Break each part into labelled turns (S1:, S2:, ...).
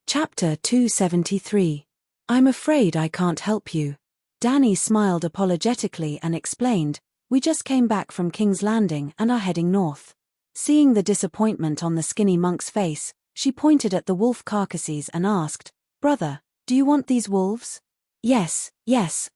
S1: Chapter 273. I'm afraid I can't help you. Danny smiled apologetically and explained, we just came back from King's Landing and are heading north. Seeing the disappointment on the skinny monk's face, she pointed at the wolf carcasses and asked, Brother, do you want these wolves? Yes,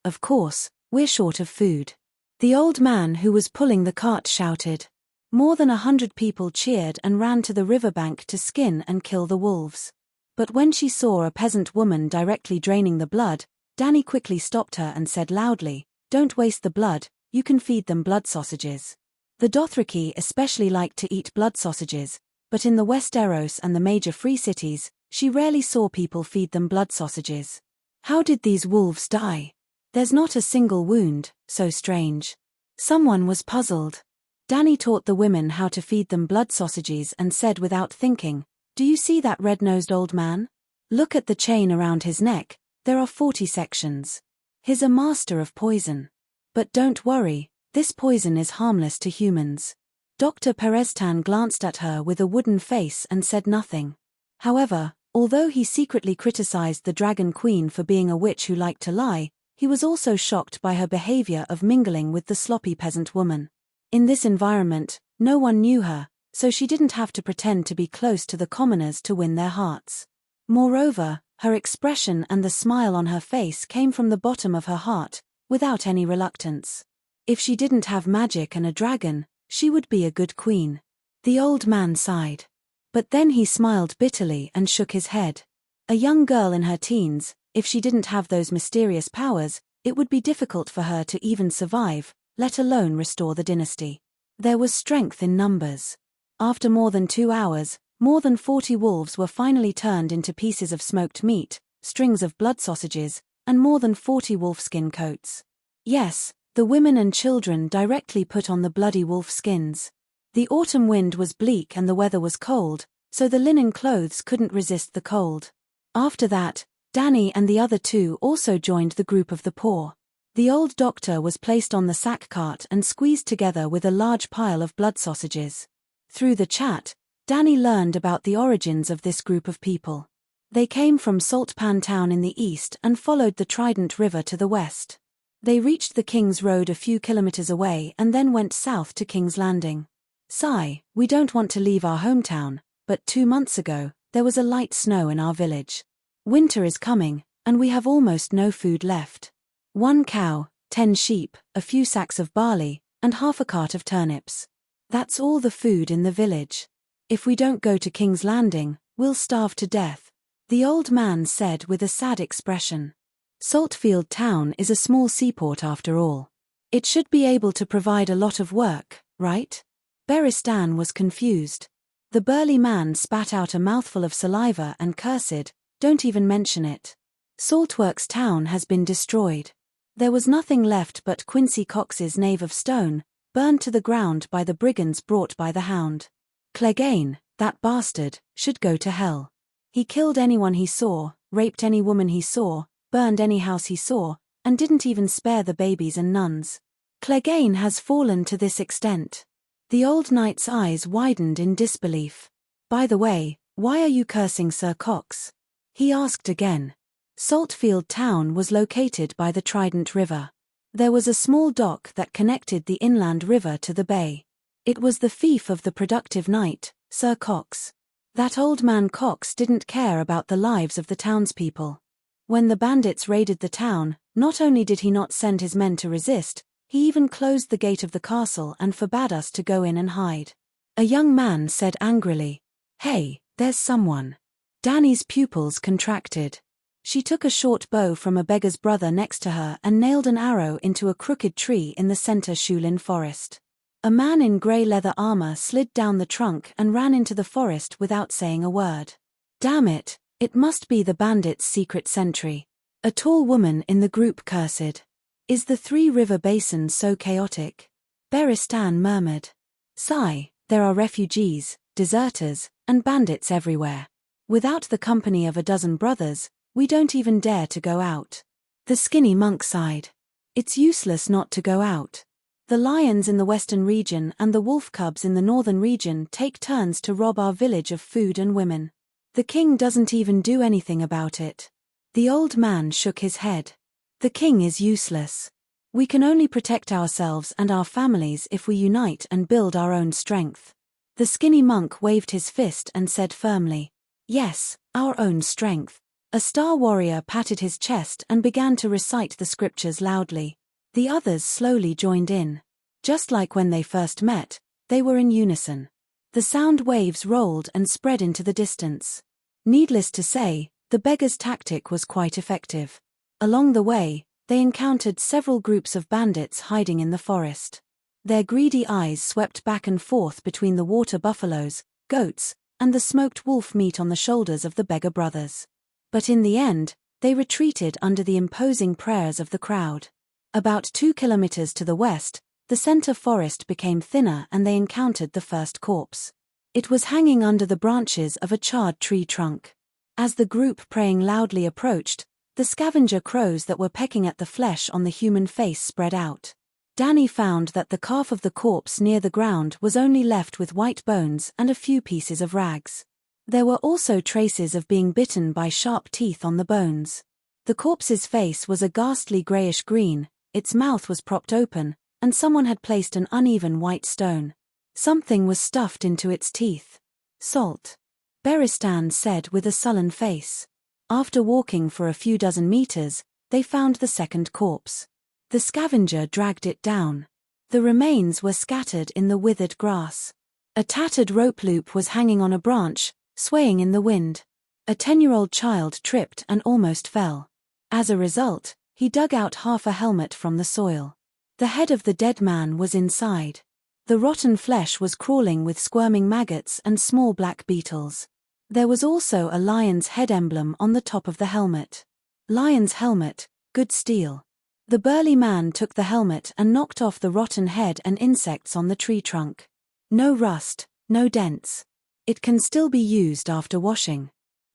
S1: of course, we're short of food. The old man who was pulling the cart shouted. More than 100 people cheered and ran to the riverbank to skin and kill the wolves. But when she saw a peasant woman directly draining the blood, Danny quickly stopped her and said loudly, Don't waste the blood, you can feed them blood sausages. The Dothraki especially liked to eat blood sausages, but in the Westeros and the major free cities, she rarely saw people feed them blood sausages. How did these wolves die? There's not a single wound, so strange. Someone was puzzled. Danny taught the women how to feed them blood sausages and said without thinking, Do you see that red-nosed old man? Look at the chain around his neck, there are 40 sections. He's a master of poison. But don't worry, this poison is harmless to humans. Dr. Perestan glanced at her with a wooden face and said nothing. However, although he secretly criticized the Dragon Queen for being a witch who liked to lie, he was also shocked by her behavior of mingling with the sloppy peasant woman. In this environment, no one knew her, so she didn't have to pretend to be close to the commoners to win their hearts. Moreover, her expression and the smile on her face came from the bottom of her heart, without any reluctance. If she didn't have magic and a dragon, she would be a good queen. The old man sighed. But then he smiled bitterly and shook his head. A young girl in her teens, if she didn't have those mysterious powers, it would be difficult for her to even survive, let alone restore the dynasty. There was strength in numbers. After more than 2 hours, more than 40 wolves were finally turned into pieces of smoked meat, strings of blood sausages, and more than 40 wolfskin coats. Yes, the women and children directly put on the bloody wolf skins. The autumn wind was bleak and the weather was cold, so the linen clothes couldn't resist the cold. After that, Danny and the other two also joined the group of the poor. The old doctor was placed on the sack cart and squeezed together with a large pile of blood sausages. Through the chat, Danny learned about the origins of this group of people. They came from Saltpan Town in the east and followed the Trident River to the west. They reached the King's Road a few kilometers away and then went south to King's Landing. Sigh, we don't want to leave our hometown, but 2 months ago, there was a light snow in our village. Winter is coming, and we have almost no food left. 1 cow, 10 sheep, a few sacks of barley, and half a cart of turnips. That's all the food in the village. If we don't go to King's Landing, we'll starve to death, the old man said with a sad expression. Saltfield Town is a small seaport after all. It should be able to provide a lot of work, right? Beristan was confused. The burly man spat out a mouthful of saliva and cursed, Don't even mention it. Saltworks Town has been destroyed. There was nothing left but Quincy Cox's nave of stone, burned to the ground by the brigands brought by the Hound. Clegane, that bastard, should go to hell. He killed anyone he saw, raped any woman he saw, burned any house he saw, and didn't even spare the babies and nuns. Clegane has fallen to this extent. The old knight's eyes widened in disbelief. By the way, why are you cursing Sir Cox? He asked again. Saltfield Town was located by the Trident River. There was a small dock that connected the inland river to the bay. It was the fief of the productive knight, Sir Cox. That old man Cox didn't care about the lives of the townspeople. When the bandits raided the town, not only did he not send his men to resist, he even closed the gate of the castle and forbade us to go in and hide. A young man said angrily, Hey, there's someone. Danny's pupils contracted. She took a short bow from a beggar's brother next to her and nailed an arrow into a crooked tree in the center Shulin forest. A man in grey leather armor slid down the trunk and ran into the forest without saying a word. Damn it, it must be the bandits' secret sentry. A tall woman in the group cursed. Is the Three River Basin so chaotic? Beristan murmured. Sigh, there are refugees, deserters, and bandits everywhere. Without the company of a dozen brothers, we don't even dare to go out. The skinny monk sighed. It's useless not to go out. The lions in the western region and the wolf cubs in the northern region take turns to rob our village of food and women. The king doesn't even do anything about it. The old man shook his head. The king is useless. We can only protect ourselves and our families if we unite and build our own strength. The skinny monk waved his fist and said firmly, "Yes, our own strength." A star warrior patted his chest and began to recite the scriptures loudly. The others slowly joined in. Just like when they first met, they were in unison. The sound waves rolled and spread into the distance. Needless to say, the beggar's tactic was quite effective. Along the way, they encountered several groups of bandits hiding in the forest. Their greedy eyes swept back and forth between the water buffaloes, goats, and the smoked wolf meat on the shoulders of the beggar brothers. But in the end, they retreated under the imposing prayers of the crowd. About 2 kilometers to the west, the center forest became thinner and they encountered the first corpse. It was hanging under the branches of a charred tree trunk. As the group praying loudly approached, the scavenger crows that were pecking at the flesh on the human face spread out. Danny found that the calf of the corpse near the ground was only left with white bones and a few pieces of rags. There were also traces of being bitten by sharp teeth on the bones. The corpse's face was a ghastly grayish-green, its mouth was propped open, and someone had placed an uneven white stone. Something was stuffed into its teeth. "Salt," Beristan said with a sullen face. After walking for a few dozen meters, they found the second corpse. The scavenger dragged it down. The remains were scattered in the withered grass. A tattered rope loop was hanging on a branch, swaying in the wind. A 10-year-old child tripped and almost fell. As a result, he dug out half a helmet from the soil. The head of the dead man was inside. The rotten flesh was crawling with squirming maggots and small black beetles. There was also a lion's head emblem on the top of the helmet. Lion's helmet, good steel. The burly man took the helmet and knocked off the rotten head and insects on the tree trunk. No rust, no dents. It can still be used after washing.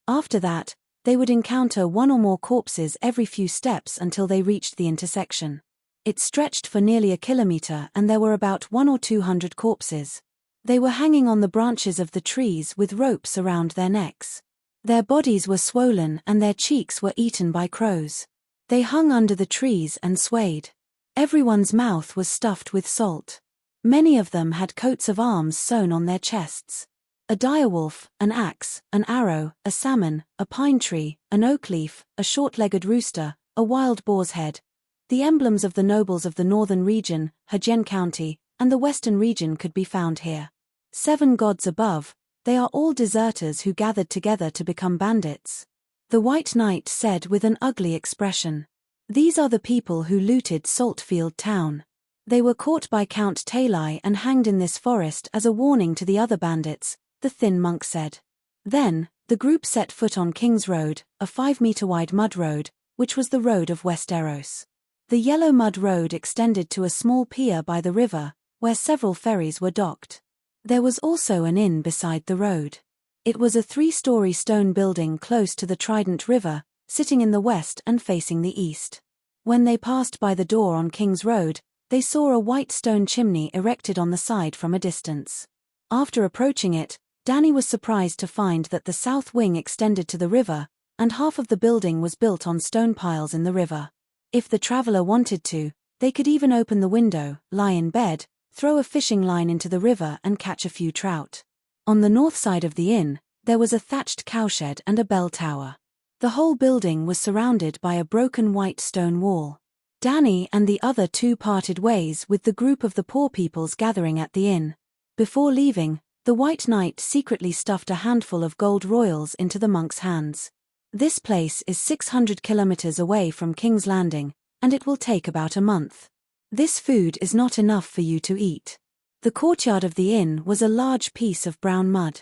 S1: After that, they would encounter one or more corpses every few steps until they reached the intersection. It stretched for nearly a kilometer and there were about 100 or 200 corpses. They were hanging on the branches of the trees with ropes around their necks. Their bodies were swollen and their cheeks were eaten by crows. They hung under the trees and swayed. Everyone's mouth was stuffed with salt. Many of them had coats of arms sewn on their chests. A direwolf, an axe, an arrow, a salmon, a pine tree, an oak leaf, a short-legged rooster, a wild boar's head. The emblems of the nobles of the northern region, Hagen County, and the western region could be found here. 7 gods above, they are all deserters who gathered together to become bandits. The White Knight said with an ugly expression. These are the people who looted Saltfield town. They were caught by Count Talai and hanged in this forest as a warning to the other bandits, the thin monk said. Then, the group set foot on King's Road, a 5-meter-wide mud road, which was the road of Westeros. The yellow mud road extended to a small pier by the river, where several ferries were docked. There was also an inn beside the road. It was a 3-story stone building close to the Trident River, sitting in the west and facing the east. When they passed by the door on King's Road, they saw a white stone chimney erected on the side from a distance. After approaching it, Danny was surprised to find that the south wing extended to the river, and half of the building was built on stone piles in the river. If the traveler wanted to, they could even open the window, lie in bed, throw a fishing line into the river and catch a few trout. On the north side of the inn, there was a thatched cowshed and a bell tower. The whole building was surrounded by a broken white stone wall. Danny and the other 2 parted ways with the group of the poor peoples gathering at the inn. Before leaving, the White Knight secretly stuffed a handful of gold royals into the monk's hands. This place is 600 kilometers away from King's Landing, and it will take about a month. This food is not enough for you to eat. The courtyard of the inn was a large piece of brown mud.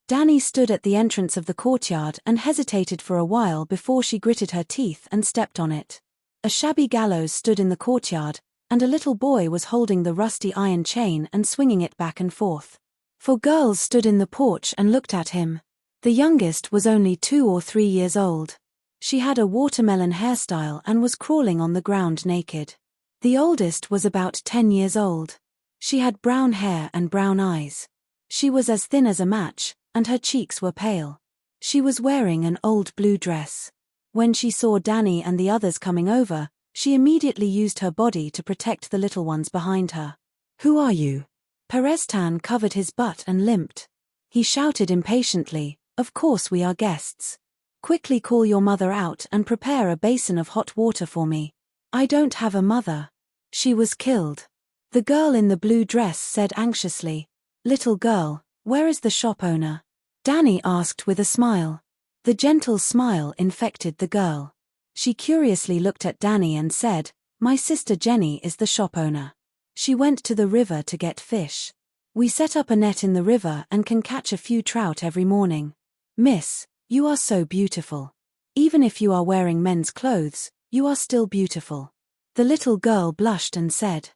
S1: Danny stood at the entrance of the courtyard and hesitated for a while before she gritted her teeth and stepped on it. A shabby gallows stood in the courtyard, and a little boy was holding the rusty iron chain and swinging it back and forth. 4 girls stood in the porch and looked at him. The youngest was only 2 or 3 years old. She had a watermelon hairstyle and was crawling on the ground naked. The oldest was about 10 years old. She had brown hair and brown eyes. She was as thin as a match, and her cheeks were pale. She was wearing an old blue dress. When she saw Danny and the others coming over, she immediately used her body to protect the little ones behind her. "Who are you?" Perestan covered his butt and limped. He shouted impatiently, "Of course we are guests. Quickly call your mother out and prepare a basin of hot water for me. I don't have a mother. She was killed." The girl in the blue dress said anxiously, "Little girl, where is the shop owner?" Danny asked with a smile. The gentle smile infected the girl. She curiously looked at Danny and said, "My sister Jenny is the shop owner. She went to the river to get fish. We set up a net in the river and can catch a few trout every morning. Miss, you are so beautiful. Even if you are wearing men's clothes, you are still beautiful." The little girl blushed and said,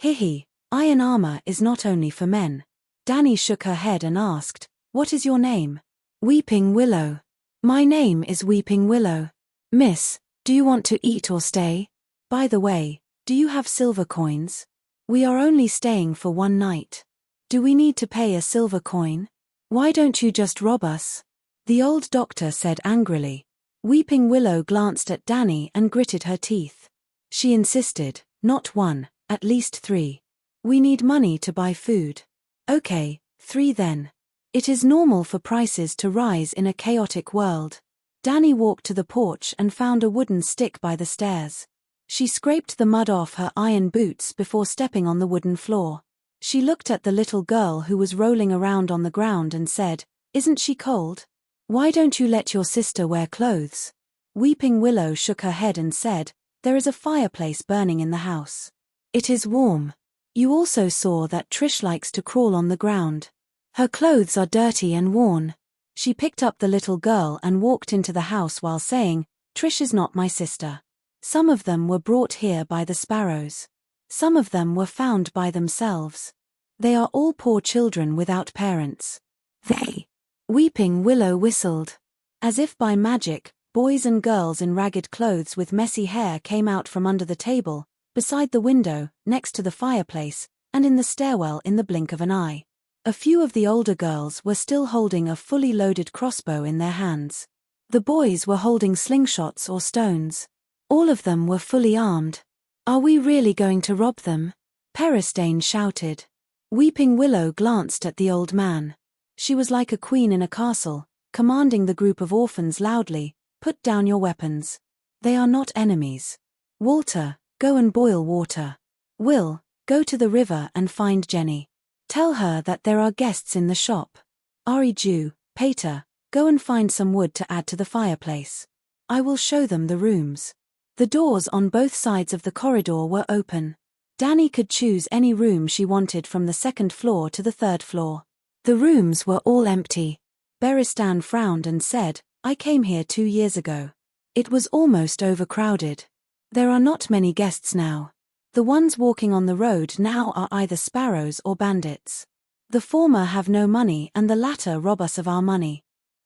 S1: "Hihi, iron armor is not only for men." Danny shook her head and asked, "What is your name?" "Weeping Willow." "My name is Weeping Willow. Miss, do you want to eat or stay? By the way, do you have silver coins? We are only staying for one night. Do we need to pay a silver coin? Why don't you just rob us?" The old doctor said angrily. Weeping Willow glanced at Danny and gritted her teeth. She insisted, "Not one, at least 3. We need money to buy food." "Okay, 3 then. It is normal for prices to rise in a chaotic world." Danny walked to the porch and found a wooden stick by the stairs. She scraped the mud off her iron boots before stepping on the wooden floor. She looked at the little girl who was rolling around on the ground and said, "Isn't she cold? Why don't you let your sister wear clothes?" Weeping Willow shook her head and said, "There is a fireplace burning in the house. It is warm. You also saw that Trish likes to crawl on the ground. Her clothes are dirty and worn." She picked up the little girl and walked into the house while saying, "Trish is not my sister. Some of them were brought here by the sparrows. Some of them were found by themselves. They are all poor children without parents." "They?" Weeping Willow whistled. As if by magic, boys and girls in ragged clothes with messy hair came out from under the table, beside the window, next to the fireplace, and in the stairwell in the blink of an eye. A few of the older girls were still holding a fully loaded crossbow in their hands. The boys were holding slingshots or stones. All of them were fully armed. "Are we really going to rob them?" Peristain shouted. Weeping Willow glanced at the old man. She was like a queen in a castle, commanding the group of orphans loudly, "Put down your weapons. They are not enemies. Walter, go and boil water. Will, go to the river and find Jenny. Tell her that there are guests in the shop. Ariju, Pater, go and find some wood to add to the fireplace. I will show them the rooms." The doors on both sides of the corridor were open. Danny could choose any room she wanted from the 2nd floor to the 3rd floor. The rooms were all empty. Beristan frowned and said, "I came here 2 years ago. It was almost overcrowded. There are not many guests now. The ones walking on the road now are either sparrows or bandits. The former have no money and the latter rob us of our money."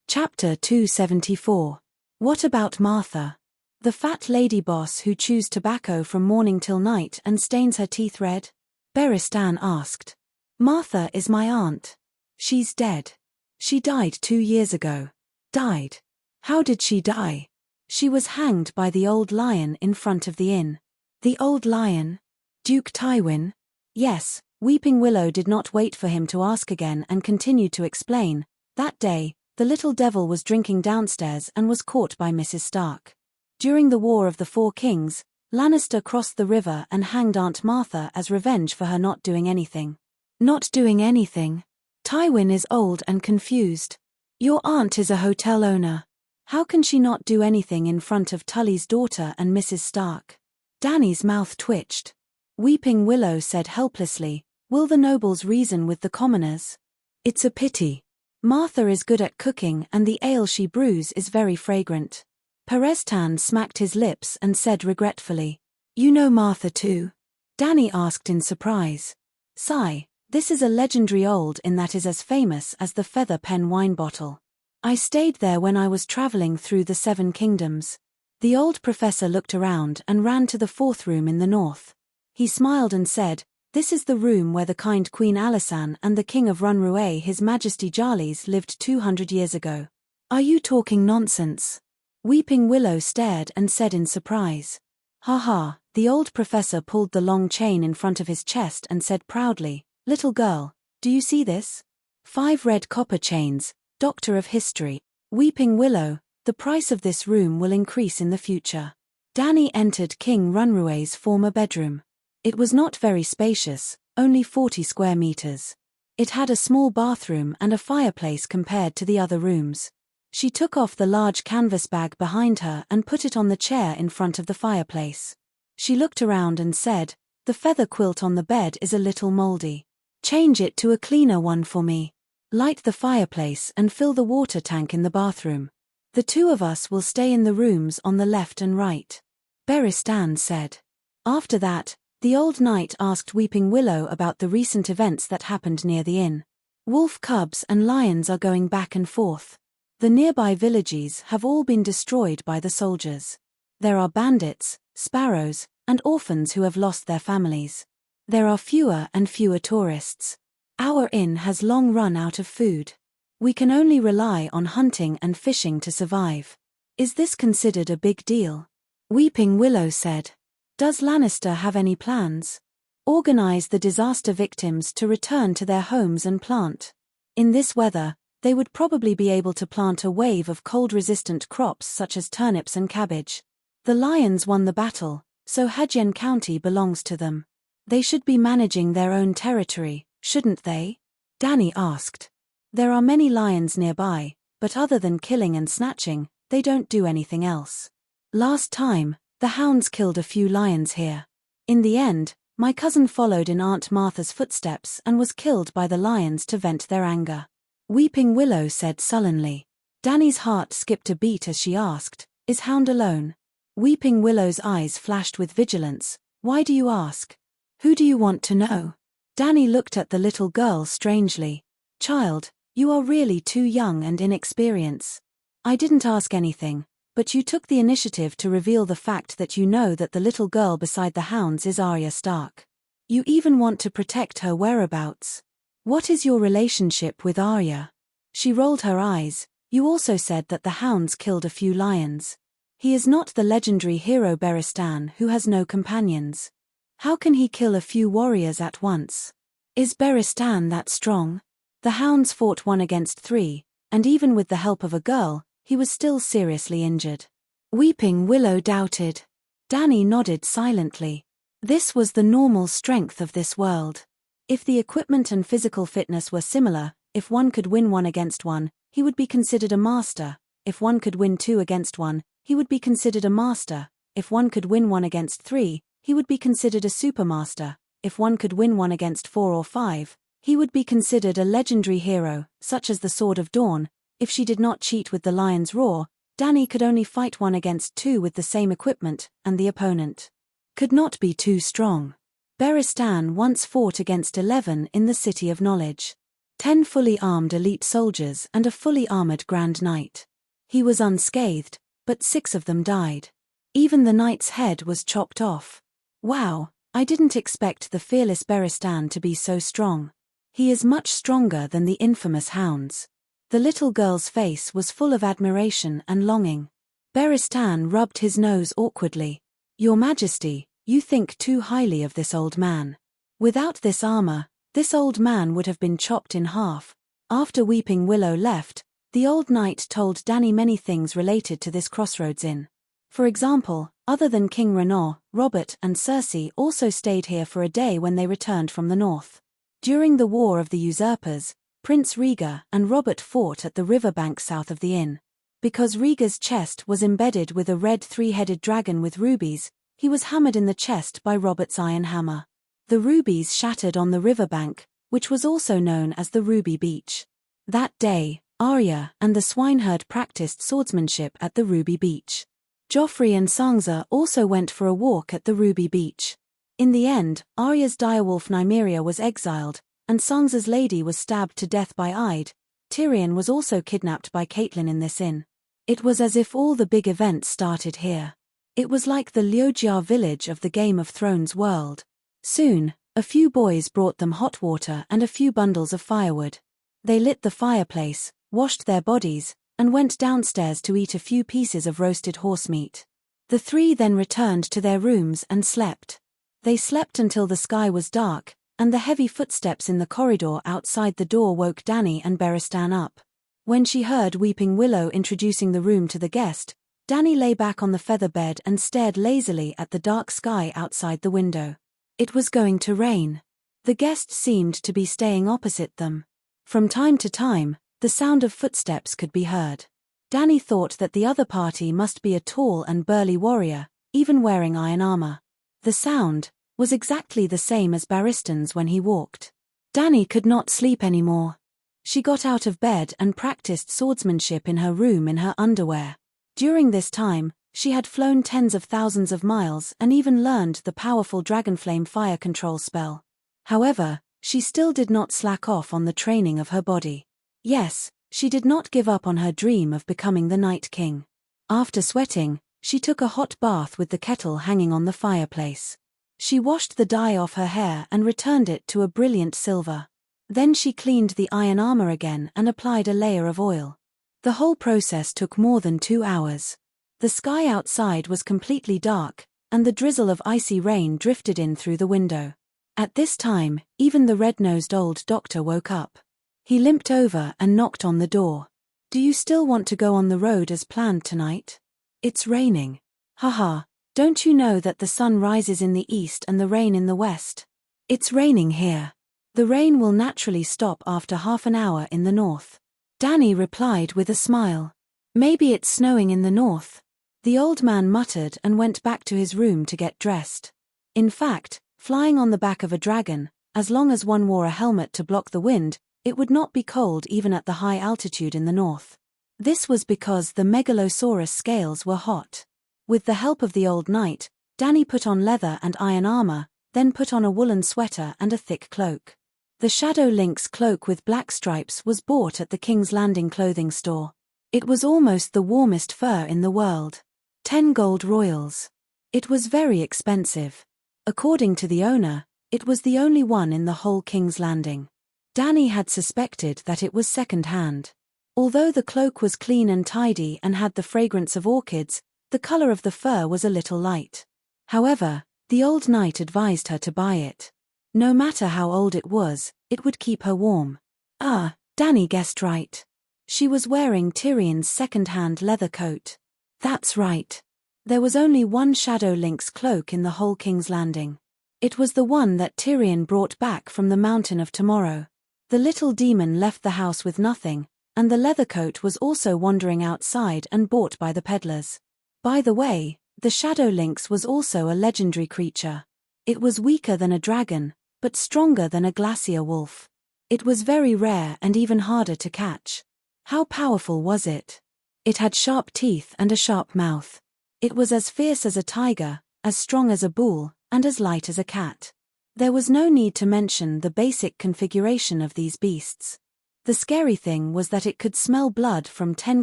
S1: Chapter 274. What about Martha? The fat lady boss who chews tobacco from morning till night and stains her teeth red? Beristan asked. "Martha is my aunt. She's dead. She died 2 years ago." "Died? How did she die?" "She was hanged by the old lion in front of the inn." "The old lion? Duke Tywin?" "Yes." Weeping Willow did not wait for him to ask again and continued to explain. "That day, the little devil was drinking downstairs and was caught by Mrs. Stark. During the War of the 4 Kings, Lannister crossed the river and hanged Aunt Martha as revenge for her not doing anything." "Not doing anything?" Tywin is old and confused. "Your aunt is a hotel owner. How can she not do anything in front of Tully's daughter and Mrs. Stark?" Danny's mouth twitched. Weeping Willow said helplessly, "Will the nobles reason with the commoners? It's a pity. Martha is good at cooking and the ale she brews is very fragrant." Perestan smacked his lips and said regretfully, "You know Martha too?" Danny asked in surprise. "Sigh, this is a legendary old inn that is as famous as the Feather Pen wine bottle. I stayed there when I was traveling through the 7 kingdoms." The old professor looked around and ran to the 4th room in the north. He smiled and said, "This is the room where the kind Queen Alisan and the King of Runruay His Majesty Jarlis lived 200 years ago. Are you talking nonsense? Weeping Willow stared and said in surprise. Ha ha, the old professor pulled the long chain in front of his chest and said proudly, little girl, do you see this? 5 red copper chains, Doctor of History. Weeping Willow, the price of this room will increase in the future. Danny entered King Runrue's former bedroom. It was not very spacious, only 40 square meters. It had a small bathroom and a fireplace compared to the other rooms. She took off the large canvas bag behind her and put it on the chair in front of the fireplace. She looked around and said, the feather quilt on the bed is a little moldy. Change it to a cleaner one for me. Light the fireplace and fill the water tank in the bathroom. The 2 of us will stay in the rooms on the left and right. Beristan said. After that, the old knight asked Weeping Willow about the recent events that happened near the inn. Wolf cubs and lions are going back and forth. The nearby villages have all been destroyed by the soldiers. There are bandits, sparrows, and orphans who have lost their families. There are fewer and fewer tourists. Our inn has long run out of food. We can only rely on hunting and fishing to survive. Is this considered a big deal? Weeping Willow said. Does Lannister have any plans? Organize the disaster victims to return to their homes and plant. In this weather, they would probably be able to plant a wave of cold-resistant crops such as turnips and cabbage. The lions won the battle, so Hadjen County belongs to them. They should be managing their own territory, shouldn't they? Danny asked. There are many lions nearby, but other than killing and snatching, they don't do anything else. Last time, the hounds killed a few lions here. In the end, my cousin followed in Aunt Martha's footsteps and was killed by the lions to vent their anger. Weeping Willow said sullenly. Danny's heart skipped a beat as she asked, is Hound alone? Weeping Willow's eyes flashed with vigilance. Why do you ask? Who do you want to know? Danny looked at the little girl strangely. Child, you are really too young and inexperienced. I didn't ask anything, but you took the initiative to reveal the fact that you know that the little girl beside the hounds is Arya Stark. You even want to protect her whereabouts. What is your relationship with Arya? She rolled her eyes. You also said that the hounds killed a few lions. He is not the legendary hero Beristan who has no companions. How can he kill a few warriors at once? Is Beristan that strong? The hounds fought 1 against 3, and even with the help of a girl, he was still seriously injured. Weeping Willow doubted. Danny nodded silently. This was the normal strength of this world. If the equipment and physical fitness were similar, if one could win 1 against 1, he would be considered a master. If one could win 2 against 1, he would be considered a master. If one could win 1 against 3, he would be considered a supermaster. If one could win 1 against 4 or 5, he would be considered a legendary hero, such as the Sword of Dawn. If she did not cheat with the lion's roar, Danny could only fight 1 against 2 with the same equipment, and the opponent could not be too strong. Beristan once fought against 11 in the City of Knowledge. 10 fully armed elite soldiers and a fully armored Grand Knight. He was unscathed, but 6 of them died. Even the knight's head was chopped off. Wow, I didn't expect the fearless Beristan to be so strong. He is much stronger than the infamous hounds. The little girl's face was full of admiration and longing. Beristan rubbed his nose awkwardly. Your Majesty, you think too highly of this old man. Without this armor, this old man would have been chopped in half. After Weeping Willow left, the old knight told Danny many things related to this crossroads inn. For example, other than King Renaud, Robert and Cersei also stayed here for a day when they returned from the north. During the War of the Usurpers, Prince Rhaegar and Robert fought at the riverbank south of the inn. Because Rhaegar's chest was embedded with a red 3-headed dragon with rubies, he was hammered in the chest by Robert's iron hammer. The rubies shattered on the riverbank, which was also known as the Ruby Beach. That day, Arya and the swineherd practiced swordsmanship at the Ruby Beach. Joffrey and Sansa also went for a walk at the Ruby Beach. In the end, Arya's direwolf Nymeria was exiled, and Sansa's lady was stabbed to death by Ide. Tyrion was also kidnapped by Catelyn in this inn. It was as if all the big events started here. It was like the Lyojar village of the Game of Thrones world. Soon, a few boys brought them hot water and a few bundles of firewood. They lit the fireplace, washed their bodies, and went downstairs to eat a few pieces of roasted horse meat. The three then returned to their rooms and slept. They slept until the sky was dark, and the heavy footsteps in the corridor outside the door woke Dany and Beristan up. When she heard Weeping Willow introducing the room to the guest, Dany lay back on the feather bed and stared lazily at the dark sky outside the window. It was going to rain. The guest seemed to be staying opposite them. From time to time, the sound of footsteps could be heard. Dany thought that the other party must be a tall and burly warrior, even wearing iron armor. The sound was exactly the same as Baristan's when he walked. Dany could not sleep anymore. She got out of bed and practiced swordsmanship in her room in her underwear. During this time, she had flown tens of thousands of miles and even learned the powerful Dragonflame fire control spell. However, she still did not slack off on the training of her body. Yes, she did not give up on her dream of becoming the Night King. After sweating, she took a hot bath with the kettle hanging on the fireplace. She washed the dye off her hair and returned it to a brilliant silver. Then she cleaned the iron armor again and applied a layer of oil. The whole process took more than 2 hours. The sky outside was completely dark, and the drizzle of icy rain drifted in through the window. At this time, even the red-nosed old doctor woke up. He limped over and knocked on the door. "Do you still want to go on the road as planned tonight? It's raining. Haha, don't you know that the sun rises in the east and the rain in the west? It's raining here. The rain will naturally stop after half an hour in the north." Dany replied with a smile. "Maybe it's snowing in the north." The old man muttered and went back to his room to get dressed. In fact, flying on the back of a dragon, as long as one wore a helmet to block the wind, it would not be cold even at the high altitude in the north. This was because the Megalosaurus scales were hot. With the help of the old knight, Dany put on leather and iron armor, then put on a woolen sweater and a thick cloak. The Shadow Lynx cloak with black stripes was bought at the King's Landing clothing store. It was almost the warmest fur in the world. 10 gold royals. It was very expensive. According to the owner, it was the only one in the whole King's Landing. Dany had suspected that it was second-hand. Although the cloak was clean and tidy and had the fragrance of orchids, the color of the fur was a little light. However, the old knight advised her to buy it. No matter how old it would keep her warm. Dany guessed right. She was wearing Tyrion's second-hand leather coat. That's right. There was only one Shadow Lynx cloak in the whole King's Landing. It was the one that Tyrion brought back from the Mountain of Tomorrow. The little demon left the house with nothing, and the leather coat was also wandering outside and bought by the peddlers. By the way, the Shadow Lynx was also a legendary creature. It was weaker than a dragon, but stronger than a glacier wolf. It was very rare and even harder to catch. How powerful was it? It had sharp teeth and a sharp mouth. It was as fierce as a tiger, as strong as a bull, and as light as a cat. There was no need to mention the basic configuration of these beasts. The scary thing was that it could smell blood from 10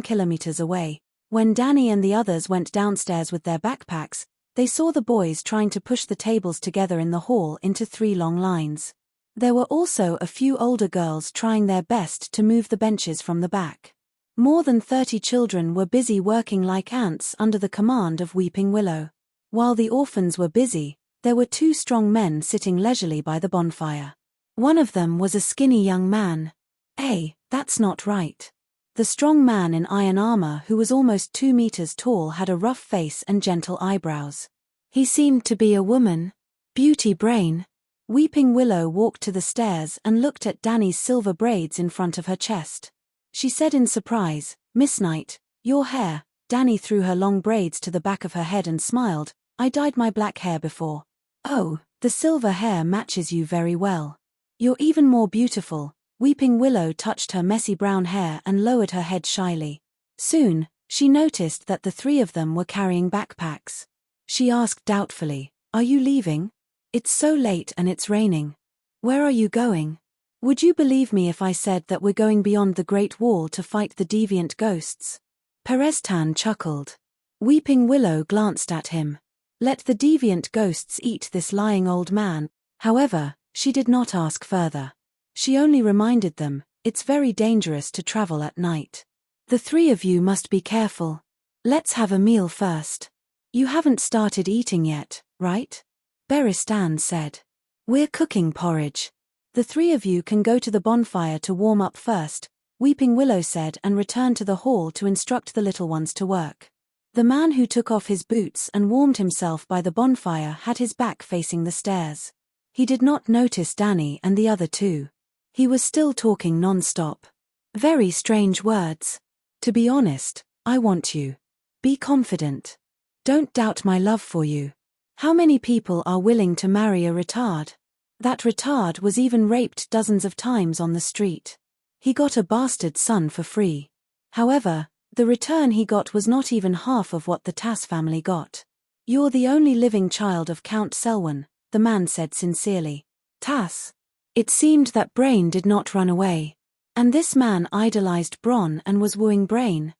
S1: kilometers away. When Dany and the others went downstairs with their backpacks, they saw the boys trying to push the tables together in the hall into 3 long lines. There were also a few older girls trying their best to move the benches from the back. More than 30 children were busy working like ants under the command of Weeping Willow. While the orphans were busy, there were 2 strong men sitting leisurely by the bonfire. One of them was a skinny young man. Hey, that's not right. The strong man in iron armor who was almost 2 meters tall had a rough face and gentle eyebrows. He seemed to be a woman. Beauty brain. Weeping Willow walked to the stairs and looked at Dany's silver braids in front of her chest. She said in surprise, "Miss Knight, your hair." Dany threw her long braids to the back of her head and smiled. "I dyed my black hair before." "Oh, the silver hair matches you very well. You're even more beautiful." Weeping Willow touched her messy brown hair and lowered her head shyly. Soon, she noticed that the 3 of them were carrying backpacks. She asked doubtfully, "Are you leaving? It's so late and it's raining. Where are you going? Would you believe me if I said that we're going beyond the Great Wall to fight the deviant ghosts?" Perestan chuckled. Weeping Willow glanced at him. Let the deviant ghosts eat this lying old man. However, she did not ask further. She only reminded them, it's very dangerous to travel at night. The three of you must be careful. Let's have a meal first. You haven't started eating yet, right? Beristan said. We're cooking porridge. The three of you can go to the bonfire to warm up first, Weeping Willow said, and return to the hall to instruct the little ones to work. The man who took off his boots and warmed himself by the bonfire had his back facing the stairs. He did not notice Danny and the other two. He was still talking non-stop. Very strange words. To be honest, I want you. Be confident. Don't doubt my love for you. How many people are willing to marry a retard? That retard was even raped dozens of times on the street. He got a bastard son for free. However, the return he got was not even half of what the Tass family got. You're the only living child of Count Selwyn, the man said sincerely. Tass. It seemed that Brain did not run away. And this man idolized Bronn and was wooing Brain.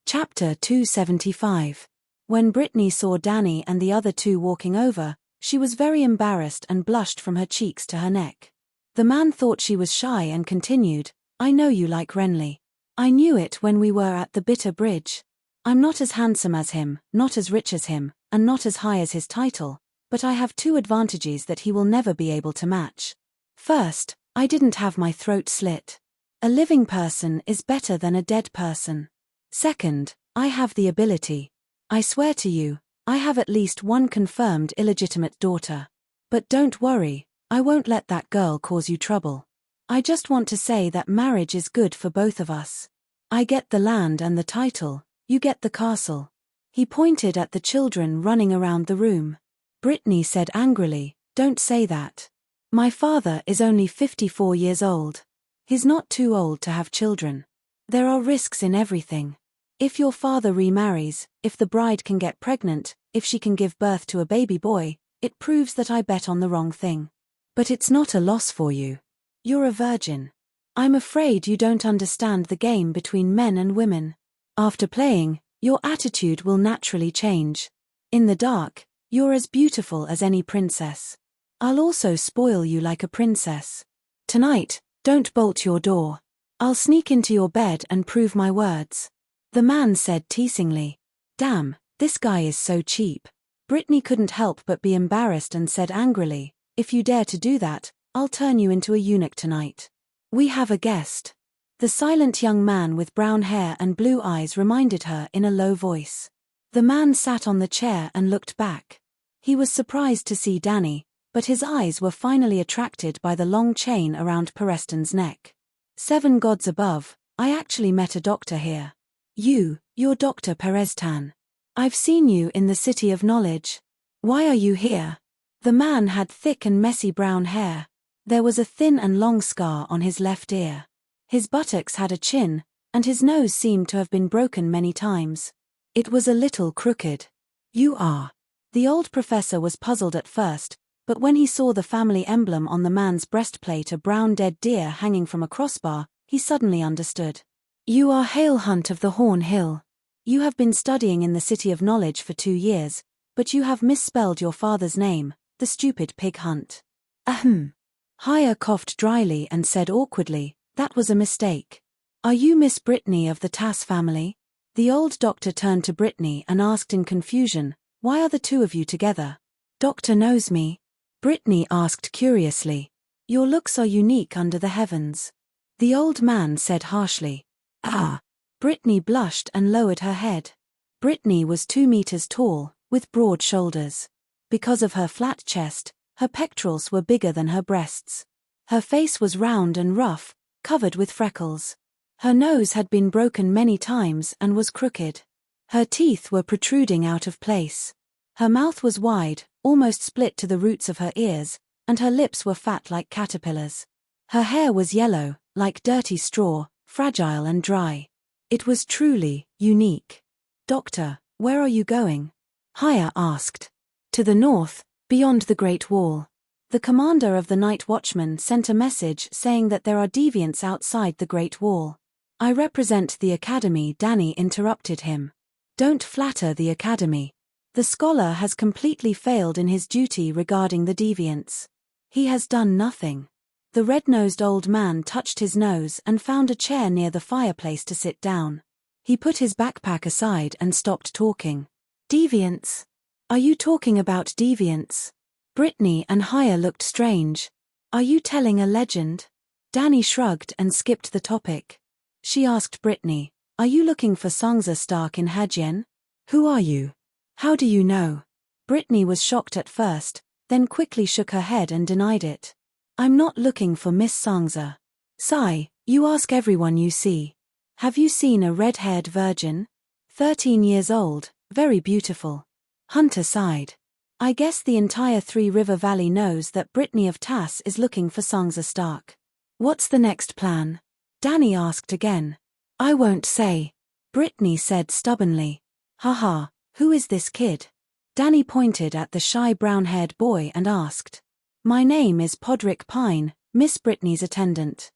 S1: Chapter 275. When Brittany saw Danny and the other two walking over, she was very embarrassed and blushed from her cheeks to her neck. The man thought she was shy and continued, I know you like Renly. I knew it when we were at the Bitter Bridge. I'm not as handsome as him, not as rich as him, and not as high as his title, but I have two advantages that he will never be able to match. First, I didn't have my throat slit. A living person is better than a dead person. Second, I have the ability. I swear to you, I have at least one confirmed illegitimate daughter. But don't worry, I won't let that girl cause you trouble. I just want to say that marriage is good for both of us. I get the land and the title, you get the castle. He pointed at the children running around the room. Brittany said angrily, don't say that. My father is only 54 years old. He's not too old to have children. There are risks in everything. If your father remarries, if the bride can get pregnant, if she can give birth to a baby boy, it proves that I bet on the wrong thing. But it's not a loss for you. You're a virgin. I'm afraid you don't understand the game between men and women. After playing, your attitude will naturally change. In the dark, you're as beautiful as any princess. I'll also spoil you like a princess. Tonight, don't bolt your door. I'll sneak into your bed and prove my words. The man said teasingly. Damn, this guy is so cheap. Brittany couldn't help but be embarrassed and said angrily, if you dare to do that, I'll turn you into a eunuch tonight. We have a guest. The silent young man with brown hair and blue eyes reminded her in a low voice. The man sat on the chair and looked back. He was surprised to see Danny, but his eyes were finally attracted by the long chain around Pereston's neck. 7 gods above, I actually met a doctor here. You're Dr. Perestan. I've seen you in the City of Knowledge. Why are you here? The man had thick and messy brown hair. There was a thin and long scar on his left ear. His buttocks had a chin, and his nose seemed to have been broken many times. It was a little crooked. You are. The old professor was puzzled at first, but when he saw the family emblem on the man's breastplate, a brown dead deer hanging from a crossbar, he suddenly understood. You are Hale Hunt of the Horn Hill. You have been studying in the City of Knowledge for 2 years, but you have misspelled your father's name, the stupid pig hunt. Ahem. Haya coughed dryly and said awkwardly, that was a mistake. Are you Miss Brittany of the Tass family? The old doctor turned to Brittany and asked in confusion, why are the two of you together? Doctor knows me. Brittany asked curiously. Your looks are unique under the heavens. The old man said harshly. Ah. Brittany blushed and lowered her head. Brittany was 2 meters tall, with broad shoulders. Because of her flat chest, her pectorals were bigger than her breasts. Her face was round and rough, covered with freckles. Her nose had been broken many times and was crooked. Her teeth were protruding out of place. Her mouth was wide, almost split to the roots of her ears, and her lips were fat like caterpillars. Her hair was yellow, like dirty straw, fragile and dry. It was truly unique. Doctor, where are you going? Haya asked. To the north, beyond the Great Wall. The commander of the Night Watchmen sent a message saying that there are deviants outside the Great Wall. I represent the Academy. Danny interrupted him. Don't flatter the Academy. The scholar has completely failed in his duty regarding the deviants. He has done nothing. The red-nosed old man touched his nose and found a chair near the fireplace to sit down. He put his backpack aside and stopped talking. Deviants? Are you talking about deviants? Brittany and Haya looked strange. Are you telling a legend? Danny shrugged and skipped the topic. She asked Brittany, are you looking for Sansa Stark in Hadjen? Who are you? How do you know? Brittany was shocked at first, then quickly shook her head and denied it. I'm not looking for Miss Sansa. Sigh, you ask everyone you see. Have you seen a red-haired virgin? 13 years old, very beautiful. Hunter sighed. I guess the entire Three River Valley knows that Brittany of Tass is looking for Sansa Stark. What's the next plan? Danny asked again. I won't say. Brittany said stubbornly. Haha, who is this kid? Danny pointed at the shy brown-haired boy and asked. My name is Podrick Pine, Miss Brittany's attendant.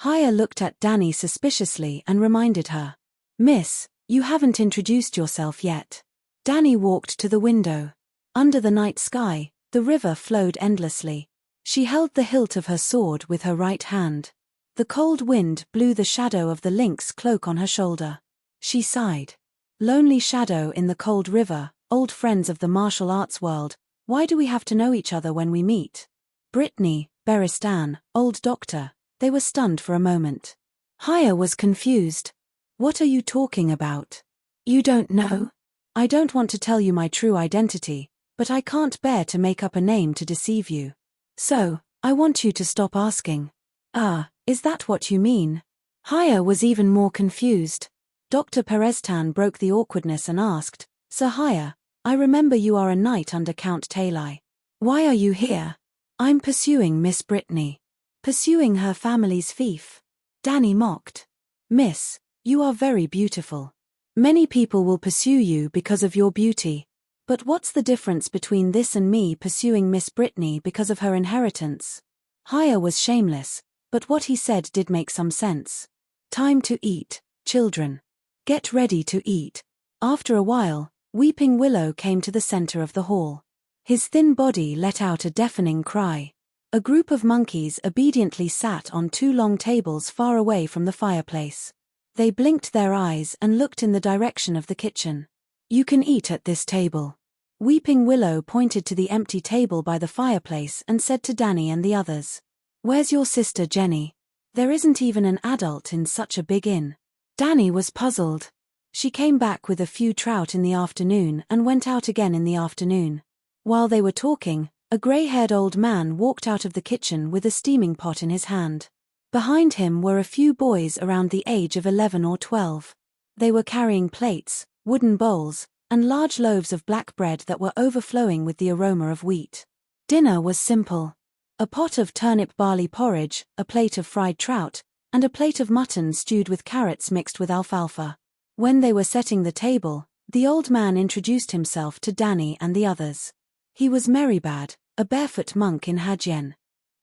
S1: Haya looked at Danny suspiciously and reminded her. Miss, you haven't introduced yourself yet. Danny walked to the window. Under the night sky, the river flowed endlessly. She held the hilt of her sword with her right hand. The cold wind blew the shadow of the lynx cloak on her shoulder. She sighed. Lonely shadow in the cold river, old friends of the martial arts world, why do we have to know each other when we meet? Brittany, Beristan, old doctor. They were stunned for a moment. Haya was confused. What are you talking about? You don't know? I don't want to tell you my true identity, but I can't bear to make up a name to deceive you. So, I want you to stop asking. Ah, is that what you mean? Haya was even more confused. Dr. Perestan broke the awkwardness and asked, Sir Haya, I remember you are a knight under Count Talai. Why are you here? I'm pursuing Miss Brittany. Pursuing her family's fief. Danny mocked. Miss, you are very beautiful. Many people will pursue you because of your beauty. But what's the difference between this and me pursuing Miss Brittany because of her inheritance? Haya was shameless, but what he said did make some sense. Time to eat, children. Get ready to eat. After a while, Weeping Willow came to the center of the hall. His thin body let out a deafening cry. A group of monkeys obediently sat on two long tables far away from the fireplace. They blinked their eyes and looked in the direction of the kitchen. You can eat at this table. Weeping Willow pointed to the empty table by the fireplace and said to Danny and the others. Where's your sister Jenny? There isn't even an adult in such a big inn. Danny was puzzled. She came back with a few trout in the afternoon and went out again in the afternoon. While they were talking, a grey-haired old man walked out of the kitchen with a steaming pot in his hand. Behind him were a few boys around the age of 11 or 12. They were carrying plates, wooden bowls, and large loaves of black bread that were overflowing with the aroma of wheat. Dinner was simple. A pot of turnip barley porridge, a plate of fried trout, and a plate of mutton stewed with carrots mixed with alfalfa. When they were setting the table, the old man introduced himself to Danny and the others. He was Meribad, a barefoot monk in Hadjen.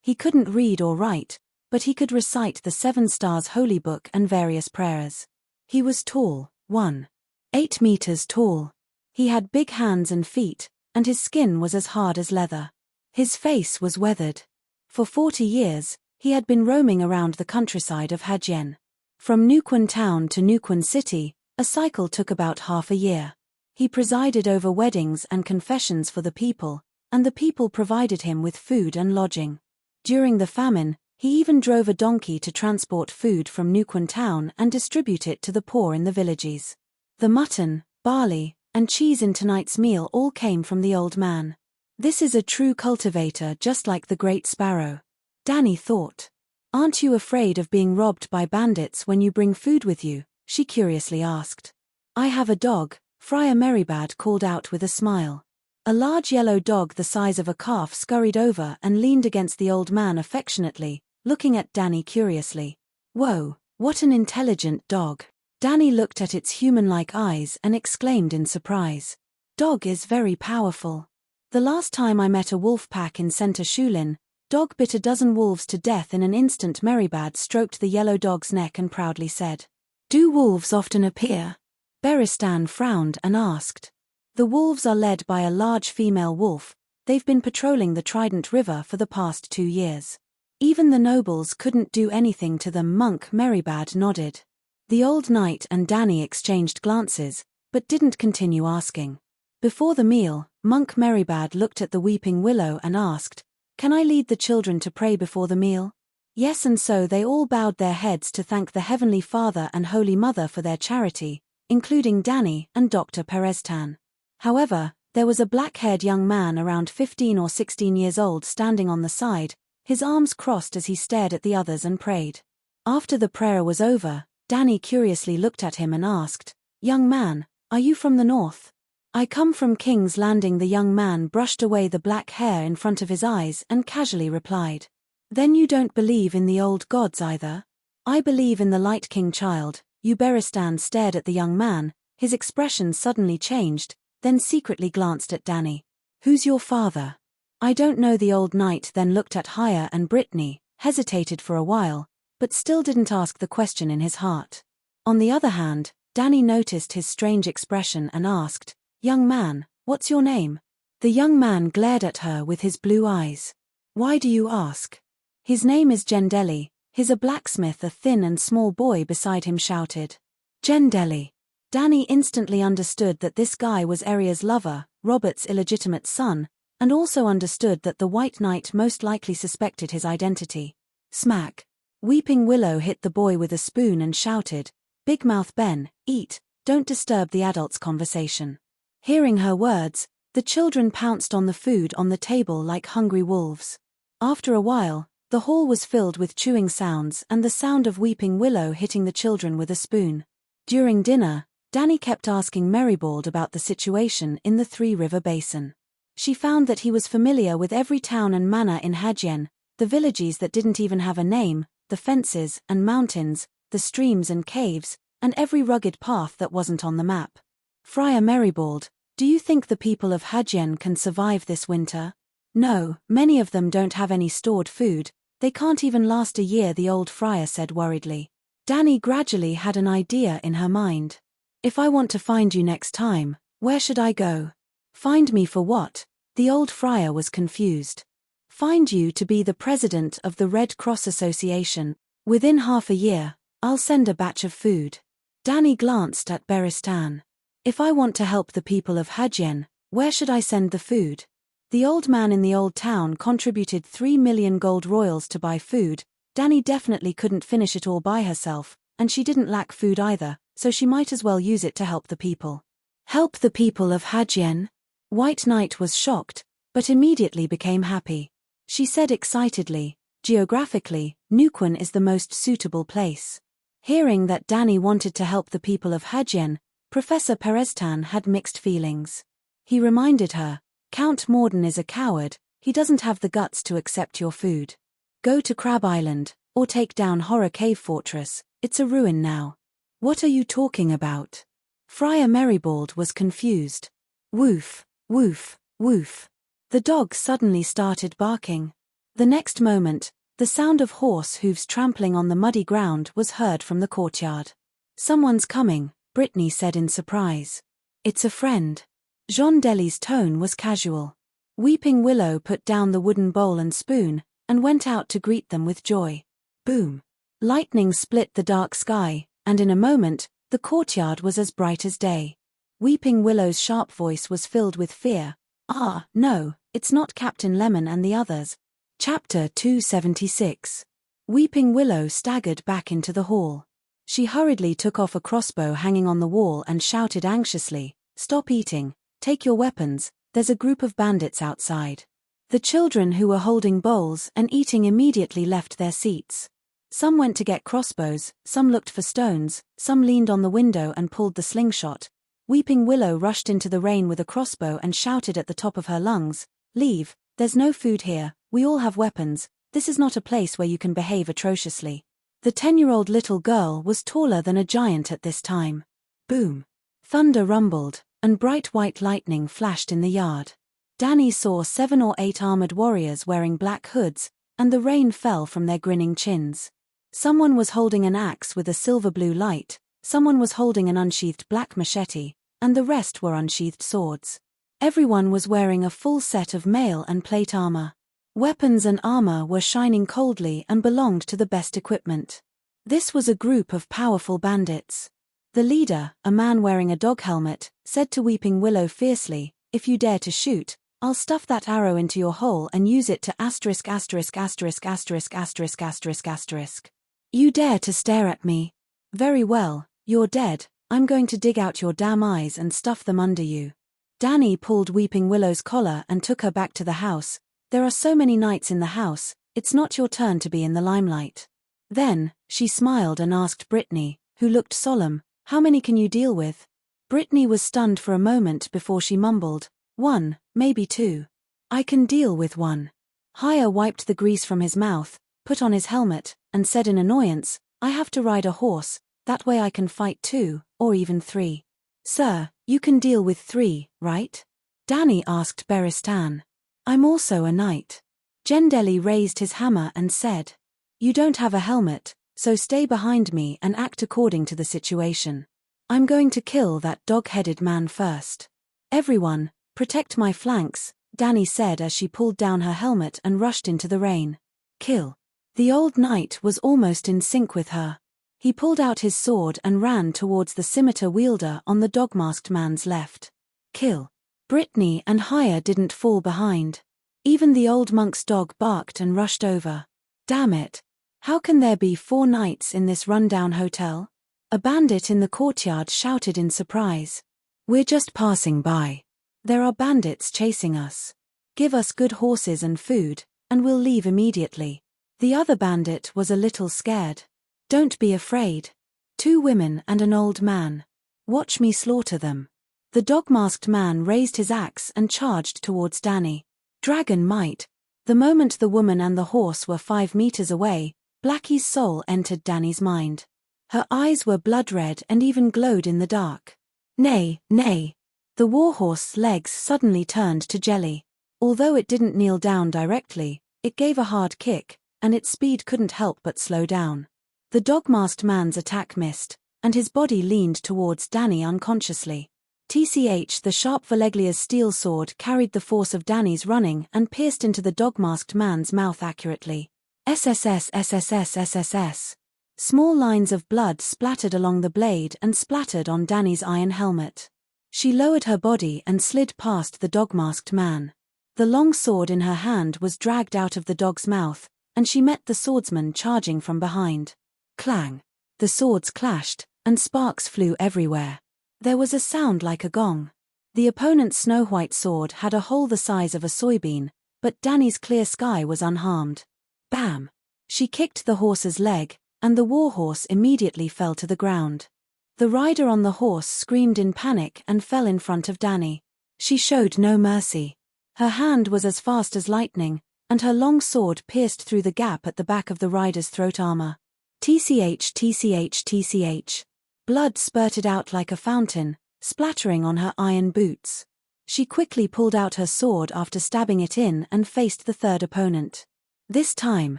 S1: He couldn't read or write, but he could recite the 7 Stars Holy Book and various prayers. He was tall, 1.8 meters tall. He had big hands and feet, and his skin was as hard as leather. His face was weathered. For 40 years, he had been roaming around the countryside of Hadjen. From Nuquan town to Nuquan city, a cycle took about half a year. He presided over weddings and confessions for the people, and the people provided him with food and lodging. During the famine, he even drove a donkey to transport food from Nuquan town and distribute it to the poor in the villages. The mutton, barley, and cheese in tonight's meal all came from the old man. This is a true cultivator just like the Great Sparrow. Danny thought. Aren't you afraid of being robbed by bandits when you bring food with you? She curiously asked. I have a dog, Friar Meribad called out with a smile. A large yellow dog the size of a calf scurried over and leaned against the old man affectionately, looking at Danny curiously. Whoa, what an intelligent dog. Danny looked at its human-like eyes and exclaimed in surprise. Dog is very powerful. The last time I met a wolf pack in Center Shulin, dog bit a dozen wolves to death in an instant. Meribad stroked the yellow dog's neck and proudly said. Do wolves often appear? Beristan frowned and asked. The wolves are led by a large female wolf. They've been patrolling the Trident River for the past 2 years. Even the nobles couldn't do anything to them. Monk Meribad nodded. The old knight and Danny exchanged glances, but didn't continue asking. Before the meal, Monk Merribad looked at the weeping willow and asked, "Can I lead the children to pray before the meal?" Yes, and so they all bowed their heads to thank the Heavenly Father and Holy Mother for their charity, including Danny and Dr. Pereztan. However, there was a black-haired young man around 15 or 16 years old standing on the side, his arms crossed as he stared at the others and prayed. After the prayer was over, Danny curiously looked at him and asked, "Young man, are you from the north?" "I come from King's Landing." The young man brushed away the black hair in front of his eyes and casually replied. "Then you don't believe in the old gods either?" "I believe in the Light King, child." Uberistan stared at the young man, his expression suddenly changed, then secretly glanced at Danny. "Who's your father?" "I don't know." The old knight then looked at Haya and Brittany, hesitated for a while, but still didn't ask the question in his heart. On the other hand, Danny noticed his strange expression and asked, "Young man, what's your name?" The young man glared at her with his blue eyes. "Why do you ask?" "His name is Gendeli." He's a blacksmith. A thin and small boy beside him shouted. "Gendeli." Danny instantly understood that this guy was Aria's lover, Robert's illegitimate son, and also understood that the White Knight most likely suspected his identity. Smack. Weeping Willow hit the boy with a spoon and shouted, "Big Mouth Ben, eat, don't disturb the adults' conversation." Hearing her words, the children pounced on the food on the table like hungry wolves. After a while, the hall was filled with chewing sounds and the sound of Weeping Willow hitting the children with a spoon. During dinner, Danny kept asking Merribald about the situation in the Three River Basin. She found that he was familiar with every town and manor in Hadjen, the villages that didn't even have a name, the fences and mountains, the streams and caves, and every rugged path that wasn't on the map. "Friar Merribald, do you think the people of Hadjen can survive this winter?" "No, many of them don't have any stored food, they can't even last a year," the old friar said worriedly. Danny gradually had an idea in her mind. "If I want to find you next time, where should I go?" "Find me for what?" The old friar was confused. "Find you to be the president of the Red Cross Association. Within half a year, I'll send a batch of food." Danny glanced at Beristan. "If I want to help the people of Hadjen, where should I send the food?" The old man in the old town contributed 3 million gold royals to buy food. Danny definitely couldn't finish it all by herself, and she didn't lack food either, so she might as well use it to help the people. Help the people of Hadjen? White Knight was shocked, but immediately became happy. She said excitedly, "Geographically, Nuquin is the most suitable place." Hearing that Danny wanted to help the people of Hadjen, Professor Pereztan had mixed feelings. He reminded her, "Count Morden is a coward, he doesn't have the guts to accept your food. Go to Crab Island, or take down Horror Cave Fortress, it's a ruin now." "What are you talking about?" Friar Merribald was confused. Woof, woof, woof. The dog suddenly started barking. The next moment, the sound of horse hooves trampling on the muddy ground was heard from the courtyard. "Someone's coming," Brittany said in surprise. "It's a friend." Jean Deli's tone was casual. Weeping Willow put down the wooden bowl and spoon, and went out to greet them with joy. Boom! Lightning split the dark sky, and in a moment, the courtyard was as bright as day. Weeping Willow's sharp voice was filled with fear. "Ah, no, it's not Captain Lemon and the others." Chapter 276. Weeping Willow staggered back into the hall. She hurriedly took off a crossbow hanging on the wall and shouted anxiously, "Stop eating, take your weapons, there's a group of bandits outside." The children who were holding bowls and eating immediately left their seats. Some went to get crossbows, some looked for stones, some leaned on the window and pulled the slingshot. Weeping Willow rushed into the rain with a crossbow and shouted at the top of her lungs, "Leave, there's no food here, we all have weapons, this is not a place where you can behave atrociously." The 10-year-old little girl was taller than a giant at this time. Boom! Thunder rumbled, and bright white lightning flashed in the yard. Danny saw 7 or 8 armored warriors wearing black hoods, and the rain fell from their grinning chins. Someone was holding an axe with a silver-blue light, someone was holding an unsheathed black machete, and the rest were unsheathed swords. Everyone was wearing a full set of mail and plate armor. Weapons and armor were shining coldly and belonged to the best equipment. This was a group of powerful bandits. The leader, a man wearing a dog helmet, said to Weeping Willow fiercely, "If you dare to shoot, I'll stuff that arrow into your hole and use it to asterisk asterisk asterisk asterisk asterisk asterisk asterisk. You dare to stare at me? Very well, you're dead. I'm going to dig out your damn eyes and stuff them under you." Dany pulled Weeping Willow's collar and took her back to the house. "There are so many knights in the house, it's not your turn to be in the limelight." Then, she smiled and asked Brittany, who looked solemn, "How many can you deal with?" Brittany was stunned for a moment before she mumbled, "One, maybe two. I can deal with one." Hire wiped the grease from his mouth, put on his helmet, and said in annoyance, "I have to ride a horse, that way I can fight two, or even three." "Sir, you can deal with three, right?" Dany asked Beristan. "I'm also a knight." Jendeli raised his hammer and said, "You don't have a helmet, so stay behind me and act according to the situation. I'm going to kill that dog-headed man first." "Everyone, protect my flanks," Dany said as she pulled down her helmet and rushed into the rain. "Kill." The old knight was almost in sync with her. He pulled out his sword and ran towards the scimitar wielder on the dog-masked man's left. "Kill." Brittany and Hire didn't fall behind. Even the old monk's dog barked and rushed over. "Damn it. How can there be 4 knights in this rundown hotel?" A bandit in the courtyard shouted in surprise. "We're just passing by. There are bandits chasing us. Give us good horses and food, and we'll leave immediately." The other bandit was a little scared. "Don't be afraid. 2 women and an old man. Watch me slaughter them." The dog-masked man raised his axe and charged towards Dany. Dragon might. The moment the woman and the horse were 5 meters away, Blackie's soul entered Dany's mind. Her eyes were blood-red and even glowed in the dark. "Nay, nay." The warhorse's legs suddenly turned to jelly. Although it didn't kneel down directly, it gave a hard kick, and its speed couldn't help but slow down. The dog-masked man's attack missed, and his body leaned towards Dany unconsciously. TCH, the sharp Valeglia's steel sword carried the force of Dany's running and pierced into the dog-masked man's mouth accurately. SSS SSS SSS. Small lines of blood splattered along the blade and splattered on Dany's iron helmet. She lowered her body and slid past the dog-masked man. The long sword in her hand was dragged out of the dog's mouth, and she met the swordsman charging from behind. Clang! The swords clashed, and sparks flew everywhere. There was a sound like a gong. The opponent's snow-white sword had a hole the size of a soybean, but Dany's clear sky was unharmed. Bam! She kicked the horse's leg, and the warhorse immediately fell to the ground. The rider on the horse screamed in panic and fell in front of Dany. She showed no mercy. Her hand was as fast as lightning, and her long sword pierced through the gap at the back of the rider's throat armor. TCH TCH TCH. Blood spurted out like a fountain, splattering on her iron boots. She quickly pulled out her sword after stabbing it in and faced the third opponent. This time,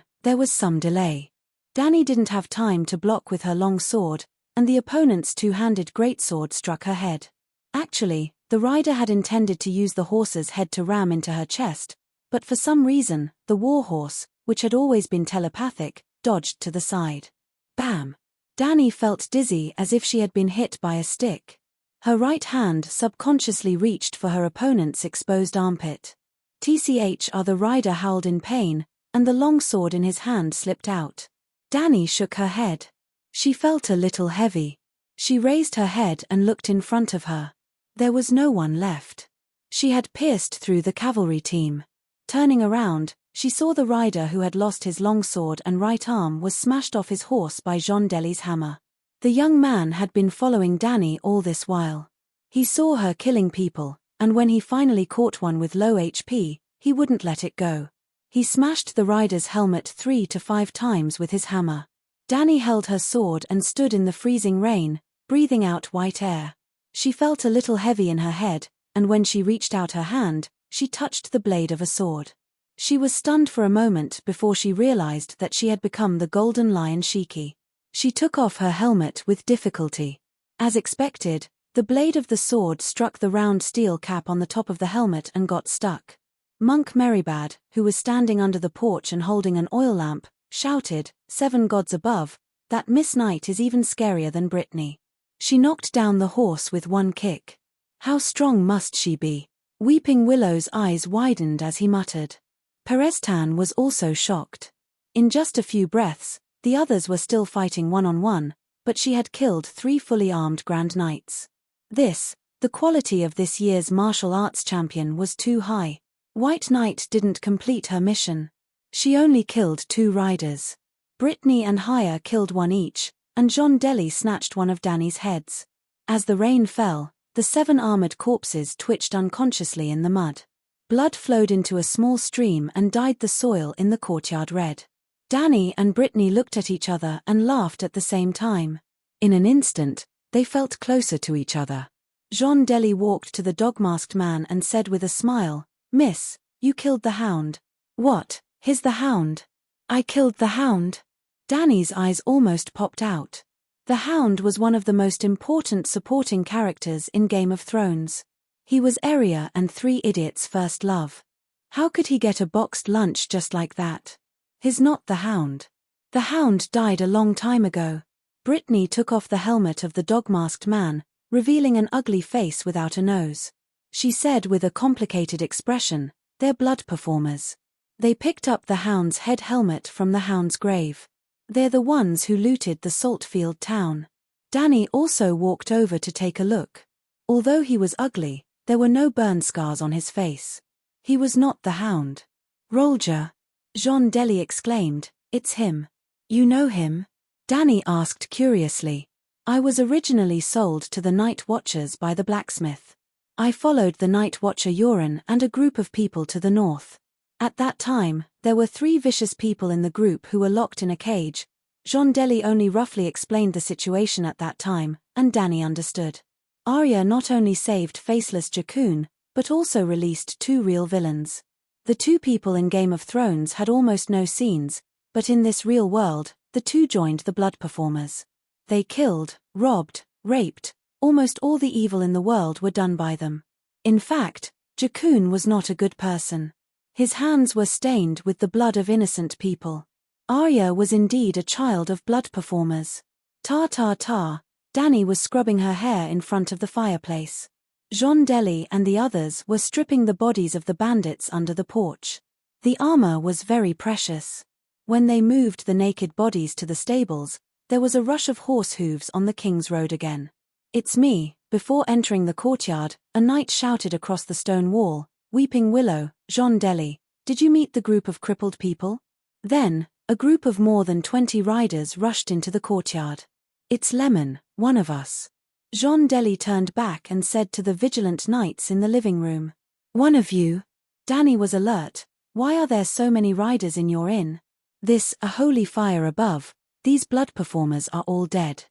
S1: there was some delay. Dany didn't have time to block with her long sword, and the opponent's 2-handed greatsword struck her head. Actually, the rider had intended to use the horse's head to ram into her chest, but for some reason, the warhorse, which had always been telepathic, dodged to the side. Bam! Dany felt dizzy as if she had been hit by a stick. Her right hand subconsciously reached for her opponent's exposed armpit. TCH, the rider howled in pain, and the long sword in his hand slipped out. Dany shook her head. She felt a little heavy. She raised her head and looked in front of her. There was no one left. She had pierced through the cavalry team. Turning around, she saw the rider who had lost his long sword and right arm was smashed off his horse by Jendeli's hammer. The young man had been following Dany all this while. He saw her killing people, and when he finally caught one with low HP, he wouldn't let it go. He smashed the rider's helmet 3 to 5 times with his hammer. Dany held her sword and stood in the freezing rain, breathing out white air. She felt a little heavy in her head, and when she reached out her hand, she touched the blade of a sword. She was stunned for a moment before she realized that she had become the Golden Lion Shiki. She took off her helmet with difficulty. As expected, the blade of the sword struck the round steel cap on the top of the helmet and got stuck. Monk Meribad, who was standing under the porch and holding an oil lamp, shouted, 7 gods above, That Miss Knight is even scarier than Brittany. She knocked down the horse with one kick. How strong must she be? Weeping Willow's eyes widened as he muttered. Perestan was also shocked. In just a few breaths, the others were still fighting one-on-one, but she had killed 3 fully armed Grand Knights. The quality of this year's martial arts champion was too high. White Knight didn't complete her mission. She only killed 2 riders. Brittany and Haya killed 1 each, and John Delhi snatched one of Danny's heads. As the rain fell, the 7 armored corpses twitched unconsciously in the mud. Blood flowed into a small stream and dyed the soil in the courtyard red. Danny and Brittany looked at each other and laughed at the same time. In an instant, they felt closer to each other. John Delhi walked to the dog-masked man and said with a smile, "Miss, you killed the hound." "What, he's the hound?" "I killed the hound." Danny's eyes almost popped out. The hound was one of the most important supporting characters in Game of Thrones. He was Arya and 3 idiots' first love. How could he get a boxed lunch just like that? He's not the hound. The hound died a long time ago. Brittany took off the helmet of the dog-masked man, revealing an ugly face without a nose. She said with a complicated expression, "They're blood performers." They picked up the hound's head helmet from the hound's grave. "They're the ones who looted the Saltfield town." Danny also walked over to take a look. Although he was ugly, there were no burn scars on his face. He was not the hound. "Rolja!" Jean Delhi exclaimed, "It's him." "You know him?" Danny asked curiously. "I was originally sold to the Night Watchers by the blacksmith. I followed the Night Watcher Euron and a group of people to the north. At that time, there were 3 vicious people in the group who were locked in a cage." Jean Delhi only roughly explained the situation at that time, and Danny understood. Arya not only saved faceless Jakun, but also released 2 real villains. The 2 people in Game of Thrones had almost no scenes, but in this real world, the 2 joined the blood performers. They killed, robbed, raped, almost all the evil in the world were done by them. In fact, Jakun was not a good person. His hands were stained with the blood of innocent people. Arya was indeed a child of blood performers. Ta. Danny was scrubbing her hair in front of the fireplace. Jean Delhi and the others were stripping the bodies of the bandits under the porch. The armor was very precious. When they moved the naked bodies to the stables, there was a rush of horse hooves on the King's Road again. "It's me." Before entering the courtyard, a knight shouted across the stone wall, "Weeping Willow, Jean Delhi, did you meet the group of crippled people?" Then, a group of more than 20 riders rushed into the courtyard. "It's Lemon, one of us." Jean Delhi turned back and said to the vigilant knights in the living room, "One of you?" Danny was alert. "Why are there so many riders in your inn?" "This, a holy fire above. These blood performers are all dead."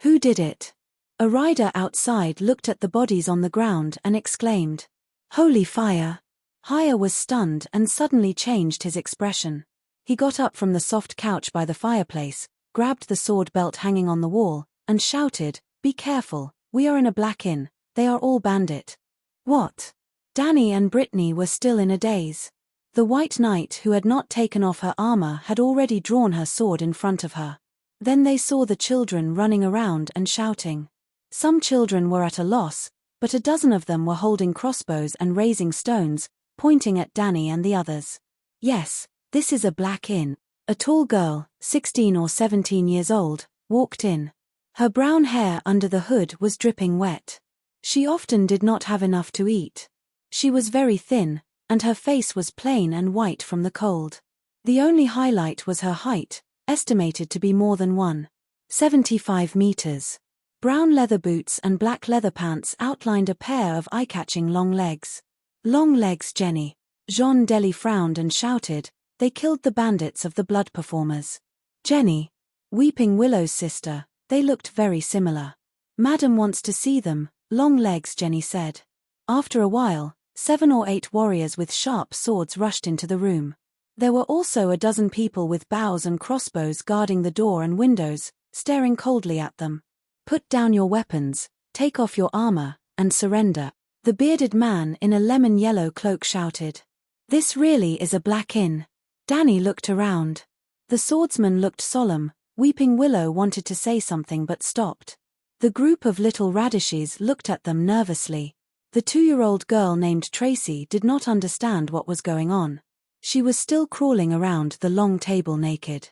S1: "Who did it?" A rider outside looked at the bodies on the ground and exclaimed, "Holy fire!" Haya was stunned and suddenly changed his expression. He got up from the soft couch by the fireplace, grabbed the sword belt hanging on the wall, and shouted, "Be careful, we are in a black inn, they are all bandit." "What?" Danny and Brittany were still in a daze. The White Knight who had not taken off her armor had already drawn her sword in front of her. Then they saw the children running around and shouting. Some children were at a loss, but a dozen of them were holding crossbows and raising stones, pointing at Danny and the others. "Yes, this is a black inn." A tall girl, 16 or 17 years old, walked in. Her brown hair under the hood was dripping wet. She often did not have enough to eat. She was very thin, and her face was plain and white from the cold. The only highlight was her height, estimated to be more than 1.75 meters. Brown leather boots and black leather pants outlined a pair of eye-catching long legs. "Long legs, Jenny." Jean Delhi frowned and shouted, "They killed the bandits of the blood performers." "Jenny?" Weeping Willow's sister, they looked very similar. "Madam wants to see them," Long legs, Jenny said. After a while, 7 or 8 warriors with sharp swords rushed into the room. There were also a dozen people with bows and crossbows guarding the door and windows, staring coldly at them. "Put down your weapons, take off your armor, and surrender," the bearded man in a lemon-yellow cloak shouted. "This really is a black inn." Danny looked around. The swordsman looked solemn, Weeping Willow wanted to say something but stopped. The group of little radishes looked at them nervously. The 2-year-old girl named Tracy did not understand what was going on. She was still crawling around the long table naked.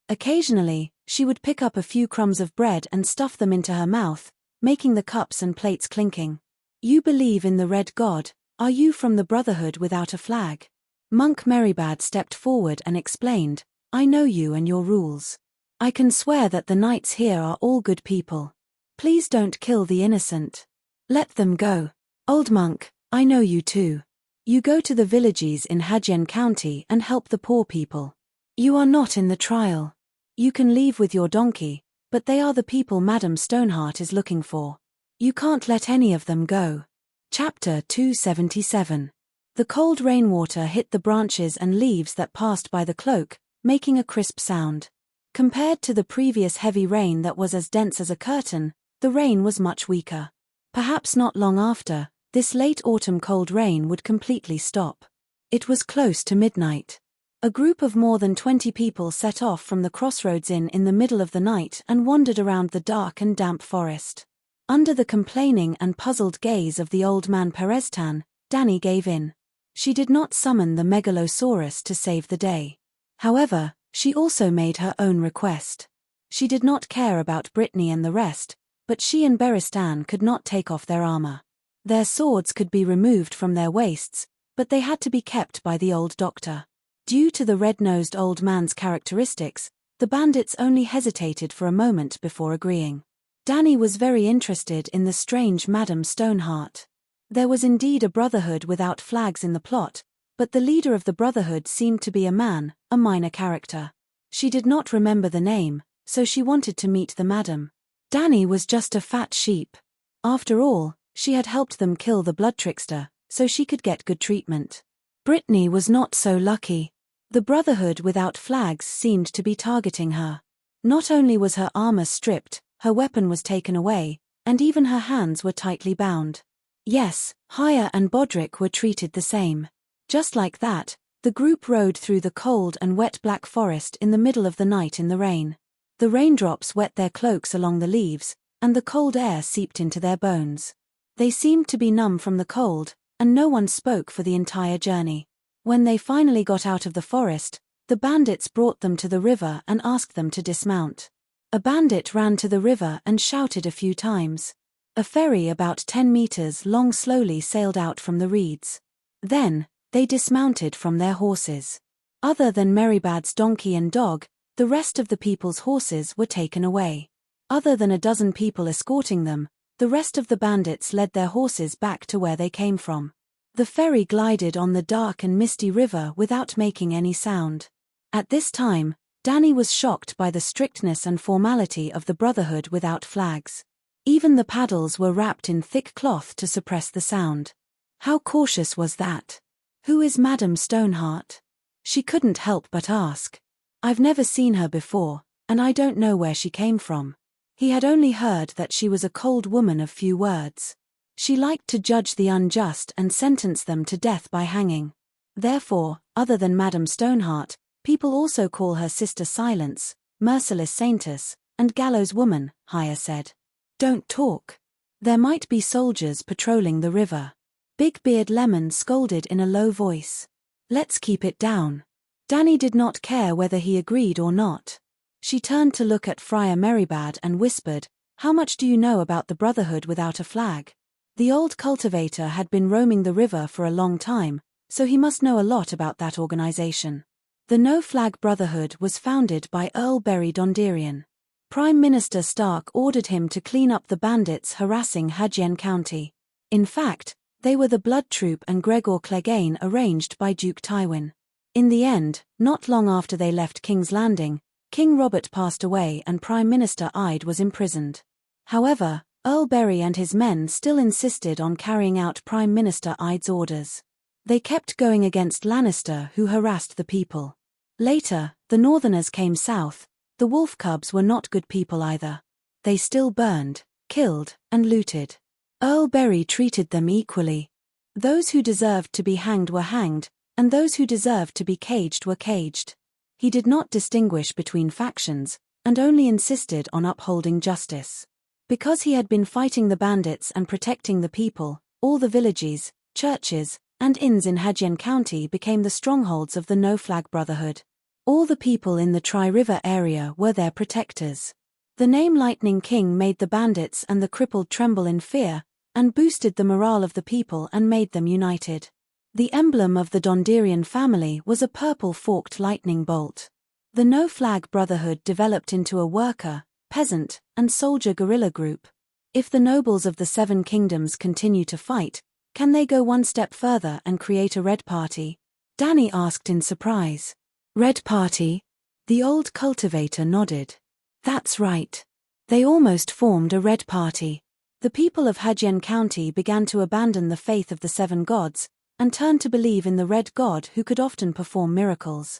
S1: Occasionally, she would pick up a few crumbs of bread and stuff them into her mouth, making the cups and plates clinking. "You believe in the Red God, are you from the Brotherhood without a flag?" Monk Merrybad stepped forward and explained, "I know you and your rules. I can swear that the knights here are all good people. Please don't kill the innocent. Let them go. Old Monk, I know you too. You go to the villages in Hadjian County and help the poor people. You are not in the trial. You can leave with your donkey, but they are the people Madame Stoneheart is looking for. You can't let any of them go." Chapter 277. The cold rainwater hit the branches and leaves that passed by the cloak, making a crisp sound. Compared to the previous heavy rain that was as dense as a curtain, the rain was much weaker. Perhaps not long after, this late autumn cold rain would completely stop. It was close to midnight. A group of more than 20 people set off from the Crossroads Inn in the middle of the night and wandered around the dark and damp forest. Under the complaining and puzzled gaze of the old man Pereztan, Dani gave in. She did not summon the Megalosaurus to save the day. However, she also made her own request. She did not care about Brittany and the rest, but she and Beristan could not take off their armor. Their swords could be removed from their waists, but they had to be kept by the old doctor. Due to the red-nosed old man's characteristics, the bandits only hesitated for a moment before agreeing. Dani was very interested in the strange Madame Stoneheart. There was indeed a brotherhood without flags in the plot, but the leader of the brotherhood seemed to be a man, a minor character. She did not remember the name, so she wanted to meet the madam. Dani was just a fat sheep. After all, she had helped them kill the blood trickster, so she could get good treatment. Brittany was not so lucky. The brotherhood without flags seemed to be targeting her. Not only was her armor stripped, her weapon was taken away, and even her hands were tightly bound. Yes, Haya and Bodrick were treated the same. Just like that, the group rode through the cold and wet black forest in the middle of the night in the rain. The raindrops wet their cloaks along the leaves, and the cold air seeped into their bones. They seemed to be numb from the cold, and no one spoke for the entire journey. When they finally got out of the forest, the bandits brought them to the river and asked them to dismount. A bandit ran to the river and shouted a few times. A ferry about 10 meters long slowly sailed out from the reeds. Then, they dismounted from their horses. Other than Merrybad's donkey and dog, the rest of the people's horses were taken away. Other than a dozen people escorting them, the rest of the bandits led their horses back to where they came from. The ferry glided on the dark and misty river without making any sound. At this time, Dani was shocked by the strictness and formality of the brotherhood without flags. Even the paddles were wrapped in thick cloth to suppress the sound. How cautious was that? "Who is Madame Stoneheart?" She couldn't help but ask. "I've never seen her before, and I don't know where she came from." He had only heard that she was a cold woman of few words. She liked to judge the unjust and sentence them to death by hanging. Therefore, other than Madame Stoneheart, people also call her Sister Silence, Merciless Saintess, and Gallows Woman, Haya said. "Don't talk. There might be soldiers patrolling the river." Big Beard Lemon scolded in a low voice. "Let's keep it down." Dani did not care whether he agreed or not. She turned to look at Friar Merrybad and whispered, "How much do you know about the Brotherhood without a flag?" The old cultivator had been roaming the river for a long time, so he must know a lot about that organization. The No Flag Brotherhood was founded by Earl Berry Donderian. Prime Minister Stark ordered him to clean up the bandits harassing Hadjian County. In fact, they were the Blood Troop and Gregor Clegane arranged by Duke Tywin. In the end, not long after they left King's Landing, King Robert passed away and Prime Minister Ide was imprisoned. However, Earl Berry and his men still insisted on carrying out Prime Minister Ide's orders. They kept going against Lannister, who harassed the people. Later, the Northerners came south. The wolf cubs were not good people either. They still burned, killed, and looted. Earl Berry treated them equally. Those who deserved to be hanged were hanged, and those who deserved to be caged were caged. He did not distinguish between factions, and only insisted on upholding justice. Because he had been fighting the bandits and protecting the people, all the villages, churches, and inns in Hajian County became the strongholds of the No-Flag Brotherhood. All the people in the Tri-River area were their protectors. The name Lightning King made the bandits and the crippled tremble in fear, and boosted the morale of the people and made them united. The emblem of the Donderian family was a purple forked lightning bolt. The No-Flag Brotherhood developed into a worker, peasant, and soldier guerrilla group. If the nobles of the Seven Kingdoms continue to fight, can they go one step further and create a Red Party? Danny asked in surprise. Red Party? The old cultivator nodded. That's right. They almost formed a Red Party. The people of Hajian County began to abandon the faith of the seven gods, and turned to believe in the Red God who could often perform miracles.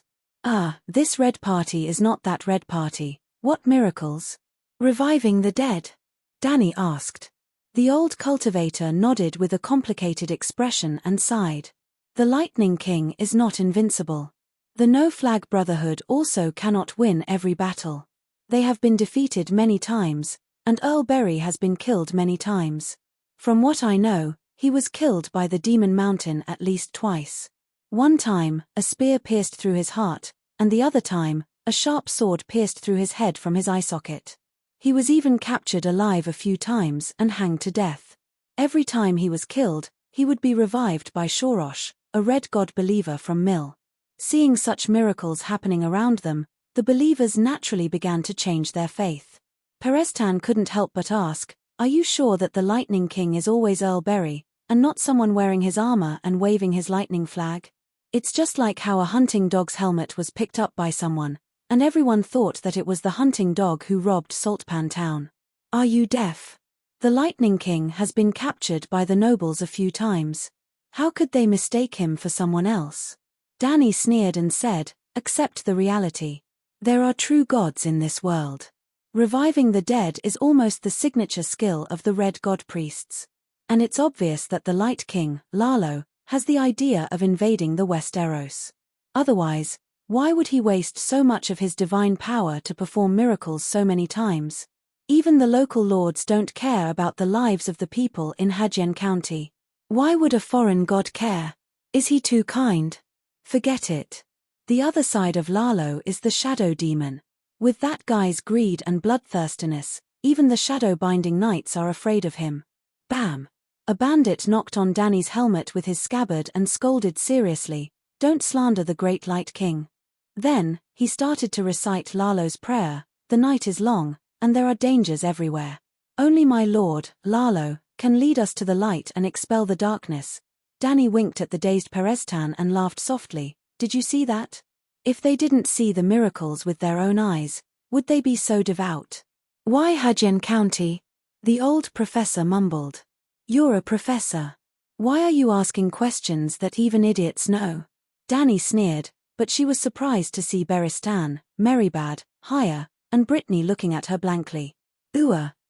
S1: This Red Party is not that Red Party. What miracles? Reviving the dead? Danny asked. The old cultivator nodded with a complicated expression and sighed. The Lightning King is not invincible. The No-Flag Brotherhood also cannot win every battle. They have been defeated many times, and Earl Berry has been killed many times. From what I know, he was killed by the Demon Mountain at least twice. One time, a spear pierced through his heart, and the other time, a sharp sword pierced through his head from his eye socket. He was even captured alive a few times and hanged to death. Every time he was killed, he would be revived by Shorosh, a Red God believer from Mill. Seeing such miracles happening around them, the believers naturally began to change their faith. Perestan couldn't help but ask, "Are you sure that the Lightning King is always Earl Berry, and not someone wearing his armor and waving his lightning flag? It's just like how a hunting dog's helmet was picked up by someone, and everyone thought that it was the hunting dog who robbed Saltpan Town. Are you deaf? The Lightning King has been captured by the nobles a few times. How could they mistake him for someone else?" Danny sneered and said, "Accept the reality. There are true gods in this world. Reviving the dead is almost the signature skill of the Red God priests. And it's obvious that the Light King, Lalo, has the idea of invading the Westeros. Otherwise, why would he waste so much of his divine power to perform miracles so many times? Even the local lords don't care about the lives of the people in Hajian County. Why would a foreign god care? Is he too kind? Forget it. The other side of Lalo is the Shadow Demon. With that guy's greed and bloodthirstiness, even the shadow-binding knights are afraid of him." Bam! A bandit knocked on Danny's helmet with his scabbard and scolded seriously, "Don't slander the great Light King." Then, he started to recite Lalo's prayer, "The night is long, and there are dangers everywhere. Only my lord, Lalo, can lead us to the light and expel the darkness." Danny winked at the dazed Perestan and laughed softly. "Did you see that? If they didn't see the miracles with their own eyes, would they be so devout?" "Why Hajian County?" the old professor mumbled. "You're a professor. Why are you asking questions that even idiots know?" Danny sneered, but she was surprised to see Beristan, Merrybad, Haya, and Brittany looking at her blankly.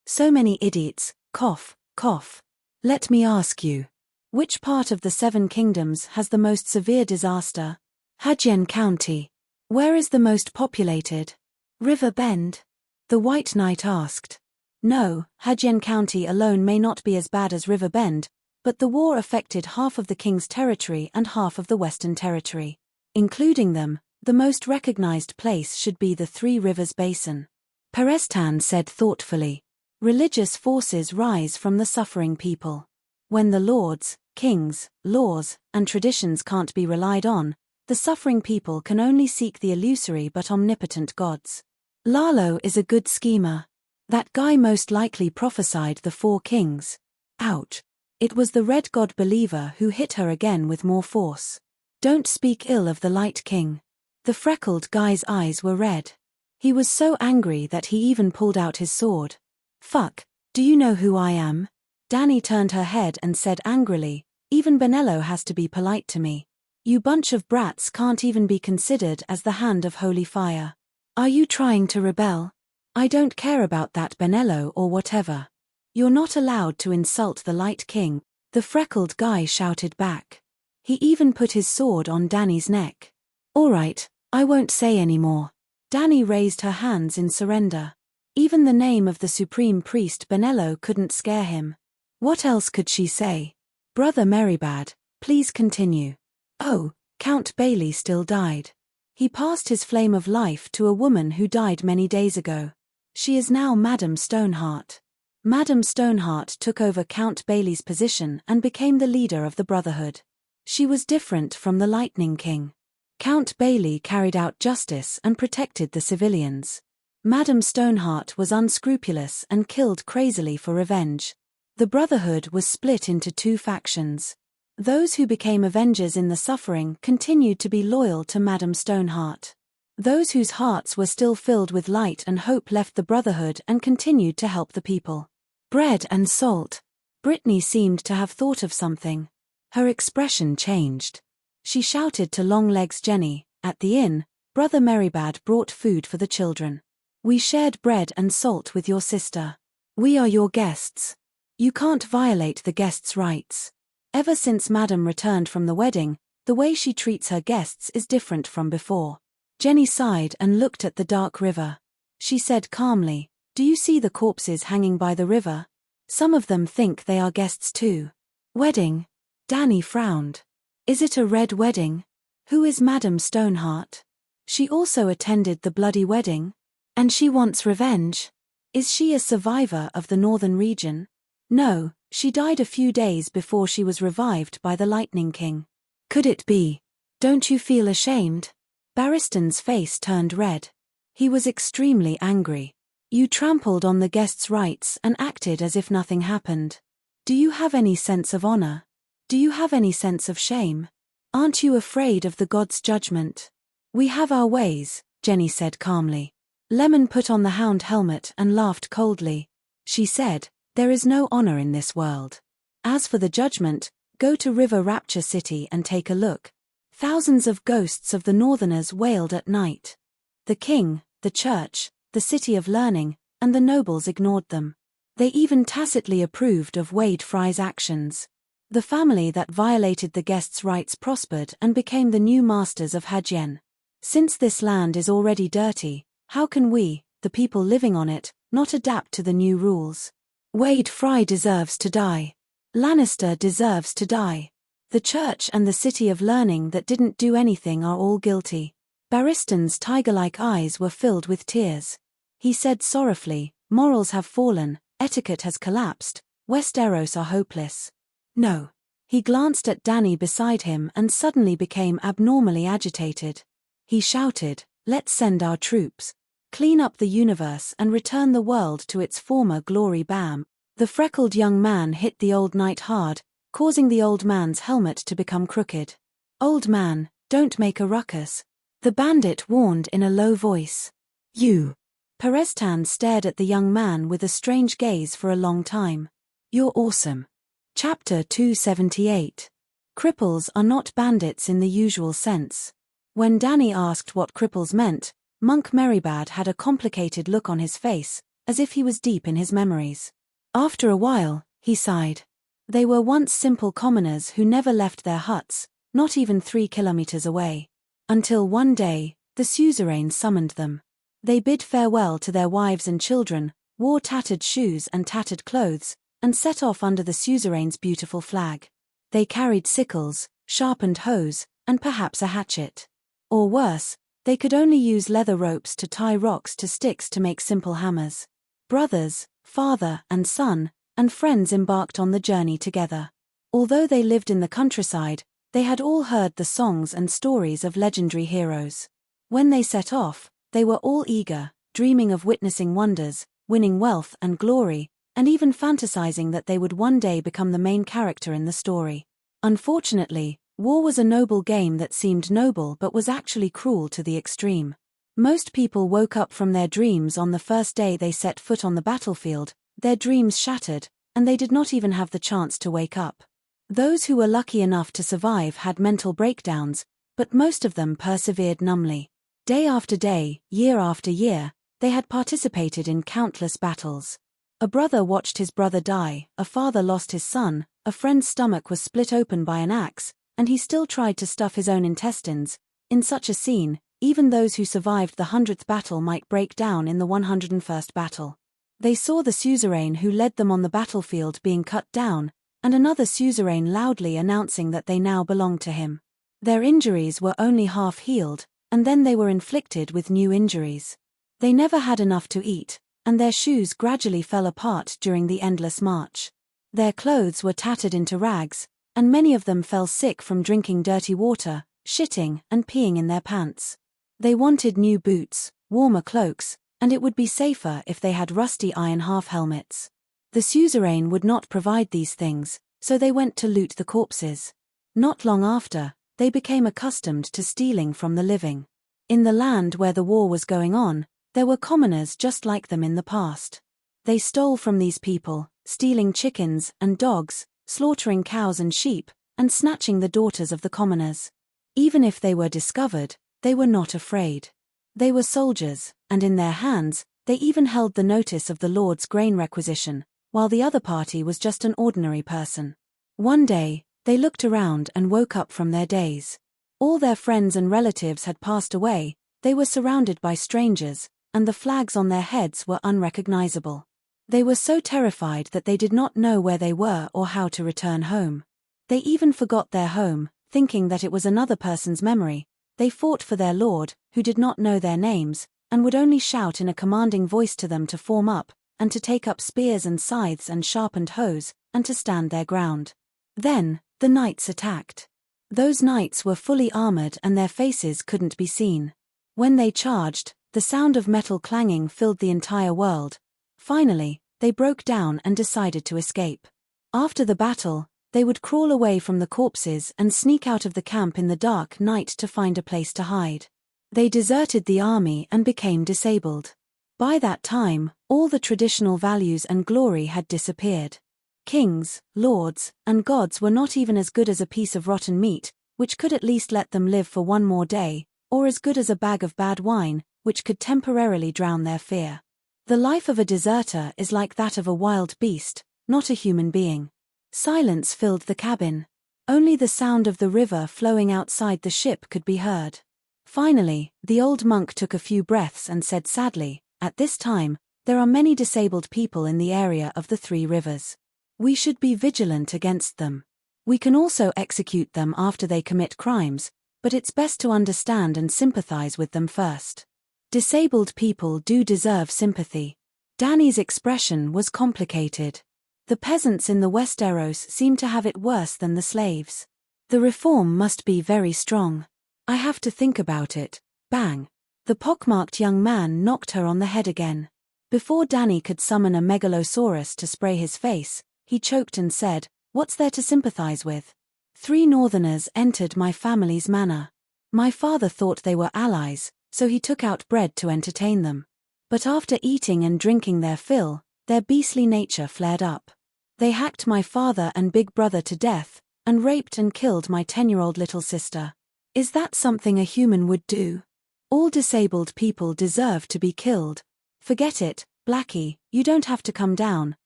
S1: So many idiots, cough, cough. Let me ask you. Which part of the Seven Kingdoms has the most severe disaster? Hajian County. Where is the most populated? River Bend? The White Knight asked. No, Hajian County alone may not be as bad as River Bend, but the war affected half of the King's territory and half of the Western Territory. Including them, the most recognized place should be the Three Rivers Basin. Perestan said thoughtfully. Religious forces rise from the suffering people. When the lords, kings, laws, and traditions can't be relied on, the suffering people can only seek the illusory but omnipotent gods. Lalo is a good schemer. That guy most likely prophesied the Four Kings. Ouch. It was the Red God believer who hit her again with more force. Don't speak ill of the Light King. The freckled guy's eyes were red. He was so angry that he even pulled out his sword. Fuck, do you know who I am? Danny turned her head and said angrily, "Even Benello has to be polite to me. You bunch of brats can't even be considered as the hand of holy fire. Are you trying to rebel? I don't care about that Benello or whatever. You're not allowed to insult the Light King," the freckled guy shouted back. He even put his sword on Danny's neck. "All right, I won't say any more. Dany raised her hands in surrender. Even the name of the supreme priest Benello couldn't scare him. What else could she say? Brother Meribad, please continue. Oh, Count Bailey still died. He passed his flame of life to a woman who died many days ago. She is now Madame Stoneheart. Madame Stoneheart took over Count Bailey's position and became the leader of the Brotherhood. She was different from the Lightning King. Count Bailey carried out justice and protected the civilians. Madame Stoneheart was unscrupulous and killed crazily for revenge. The Brotherhood was split into two factions. Those who became avengers in the suffering continued to be loyal to Madame Stoneheart. Those whose hearts were still filled with light and hope left the Brotherhood and continued to help the people. Bread and salt. Brittany seemed to have thought of something. Her expression changed. She shouted to Longlegs Jenny, at the inn, Brother Meribad brought food for the children. We shared bread and salt with your sister. We are your guests. You can't violate the guests' rights. Ever since Madame returned from the wedding, the way she treats her guests is different from before. Jenny sighed and looked at the dark river. She said calmly, "Do you see the corpses hanging by the river? Some of them think they are guests too." Wedding? Dany frowned. Is it a red wedding? Who is Madame Stoneheart? She also attended the bloody wedding? And she wants revenge? Is she a survivor of the northern region? No, she died a few days before she was revived by the Lightning King. Could it be? Don't you feel ashamed? Barristan's face turned red. He was extremely angry. You trampled on the guests' rights and acted as if nothing happened. Do you have any sense of honor? Do you have any sense of shame? Aren't you afraid of the gods' judgment? We have our ways, Jenny said calmly. Lemon put on the hound helmet and laughed coldly. She said, there is no honor in this world. As for the judgment, go to River Rapture City and take a look. Thousands of ghosts of the Northerners wailed at night. The king, the church, the city of learning, and the nobles ignored them. They even tacitly approved of Wade Fry's actions. The family that violated the guests' rights prospered and became the new masters of Hadjen. Since this land is already dirty, how can we, the people living on it, not adapt to the new rules? Wade Fry deserves to die. Lannister deserves to die. The church and the city of learning that didn't do anything are all guilty. Barristan's tiger-like eyes were filled with tears. He said sorrowfully, morals have fallen, etiquette has collapsed, Westeros are hopeless. No. He glanced at Dany beside him and suddenly became abnormally agitated. He shouted, let's send our troops. Clean up the universe and return the world to its former glory. Bam! The freckled young man hit the old knight hard, causing the old man's helmet to become crooked. Old man, don't make a ruckus. The bandit warned in a low voice. You. Perestan stared at the young man with a strange gaze for a long time. You're awesome. Chapter 278. Cripples are not bandits in the usual sense. When Dany asked what cripples meant, Monk Meribad had a complicated look on his face, as if he was deep in his memories. After a while, he sighed. They were once simple commoners who never left their huts, not even 3 kilometers away. Until one day, the suzerain summoned them. They bid farewell to their wives and children, wore tattered shoes and tattered clothes, and set off under the suzerain's beautiful flag. They carried sickles, sharpened hoes, and perhaps a hatchet. Or worse, they could only use leather ropes to tie rocks to sticks to make simple hammers. Brothers, father and son, and friends embarked on the journey together. Although they lived in the countryside, they had all heard the songs and stories of legendary heroes. When they set off, they were all eager, dreaming of witnessing wonders, winning wealth and glory, and even fantasizing that they would one day become the main character in the story. Unfortunately, war was a noble game that seemed noble but was actually cruel to the extreme. Most people woke up from their dreams on the first day they set foot on the battlefield, their dreams shattered, and they did not even have the chance to wake up. Those who were lucky enough to survive had mental breakdowns, but most of them persevered numbly. Day after day, year after year, they had participated in countless battles. A brother watched his brother die, a father lost his son, a friend's stomach was split open by an axe, and he still tried to stuff his own intestines. In such a scene, even those who survived the 100th battle might break down in the 101st battle. They saw the suzerain who led them on the battlefield being cut down, and another suzerain loudly announcing that they now belonged to him. Their injuries were only half healed, and then they were inflicted with new injuries. They never had enough to eat, and their shoes gradually fell apart during the endless march. Their clothes were tattered into rags, and many of them fell sick from drinking dirty water, shitting, and peeing in their pants. They wanted new boots, warmer cloaks, and it would be safer if they had rusty iron half-helmets. The suzerain would not provide these things, so they went to loot the corpses. Not long after, they became accustomed to stealing from the living. In the land where the war was going on, there were commoners just like them in the past. They stole from these people, stealing chickens and dogs, slaughtering cows and sheep, and snatching the daughters of the commoners. Even if they were discovered, they were not afraid. They were soldiers, and in their hands, they even held the notice of the Lord's grain requisition, while the other party was just an ordinary person. One day, they looked around and woke up from their daze. All their friends and relatives had passed away, they were surrounded by strangers, and the flags on their heads were unrecognizable. They were so terrified that they did not know where they were or how to return home. They even forgot their home, thinking that it was another person's memory. They fought for their lord, who did not know their names, and would only shout in a commanding voice to them to form up, and to take up spears and scythes and sharpened hoes, and to stand their ground. Then, the knights attacked. Those knights were fully armored and their faces couldn't be seen. When they charged, the sound of metal clanging filled the entire world. Finally, they broke down and decided to escape. After the battle, they would crawl away from the corpses and sneak out of the camp in the dark night to find a place to hide. They deserted the army and became disabled. By that time, all the traditional values and glory had disappeared. Kings, lords, and gods were not even as good as a piece of rotten meat, which could at least let them live for one more day, or as good as a bag of bad wine, which could temporarily drown their fear. The life of a deserter is like that of a wild beast, not a human being. Silence filled the cabin. Only the sound of the river flowing outside the ship could be heard. Finally, the old monk took a few breaths and said sadly, "At this time, there are many disabled people in the area of the 3 rivers. We should be vigilant against them. We can also execute them after they commit crimes, but it's best to understand and sympathize with them first. Disabled people do deserve sympathy." Danny's expression was complicated. The peasants in the Westeros seemed to have it worse than the slaves. The reform must be very strong. I have to think about it. Bang. The pockmarked young man knocked her on the head again. Before Danny could summon a megalosaurus to spray his face, he choked and said, "What's there to sympathize with? 3 northerners entered my family's manor. My father thought they were allies, so he took out bread to entertain them. But after eating and drinking their fill, their beastly nature flared up. They hacked my father and big brother to death, and raped and killed my 10-year-old little sister. Is that something a human would do? All disabled people deserve to be killed. Forget it, Blackie, you don't have to come down."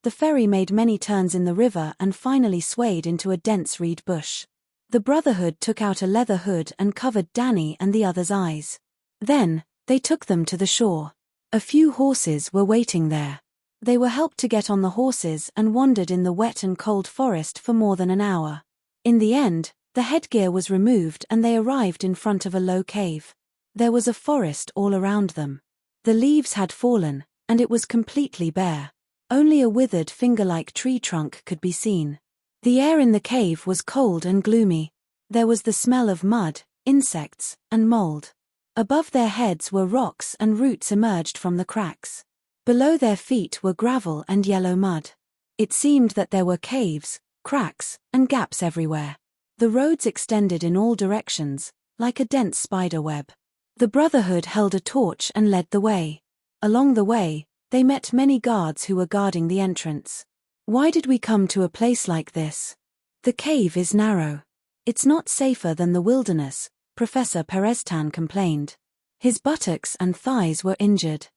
S1: The ferry made many turns in the river and finally swayed into a dense reed bush. The Brotherhood took out a leather hood and covered Danny and the others' eyes. Then, they took them to the shore. A few horses were waiting there. They were helped to get on the horses and wandered in the wet and cold forest for more than an hour. In the end, the headgear was removed and they arrived in front of a low cave. There was a forest all around them. The leaves had fallen, and it was completely bare. Only a withered finger-like tree trunk could be seen. The air in the cave was cold and gloomy. There was the smell of mud, insects, and mold. Above their heads were rocks and roots emerged from the cracks. Below their feet were gravel and yellow mud. It seemed that there were caves, cracks, and gaps everywhere. The roads extended in all directions, like a dense spider web. The Brotherhood held a torch and led the way. Along the way, they met many guards who were guarding the entrance. "Why did we come to a place like this? The cave is narrow. It's not safer than the wilderness," Professor Pereztan complained. His buttocks and thighs were injured.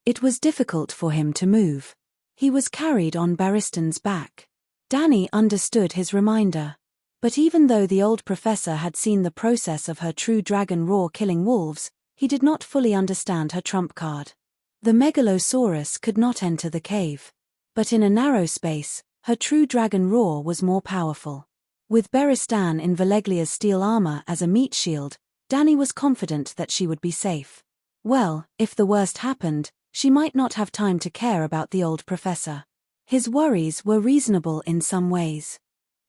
S1: It was difficult for him to move. He was carried on Barristan's back. Danny understood his reminder. But even though the old professor had seen the process of her true dragon roar killing wolves, He did not fully understand her trump card. The Megalosaurus could not enter the cave. But in a narrow space, her true dragon roar was more powerful. With Beristan in Valeglia's steel armor as a meat shield, Dany was confident that she would be safe. Well, if the worst happened, she might not have time to care about the old professor. His worries were reasonable in some ways.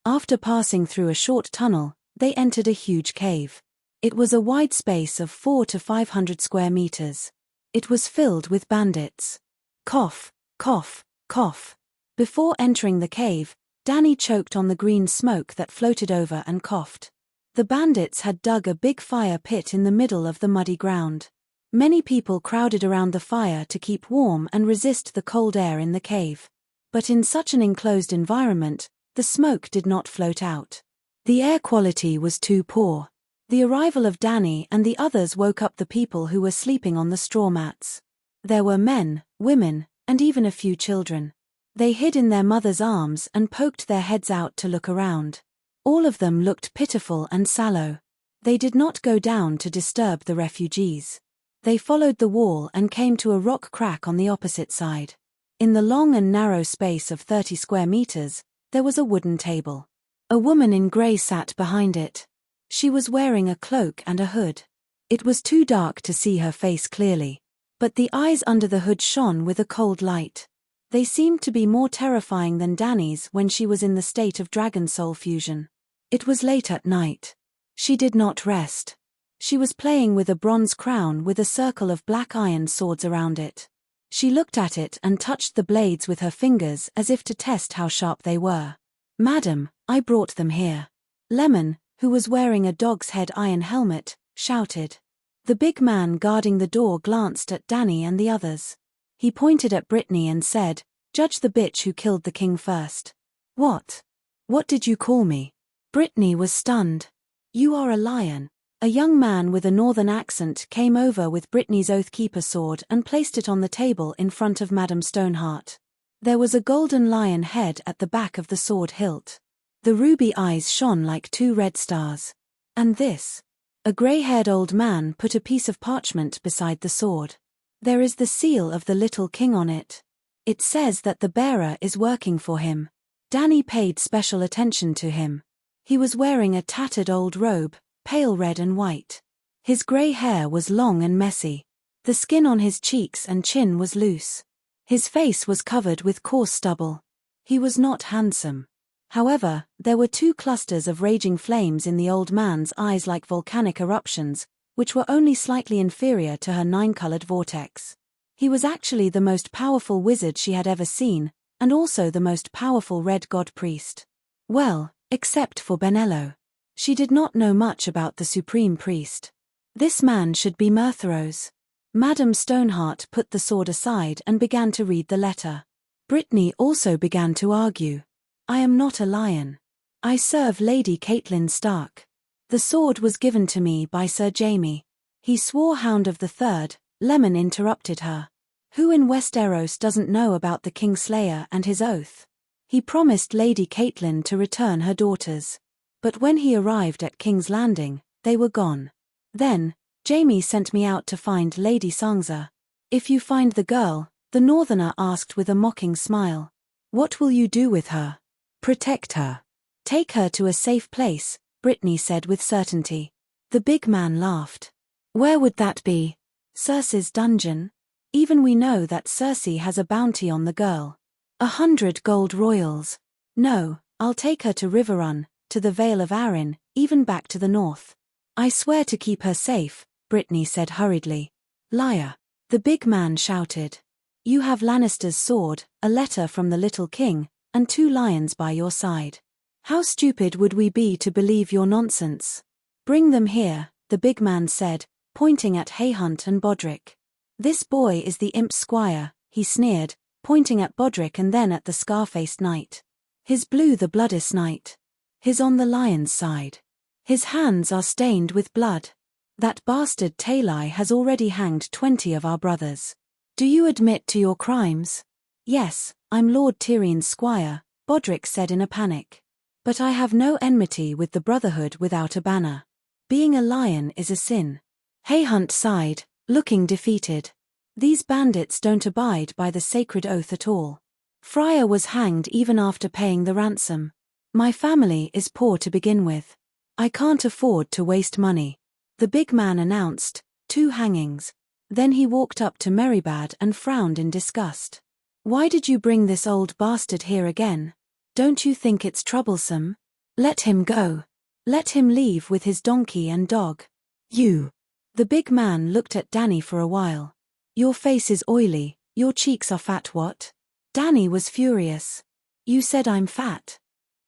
S1: After passing through a short tunnel, they entered a huge cave. It was a wide space of 400 to 500 square meters. It was filled with bandits. Cough, cough, cough. Before entering the cave, Dany choked on the green smoke that floated over and coughed. The bandits had dug a big fire pit in the middle of the muddy ground. Many people crowded around the fire to keep warm and resist the cold air in the cave. But in such an enclosed environment, the smoke did not float out. The air quality was too poor. The arrival of Dany and the others woke up the people who were sleeping on the straw mats. There were men, women, and even a few children. They hid in their mothers' arms and poked their heads out to look around. All of them looked pitiful and sallow. They did not go down to disturb the refugees. They followed the wall and came to a rock crack on the opposite side. In the long and narrow space of 30 square meters, there was a wooden table. A woman in grey sat behind it. She was wearing a cloak and a hood. It was too dark to see her face clearly, but the eyes under the hood shone with a cold light. They seemed to be more terrifying than Dany's when she was in the state of dragon soul fusion. It was late at night. She did not rest. She was playing with a bronze crown with a circle of black iron swords around it. She looked at it and touched the blades with her fingers as if to test how sharp they were. "Madam, I brought them here." Lemon, who was wearing a dog's head iron helmet, shouted. The big man guarding the door glanced at Dany and the others. He pointed at Brittany and said, "Judge the bitch who killed the king first." "What? What did you call me?" Brittany was stunned. "You are a lion." A young man with a northern accent came over with Brittany's Oathkeeper sword and placed it on the table in front of Madame Stoneheart. There was a golden lion head at the back of the sword hilt. The ruby eyes shone like two red stars. "And this?" A grey-haired old man put a piece of parchment beside the sword. "There is the seal of the little king on it. It says that the bearer is working for him." Dany paid special attention to him. He was wearing a tattered old robe, pale red and white. His grey hair was long and messy. The skin on his cheeks and chin was loose. His face was covered with coarse stubble. He was not handsome. However, there were two clusters of raging flames in the old man's eyes like volcanic eruptions, which were only slightly inferior to her 9-colored vortex. He was actually the most powerful wizard she had ever seen, and also the most powerful red god priest. Well, except for Benello. She did not know much about the supreme priest. This man should be Mertheros. Madame Stoneheart put the sword aside and began to read the letter. Brittany also began to argue. "I am not a lion. I serve Lady Caitlin Stark. The sword was given to me by Sir Jaime." He swore Hound of the Third. Lemon interrupted her. "Who in Westeros doesn't know about the Kingslayer and his oath? He promised Lady Caitlin to return her daughters. But when he arrived at King's Landing, they were gone. Then, Jaime sent me out to find Lady Sansa." "If you find the girl," the Northerner asked with a mocking smile, "what will you do with her?" "Protect her. Take her to a safe place," Brittany said with certainty. The big man laughed. "Where would that be? Cersei's dungeon? Even we know that Cersei has a bounty on the girl. 100 gold royals. No, I'll take her to Riverrun, to the Vale of Arryn, even back to the north. I swear to keep her safe," Brittany said hurriedly. "Liar," the big man shouted. "You have Lannister's sword, a letter from the little king, and 2 lions by your side. How stupid would we be to believe your nonsense? Bring them here," the big man said, pointing at Hayhunt and Bodrick. "This boy is the imp squire," he sneered, pointing at Bodrick and then at the scar-faced knight. "His blue the bloodist knight. His on the lion's side. His hands are stained with blood. That bastard Talai has already hanged 20 of our brothers. Do you admit to your crimes?" "Yes, I'm Lord Tyrion's squire," Bodrick said in a panic. "But I have no enmity with the Brotherhood without a banner. Being a lion is a sin. Hunt sighed, looking defeated. These bandits don't abide by the sacred oath at all. Friar was hanged even after paying the ransom. My family is poor to begin with. I can't afford to waste money. The big man announced, 2 hangings. Then he walked up to Meribad and frowned in disgust. Why did you bring this old bastard here again? Don't you think it's troublesome? Let him go. Let him leave with his donkey and dog. You. The big man looked at Danny for a while. Your face is oily, your cheeks are fat. What? Danny was furious. You said I'm fat.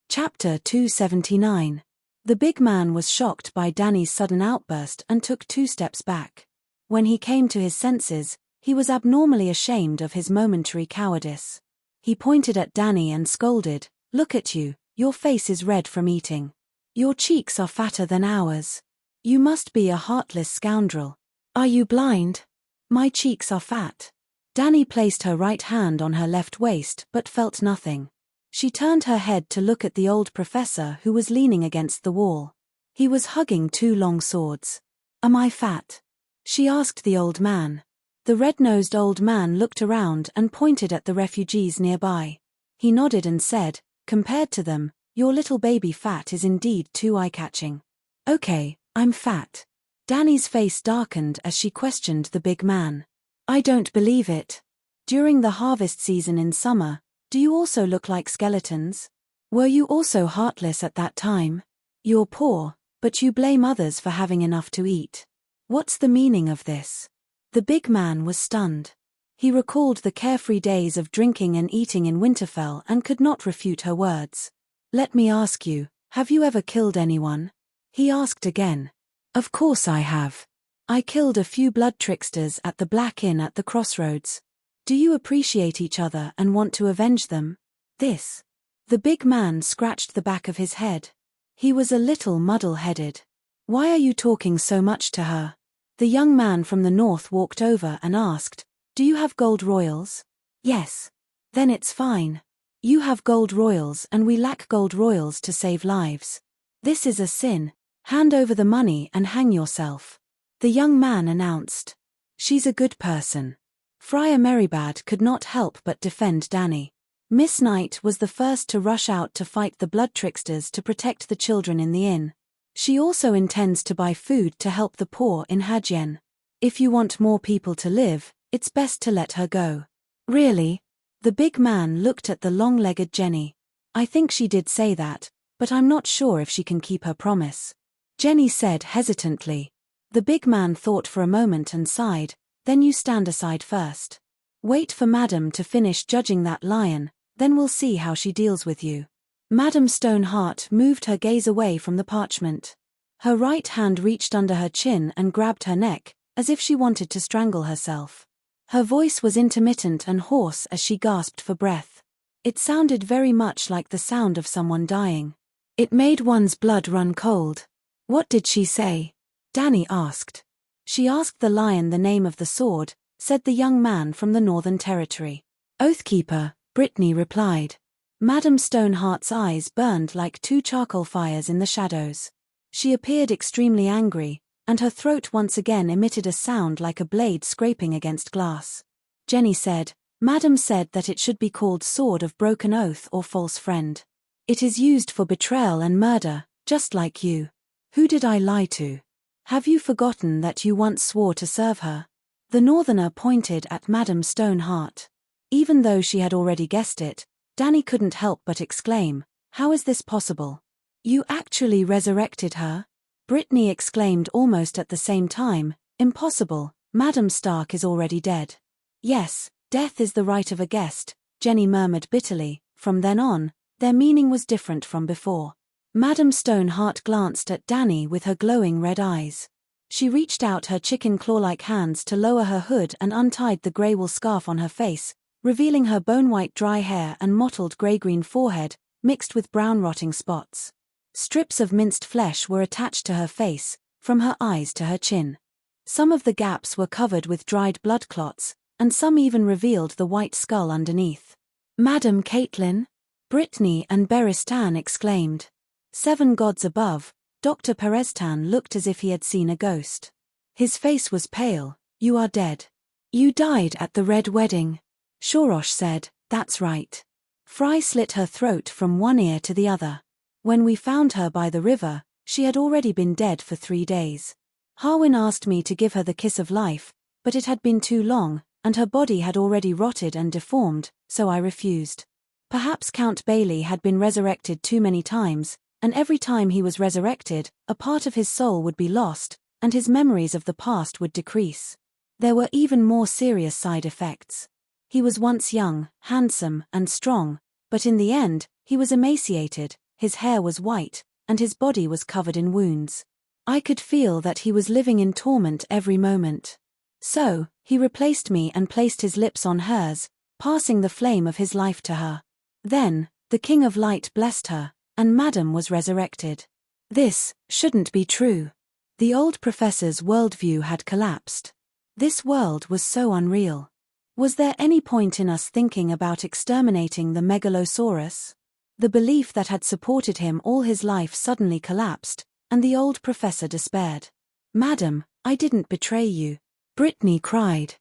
S1: Chapter 279. The big man was shocked by Danny's sudden outburst and took 2 steps back. When he came to his senses, he was abnormally ashamed of his momentary cowardice. He pointed at Danny and scolded, "Look at you, your face is red from eating. Your cheeks are fatter than ours. You must be a heartless scoundrel. Are you blind? My cheeks are fat." Danny placed her right hand on her left waist but felt nothing. She turned her head to look at the old professor who was leaning against the wall. He was hugging 2 long swords. "Am I fat?" she asked the old man. The red-nosed old man looked around and pointed at the refugees nearby. He nodded and said, "Compared to them, your little baby fat is indeed too eye-catching." "Okay, I'm fat." Danny's face darkened as she questioned the big man. "I don't believe it. During the harvest season in summer, do you also look like skeletons? Were you also heartless at that time? You're poor, but you blame others for having enough to eat. What's the meaning of this?" The big man was stunned. He recalled the carefree days of drinking and eating in Winterfell and could not refute her words. "Let me ask you, have you ever killed anyone?" he asked again. "Of course I have. I killed a few blood tricksters at the Black Inn at the crossroads. Do you appreciate each other and want to avenge them?" "This." The big man scratched the back of his head. He was a little muddle-headed. "Why are you talking so much to her?" The young man from the north walked over and asked, "Do you have gold royals?" "Yes." "Then it's fine. You have gold royals and we lack gold royals to save lives. This is a sin. Hand over the money and hang yourself," the young man announced. "She's a good person." Friar Meribad could not help but defend Danny. Miss Knight was the first to rush out to fight the blood tricksters to protect the children in the inn. She also intends to buy food to help the poor in Hadjen. If you want more people to live, it's best to let her go. "Really?" The big man looked at the long-legged Jenny. "I think she did say that, but I'm not sure if she can keep her promise," Jenny said hesitantly. The big man thought for a moment and sighed, "Then you stand aside first. Wait for Madam to finish judging that lion, then we'll see how she deals with you." Madam Stoneheart moved her gaze away from the parchment. Her right hand reached under her chin and grabbed her neck, as if she wanted to strangle herself. Her voice was intermittent and hoarse as she gasped for breath. It sounded very much like the sound of someone dying. It made one's blood run cold. "What did she say?" Danny asked. "She asked the lion the name of the sword," said the young man from the Northern Territory. "Oathkeeper," Brittany replied. Madam Stoneheart's eyes burned like 2 charcoal fires in the shadows. She appeared extremely angry, and her throat once again emitted a sound like a blade scraping against glass. Jenny said, "Madam said that it should be called Sword of Broken Oath or False Friend. It is used for betrayal and murder, just like you. Who did I lie to? Have you forgotten that you once swore to serve her?" The Northerner pointed at Madam Stoneheart. Even though she had already guessed it, Danny couldn't help but exclaim, "How is this possible? You actually resurrected her?" Brittany exclaimed almost at the same time, "Impossible, Madam Stark is already dead." "Yes, death is the right of a guest," Jenny murmured bitterly. From then on, their meaning was different from before. Madam Stoneheart glanced at Danny with her glowing red eyes. She reached out her chicken claw-like hands to lower her hood and untied the grey wool scarf on her face, revealing her bone-white dry hair and mottled grey-green forehead, mixed with brown rotting spots. Strips of minced flesh were attached to her face, from her eyes to her chin. Some of the gaps were covered with dried blood clots, and some even revealed the white skull underneath. "Madam Caitlin?" Brittany and Beristan exclaimed. 7 gods above, Dr. Perestan looked as if he had seen a ghost. His face was pale. You are dead. You died at the Red Wedding. Shorosh said, that's right. Fry slit her throat from one ear to the other. When we found her by the river, she had already been dead for 3 days. Harwin asked me to give her the kiss of life, but it had been too long, and her body had already rotted and deformed, so I refused. Perhaps Count Bailey had been resurrected too many times, and every time he was resurrected, a part of his soul would be lost, and his memories of the past would decrease. There were even more serious side effects. He was once young, handsome, and strong, but in the end, he was emaciated, his hair was white, and his body was covered in wounds. I could feel that he was living in torment every moment. So, he replaced me and placed his lips on hers, passing the flame of his life to her. Then, the King of Light blessed her, and Madam was resurrected. This shouldn't be true. The old professor's worldview had collapsed. This world was so unreal. Was there any point in us thinking about exterminating the Megalosaurus? The belief that had supported him all his life suddenly collapsed, and the old professor despaired. Madam, I didn't betray you. Brittany cried.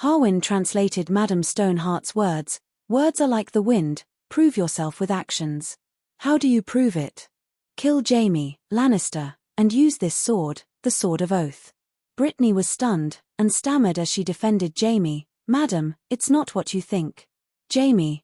S1: Harwin translated Madam Stoneheart's words. Words are like the wind, prove yourself with actions. How do you prove it? Kill Jaime Lannister, and use this sword, the Sword of Oath. Brittany was stunned, and stammered as she defended Jaime. Madam, it's not what you think. Jaime,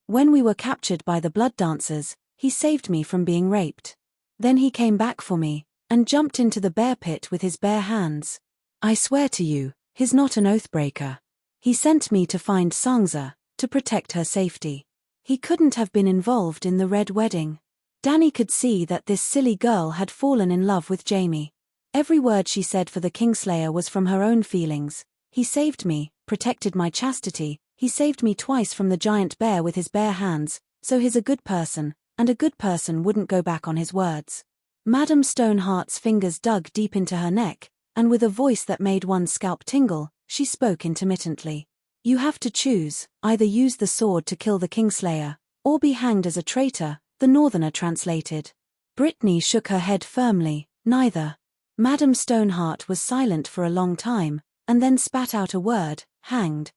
S1: when we were captured by the blood dancers, he saved me from being raped. Then he came back for me, and jumped into the bear pit with his bare hands. I swear to you, he's not an oathbreaker. He sent me to find Sansa, to protect her safety. He couldn't have been involved in the Red Wedding. Dany could see that this silly girl had fallen in love with Jaime. Every word she said for the Kingslayer was from her own feelings. He saved me, protected my chastity, he saved me twice from the giant bear with his bare hands, so he's a good person, and a good person wouldn't go back on his words. Madam Stoneheart's fingers dug deep into her neck, and with a voice that made one's scalp tingle, she spoke intermittently. You have to choose, either use the sword to kill the Kingslayer, or be hanged as a traitor, the Northerner translated. Brittany shook her head firmly, neither. Madam Stoneheart was silent for a long time, and then spat out a word, hanged.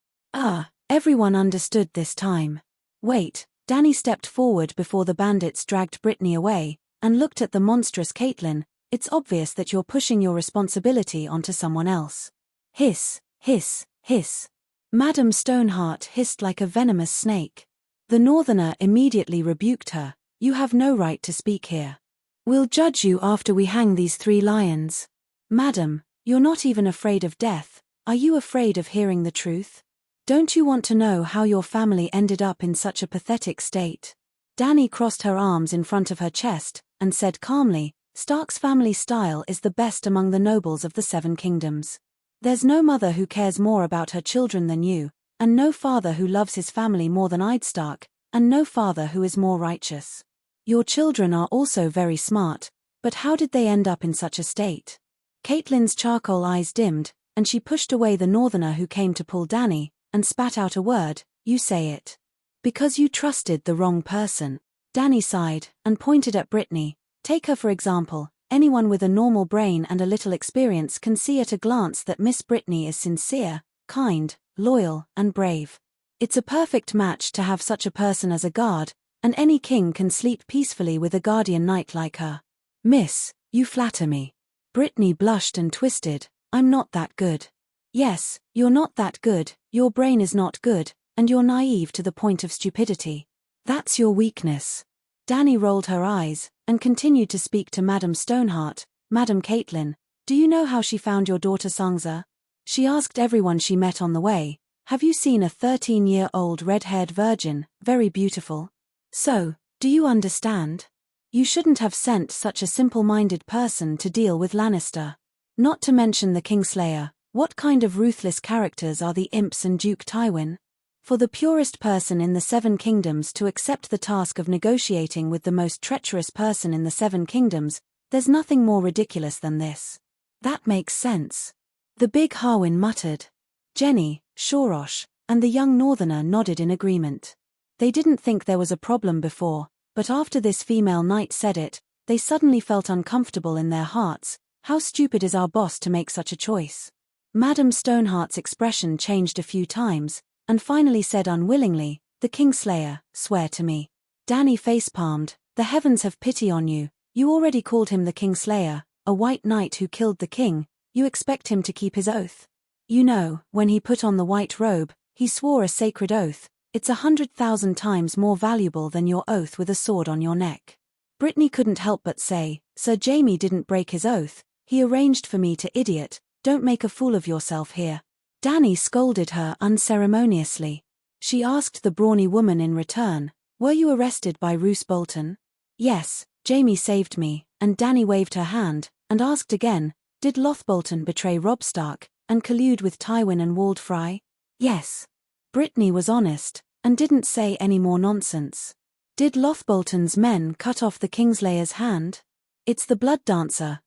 S1: Everyone understood this time. Wait, Dany stepped forward before the bandits dragged Brittany away, and looked at the monstrous Caitlin. It's obvious that you're pushing your responsibility onto someone else. Hiss, hiss, hiss. Madam Stoneheart hissed like a venomous snake. The Northerner immediately rebuked her. You have no right to speak here. We'll judge you after we hang these 3 lions. Madam, you're not even afraid of death. Are you afraid of hearing the truth? Don't you want to know how your family ended up in such a pathetic state? Dany crossed her arms in front of her chest, and said calmly, Stark's family style is the best among the nobles of the 7 kingdoms. There's no mother who cares more about her children than you, and no father who loves his family more than Ed Stark, and no father who is more righteous. Your children are also very smart, but how did they end up in such a state? Caitlyn's charcoal eyes dimmed, and she pushed away the Northerner who came to pull Dany, and spat out a word, you say it. Because you trusted the wrong person. Dany sighed, and pointed at Brittany. Take her for example. Anyone with a normal brain and a little experience can see at a glance that Miss Brittany is sincere, kind, loyal, and brave. It's a perfect match to have such a person as a guard, and any king can sleep peacefully with a guardian knight like her. Miss, you flatter me. Brittany blushed and twisted. I'm not that good. Yes, you're not that good, your brain is not good, and you're naive to the point of stupidity. That's your weakness. Dany rolled her eyes, and continued to speak to Madam Stoneheart. Madam Caitlin, do you know how she found your daughter Sansa? She asked everyone she met on the way, have you seen a 13-year-old red-haired virgin, very beautiful? So, do you understand? You shouldn't have sent such a simple-minded person to deal with Lannister. Not to mention the Kingslayer. What kind of ruthless characters are the imps and Duke Tywin? For the purest person in the 7 kingdoms to accept the task of negotiating with the most treacherous person in the 7 kingdoms, there's nothing more ridiculous than this. That makes sense. The big Harwin muttered. Jenny, Shorosh, and the young Northerner nodded in agreement. They didn't think there was a problem before, but after this female knight said it, they suddenly felt uncomfortable in their hearts, How stupid is our boss to make such a choice? Madame Stoneheart's expression changed a few times, and finally said unwillingly, "The Kingslayer, swear to me." Danny facepalmed. "The heavens have pity on you. You already called him the Kingslayer, a white knight who killed the king. You expect him to keep his oath? You know, when he put on the white robe, he swore a sacred oath. It's 100,000 times more valuable than your oath with a sword on your neck." Brittany couldn't help but say, "Sir Jamie didn't break his oath. He arranged for me to idiot. Don't make a fool of yourself here." Danny scolded her unceremoniously. She asked the brawny woman in return, "Were you arrested by Roose Bolton?" "Yes, Jamie saved me," and Danny waved her hand, and asked again, "Did Lothbolton betray Robb Stark, and collude with Tywin and Wald Fry?" "Yes." Brittany was honest, and didn't say any more nonsense. "Did Lothbolton's men cut off the Kingslayer's hand?" "It's the blood dancer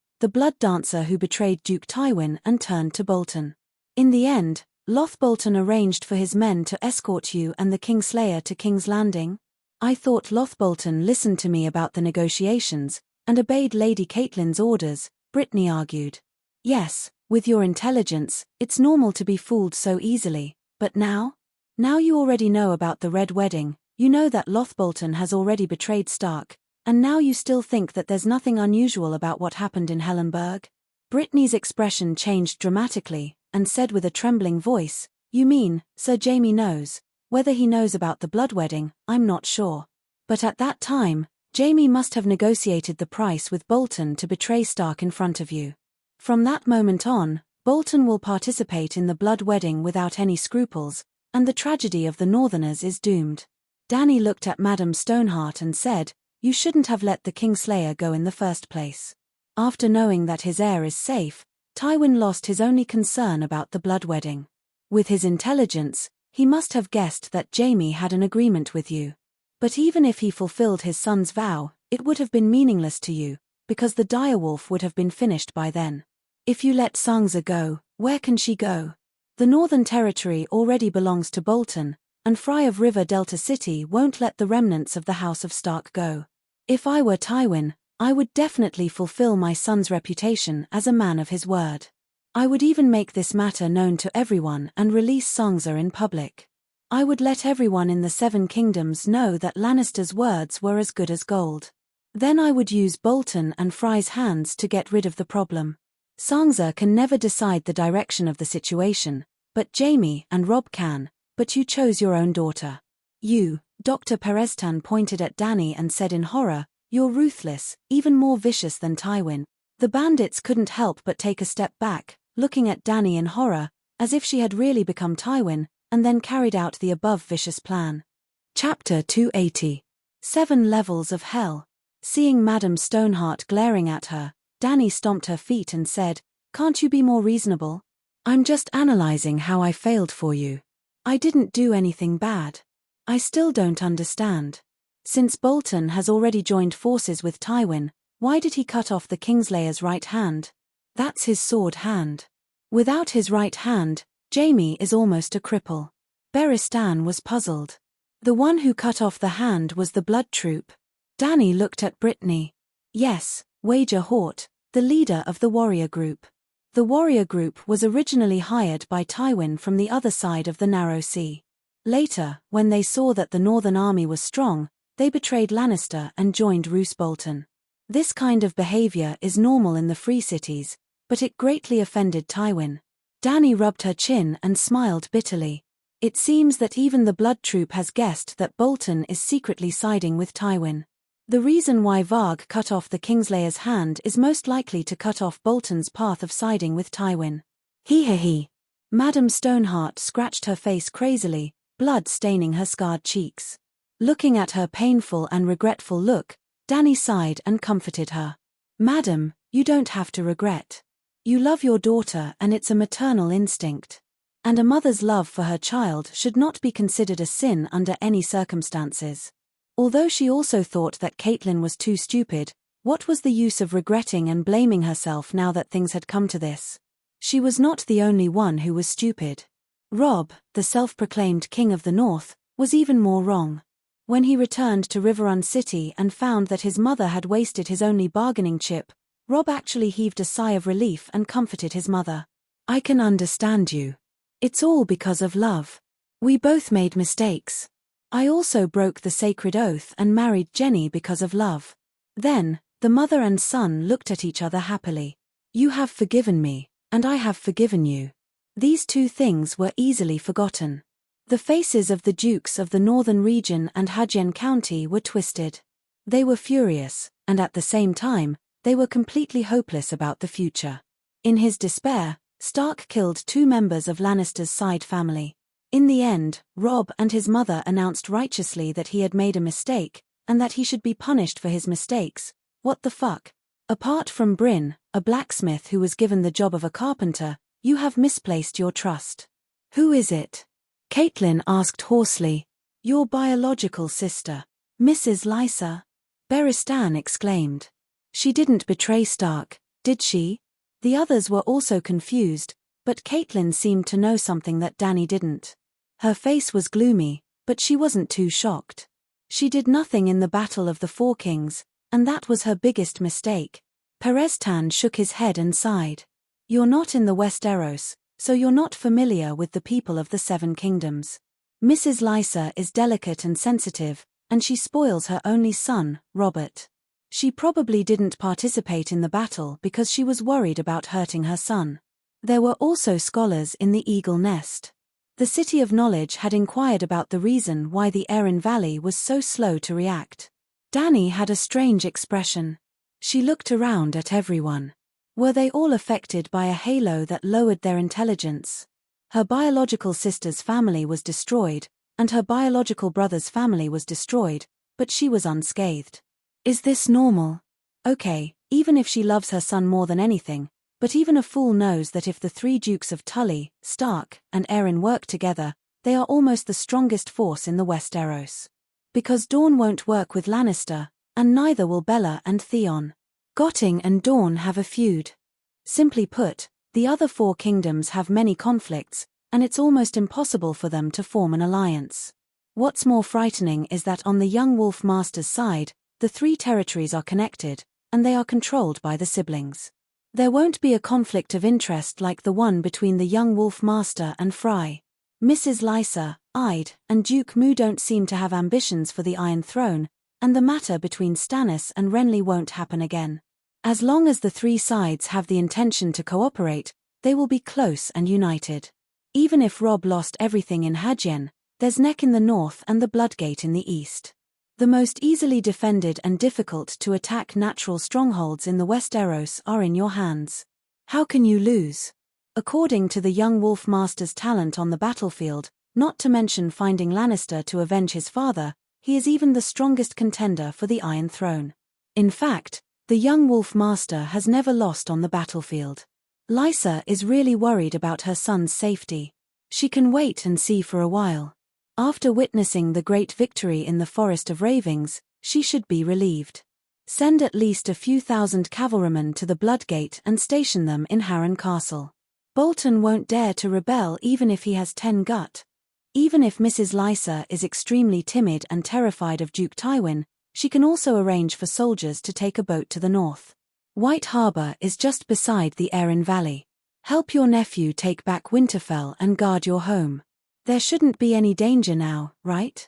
S1: who betrayed Duke Tywin and turned to Bolton. In the end, Lothbolton arranged for his men to escort you and the Kingslayer to King's Landing?" "I thought Lothbolton listened to me about the negotiations, and obeyed Lady Catelyn's orders," Brittany argued. "Yes, with your intelligence, it's normal to be fooled so easily, but now? Now you already know about the Red Wedding, you know that Lothbolton has already betrayed Stark, and now you still think that there's nothing unusual about what happened in Hellenberg?" Brittany's expression changed dramatically, and said with a trembling voice, "You mean, Sir Jamie knows? Whether he knows about the blood wedding, I'm not sure. But at that time, Jamie must have negotiated the price with Bolton to betray Stark in front of you. From that moment on, Bolton will participate in the blood wedding without any scruples, and the tragedy of the Northerners is doomed." Danny looked at Madame Stoneheart and said, "You shouldn't have let the Kingslayer go in the first place. After knowing that his heir is safe, Tywin lost his only concern about the blood wedding. With his intelligence, he must have guessed that Jamie had an agreement with you. But even if he fulfilled his son's vow, it would have been meaningless to you, because the direwolf would have been finished by then. If you let Sansa go, where can she go? The Northern Territory already belongs to Bolton, and Fry of River Delta City won't let the remnants of the House of Stark go. If I were Tywin, I would definitely fulfill my son's reputation as a man of his word. I would even make this matter known to everyone and release Sansa in public. I would let everyone in the Seven Kingdoms know that Lannister's words were as good as gold. Then I would use Bolton and Fry's hands to get rid of the problem. Sansa can never decide the direction of the situation, but Jamie and Robb can, but you chose your own daughter. You," Dr. Perestan pointed at Danny and said in horror, "You're ruthless, even more vicious than Tywin." The bandits couldn't help but take a step back, looking at Danny in horror, as if she had really become Tywin, and then carried out the above vicious plan. Chapter 280. 7 Levels of Hell. Seeing Madame Stoneheart glaring at her, Danny stomped her feet and said, "Can't you be more reasonable? I'm just analyzing how I failed for you. I didn't do anything bad. I still don't understand. Since Bolton has already joined forces with Tywin, why did he cut off the Kingslayer's right hand? That's his sword hand. Without his right hand, Jamie is almost a cripple." Beristan was puzzled. The one who cut off the hand was the Blood Troop. Danny looked at Brittany. "Yes, Wager Hort, the leader of the warrior group. The warrior group was originally hired by Tywin from the other side of the Narrow Sea. Later, when they saw that the Northern army was strong, they betrayed Lannister and joined Roose Bolton. This kind of behavior is normal in the Free Cities, but it greatly offended Tywin." Danny rubbed her chin and smiled bitterly. It seems that even the Blood Troop has guessed that Bolton is secretly siding with Tywin. The reason why Varg cut off the Kingslayer's hand is most likely to cut off Bolton's path of siding with Tywin. He. Madame Stoneheart scratched her face crazily, blood staining her scarred cheeks. Looking at her painful and regretful look, Danny sighed and comforted her. "Madam, you don't have to regret. You love your daughter and it's a maternal instinct. And a mother's love for her child should not be considered a sin under any circumstances." Although she also thought that Catelyn was too stupid, what was the use of regretting and blaming herself now that things had come to this? She was not the only one who was stupid. Robb, the self-proclaimed King of the North, was even more wrong. When he returned to Riverrun City and found that his mother had wasted his only bargaining chip, Rob actually heaved a sigh of relief and comforted his mother. I can understand you. It's all because of love. We both made mistakes. I also broke the sacred oath and married Jenny because of love. Then, the mother and son looked at each other happily. You have forgiven me, and I have forgiven you. These two things were easily forgotten. The faces of the dukes of the northern region and Hajien County were twisted. They were furious, and at the same time, they were completely hopeless about the future. In his despair, Stark killed 2 members of Lannister's side family. In the end, Robb and his mother announced righteously that he had made a mistake, and that he should be punished for his mistakes. What the fuck? Apart from Bryn, a blacksmith who was given the job of a carpenter, you have misplaced your trust. Who is it? Caitlin asked hoarsely. Your biological sister, Mrs. Lysa. Beristan exclaimed. She didn't betray Stark, did she? The others were also confused, but Caitlin seemed to know something that Dany didn't. Her face was gloomy, but she wasn't too shocked. She did nothing in the Battle of the Four Kings, and that was her biggest mistake. Perestan shook his head and sighed. You're not in the Westeros, so you're not familiar with the people of the Seven Kingdoms. Mrs. Lysa is delicate and sensitive, and she spoils her only son, Robert. She probably didn't participate in the battle because she was worried about hurting her son. There were also scholars in the Eagle Nest. The City of Knowledge had inquired about the reason why the Erin Valley was so slow to react. Dany had a strange expression. She looked around at everyone. Were they all affected by a halo that lowered their intelligence? Her biological sister's family was destroyed, and her biological brother's family was destroyed, but she was unscathed. Is this normal? Okay, even if she loves her son more than anything, but even a fool knows that if the 3 Dukes of Tully, Stark, and Erin work together, they are almost the strongest force in the Westeros. Because Dorne won't work with Lannister, and neither will Bella and Theon. Gotting and Dorne have a feud. Simply put, the other 4 kingdoms have many conflicts, and it's almost impossible for them to form an alliance. What's more frightening is that on the young Wolf Master's side, the 3 territories are connected, and they are controlled by the siblings. There won't be a conflict of interest like the one between the young Wolf Master and Fry. Mrs. Lysa, Ide, and Duke Mu don't seem to have ambitions for the Iron Throne, and the matter between Stannis and Renly won't happen again. As long as the 3 sides have the intention to cooperate, they will be close and united. Even if Robb lost everything in Hajien, there's Neck in the north and the Bloodgate in the east. The most easily defended and difficult to attack natural strongholds in the Westeros are in your hands. How can you lose? According to the young Wolf Master's talent on the battlefield, not to mention finding Lannister to avenge his father, he is even the strongest contender for the Iron Throne. In fact, the young Wolf Master has never lost on the battlefield. Lysa is really worried about her son's safety. She can wait and see for a while. After witnessing the great victory in the Forest of Ravings, she should be relieved. Send at least a few thousand cavalrymen to the Bloodgate and station them in Harren Castle. Bolton won't dare to rebel even if he has 10 gut. Even if Mrs. Lysa is extremely timid and terrified of Duke Tywin, she can also arrange for soldiers to take a boat to the north. White Harbor is just beside the Erin Valley. Help your nephew take back Winterfell and guard your home. There shouldn't be any danger now, right?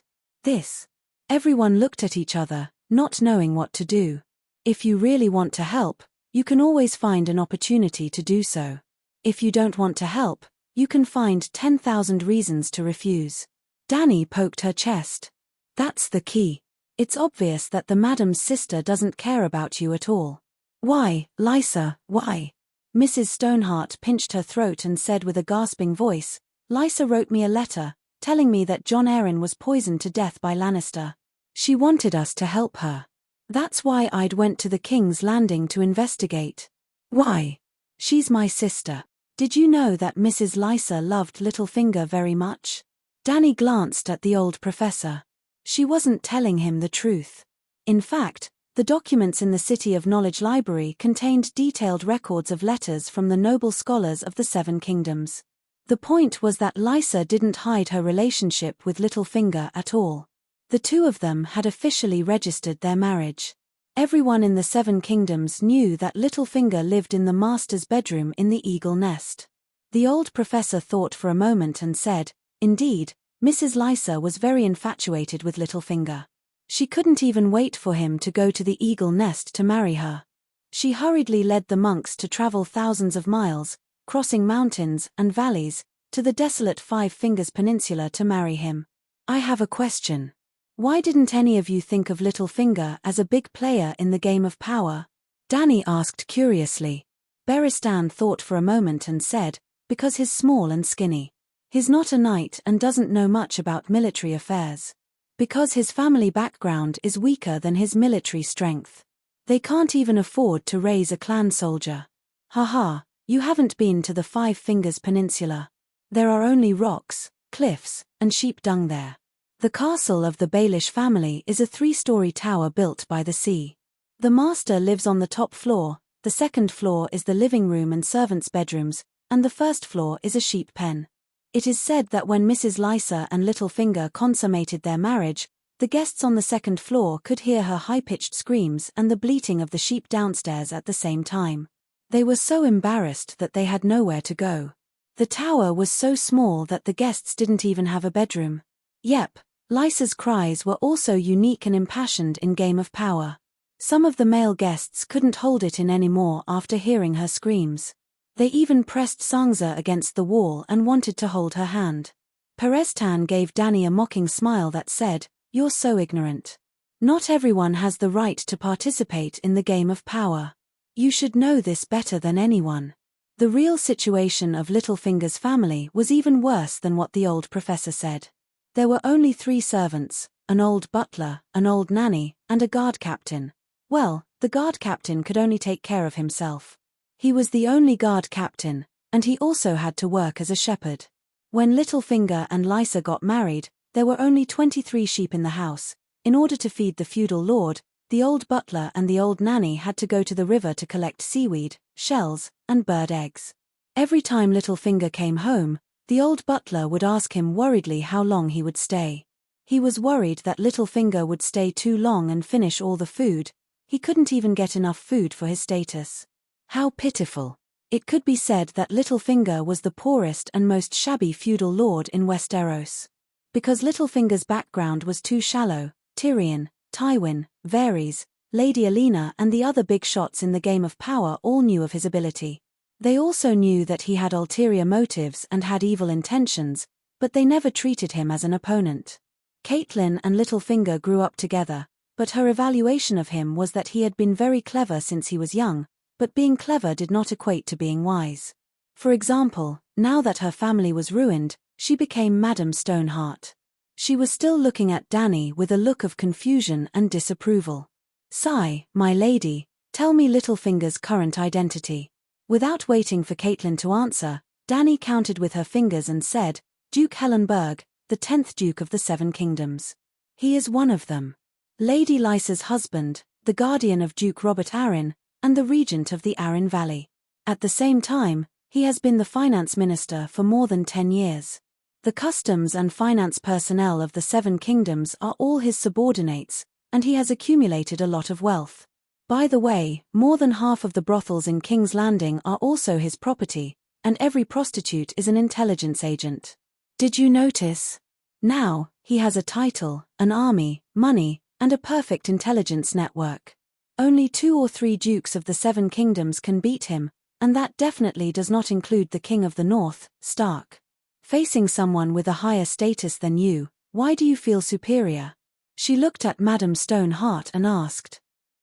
S1: Everyone looked at each other, not knowing what to do. If you really want to help, you can always find an opportunity to do so. If you don't want to help, you can find 10,000 reasons to refuse. Dany poked her chest. That's the key. It's obvious that the madam's sister doesn't care about you at all. Why, Lysa, why? Mrs. Stoneheart pinched her throat and said with a gasping voice, Lysa wrote me a letter, telling me that Jon Arryn was poisoned to death by Lannister. She wanted us to help her. That's why I'd went to the King's Landing to investigate. Why? She's my sister. Did you know that Mrs. Lysa loved Littlefinger very much? Dany glanced at the old professor. She wasn't telling him the truth. In fact, the documents in the City of Knowledge Library contained detailed records of letters from the noble scholars of the 7 kingdoms. The point was that Lysa didn't hide her relationship with Littlefinger at all. The 2 of them had officially registered their marriage. Everyone in the Seven Kingdoms knew that Littlefinger lived in the master's bedroom in the eagle nest. The old professor thought for a moment and said, "Indeed, Mrs. Lysa was very infatuated with Littlefinger. She couldn't even wait for him to go to the eagle nest to marry her. She hurriedly led the monks to travel thousands of miles, crossing mountains and valleys, to the desolate Five Fingers Peninsula to marry him. I have a question. Why didn't any of you think of Littlefinger as a big player in the game of power?" Danny asked curiously. Beristan thought for a moment and said, "Because he's small and skinny. He's not a knight and doesn't know much about military affairs. Because his family background is weaker than his military strength. They can't even afford to raise a clan soldier. Haha, you haven't been to the Five Fingers Peninsula. There are only rocks, cliffs, and sheep dung there. The castle of the Baelish family is a 3-story tower built by the sea. The master lives on the top floor, the second floor is the living room and servants' bedrooms, and the first floor is a sheep pen. It is said that when Mrs. Lysa and Littlefinger consummated their marriage, the guests on the second floor could hear her high-pitched screams and the bleating of the sheep downstairs at the same time. They were so embarrassed that they had nowhere to go. The tower was so small that the guests didn't even have a bedroom. Yep, Lysa's cries were also unique and impassioned in Game of Power. Some of the male guests couldn't hold it in anymore after hearing her screams. They even pressed Sangza against the wall and wanted to hold her hand. Perestan gave Danny a mocking smile that said, "You're so ignorant. Not everyone has the right to participate in the Game of Power. You should know this better than anyone." The real situation of Littlefinger's family was even worse than what the old professor said. There were only 3 servants, an old butler, an old nanny, and a guard captain. Well, the guard captain could only take care of himself. He was the only guard captain, and he also had to work as a shepherd. When Littlefinger and Lysa got married, there were only 23 sheep in the house. In order to feed the feudal lord, the old butler and the old nanny had to go to the river to collect seaweed, shells, and bird eggs. Every time Littlefinger came home, the old butler would ask him worriedly how long he would stay. He was worried that Littlefinger would stay too long and finish all the food. He couldn't even get enough food for his status. How pitiful. It could be said that Littlefinger was the poorest and most shabby feudal lord in Westeros. Because Littlefinger's background was too shallow, Tyrion, Tywin, Varys, Lady Alina and the other big shots in the Game of Power all knew of his ability. They also knew that he had ulterior motives and had evil intentions, but they never treated him as an opponent. Catelyn and Littlefinger grew up together, but her evaluation of him was that he had been very clever since he was young, but being clever did not equate to being wise. For example, now that her family was ruined, she became Madame Stoneheart. She was still looking at Danny with a look of confusion and disapproval. "Sigh, my lady, tell me Littlefinger's current identity." Without waiting for Catelyn to answer, Danny counted with her fingers and said, "Duke Hellenberg, the 10th Duke of the Seven Kingdoms. He is one of them. Lady Lysa's husband, the guardian of Duke Robert Arryn, and the regent of the Arryn Valley. At the same time, he has been the finance minister for more than 10 years. The customs and finance personnel of the Seven Kingdoms are all his subordinates, and he has accumulated a lot of wealth. By the way, more than half of the brothels in King's Landing are also his property, and every prostitute is an intelligence agent. Did you notice? Now, he has a title, an army, money, and a perfect intelligence network. Only 2 or 3 dukes of the Seven Kingdoms can beat him, and that definitely does not include the King of the North, Stark. Facing someone with a higher status than you, why do you feel superior?" She looked at Madame Stoneheart and asked.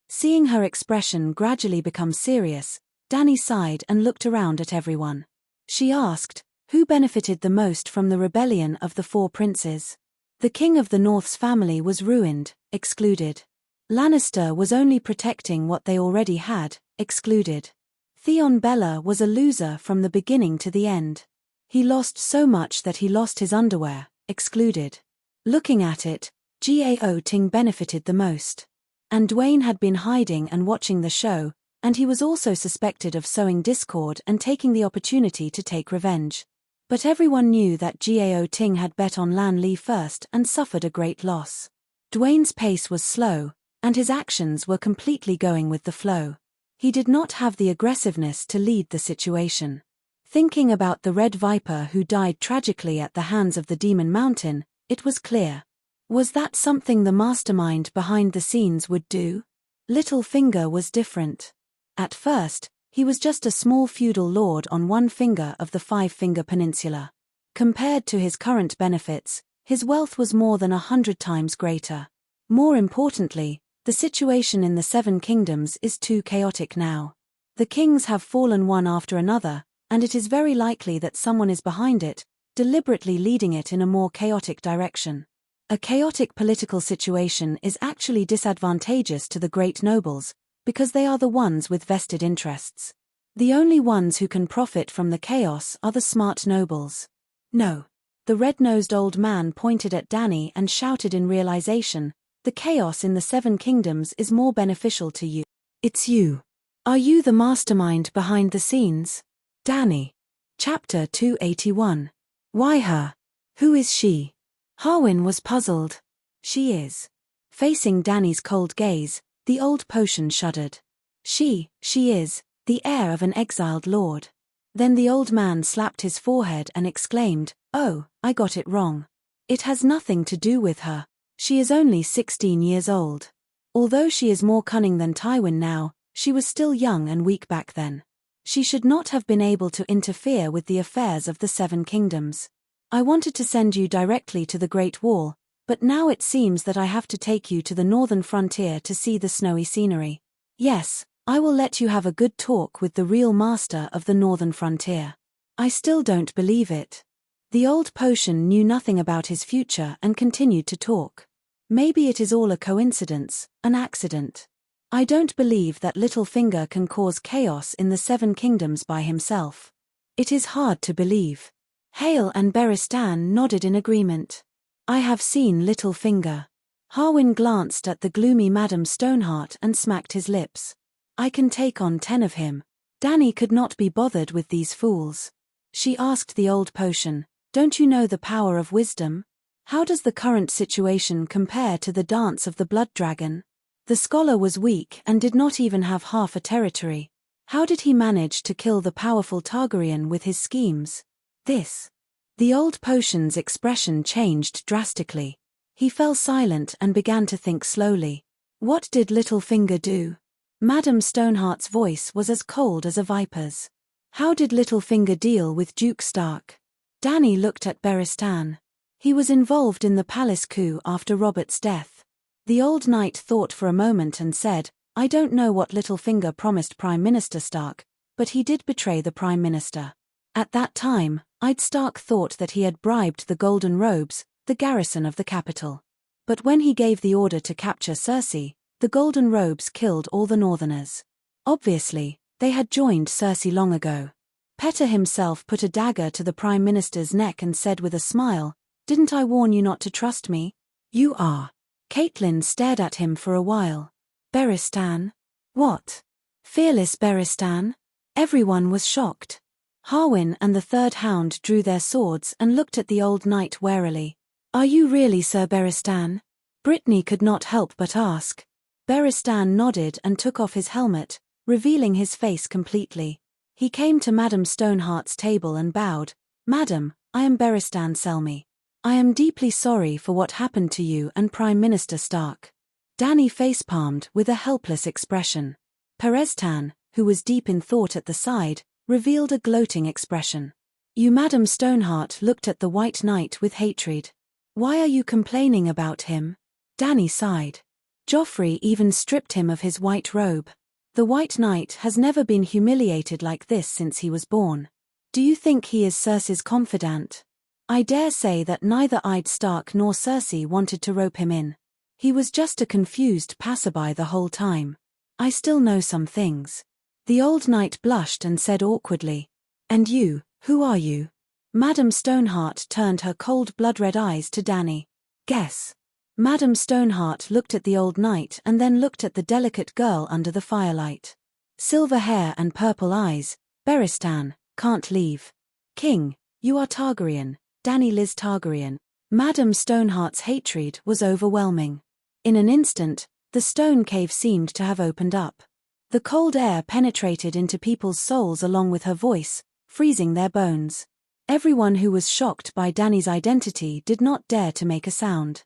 S1: Seeing her expression gradually become serious, Danny sighed and looked around at everyone. She asked, "Who benefited the most from the rebellion of the 4 princes?" The King of the North's family was ruined, excluded. Lannister was only protecting what they already had, excluded. Theon Bella was a loser from the beginning to the end. He lost so much that he lost his underwear, excluded. Looking at it, Gao Ting benefited the most. And Dwayne had been hiding and watching the show, and he was also suspected of sowing discord and taking the opportunity to take revenge. But everyone knew that Gao Ting had bet on Lan Li first and suffered a great loss. Dwayne's pace was slow, and his actions were completely going with the flow. He did not have the aggressiveness to lead the situation. Thinking about the Red Viper who died tragically at the hands of the Demon Mountain, it was clear. Was that something the mastermind behind the scenes would do? Littlefinger was different. At first, he was just a small feudal lord on one finger of the Five-Finger Peninsula. Compared to his current benefits, his wealth was more than 100 times greater. More importantly, the situation in the Seven Kingdoms is too chaotic now. The kings have fallen one after another, and it is very likely that someone is behind it, deliberately leading it in a more chaotic direction. A chaotic political situation is actually disadvantageous to the great nobles, because they are the ones with vested interests. The only ones who can profit from the chaos are the smart nobles. No. The red-nosed old man pointed at Danny and shouted in realization, the chaos in the Seven Kingdoms is more beneficial to you. It's you. Are you the mastermind behind the scenes? Danny. Chapter 281. Why her? Who is she? Harwin was puzzled. She is. Facing Danny's cold gaze, the old potion shuddered. She is, the heir of an exiled lord. Then the old man slapped his forehead and exclaimed, oh, I got it wrong. It has nothing to do with her. She is only 16 years old. Although she is more cunning than Tywin now, she was still young and weak back then. She should not have been able to interfere with the affairs of the Seven Kingdoms. I wanted to send you directly to the Great Wall, but now it seems that I have to take you to the northern frontier to see the snowy scenery. Yes, I will let you have a good talk with the real master of the northern frontier. I still don't believe it. The old potion knew nothing about his future and continued to talk. Maybe it is all a coincidence, an accident. I don't believe that Littlefinger can cause chaos in the Seven Kingdoms by himself. It is hard to believe. Hale and Beristan nodded in agreement. I have seen Littlefinger. Harwin glanced at the gloomy Madame Stoneheart and smacked his lips. I can take on 10 of him. Danny could not be bothered with these fools. She asked the old potion, don't you know the power of wisdom? How does the current situation compare to the dance of the blood dragon? The scholar was weak and did not even have half a territory. How did he manage to kill the powerful Targaryen with his schemes? The old potion's expression changed drastically. He fell silent and began to think slowly. What did Littlefinger do? Madame Stoneheart's voice was as cold as a viper's. How did Littlefinger deal with Duke Stark? Danny looked at Beristan. He was involved in the palace coup after Robert's death. The old knight thought for a moment and said, I don't know what Littlefinger promised Prime Minister Stark, but he did betray the Prime Minister. At that time, Stark thought that he had bribed the Golden Robes, the garrison of the capital. But when he gave the order to capture Cersei, the Golden Robes killed all the Northerners. Obviously, they had joined Cersei long ago. Petter himself put a dagger to the Prime Minister's neck and said with a smile, didn't I warn you not to trust me? You are. Catelyn stared at him for a while. Beristan? What? Fearless Beristan? Everyone was shocked. Harwin and the third hound drew their swords and looked at the old knight warily. Are you really Sir Beristan? Brittany could not help but ask. Beristan nodded and took off his helmet, revealing his face completely. He came to Madame Stoneheart's table and bowed. Madam, I am Beristan Selmy. I am deeply sorry for what happened to you and Prime Minister Stark. Danny facepalmed with a helpless expression. Perestan, who was deep in thought at the side, revealed a gloating expression. You Madame Stoneheart looked at the White Knight with hatred. Why are you complaining about him? Danny sighed. Joffrey even stripped him of his white robe. The White Knight has never been humiliated like this since he was born. Do you think he is Cersei's confidant? I dare say that neither Stark nor Cersei wanted to rope him in. He was just a confused passerby the whole time. I still know some things. The old knight blushed and said awkwardly. And you, who are you? Madame Stoneheart turned her cold blood-red eyes to Danny. Guess. Madame Stoneheart looked at the old knight and then looked at the delicate girl under the firelight. Silver hair and purple eyes. Beristan, can't leave. King, you are Targaryen. Danny Liz Targaryen. Madame Stoneheart's hatred was overwhelming. In an instant, The stone cave seemed to have opened up. The cold air penetrated into people's souls along with her voice, freezing their bones. Everyone who was shocked by Danny's identity did not dare to make a sound.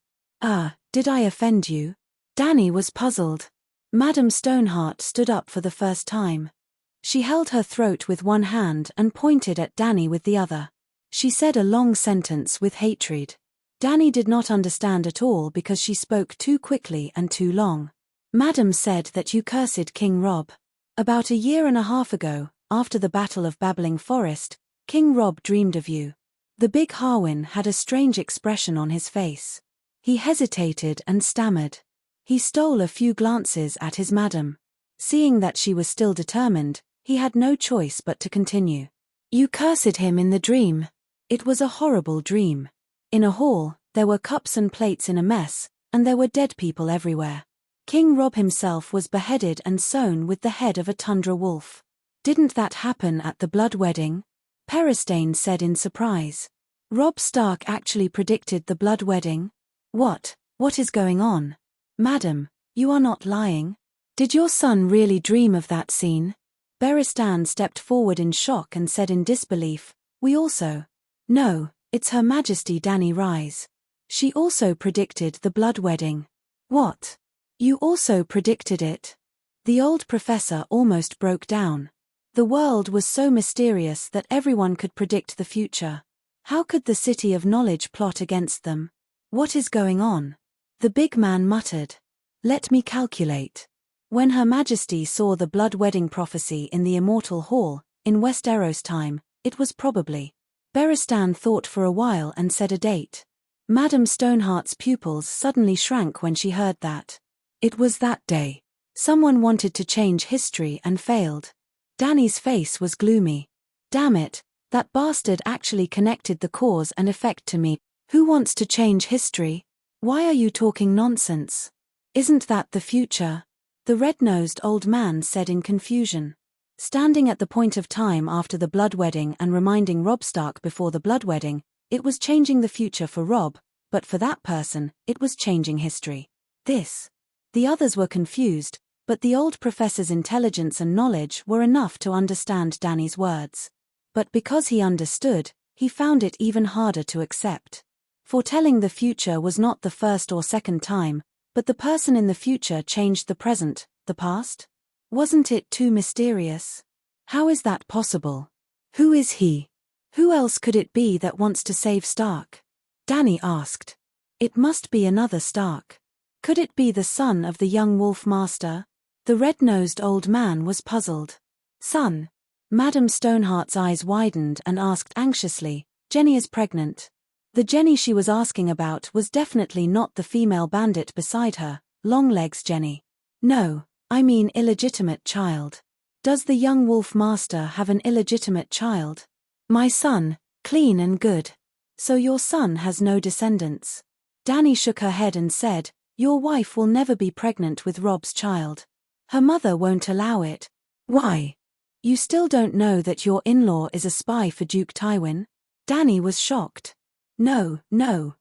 S1: Did I offend you? Danny was puzzled. Madame Stoneheart stood up for the first time. She held her throat with one hand and pointed at Danny with the other. She said a long sentence with hatred. Danny did not understand at all because she spoke too quickly and too long. Madam said that you cursed King Rob. About 1.5 years ago, after the Battle of Babbling Forest, King Rob dreamed of you. The big Harwin had a strange expression on his face. He hesitated and stammered. He stole a few glances at his madam. Seeing that she was still determined, he had no choice but to continue. You cursed him in the dream. It was a horrible dream. In a hall, there were cups and plates in a mess, and there were dead people everywhere. King Rob himself was beheaded and sewn with the head of a tundra wolf. Didn't that happen at the blood wedding? Peristane said in surprise. Robb Stark actually predicted the blood wedding? What is going on? Madam, you are not lying. Did your son really dream of that scene? Beristan stepped forward in shock and said in disbelief, we also. No, it's Her Majesty Danny Rise. She also predicted the blood wedding. What? You also predicted it? The old professor almost broke down. The world was so mysterious that everyone could predict the future. How could the City of Knowledge plot against them? What is going on? The big man muttered. Let me calculate. When Her Majesty saw the blood wedding prophecy in the Immortal Hall, in West Eros time, it was probably. Beristan thought for a while and said a date. Madame Stoneheart's pupils suddenly shrank when she heard that. It was that day. Someone wanted to change history and failed. Danny's face was gloomy. Damn it, that bastard actually connected the cause and effect to me. Who wants to change history? Why are you talking nonsense? Isn't that the future? The red-nosed old man said in confusion. Standing at the point of time after the blood wedding and reminding Robb Stark before the blood wedding, it was changing the future for Robb, but for that person, it was changing history. The others were confused, but the old professor's intelligence and knowledge were enough to understand Danny's words. But because he understood, he found it even harder to accept. Foretelling the future was not the first or second time, but the person in the future changed the present, the past? Wasn't it too mysterious? How is that possible? Who is he? Who else could it be that wants to save Stark? Danny asked. It must be another Stark. Could it be the son of the young Wolf Master? The red-nosed old man was puzzled. Son? Madame Stoneheart's eyes widened and asked anxiously, Jenny is pregnant. The Jenny she was asking about was definitely not the female bandit beside her, Longlegs Jenny. No, I mean illegitimate child. Does the young Wolf Master have an illegitimate child? My son, clean and good. So your son has no descendants. Danny shook her head and said, your wife will never be pregnant with Robb's child. Her mother won't allow it. Why? You still don't know that your in-law is a spy for Duke Tywin? Danny was shocked. No,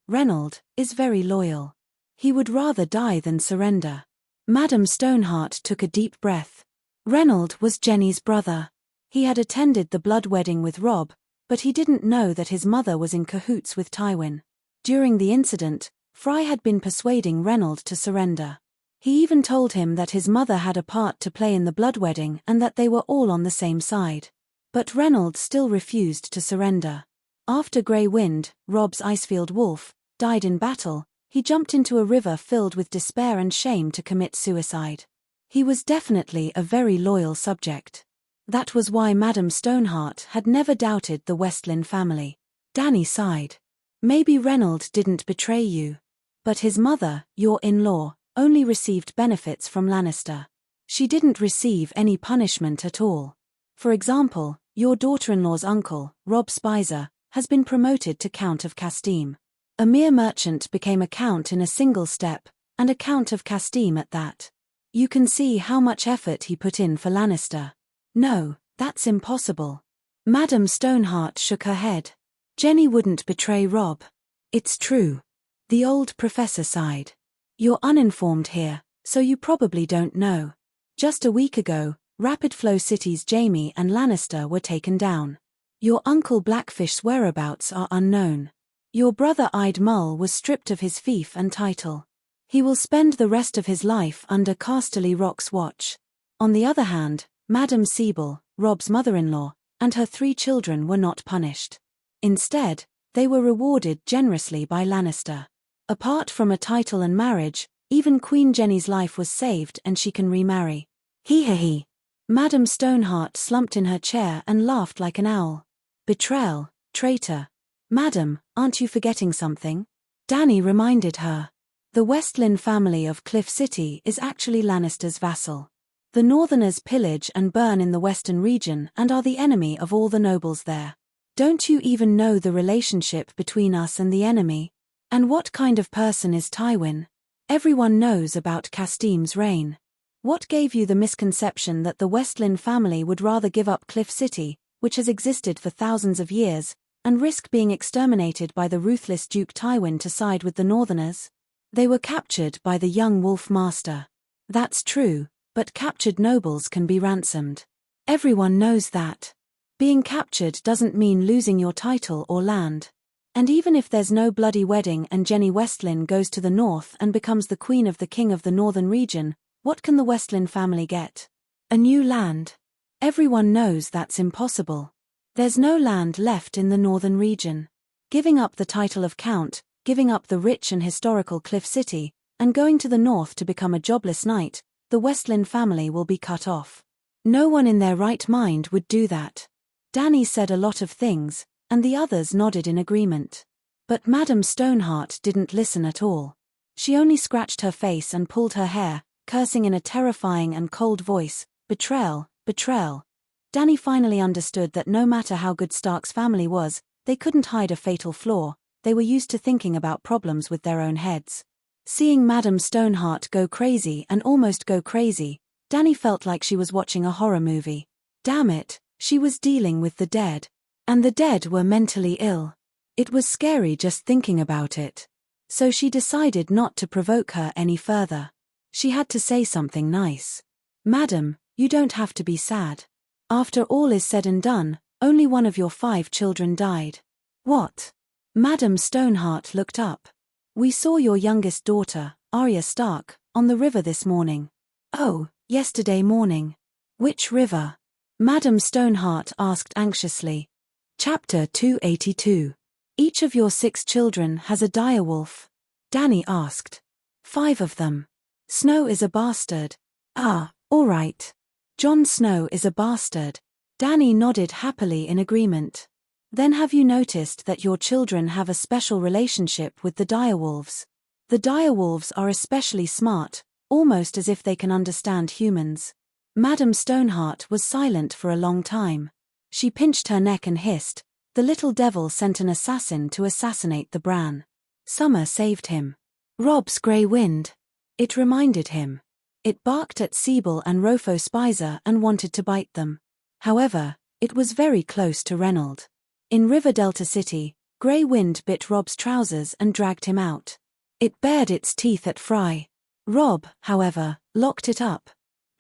S1: Reynold is very loyal. He would rather die than surrender. Madame Stoneheart took a deep breath. Reynold was Jenny's brother. He had attended the blood wedding with Robb, but he didn't know that his mother was in cahoots with Tywin. During the incident, Fry had been persuading Reynold to surrender. He even told him that his mother had a part to play in the blood wedding and that they were all on the same side. But Reynold still refused to surrender. After Grey Wind, Robb's Icefield wolf, died in battle, he jumped into a river filled with despair and shame to commit suicide. He was definitely a very loyal subject. That was why Madame Stoneheart had never doubted the Westlin family. Danny sighed. Maybe Reynold didn't betray you. But his mother, your in-law, only received benefits from Lannister. She didn't receive any punishment at all. For example, your daughter-in-law's uncle, Robb Spicer, has been promoted to Count of Castile. A mere merchant became a count in a single step, and a Count of Castile at that. You can see how much effort he put in for Lannister. No, that's impossible. Madame Stoneheart shook her head. Jenny wouldn't betray Robb. It's true. The old professor sighed. You're uninformed here, So you probably don't know. Just a week ago, Rapid Flow City's Jaime and Lannister were taken down. Your uncle Blackfish's whereabouts are unknown. Your brother Eyed Mull was stripped of his fief and title. He will spend the rest of his life under Casterly Rock's watch. On the other hand, Madame Siebel, Rob's mother-in-law, and her 3 children were not punished. Instead, they were rewarded generously by Lannister. Apart from a title and marriage, even Queen Jenny's life was saved and she can remarry. He. Madame Stoneheart slumped in her chair and laughed like an owl. Betrayal, traitor. Madam, aren't you forgetting something? Dany reminded her. The Westlyn family of Cliff City is actually Lannister's vassal. The Northerners pillage and burn in the western region and are the enemy of all the nobles there. Don't you even know the relationship between us and the enemy? And what kind of person is Tywin? Everyone knows about Castim's reign. What gave you the misconception that the Westlyn family would rather give up Cliff City, which has existed for thousands of years, and risk being exterminated by the ruthless Duke Tywin to side with the Northerners? They were captured by the young Wolf Master. That's true, but captured nobles can be ransomed. Everyone knows that. Being captured doesn't mean losing your title or land. And even if there's no bloody wedding and Jenny Westlyn goes to the north and becomes the queen of the king of the northern region, what can the Westlyn family get? A new land. Everyone knows that's impossible. There's no land left in the northern region. Giving up the title of count, giving up the rich and historical Cliff City, and going to the north to become a jobless knight, the Westlyn family will be cut off. No one in their right mind would do that. Dany said a lot of things, and the others nodded in agreement. But Madame Stoneheart didn't listen at all. She only scratched her face and pulled her hair, cursing in a terrifying and cold voice, "Betrayal, betrayal." Dany finally understood that no matter how good Stark's family was, they couldn't hide a fatal flaw. They were used to thinking about problems with their own heads. Seeing Madame Stoneheart go crazy and almost go crazy, Dany felt like she was watching a horror movie. Damn it, she was dealing with the dead. And the dead were mentally ill. It was scary just thinking about it. So she decided not to provoke her any further. She had to say something nice. "Madam, you don't have to be sad. After all is said and done, only one of your 5 children died." "What?" Madame Stoneheart looked up. "We saw your youngest daughter, Arya Stark, on the river this morning." "Oh, yesterday morning. Which river?" Madame Stoneheart asked anxiously. Chapter 282. Each of your 6 children has a direwolf? Dany asked. 5 of them. Snow is a bastard. Ah, all right. Jon Snow is a bastard. Dany nodded happily in agreement. Then have you noticed that your children have a special relationship with the direwolves? The direwolves are especially smart, almost as if they can understand humans. Madame Stoneheart was silent for a long time. She pinched her neck and hissed, "The little devil sent an assassin to assassinate the Bran. Summer saved him. Rob's grey wind." It reminded him. It barked at Siebel and Rofo Spicer and wanted to bite them. However, it was very close to Reynold. In River Delta City, Grey Wind bit Rob's trousers and dragged him out. It bared its teeth at Fry. Rob, however, locked it up.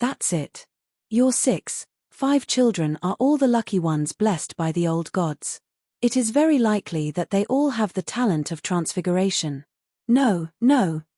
S1: That's it. Your 5 children are all the lucky ones blessed by the old gods. It is very likely that they all have the talent of transfiguration. No,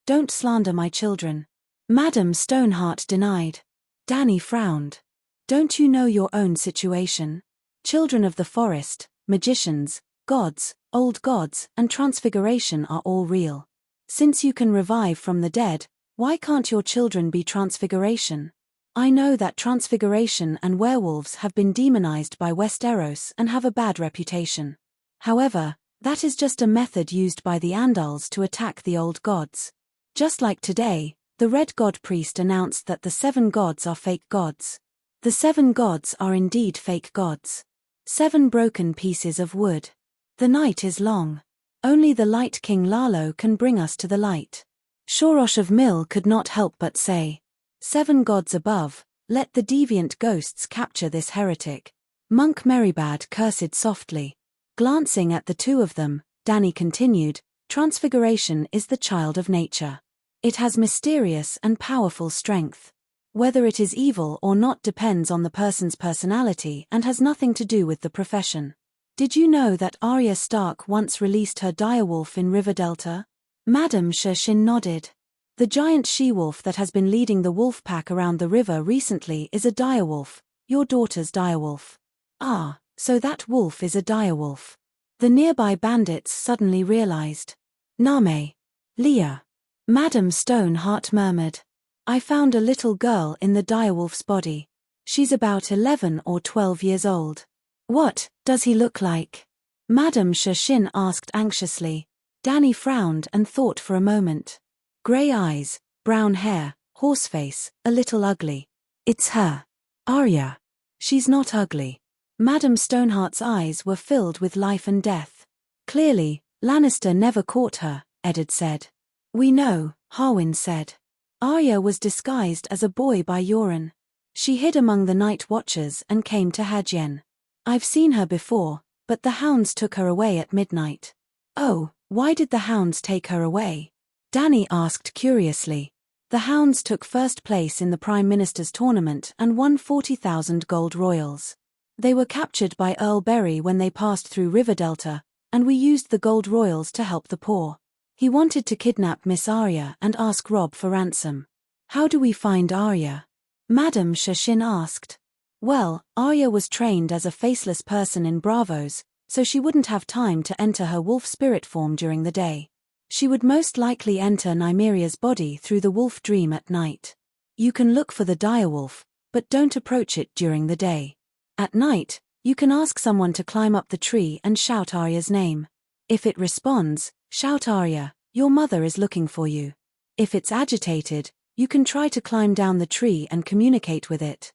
S1: don't slander my children. Madame Stoneheart denied. Dany frowned. Don't you know your own situation? Children of the forest, magicians, gods, old gods, and transfiguration are all real. Since you can revive from the dead, why can't your children be transfiguration? I know that transfiguration and werewolves have been demonized by Westeros and have a bad reputation. However, that is just a method used by the Andals to attack the old gods. Just like today, the Red God Priest announced that the 7 gods are fake gods. The 7 gods are indeed fake gods. 7 broken pieces of wood. The night is long. Only the Light King Lalo can bring us to the light. Shorosh of Mill could not help but say, 7 gods above, let the deviant ghosts capture this heretic. Monk Merrybad cursed softly. Glancing at the 2 of them, Dany continued, transfiguration is the child of nature. It has mysterious and powerful strength. Whether it is evil or not depends on the person's personality and has nothing to do with the profession. Did you know that Arya Stark once released her direwolf in River Delta? Madame Shin nodded. The giant she-wolf that has been leading the wolf pack around the river recently is a direwolf, your daughter's direwolf. Ah, so that wolf is a direwolf. The nearby bandits suddenly realized. Name. Leah. Madame Stoneheart murmured. I found a little girl in the direwolf's body. She's about 11 or 12 years old. What does he look like? Madame Shin asked anxiously. Dany frowned and thought for a moment. Grey eyes, brown hair, horseface, a little ugly. It's her. Arya. She's not ugly. Madame Stoneheart's eyes were filled with life and death. Clearly, Lannister never caught her, Eddard said. We know, Harwin said. Arya was disguised as a boy by Yoren. She hid among the night watchers and came to Hadjen. I've seen her before, but the hounds took her away at midnight. Oh, why did the hounds take her away? Dany asked curiously. The hounds took first place in the Prime Minister's tournament and won 40,000 gold royals. They were captured by Earl Berry when they passed through River Delta, and we used the gold royals to help the poor. He wanted to kidnap Miss Arya and ask Robb for ransom. How do we find Arya? Madame Shin asked. Well, Arya was trained as a faceless person in Bravos, so she wouldn't have time to enter her wolf spirit form during the day. She would most likely enter Nymeria's body through the wolf dream at night. You can look for the direwolf, but don't approach it during the day. At night, you can ask someone to climb up the tree and shout Arya's name. If it responds, shout Arya, your mother is looking for you. If it's agitated, you can try to climb down the tree and communicate with it.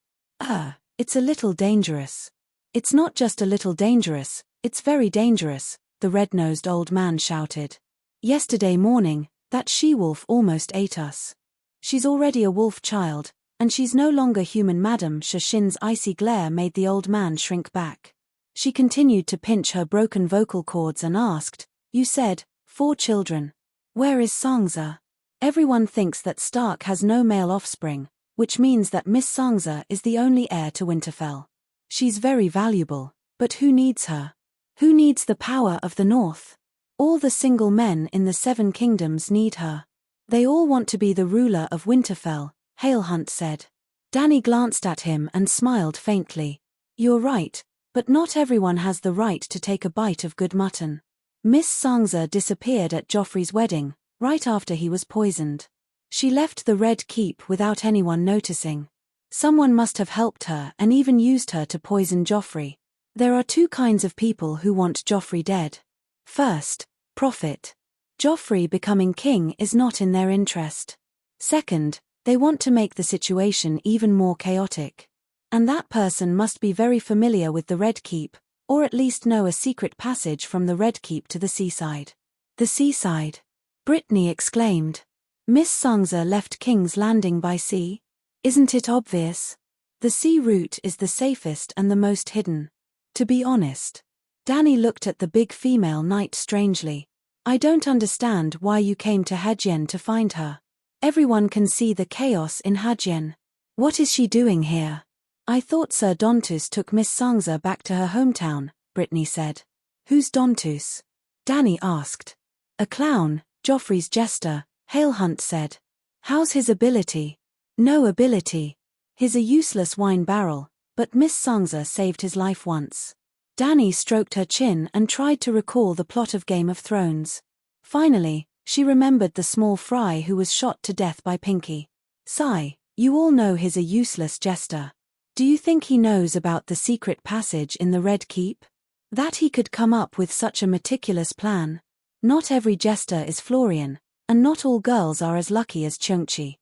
S1: It's a little dangerous. It's not just a little dangerous, it's very dangerous, the red-nosed old man shouted. Yesterday morning, that she-wolf almost ate us. She's already a wolf child, and she's no longer human. Madame Shin's icy glare made the old man shrink back. She continued to pinch her broken vocal cords and asked, You said, 4 children. Where is Sansa? Everyone thinks that Stark has no male offspring, which means that Miss Sansa is the only heir to Winterfell. She's very valuable, but who needs her? Who needs the power of the North? All the single men in the 7 kingdoms need her. They all want to be the ruler of Winterfell, Halehunt said. Dany glanced at him and smiled faintly. You're right, but not everyone has the right to take a bite of good mutton. Miss Sansa disappeared at Joffrey's wedding, right after he was poisoned. She left the Red Keep without anyone noticing. Someone must have helped her and even used her to poison Joffrey. There are 2 kinds of people who want Joffrey dead. First, profit. Joffrey becoming king is not in their interest. Second, they want to make the situation even more chaotic. And that person must be very familiar with the Red Keep, or at least know a secret passage from the Red Keep to the seaside. The seaside? Brittany exclaimed. Miss Sansa left King's Landing by sea? Isn't it obvious? The sea route is the safest and the most hidden. To be honest. Dany looked at the big female knight strangely. I don't understand why you came to Hadjen to find her. Everyone can see the chaos in Hadjen. What is she doing here? I thought Sir Dontus took Miss Sansa back to her hometown, Brittany said. Who's Dontus? Dany asked. A clown, Joffrey's jester, Halehunt said. How's his ability? No ability. He's a useless wine barrel, but Miss Sansa saved his life once. Dany stroked her chin and tried to recall the plot of Game of Thrones. Finally, she remembered the small fry who was shot to death by Pinky. Sigh, you all know he's a useless jester. Do you think he knows about the secret passage in the Red Keep? That he could come up with such a meticulous plan? Not every jester is Florian, and not all girls are as lucky as Chunchi.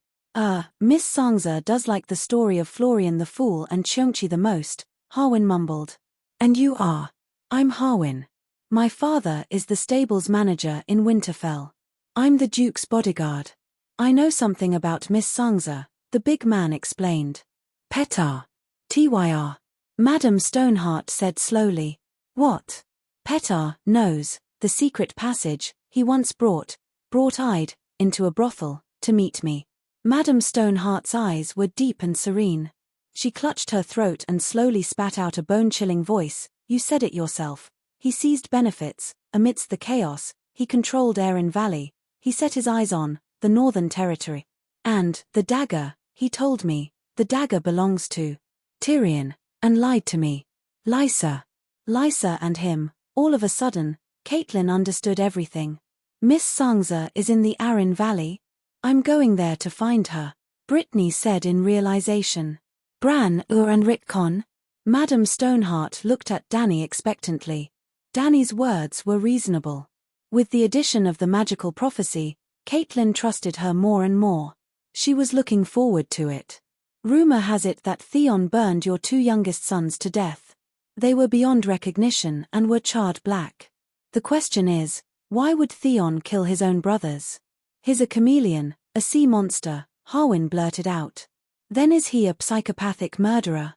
S1: Miss Sansa does like the story of Florian the Fool and Chunchi the most, Harwin mumbled. And you are? I'm Harwin. My father is the stables manager in Winterfell. I'm the Duke's bodyguard. I know something about Miss Sansa, the big man explained. Petar. Tyr. Madame Stoneheart said slowly. What? Petar knows, the secret passage, he once brought Ide, into a brothel, to meet me. Madame Stoneheart's eyes were deep and serene. She clutched her throat and slowly spat out a bone-chilling voice. You said it yourself. He seized benefits. Amidst the chaos, he controlled Erin Valley. He set his eyes on the Northern Territory. And the dagger, he told me, the dagger belongs to Tyrion, and lied to me. Lysa. Lysa and him. All of a sudden, Caitlin understood everything. Miss Sangza is in the Arryn Valley. I'm going there to find her, Brittany said in realization. Bran and Rickon? Madame Stoneheart looked at Dany expectantly. Dany's words were reasonable. With the addition of the magical prophecy, Caitlin trusted her more and more. She was looking forward to it. Rumor has it that Theon burned your 2 youngest sons to death. They were beyond recognition and were charred black. The question is, why would Theon kill his own brothers? He's a chameleon, a sea monster, Harwin blurted out. Then is he a psychopathic murderer?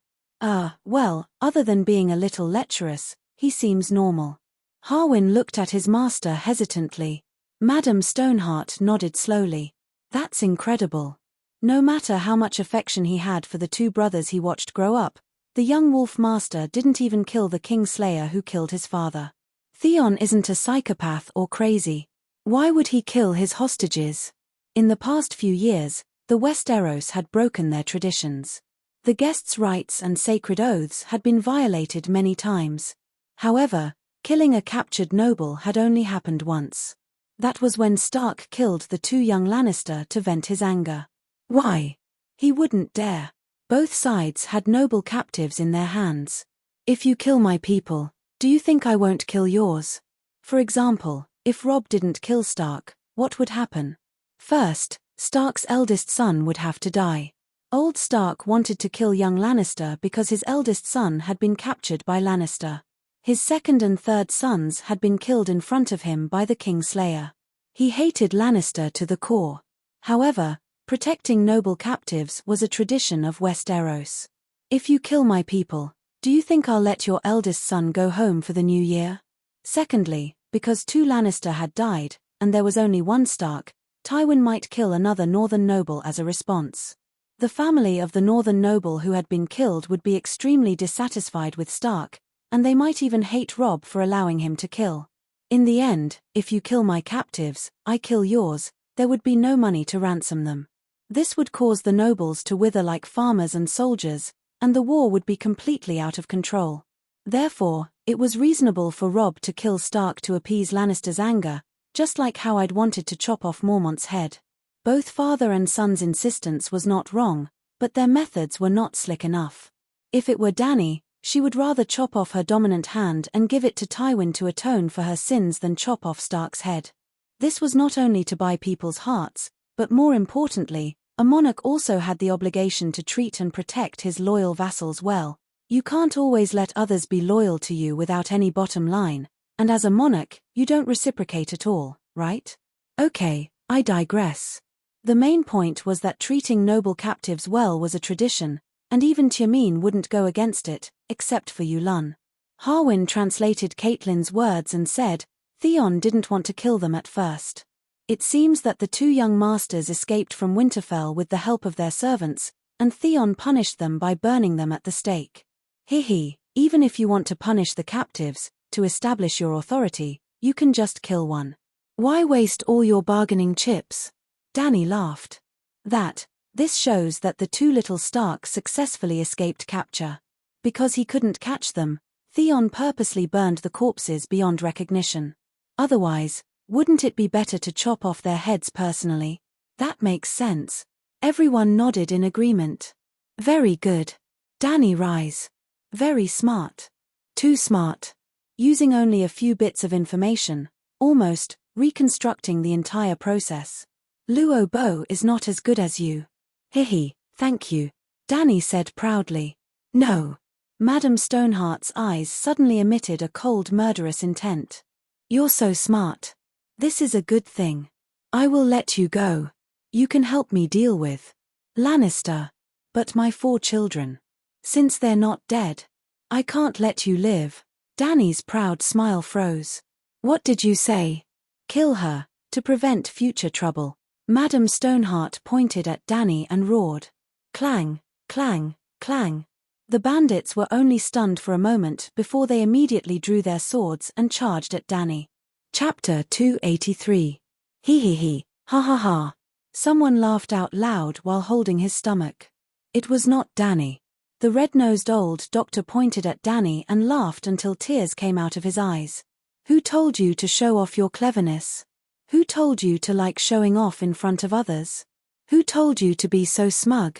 S1: Well, other than being a little lecherous, he seems normal. Harwin looked at his master hesitantly. Madame Stoneheart nodded slowly. That's incredible. No matter how much affection he had for the 2 brothers he watched grow up, the young wolf master didn't even kill the Kingslayer who killed his father. Theon isn't a psychopath or crazy. Why would he kill his hostages? In the past few years, the Westeros had broken their traditions. The guests' rights and sacred oaths had been violated many times. However, killing a captured noble had only happened once. That was when Stark killed the 2 young Lannister to vent his anger. Why? He wouldn't dare. Both sides had noble captives in their hands. If you kill my people, do you think I won't kill yours? For example, if Robb didn't kill Stark, what would happen? First, Stark's eldest son would have to die. Old Stark wanted to kill young Lannister because his eldest son had been captured by Lannister. His second and third sons had been killed in front of him by the Kingslayer. He hated Lannister to the core. However, protecting noble captives was a tradition of Westeros. If you kill my people, do you think I'll let your eldest son go home for the new year? Secondly, because 2 Lannister had died, and there was only 1 Stark, Tywin might kill another northern noble as a response. The family of the northern noble who had been killed would be extremely dissatisfied with Stark, and they might even hate Robb for allowing him to kill. In the end, if you kill my captives, I kill yours, there would be no money to ransom them. This would cause the nobles to wither like farmers and soldiers, and the war would be completely out of control. Therefore, it was reasonable for Robb to kill Stark to appease Lannister's anger, just like how I'd wanted to chop off Mormont's head. Both father and son's insistence was not wrong, but their methods were not slick enough. If it were Dany, she would rather chop off her dominant hand and give it to Tywin to atone for her sins than chop off Stark's head. This was not only to buy people's hearts, but more importantly, a monarch also had the obligation to treat and protect his loyal vassals well. You can't always let others be loyal to you without any bottom line, and as a monarch, you don't reciprocate at all, right? Okay, I digress. The main point was that treating noble captives well was a tradition, and even Tywin wouldn't go against it, except for Yulun. Harwin translated Caitlyn's words and said, Theon didn't want to kill them at first. It seems that the 2 young masters escaped from Winterfell with the help of their servants, and Theon punished them by burning them at the stake. Even if you want to punish the captives, to establish your authority, you can just kill one. Why waste all your bargaining chips? Dany laughed. This shows that the 2 little Stark successfully escaped capture. Because he couldn't catch them, Theon purposely burned the corpses beyond recognition. Otherwise, wouldn't it be better to chop off their heads personally? That makes sense. Everyone nodded in agreement. Very good. Dany rise. Very smart. Too smart. Using only a few bits of information, almost reconstructing the entire process. Luo Bo is not as good as you. Thank you, Dany said proudly. No. Madame Stoneheart's eyes suddenly emitted a cold murderous intent. You're so smart. This is a good thing. I will let you go. You can help me deal with Lannister. But my 4 children. Since they're not dead, I can't let you live. Dany's proud smile froze. What did you say? Kill her, to prevent future trouble. Madame Stoneheart pointed at Danny and roared. Clang, clang, clang. The bandits were only stunned for a moment before they immediately drew their swords and charged at Danny. Chapter 283. Hee hee hee, ha ha ha. Someone laughed out loud while holding his stomach. It was not Danny. The red-nosed old doctor pointed at Danny and laughed until tears came out of his eyes. Who told you to show off your cleverness? Who told you to like showing off in front of others? Who told you to be so smug?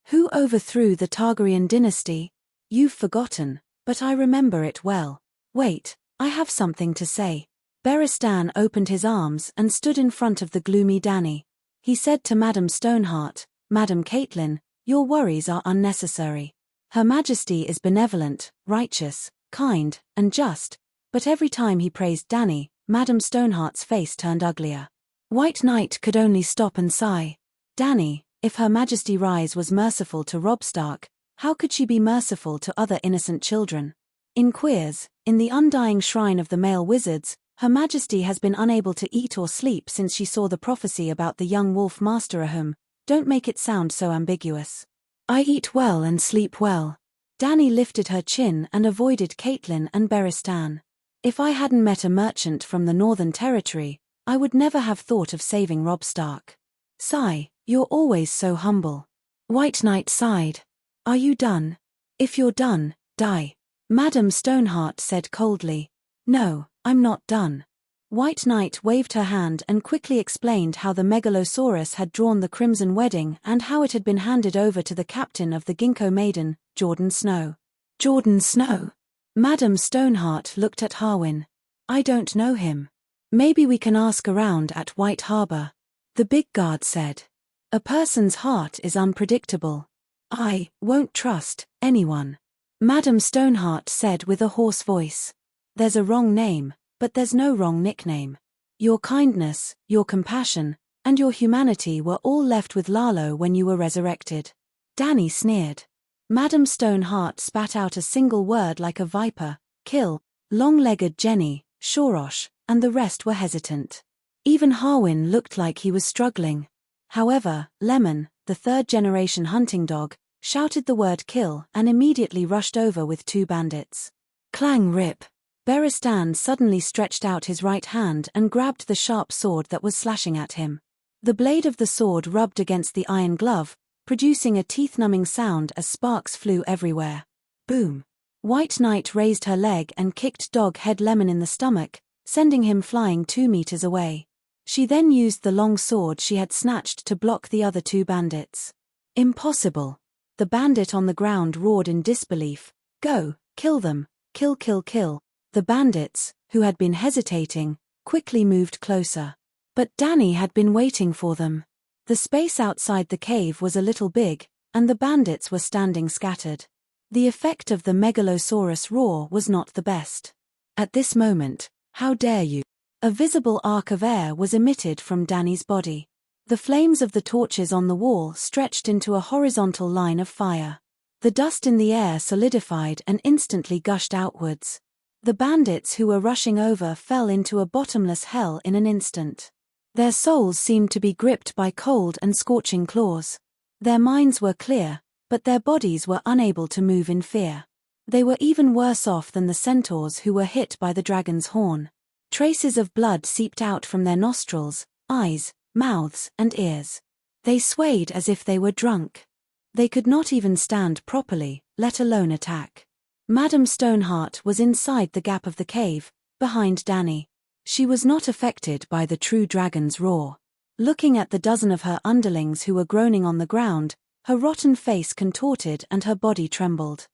S1: Who overthrew the Targaryen dynasty? You've forgotten, but I remember it well. Wait, I have something to say. Beristan opened his arms and stood in front of the gloomy Danny. He said to Madame Stoneheart, Madame Caitlin, your worries are unnecessary. Her Majesty is benevolent, righteous, kind, and just, but every time he praised Danny, Madame Stoneheart's face turned uglier. White Knight could only stop and sigh. Danny, if Her Majesty Rise was merciful to Robb Stark, how could she be merciful to other innocent children? In Queers, in the undying shrine of the male wizards, Her Majesty has been unable to eat or sleep since she saw the prophecy about the young wolf Master Ahum. Don't make it sound so ambiguous. I eat well and sleep well. Danny lifted her chin and avoided Caitlin and Beristan. If I hadn't met a merchant from the Northern Territory, I would never have thought of saving Robb Stark. Sigh, you're always so humble. White Knight sighed. Are you done? If you're done, die. Madame Stoneheart said coldly. No, I'm not done. White Knight waved her hand and quickly explained how the Megalosaurus had drawn the Crimson Wedding and how it had been handed over to the captain of the Ginkgo Maiden, Jordan Snow. Jordan Snow? Madame Stoneheart looked at Harwin. I don't know him. Maybe we can ask around at White Harbor. The big guard said. A person's heart is unpredictable. I won't trust anyone. Madame Stoneheart said with a hoarse voice. There's a wrong name, but there's no wrong nickname. Your kindness, your compassion, and your humanity were all left with Lalo when you were resurrected. Danny sneered. Madame Stoneheart spat out a single word like a viper, kill. Long-legged Jenny, Shorosh, and the rest were hesitant. Even Harwin looked like he was struggling. However, Lemon, the third-generation hunting dog, shouted the word kill and immediately rushed over with two bandits. Clang rip. Beristan suddenly stretched out his right hand and grabbed the sharp sword that was slashing at him. The blade of the sword rubbed against the iron glove, producing a teeth-numbing sound as sparks flew everywhere. Boom. White Knight raised her leg and kicked Dog-head Lemon in the stomach, sending him flying 2 meters away. She then used the long sword she had snatched to block the other two bandits. Impossible. The bandit on the ground roared in disbelief. Go, kill them, kill kill kill. The bandits, who had been hesitating, quickly moved closer. But Danny had been waiting for them. The space outside the cave was a little big, and the bandits were standing scattered. The effect of the Megalosaurus roar was not the best. At this moment, how dare you? A visible arc of air was emitted from Danny's body. The flames of the torches on the wall stretched into a horizontal line of fire. The dust in the air solidified and instantly gushed outwards. The bandits who were rushing over fell into a bottomless hell in an instant. Their souls seemed to be gripped by cold and scorching claws. Their minds were clear, but their bodies were unable to move in fear. They were even worse off than the centaurs who were hit by the dragon's horn. Traces of blood seeped out from their nostrils, eyes, mouths, and ears. They swayed as if they were drunk. They could not even stand properly, let alone attack. Madame Stoneheart was inside the gap of the cave, behind Danny. She was not affected by the true dragon's roar. Looking at the dozen of her underlings who were groaning on the ground, her rotten face contorted and her body trembled.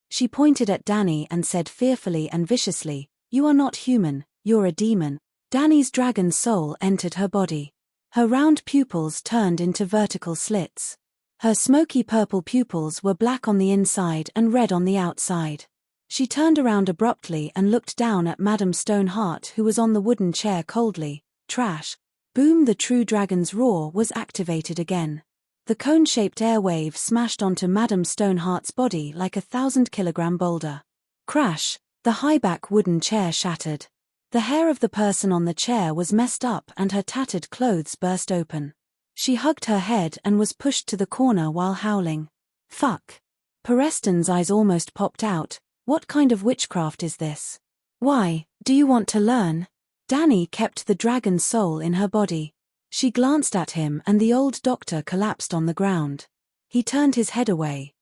S1: She pointed at Danny and said fearfully and viciously, "You are not human, you're a demon." Danny's dragon soul entered her body. Her round pupils turned into vertical slits. Her smoky purple pupils were black on the inside and red on the outside. She turned around abruptly and looked down at Madame Stoneheart, who was on the wooden chair coldly. Trash. Boom! The true dragon's roar was activated again. The cone-shaped airwave smashed onto Madame Stoneheart's body like a 1,000-kilogram boulder. Crash! The high-back wooden chair shattered. The hair of the person on the chair was messed up and her tattered clothes burst open. She hugged her head and was pushed to the corner while howling. Fuck. Pereston's eyes almost popped out. What kind of witchcraft is this? Why, do you want to learn? Dany kept the dragon's soul in her body. She glanced at him and the old doctor collapsed on the ground. He turned his head away.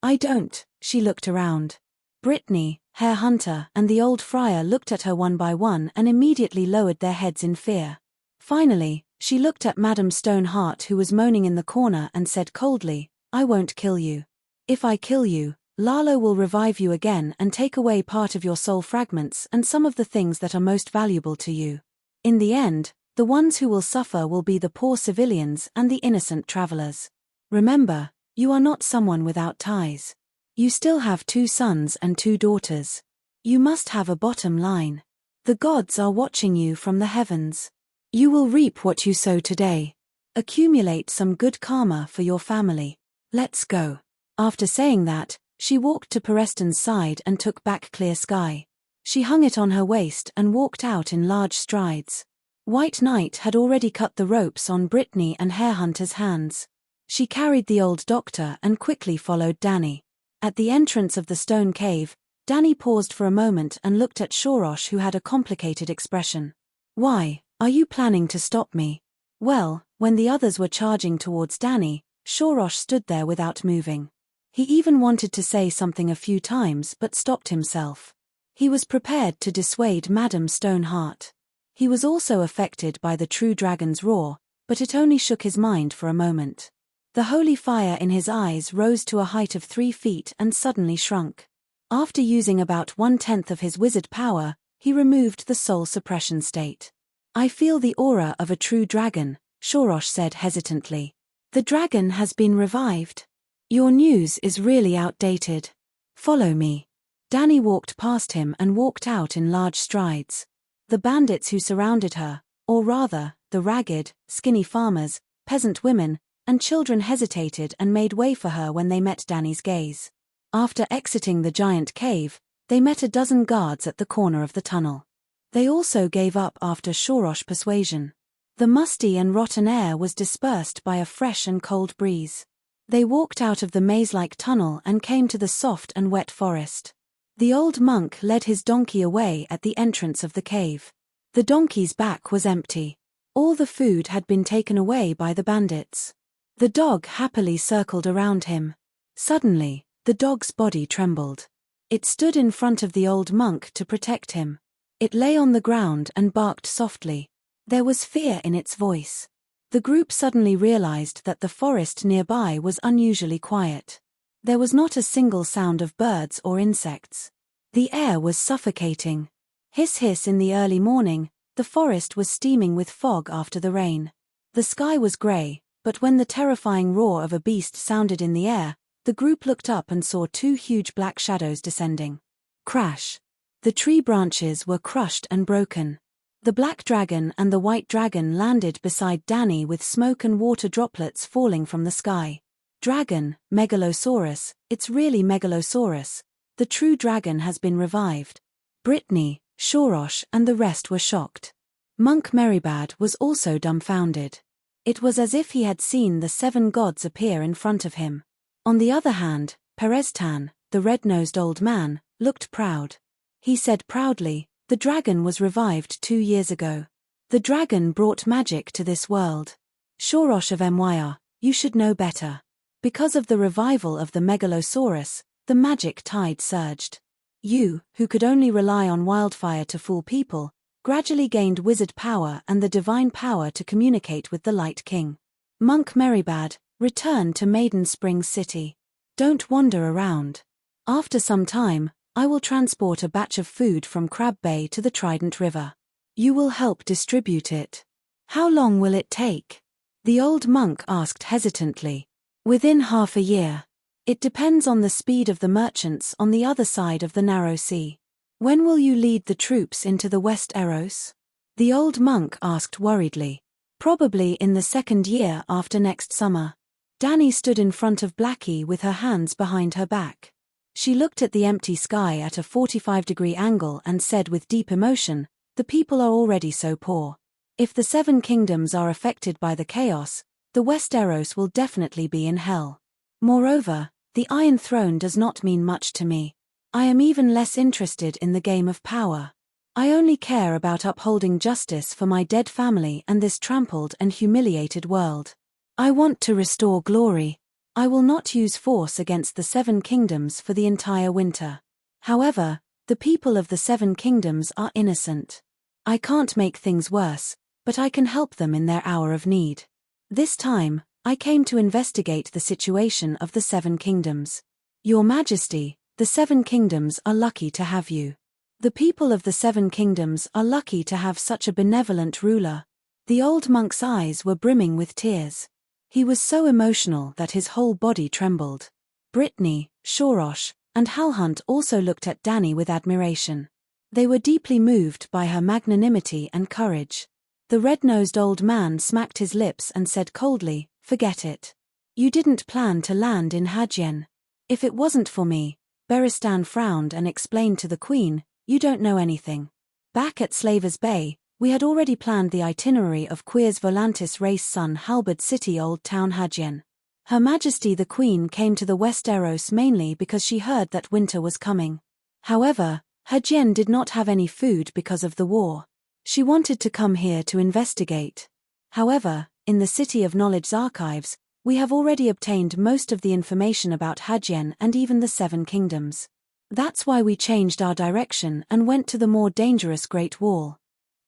S1: I don't. She looked around. Brittany, Herr Hunter, and the old friar looked at her one by one and immediately lowered their heads in fear. Finally, she looked at Madame Stoneheart, who was moaning in the corner, and said coldly, I won't kill you. If I kill you, Lalo will revive you again and take away part of your soul fragments and some of the things that are most valuable to you. In the end, the ones who will suffer will be the poor civilians and the innocent travelers. Remember, you are not someone without ties. You still have 2 sons and 2 daughters. You must have a bottom line. The gods are watching you from the heavens. You will reap what you sow today. Accumulate some good karma for your family. Let's go. After saying that, she walked to Pereston's side and took back Clear Sky. She hung it on her waist and walked out in large strides. White Knight had already cut the ropes on Brittany and Hare Hunter's hands. She carried the old doctor and quickly followed Dany. At the entrance of the stone cave, Dany paused for a moment and looked at Shorosh, who had a complicated expression. Why, are you planning to stop me? Well, when the others were charging towards Dany, Shorosh stood there without moving. He even wanted to say something a few times but stopped himself. He was prepared to dissuade Madame Stoneheart. He was also affected by the true dragon's roar, but it only shook his mind for a moment. The holy fire in his eyes rose to a height of 3 feet and suddenly shrunk. After using about 1/10 of his wizard power, he removed the soul suppression state. I feel the aura of a true dragon, Shorosh said hesitantly. The dragon has been revived. Your news is really outdated. Follow me. Dany walked past him and walked out in large strides. The bandits who surrounded her, or rather, the ragged, skinny farmers, peasant women, and children hesitated and made way for her when they met Dany's gaze. After exiting the giant cave, they met a dozen guards at the corner of the tunnel. They also gave up after Shorosh's persuasion. The musty and rotten air was dispersed by a fresh and cold breeze. They walked out of the maze-like tunnel and came to the soft and wet forest. The old monk led his donkey away at the entrance of the cave. The donkey's back was empty. All the food had been taken away by the bandits. The dog happily circled around him. Suddenly, the dog's body trembled. It stood in front of the old monk to protect him. It lay on the ground and barked softly. There was fear in its voice. The group suddenly realized that the forest nearby was unusually quiet. There was not a single sound of birds or insects. The air was suffocating. Hiss hiss in the early morning, the forest was steaming with fog after the rain. The sky was grey, but when the terrifying roar of a beast sounded in the air, the group looked up and saw 2 huge black shadows descending. Crash! The tree branches were crushed and broken. The black dragon and the white dragon landed beside Dany with smoke and water droplets falling from the sky. Dragon, Megalosaurus, it's really Megalosaurus. The true dragon has been revived. Brittany, Shorosh and the rest were shocked. Monk Meribad was also dumbfounded. It was as if he had seen the 7 gods appear in front of him. On the other hand, Perestan, the red-nosed old man, looked proud. He said proudly, the dragon was revived 2 years ago. The dragon brought magic to this world. Shorosh of Myr, you should know better. Because of the revival of the Megalosaurus, the magic tide surged. You, who could only rely on wildfire to fool people, gradually gained wizard power and the divine power to communicate with the Light King. Monk Meribad, return to Maiden Springs City. Don't wander around. After some time, I will transport a batch of food from Crab Bay to the Trident River. You will help distribute it. How long will it take? The old monk asked hesitantly. Within half a year. It depends on the speed of the merchants on the other side of the narrow sea. When will you lead the troops into the West Eros? The old monk asked worriedly. Probably in the 2nd year after next summer. Dany stood in front of Blackie with her hands behind her back. She looked at the empty sky at a 45-degree angle and said with deep emotion, the people are already so poor. If the 7 kingdoms are affected by the chaos, the Westeros will definitely be in hell. Moreover, the Iron Throne does not mean much to me. I am even less interested in the game of power. I only care about upholding justice for my dead family and this trampled and humiliated world. I want to restore glory. I will not use force against the 7 kingdoms for the entire winter. However, the people of the 7 kingdoms are innocent. I can't make things worse, but I can help them in their hour of need. This time, I came to investigate the situation of the 7 kingdoms. Your Majesty, the 7 kingdoms are lucky to have you. The people of the 7 kingdoms are lucky to have such a benevolent ruler. The old monk's eyes were brimming with tears. He was so emotional that his whole body trembled. Brittany, Shorosh, and Halhunt also looked at Dany with admiration. They were deeply moved by her magnanimity and courage. The red-nosed old man smacked his lips and said coldly, "Forget it. You didn't plan to land in Hadjen. If it wasn't for me," Beristan frowned and explained to the queen, "you don't know anything. Back at Slavers Bay, we had already planned the itinerary of Queer's Volantis race son Halberd City Old Town Hadjen. Her Majesty the Queen came to the Westeros mainly because she heard that winter was coming. However, Hadjen did not have any food because of the war. She wanted to come here to investigate. However, in the City of Knowledge's archives, we have already obtained most of the information about Hadjen and even the 7 kingdoms. That's why we changed our direction and went to the more dangerous Great Wall.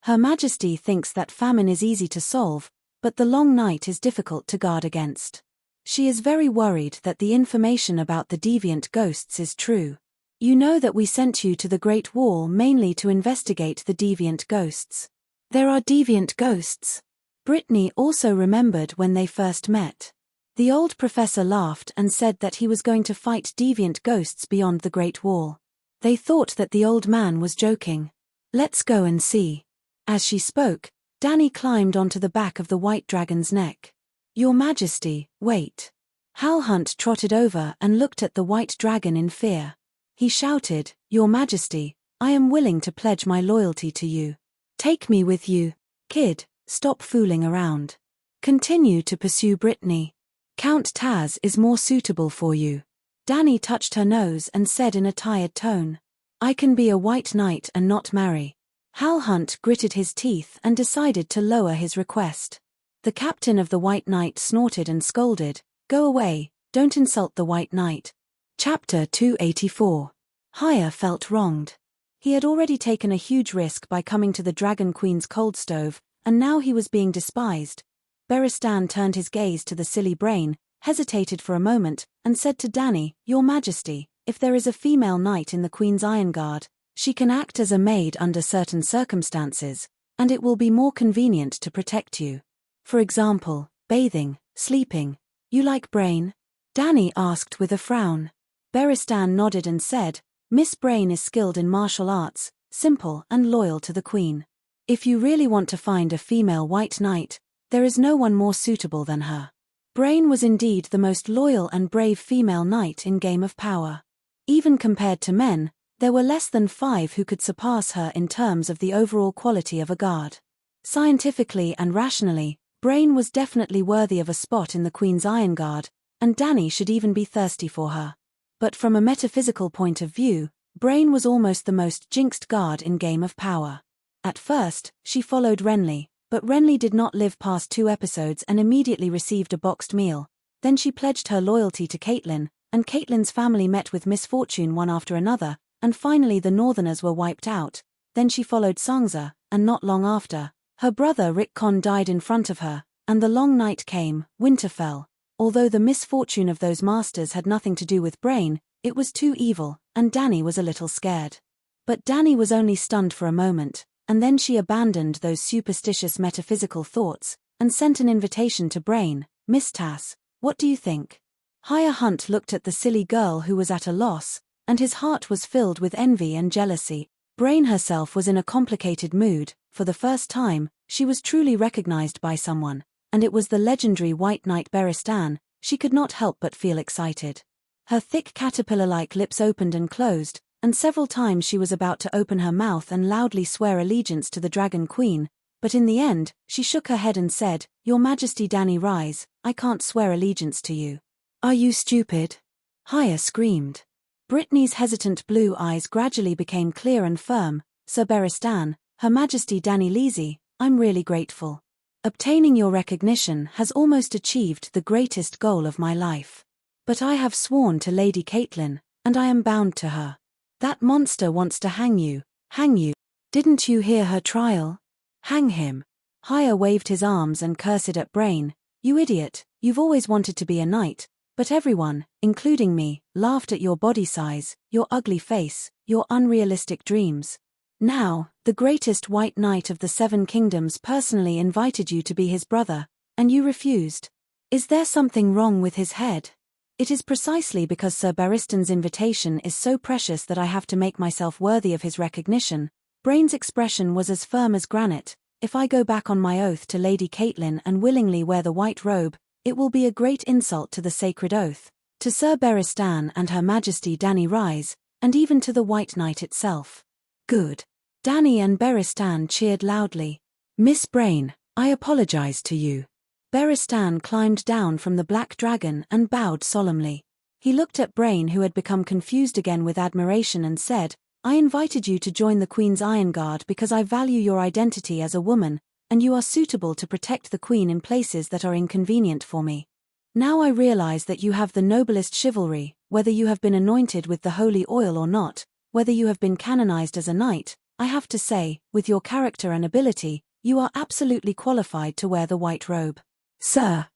S1: Her Majesty thinks that famine is easy to solve, but the long night is difficult to guard against. She is very worried that the information about the deviant ghosts is true. You know that we sent you to the Great Wall mainly to investigate the deviant ghosts. There are deviant ghosts. Brittany also remembered when they first met. The old professor laughed and said that he was going to fight deviant ghosts beyond the Great Wall. They thought that the old man was joking. Let's go and see. As she spoke, Dany climbed onto the back of the white dragon's neck. Your Majesty, wait. Halhunt trotted over and looked at the white dragon in fear. He shouted, Your Majesty, I am willing to pledge my loyalty to you. Take me with you. Kid, stop fooling around. Continue to pursue Brittany. Count Taz is more suitable for you. Dany touched her nose and said in a tired tone. I can be a white knight and not marry. Halhunt gritted his teeth and decided to lower his request. The captain of the White Knight snorted and scolded, Go away, don't insult the White Knight. Chapter 284. Haya felt wronged. He had already taken a huge risk by coming to the Dragon Queen's cold stove, and now he was being despised. Beristan turned his gaze to the silly brain, hesitated for a moment, and said to Dany, Your Majesty, if there is a female knight in the Queen's Iron Guard, she can act as a maid under certain circumstances, and it will be more convenient to protect you. For example, bathing, sleeping. You like Brain? Dany asked with a frown. Beristan nodded and said, Miss Brain is skilled in martial arts, simple and loyal to the Queen. If you really want to find a female white knight, there is no one more suitable than her. Brain was indeed the most loyal and brave female knight in Game of Power. Even compared to men, there were less than 5 who could surpass her in terms of the overall quality of a guard. Scientifically and rationally, Brain was definitely worthy of a spot in the Queen's Iron Guard, and Dany should even be thirsty for her. But from a metaphysical point of view, Brain was almost the most jinxed guard in Game of Power. At first, she followed Renly, but Renly did not live past 2 episodes and immediately received a boxed meal. Then she pledged her loyalty to Catelyn, and Catelyn's family met with misfortune one after another, and finally the Northerners were wiped out. Then she followed Sansa, and not long after, her brother Rickon died in front of her, and the long night came, winter fell. Although the misfortune of those masters had nothing to do with Brain, it was too evil, and Dany was a little scared. But Dany was only stunned for a moment, and then she abandoned those superstitious metaphysical thoughts, and sent an invitation to Brain, Miss Tass, what do you think? Haya Hunt looked at the silly girl who was at a loss, and his heart was filled with envy and jealousy. Brain herself was in a complicated mood. For the first time, she was truly recognized by someone, and it was the legendary White Knight Beristan. She could not help but feel excited. Her thick caterpillar-like lips opened and closed, and several times she was about to open her mouth and loudly swear allegiance to the Dragon Queen, But in the end, she shook her head and said, "Your Majesty Dany rise, I can't swear allegiance to you." "Are you stupid?" Haya screamed. Brittany's hesitant blue eyes gradually became clear and firm. "Sir Beristan, Her Majesty Dany Lizzie, I'm really grateful. Obtaining your recognition has almost achieved the greatest goal of my life. But I have sworn to Lady Caitlin, and I am bound to her. That monster wants to hang you, hang you. Didn't you hear her trial? Hang him." Haya waved his arms and cursed at Brain. "You idiot, you've always wanted to be a knight, but everyone, including me, laughed at your body size, your ugly face, your unrealistic dreams. Now, the greatest white knight of the Seven Kingdoms personally invited you to be his brother, and you refused. Is there something wrong with his head? It is precisely because Sir Beristan's invitation is so precious that I have to make myself worthy of his recognition." Brain's expression was as firm as granite. "If I go back on my oath to Lady Caitlin and willingly wear the white robe, it will be a great insult to the sacred oath, to Sir Beristan and Her Majesty Dany Rise, and even to the White Knight itself." "Good." Dany and Beristan cheered loudly. "Miss Brain, I apologize to you." Beristan climbed down from the black dragon and bowed solemnly. He looked at Brain, who had become confused again, with admiration and said, "I invited you to join the Queen's Iron Guard because I value your identity as a woman, and you are suitable to protect the Queen in places that are inconvenient for me. Now I realize that you have the noblest chivalry, whether you have been anointed with the holy oil or not, whether you have been canonized as a knight. I have to say, with your character and ability, you are absolutely qualified to wear the white robe." "Sir,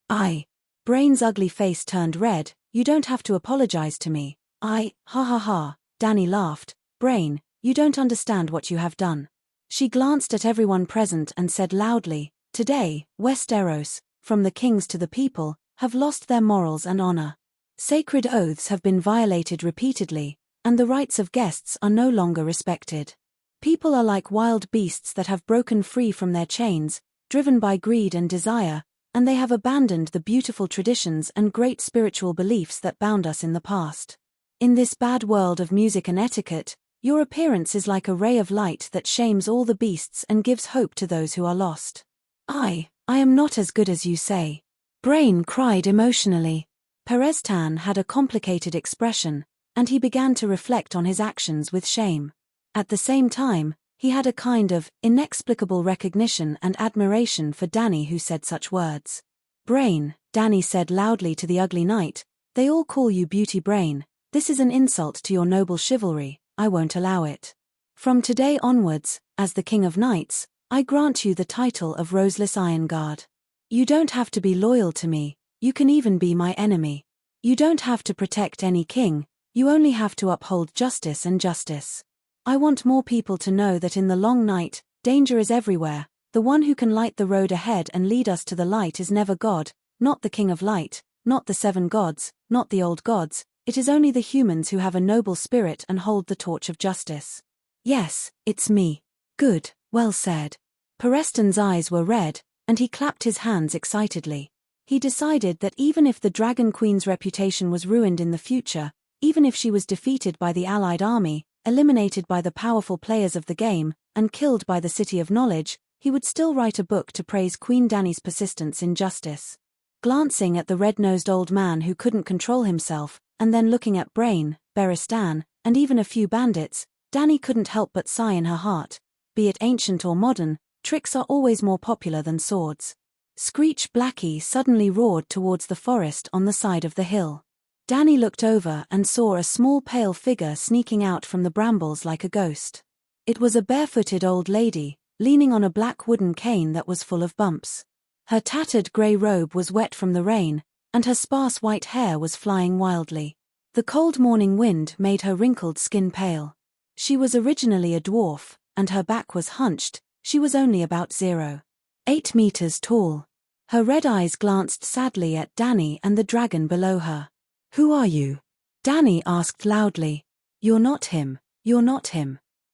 S1: Brain's ugly face turned red. "You don't have to apologize to me. Ha ha ha." Dany laughed. "Brain, you don't understand what you have done." She glanced at everyone present and said loudly, "Today, Westeros, from the kings to the people, have lost their morals and honor. Sacred oaths have been violated repeatedly, and the rights of guests are no longer respected. People are like wild beasts that have broken free from their chains, driven by greed and desire, and they have abandoned the beautiful traditions and great spiritual beliefs that bound us in the past. In this bad world of music and etiquette, your appearance is like a ray of light that shames all the beasts and gives hope to those who are lost." I am not as good as you say." Brain cried emotionally. Perestan had a complicated expression, and he began to reflect on his actions with shame. At the same time, he had a kind of inexplicable recognition and admiration for Dany, who said such words. "Brain," Dany said loudly to the ugly knight, "they all call you Beauty Brain. This is an insult to your noble chivalry. I won't allow it. From today onwards, as the King of Knights, I grant you the title of Roseless Ironguard. You don't have to be loyal to me, you can even be my enemy. You don't have to protect any king, you only have to uphold justice and justice. I want more people to know that in the long night, danger is everywhere. The one who can light the road ahead and lead us to the light is never God, not the King of Light, not the seven gods, not the old gods. It is only the humans who have a noble spirit and hold the torch of justice. Yes, it's me." "Good, well said." Perestan's eyes were red, and he clapped his hands excitedly. He decided that even if the Dragon Queen's reputation was ruined in the future, even if she was defeated by the Allied army, eliminated by the powerful players of the game, and killed by the City of Knowledge, he would still write a book to praise Queen Dany's persistence in justice. Glancing at the red-nosed old man who couldn't control himself, and then looking at Brain, Beristan, and even a few bandits, Dany couldn't help but sigh in her heart. Be it ancient or modern, tricks are always more popular than swords. Screech Blackie suddenly roared towards the forest on the side of the hill. Dany looked over and saw a small pale figure sneaking out from the brambles like a ghost. It was a barefooted old lady, leaning on a black wooden cane that was full of bumps. Her tattered grey robe was wet from the rain, and her sparse white hair was flying wildly. The cold morning wind made her wrinkled skin pale. She was originally a dwarf, and her back was hunched. She was only about 0.8 meters tall. Her red eyes glanced sadly at Dany and the dragon below her. "Who are you?" Dany asked loudly. You're not him.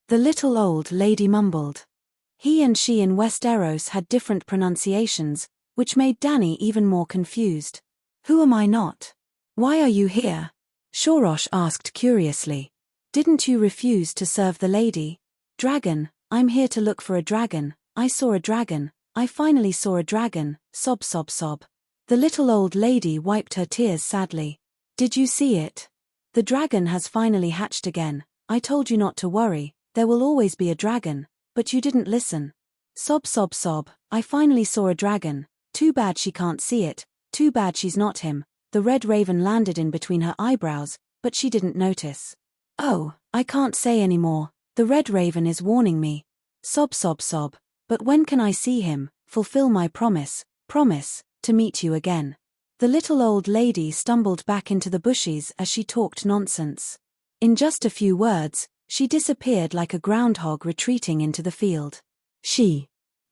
S1: The little old lady mumbled. He and she in Westeros had different pronunciations, which made Dany even more confused. "Who am I not? Why are you here?" Shorosh asked curiously. "Didn't you refuse to serve the lady?" "Dragon, I'm here to look for a dragon. I saw a dragon, I finally saw a dragon, sob sob sob. The little old lady wiped her tears sadly. Did you see it? The dragon has finally hatched again. I told you not to worry, there will always be a dragon, but you didn't listen. Sob sob sob, I finally saw a dragon, too bad she can't see it, too bad she's not him. The red raven landed in between her eyebrows, but she didn't notice. Oh, I can't say any more, the red raven is warning me. Sob sob sob, but when can I see him, fulfill my promise, to meet you again. The little old lady stumbled back into the bushes as she talked nonsense. In just a few words, she disappeared like a groundhog retreating into the field.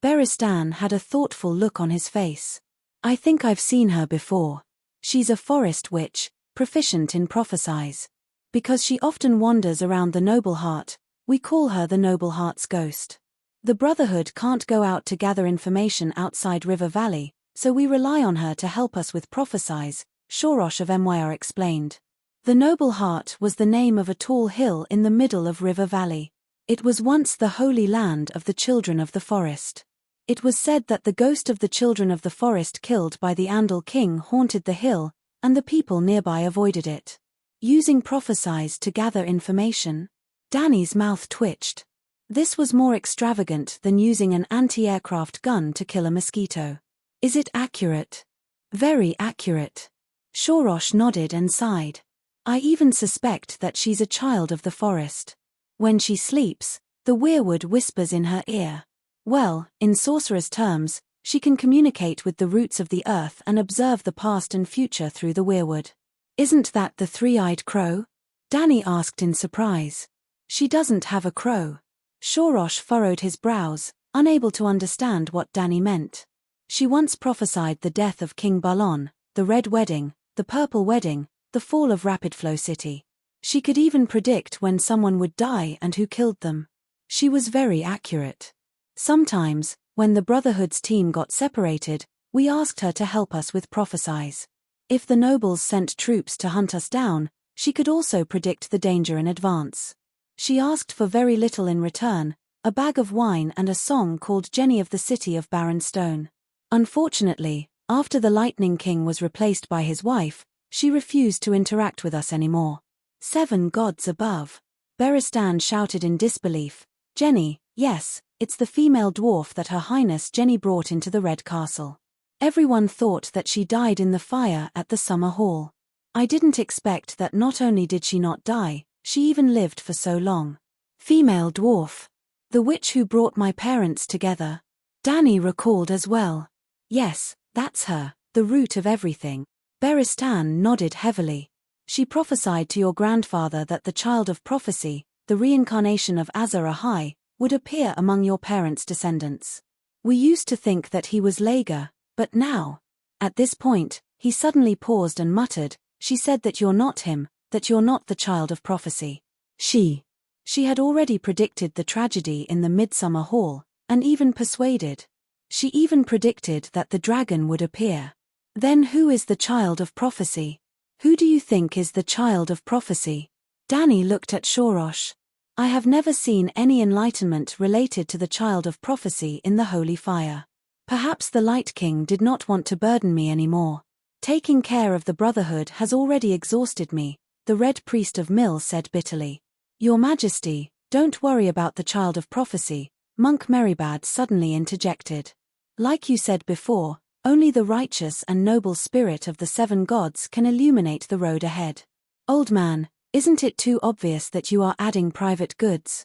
S1: Beristan had a thoughtful look on his face. I think I've seen her before. She's a forest witch, proficient in prophecies. Because she often wanders around the Noble Heart, we call her the Noble Heart's ghost. The Brotherhood can't go out to gather information outside River Valley, so we rely on her to help us with prophecies, Shorosh of Myr explained. The Noble Heart was the name of a tall hill in the middle of River Valley. It was once the holy land of the children of the forest. It was said that the ghost of the children of the forest killed by the Andal king haunted the hill, and the people nearby avoided it. Using prophecies to gather information? Danny's mouth twitched. This was more extravagant than using an anti-aircraft gun to kill a mosquito. Is it accurate? Very accurate. Shorosh nodded and sighed. I even suspect that she's a child of the forest. When she sleeps, the weirwood whispers in her ear. Well, in sorcerer's terms, she can communicate with the roots of the earth and observe the past and future through the weirwood. Isn't that the three-eyed crow? Danny asked in surprise. She doesn't have a crow. Shorosh furrowed his brows, unable to understand what Danny meant. She once prophesied the death of King Balon, the Red Wedding, the Purple Wedding, the fall of Rapid Flow City. She could even predict when someone would die and who killed them. She was very accurate. Sometimes, when the Brotherhood's team got separated, we asked her to help us with prophecies. If the nobles sent troops to hunt us down, she could also predict the danger in advance. She asked for very little in return, a bag of wine and a song called Jenny of the City of Barren Stone. Unfortunately, after the Lightning King was replaced by his wife, she refused to interact with us anymore. 7 gods above. Beristan shouted in disbelief. Jenny, yes, it's the female dwarf that Her Highness Jenny brought into the Red Castle. Everyone thought that she died in the fire at the Summer Hall. I didn't expect that not only did she not die, she even lived for so long. Female dwarf. The witch who brought my parents together. Danny recalled as well. Yes, that's her, the root of everything. Beristan nodded heavily. She prophesied to your grandfather that the child of prophecy, the reincarnation of Azar Ahai, would appear among your parents' descendants. We used to think that he was Lager, but now. At this point, he suddenly paused and muttered, she said that you're not him, that you're not the child of prophecy. She had already predicted the tragedy in the Midsummer Hall, and even persuaded. She even predicted that the dragon would appear. Then who is the child of prophecy? Who do you think is the child of prophecy? Danny looked at Shorosh. I have never seen any enlightenment related to the child of prophecy in the holy fire. Perhaps the Light King did not want to burden me anymore. Taking care of the Brotherhood has already exhausted me, the Red Priest of Mill said bitterly. Your Majesty, don't worry about the child of prophecy, Monk Merribad suddenly interjected. Like you said before, only the righteous and noble spirit of the 7 gods can illuminate the road ahead. Old man, isn't it too obvious that you are adding private goods?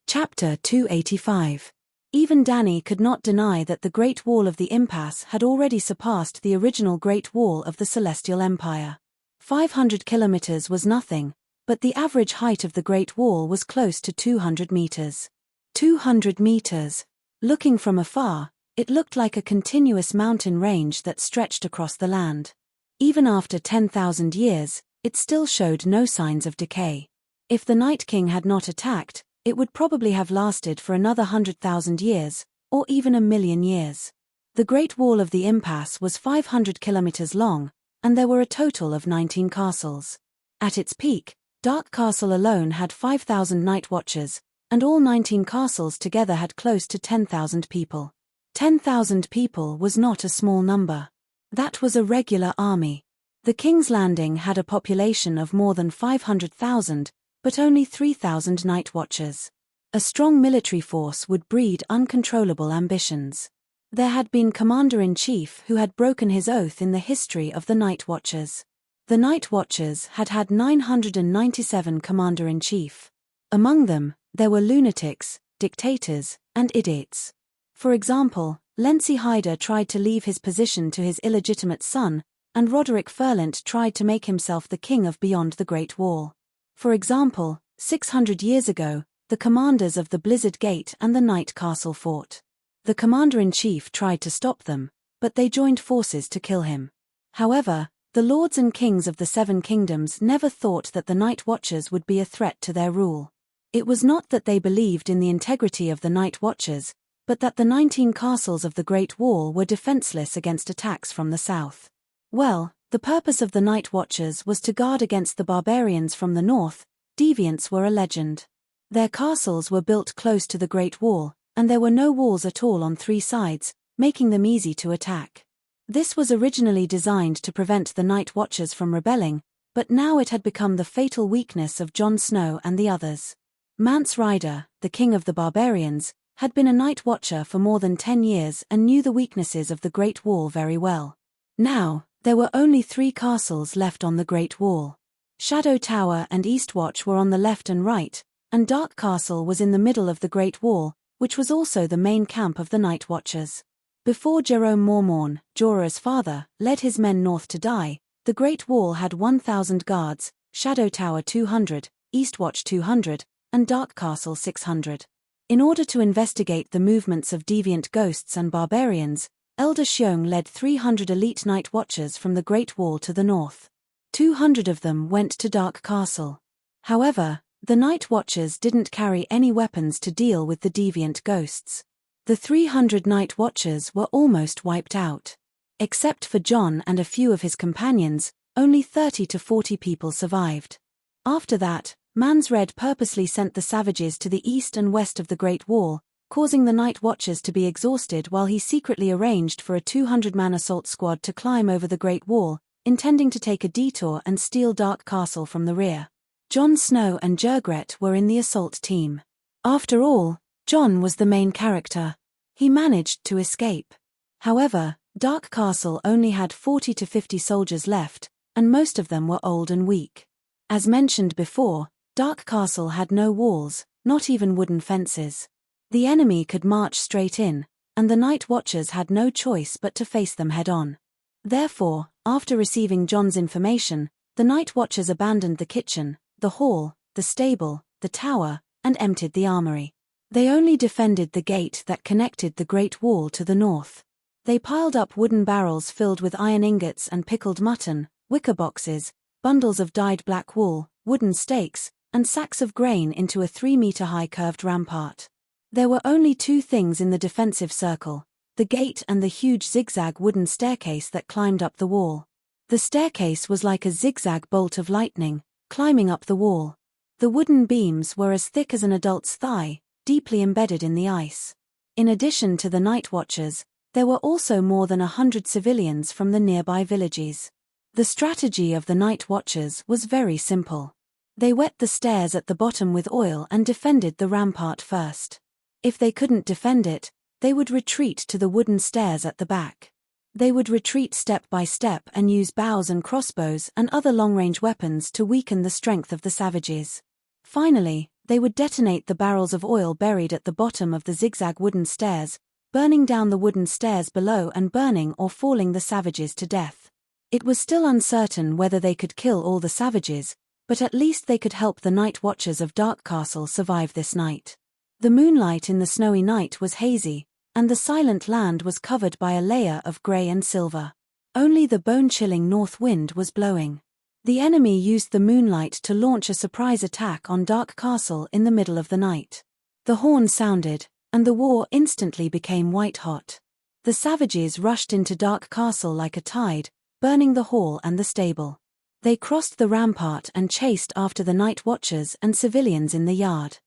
S1: Chapter 285. Even Danny could not deny that the Great Wall of the Impasse had already surpassed the original Great Wall of the Celestial Empire. 500 kilometers was nothing, but the average height of the Great Wall was close to 200 meters. 200 meters. Looking from afar, it looked like a continuous mountain range that stretched across the land. Even after 10,000 years, it still showed no signs of decay. If the Night King had not attacked, it would probably have lasted for another 100,000 years, or even 1,000,000 years. The Great Wall of the Impasse was 500 kilometers long, and there were a total of 19 castles. At its peak, Dark Castle alone had 5,000 night watchers, and all 19 castles together had close to 10,000 people. 10,000 people was not a small number. That was a regular army. The King's Landing had a population of more than 500,000, but only 3,000 night watchers. A strong military force would breed uncontrollable ambitions. There had been commander-in-chief who had broken his oath in the history of the night watchers. The night watchers had had 997 commander-in-chief. Among them, there were lunatics, dictators, and idiots. For example, Lency Hyder tried to leave his position to his illegitimate son, and Roderick Furlent tried to make himself the king of beyond the Great Wall. For example, 600 years ago, the commanders of the Blizzard Gate and the Night Castle fought. The commander-in-chief tried to stop them, but they joined forces to kill him. However, the lords and kings of the Seven Kingdoms never thought that the Night Watchers would be a threat to their rule. It was not that they believed in the integrity of the Night Watchers, but that the 19 castles of the Great Wall were defenseless against attacks from the south. Well, the purpose of the Night Watchers was to guard against the barbarians from the north. Deviants were a legend. Their castles were built close to the Great Wall, and there were no walls at all on 3 sides, making them easy to attack. This was originally designed to prevent the Night Watchers from rebelling, but now it had become the fatal weakness of Jon Snow and the others. Mance Rayder, the king of the barbarians, had been a Night Watcher for more than 10 years and knew the weaknesses of the Great Wall very well. Now, there were only 3 castles left on the Great Wall. Shadow Tower and Eastwatch were on the left and right, and Dark Castle was in the middle of the Great Wall, which was also the main camp of the Night Watchers. Before Jerome Mormorn, Jorah's father, led his men north to die, the Great Wall had 1,000 guards, Shadow Tower 200, Eastwatch 200, and Dark Castle 600. In order to investigate the movements of deviant ghosts and barbarians, Elder Sheong led 300 elite Night Watchers from the Great Wall to the north. 200 of them went to Dark Castle. However, the Night Watchers didn't carry any weapons to deal with the deviant ghosts. The 300 Night Watchers were almost wiped out. Except for Jon and a few of his companions, only 30 to 40 people survived. After that, Mans Red purposely sent the savages to the east and west of the Great Wall, causing the Night Watchers to be exhausted while he secretly arranged for a 200-man assault squad to climb over the Great Wall, intending to take a detour and steal Dark Castle from the rear. Jon Snow and Jergret were in the assault team. After all, Jon was the main character. He managed to escape. However, Dark Castle only had 40 to 50 soldiers left, and most of them were old and weak. As mentioned before, Dark Castle had no walls, not even wooden fences. The enemy could march straight in, and the Night Watchers had no choice but to face them head-on. Therefore, after receiving Jon's information, the Night Watchers abandoned the kitchen, the hall, the stable, the tower, and emptied the armory. They only defended the gate that connected the Great Wall to the north. They piled up wooden barrels filled with iron ingots and pickled mutton, wicker boxes, bundles of dyed black wool, wooden stakes, and sacks of grain into a 3-meter-high curved rampart. There were only 2 things in the defensive circle: the gate and the huge zigzag wooden staircase that climbed up the wall. The staircase was like a zigzag bolt of lightning, climbing up the wall. The wooden beams were as thick as an adult's thigh, deeply embedded in the ice. In addition to the Night Watchers, there were also more than 100 civilians from the nearby villages. The strategy of the Night Watchers was very simple. They wet the stairs at the bottom with oil and defended the rampart first. If they couldn't defend it, they would retreat to the wooden stairs at the back. They would retreat step by step and use bows and crossbows and other long-range weapons to weaken the strength of the savages. Finally, they would detonate the barrels of oil buried at the bottom of the zigzag wooden stairs, burning down the wooden stairs below and burning or falling the savages to death. It was still uncertain whether they could kill all the savages, but at least they could help the Night Watchers of Dark Castle survive this night. The moonlight in the snowy night was hazy, and the silent land was covered by a layer of grey and silver. Only the bone-chilling north wind was blowing. The enemy used the moonlight to launch a surprise attack on Dark Castle in the middle of the night. The horn sounded, and the war instantly became white-hot. The savages rushed into Dark Castle like a tide, burning the hall and the stable. They crossed the rampart and chased after the Night Watchers and civilians in the yard.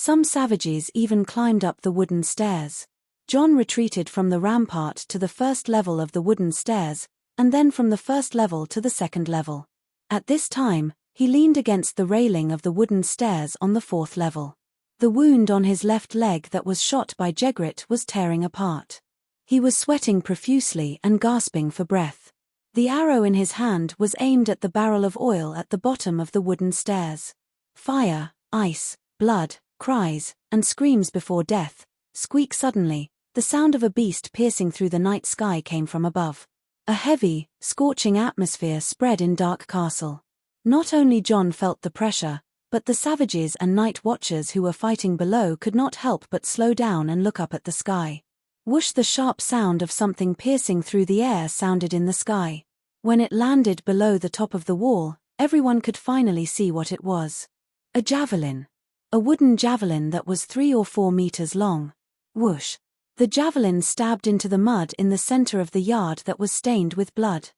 S1: Some savages even climbed up the wooden stairs. John retreated from the rampart to the first level of the wooden stairs, and then from the first level to the second level. At this time, he leaned against the railing of the wooden stairs on the fourth level. The wound on his left leg that was shot by Jegrit was tearing apart. He was sweating profusely and gasping for breath. The arrow in his hand was aimed at the barrel of oil at the bottom of the wooden stairs. Fire, ice, blood, cries, and screams before death. Squeak suddenly, the sound of a beast piercing through the night sky came from above. A heavy, scorching atmosphere spread in Dark Castle. Not only John felt the pressure, but the savages and night watchers who were fighting below could not help but slow down and look up at the sky. Whoosh! The sharp sound of something piercing through the air sounded in the sky. When it landed below the top of the wall, everyone could finally see what it was. A javelin. A wooden javelin that was 3 or 4 meters long. Whoosh! The javelin stabbed into the mud in the center of the yard that was stained with blood.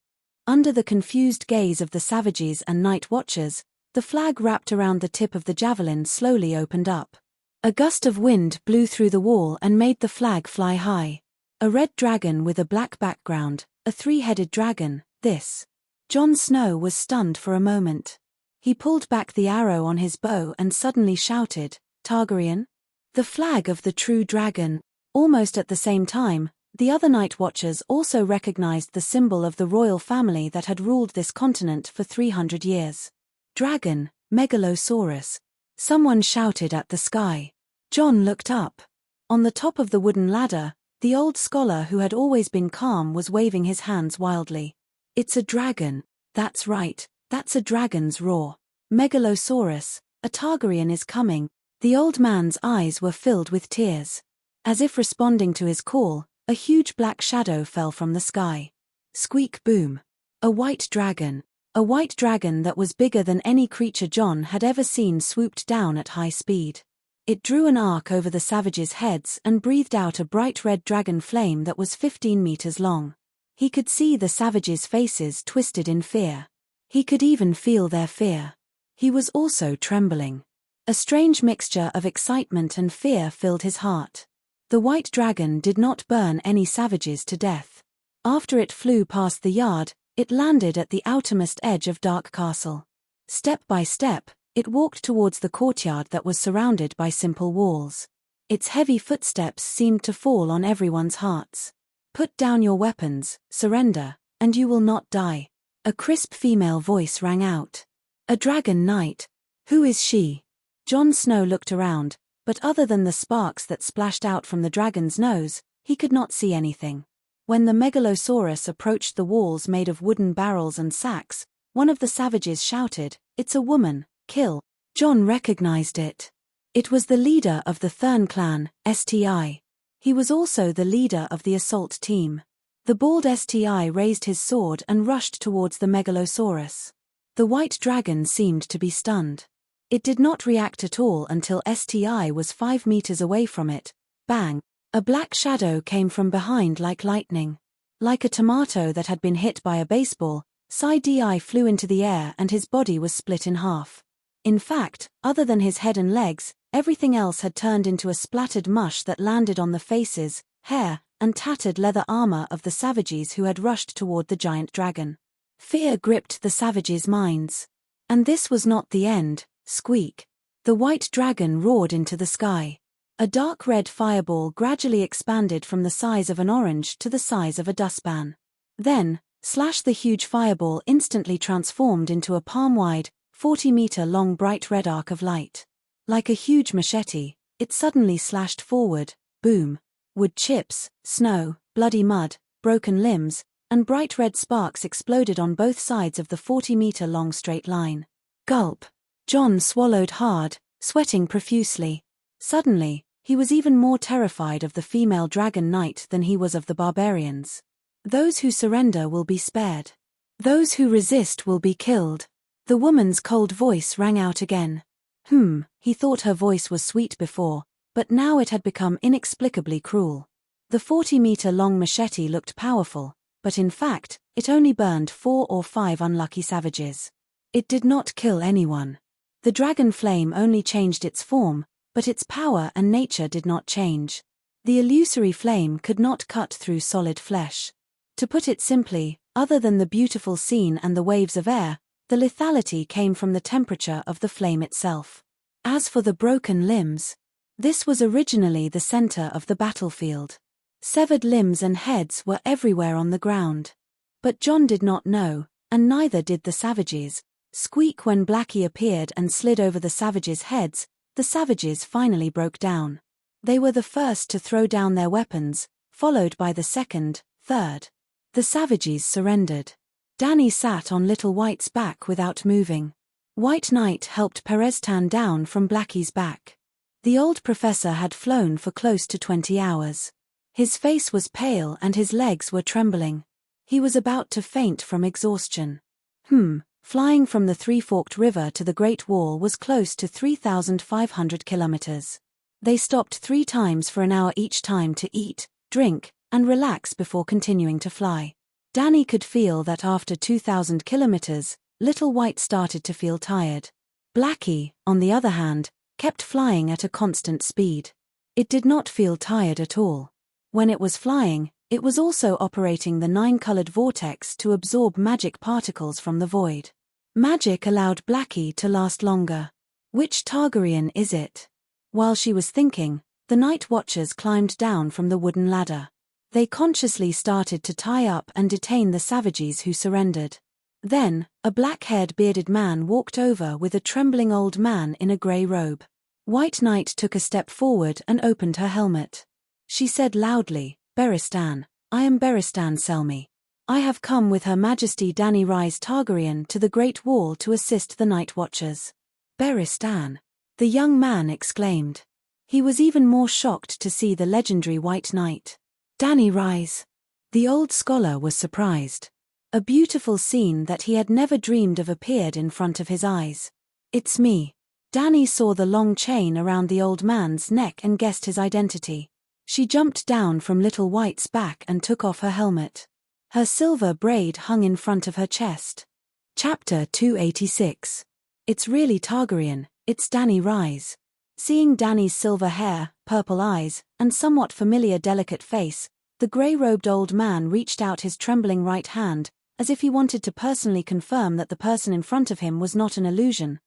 S1: Under the confused gaze of the savages and night watchers, the flag wrapped around the tip of the javelin slowly opened up. A gust of wind blew through the wall and made the flag fly high. A red dragon with a black background, a 3-headed dragon, this. Jon Snow was stunned for a moment. He pulled back the arrow on his bow and suddenly shouted, "Targaryen?" The flag of the true dragon. Almost at the same time, the other night watchers also recognized the symbol of the royal family that had ruled this continent for 300 years. Dragon, Megalosaurus. Someone shouted at the sky. Jon looked up. On the top of the wooden ladder, the old scholar who had always been calm was waving his hands wildly. "It's a dragon. That's right, that's a dragon's roar. Megalosaurus, a Targaryen is coming." The old man's eyes were filled with tears. As if responding to his call, a huge black shadow fell from the sky. Squeak boom. A white dragon. A white dragon that was bigger than any creature Jon had ever seen swooped down at high speed. It drew an arc over the savages' heads and breathed out a bright red dragon flame that was 15 meters long. He could see the savages' faces twisted in fear. He could even feel their fear. He was also trembling. A strange mixture of excitement and fear filled his heart. The white dragon did not burn any savages to death. After it flew past the yard, it landed at the outermost edge of Dark Castle. Step by step, it walked towards the courtyard that was surrounded by simple walls. Its heavy footsteps seemed to fall on everyone's hearts. "Put down your weapons, surrender, and you will not die." A crisp female voice rang out. "A dragon knight. Who is she?" Jon Snow looked around, but other than the sparks that splashed out from the dragon's nose, he could not see anything. When the Megalosaurus approached the walls made of wooden barrels and sacks, one of the savages shouted, "It's a woman, kill." Jon recognized it. It was the leader of the Thurn clan, Sti. He was also the leader of the assault team. The bald Sti raised his sword and rushed towards the Megalosaurus. The white dragon seemed to be stunned. It did not react at all until Sti was 5 meters away from it. Bang! A black shadow came from behind like lightning. Like a tomato that had been hit by a baseball, Di flew into the air and his body was split in half. In fact, other than his head and legs, everything else had turned into a splattered mush that landed on the faces, hair, and tattered leather armor of the savages who had rushed toward the giant dragon. Fear gripped the savages' minds. And this was not the end. Squeak. The white dragon roared into the sky. A dark red fireball gradually expanded from the size of an orange to the size of a dustpan. Then, slash! The huge fireball instantly transformed into a palm-wide, 40-meter-long bright red arc of light. Like a huge machete, it suddenly slashed forward. Boom. Wood chips, snow, bloody mud, broken limbs, and bright red sparks exploded on both sides of the 40-meter-long straight line. Gulp. Jon swallowed hard, sweating profusely. Suddenly, he was even more terrified of the female dragon knight than he was of the barbarians. "Those who surrender will be spared. Those who resist will be killed." The woman's cold voice rang out again. He thought her voice was sweet before, but now it had become inexplicably cruel. The 40-meter-long machete looked powerful, but in fact, it only burned 4 or 5 unlucky savages. It did not kill anyone. The dragon flame only changed its form, but its power and nature did not change. The illusory flame could not cut through solid flesh. To put it simply, other than the beautiful scene and the waves of air, the lethality came from the temperature of the flame itself. As for the broken limbs, this was originally the center of the battlefield. Severed limbs and heads were everywhere on the ground. But John did not know, and neither did the savages. Squeak when Blackie appeared and slid over the savages' heads, the savages finally broke down. They were the first to throw down their weapons, followed by the second, third. The savages surrendered. Danny sat on Little White's back without moving. White Knight helped Perestan down from Blackie's back. The old professor had flown for close to 20 hours. His face was pale and his legs were trembling. He was about to faint from exhaustion. Flying from the Three-Forked River to the Great Wall was close to 3,500 kilometers. They stopped 3 times for an hour each time to eat, drink, and relax before continuing to fly. Danny could feel that after 2,000 kilometers, Little White started to feel tired. Blackie, on the other hand, kept flying at a constant speed. It did not feel tired at all. When it was flying, it was also operating the 9-colored vortex to absorb magic particles from the void. Magic allowed Blackie to last longer. Which Targaryen is it? While she was thinking, the Night Watchers climbed down from the wooden ladder. They consciously started to tie up and detain the savages who surrendered. Then, a black-haired bearded man walked over with a trembling old man in a grey robe. White Knight took a step forward and opened her helmet. She said loudly, "Beristan, I am Beristan Selmy. I have come with Her Majesty Danny Rhys Targaryen to the Great Wall to assist the Night Watchers." "Beristan," the young man exclaimed. He was even more shocked to see the legendary White Knight. "Danny Rhys." The old scholar was surprised. A beautiful scene that he had never dreamed of appeared in front of his eyes. "It's me." Danny saw the long chain around the old man's neck and guessed his identity. She jumped down from Little White's back and took off her helmet. Her silver braid hung in front of her chest. Chapter 286. It's really Targaryen, it's Danny Rhys. Seeing Danny's silver hair, purple eyes, and somewhat familiar delicate face, the grey-robed old man reached out his trembling right hand, as if he wanted to personally confirm that the person in front of him was not an illusion.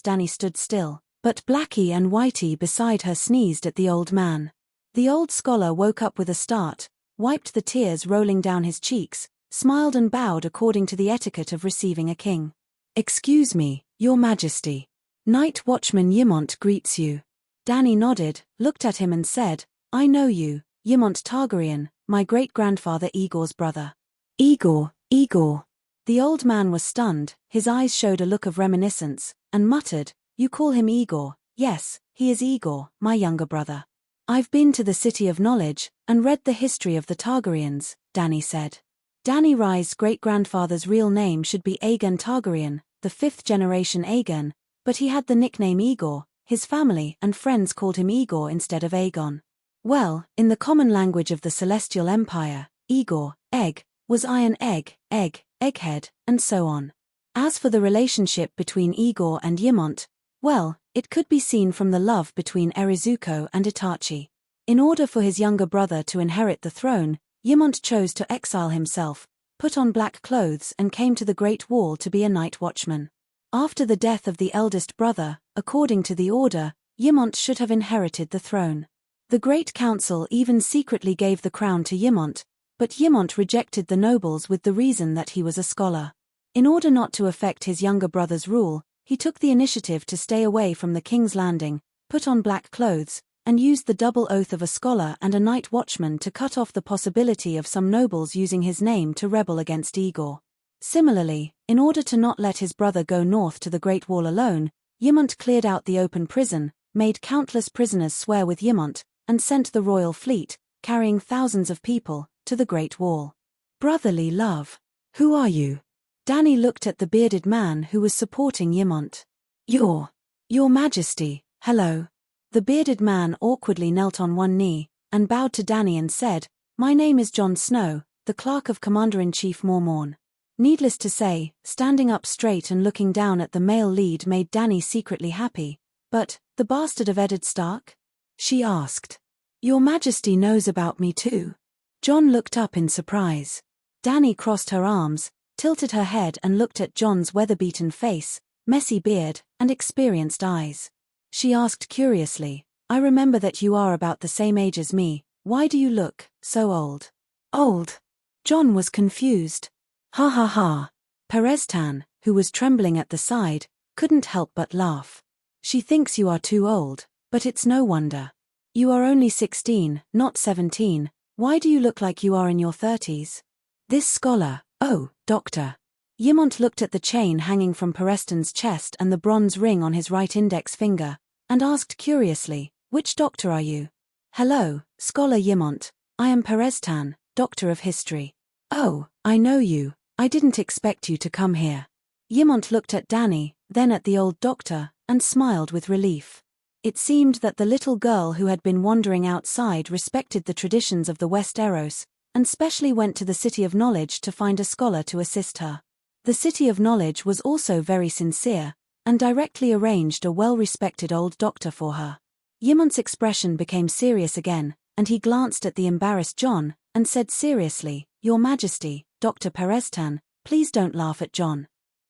S1: Danny stood still, but Blackie and Whitey beside her sneezed at the old man. The old scholar woke up with a start, wiped the tears rolling down his cheeks, smiled and bowed according to the etiquette of receiving a king. "Excuse me, Your Majesty. Night Watchman Ymont greets you." Danny nodded, looked at him and said, "I know you, Ymont Targaryen, my great-grandfather Igor's brother." "Igor, Igor." The old man was stunned, his eyes showed a look of reminiscence, and muttered, "You call him Igor? Yes, he is Igor, my younger brother." "I've been to the City of Knowledge, and read the history of the Targaryens," Danny said. Danny Rhys' great-grandfather's real name should be Aegon Targaryen, the 5th-generation Aegon, but he had the nickname Igor. His family and friends called him Igor instead of Aegon. Well, in the common language of the Celestial Empire, Igor, egg, was iron egg, egg, egghead, and so on. As for the relationship between Igor and Ymont, well, it could be seen from the love between Erizuko and Itachi. In order for his younger brother to inherit the throne, Ymont chose to exile himself, put on black clothes and came to the Great Wall to be a night watchman. After the death of the eldest brother, according to the order, Ymont should have inherited the throne. The Great Council even secretly gave the crown to Ymont, but Ymont rejected the nobles with the reason that he was a scholar. In order not to affect his younger brother's rule, he took the initiative to stay away from the King's Landing, put on black clothes, and used the double oath of a scholar and a night watchman to cut off the possibility of some nobles using his name to rebel against Igor. Similarly, in order to not let his brother go north to the Great Wall alone, Ymont cleared out the open prison, made countless prisoners swear with Ymont, and sent the royal fleet, carrying thousands of people, to the Great Wall. "Brotherly love. Who are you?" Danny looked at the bearded man who was supporting Ymont. Your Majesty, hello." The bearded man awkwardly knelt on one knee, and bowed to Danny and said, "My name is Jon Snow, the clerk of Commander-in-Chief Mormorn." Needless to say, standing up straight and looking down at the male lead made Danny secretly happy, but, The bastard of Eddard Stark? She asked. Your Majesty knows about me too. Jon looked up in surprise. Dany crossed her arms, tilted her head and looked at Jon's weather-beaten face, messy beard, and experienced eyes. She asked curiously, I remember that you are about the same age as me, why do you look so old? Old? Jon was confused. Ha ha ha. Perestan, who was trembling at the side, couldn't help but laugh. She thinks you are too old, but it's no wonder. You are only 16, not 17, why do you look like you are in your 30s? This scholar, oh, doctor. Ymont looked at the chain hanging from Perestan's chest and the bronze ring on his right index finger, and asked curiously, which doctor are you? Hello, Scholar Ymont, I am Perestan, Doctor of History. Oh, I know you, I didn't expect you to come here. Ymont looked at Dany, then at the old doctor, and smiled with relief. It seemed that the little girl who had been wandering outside respected the traditions of the Westeros, and specially went to the City of Knowledge to find a scholar to assist her. The City of Knowledge was also very sincere, and directly arranged a well-respected old doctor for her. Ymont's expression became serious again, and he glanced at the embarrassed Jon, and said seriously, Your Majesty, Dr. Perestan, please don't laugh at Jon.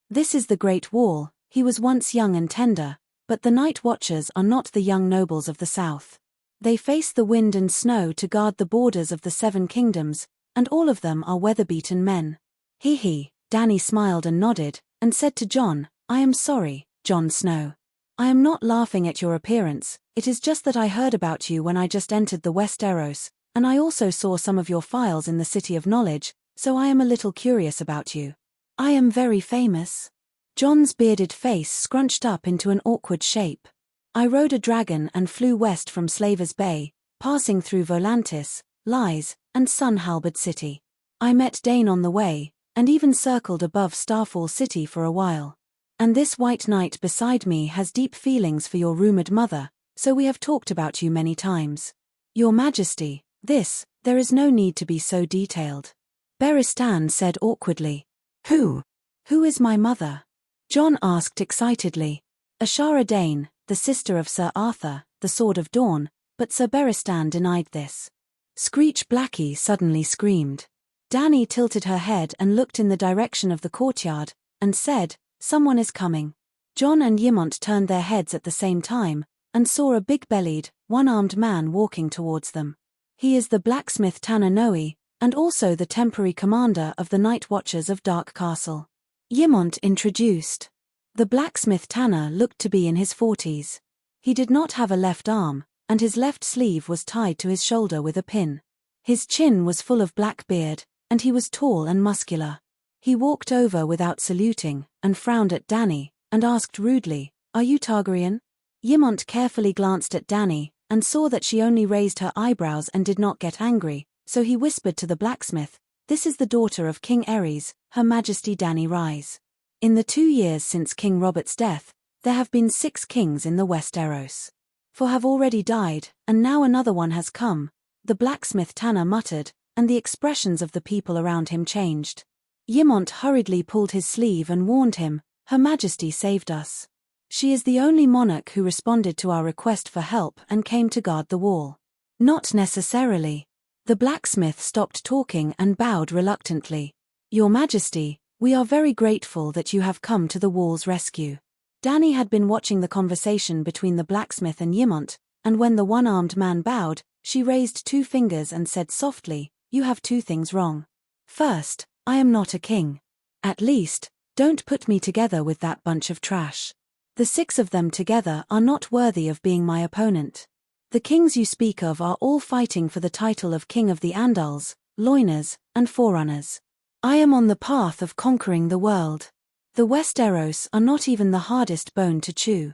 S1: This is the Great Wall, he was once young and tender, but the Night Watchers are not the young nobles of the south. They face the wind and snow to guard the borders of the Seven Kingdoms, and all of them are weather-beaten men. He. Dany smiled and nodded, and said to Jon, I am sorry, Jon Snow. I am not laughing at your appearance, it is just that I heard about you when I just entered the Westeros, and I also saw some of your files in the City of Knowledge, so I am a little curious about you. I am very famous. Jon's bearded face scrunched up into an awkward shape. I rode a dragon and flew west from Slaver's Bay, passing through Volantis, Lies, and Sun Halberd City. I met Dane on the way, and even circled above Starfall City for a while. And this white knight beside me has deep feelings for your rumored mother, so we have talked about you many times. Your Majesty, there is no need to be so detailed. Beristan said awkwardly. Who is my mother? Jon asked excitedly. Ashara Dane, the sister of Sir Arthur, the Sword of Dawn, but Sir Beristan denied this. Screech Blackie suddenly screamed. Dany tilted her head and looked in the direction of the courtyard, and said, Someone is coming. Jon and Ymont turned their heads at the same time, and saw a big-bellied, one-armed man walking towards them. He is the blacksmith Tanner Noe, and also the temporary commander of the Night Watchers of Dark Castle. Ymont introduced. The blacksmith Tanner looked to be in his 40s. He did not have a left arm, and his left sleeve was tied to his shoulder with a pin. His chin was full of black beard, and he was tall and muscular. He walked over without saluting, and frowned at Dany, and asked rudely, Are you Targaryen? Ymont carefully glanced at Dany, and saw that she only raised her eyebrows and did not get angry, so he whispered to the blacksmith, This is the daughter of King Aerys, Her Majesty Dany Rise. In the 2 years since King Robert's death, there have been 6 kings in the Westeros. 4 have already died, and now another one has come, the blacksmith Tanner muttered, and the expressions of the people around him changed. Ymont hurriedly pulled his sleeve and warned him, Her Majesty saved us. She is the only monarch who responded to our request for help and came to guard the wall. Not necessarily. The blacksmith stopped talking and bowed reluctantly. Your Majesty, we are very grateful that you have come to the wall's rescue. Dany had been watching the conversation between the blacksmith and Ymont, and when the one-armed man bowed, she raised 2 fingers and said softly, You have 2 things wrong. First, I am not a king. At least, don't put me together with that bunch of trash. The 6 of them together are not worthy of being my opponent. The kings you speak of are all fighting for the title of King of the Andals, Loiners, and Forerunners. I am on the path of conquering the world. The Westeros are not even the hardest bone to chew.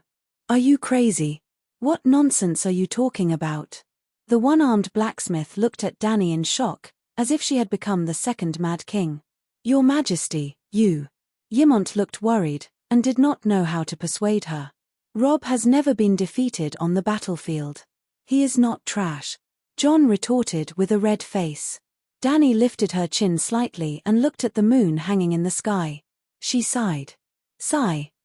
S1: Are you crazy? What nonsense are you talking about? The one-armed blacksmith looked at Dany in shock, as if she had become the second Mad King. Your Majesty, you. Ymont looked worried, and did not know how to persuade her. Robb has never been defeated on the battlefield. He is not trash. Jon retorted with a red face. Dany lifted her chin slightly and looked at the moon hanging in the sky. She sighed.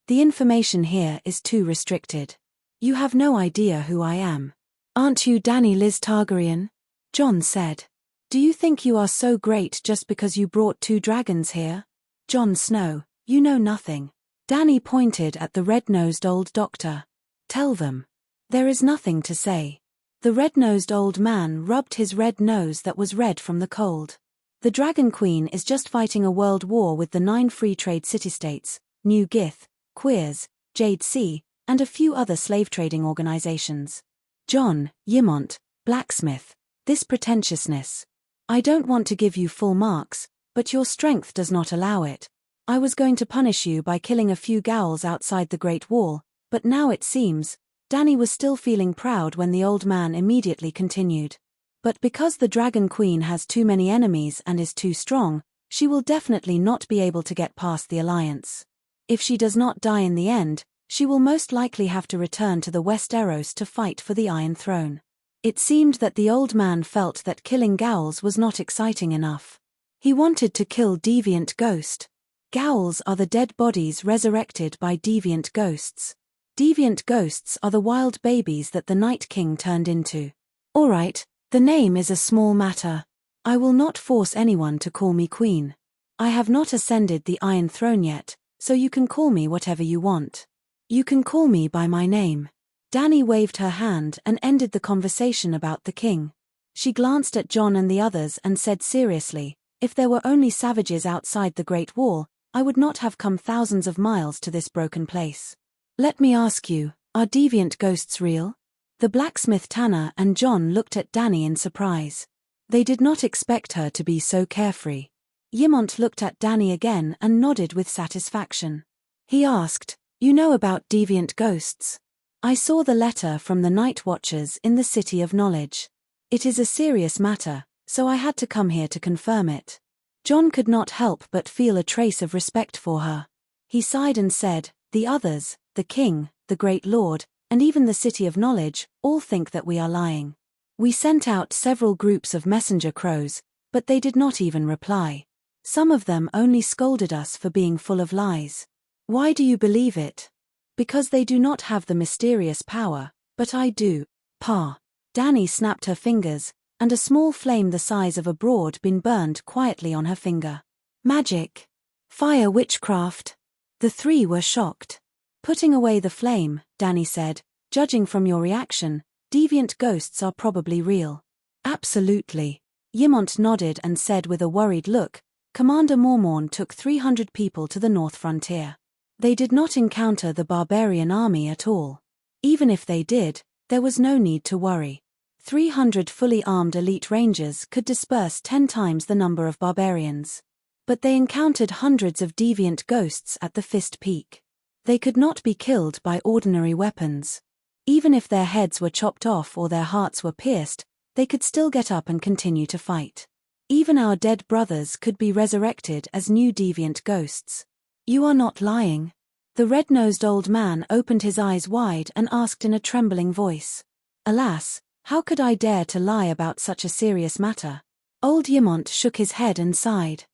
S1: The information here is too restricted. You have no idea who I am. Aren't you Dany Liz Targaryen? Jon said. Do you think you are so great just because you brought 2 dragons here? Jon Snow, you know nothing. Dany pointed at the red-nosed old doctor. Tell them. There is nothing to say. The red-nosed old man rubbed his red nose that was red from the cold. The Dragon Queen is just fighting a world war with the 9 free trade city-states, New Gith, Queers, Jade Sea, and a few other slave-trading organizations. Jon, Ymont, blacksmith, this pretentiousness. I don't want to give you full marks, but your strength does not allow it. I was going to punish you by killing a few Gowls outside the Great Wall, but now it seems. Dany was still feeling proud when the old man immediately continued. But because the Dragon Queen has too many enemies and is too strong, she will definitely not be able to get past the alliance. If she does not die in the end, she will most likely have to return to the Westeros to fight for the Iron Throne. It seemed that the old man felt that killing Gowls was not exciting enough. He wanted to kill deviant ghost. Gowls are the dead bodies resurrected by deviant ghosts. Deviant ghosts are the wild babies that the Night King turned into. Alright, the name is a small matter. I will not force anyone to call me queen. I have not ascended the Iron Throne yet, so you can call me whatever you want. You can call me by my name. Dany waved her hand and ended the conversation about the king. She glanced at Jon and the others and said seriously, if there were only savages outside the Great Wall, I would not have come thousands of miles to this broken place. Let me ask you, are deviant ghosts real? The blacksmith Tanner and Jon looked at Dany in surprise. They did not expect her to be so carefree. Ymont looked at Dany again and nodded with satisfaction. He asked, you know about deviant ghosts? I saw the letter from the Night Watchers in the City of Knowledge. It is a serious matter, so I had to come here to confirm it. Jon could not help but feel a trace of respect for her. He sighed and said, the others, the king, the great lord, and even the City of Knowledge, all think that we are lying. We sent out several groups of messenger crows, but they did not even reply. Some of them only scolded us for being full of lies. Why do you believe it? Because they do not have the mysterious power, but I do. Pa. Dany snapped her fingers, and a small flame the size of a broad bean burned quietly on her finger. Magic. Fire witchcraft. The 3 were shocked. Putting away the flame, Dany said, judging from your reaction, deviant ghosts are probably real. Absolutely. Ymont nodded and said with a worried look, Commander Mormorn took 300 people to the north frontier. They did not encounter the barbarian army at all. Even if they did, there was no need to worry. 300 fully armed elite rangers could disperse 10 times the number of barbarians. But they encountered hundreds of deviant ghosts at the Fist Peak. They could not be killed by ordinary weapons. Even if their heads were chopped off or their hearts were pierced, they could still get up and continue to fight. Even our dead brothers could be resurrected as new deviant ghosts. You are not lying. The red-nosed old man opened his eyes wide and asked in a trembling voice. Alas, how could I dare to lie about such a serious matter? Old Ymont shook his head and sighed.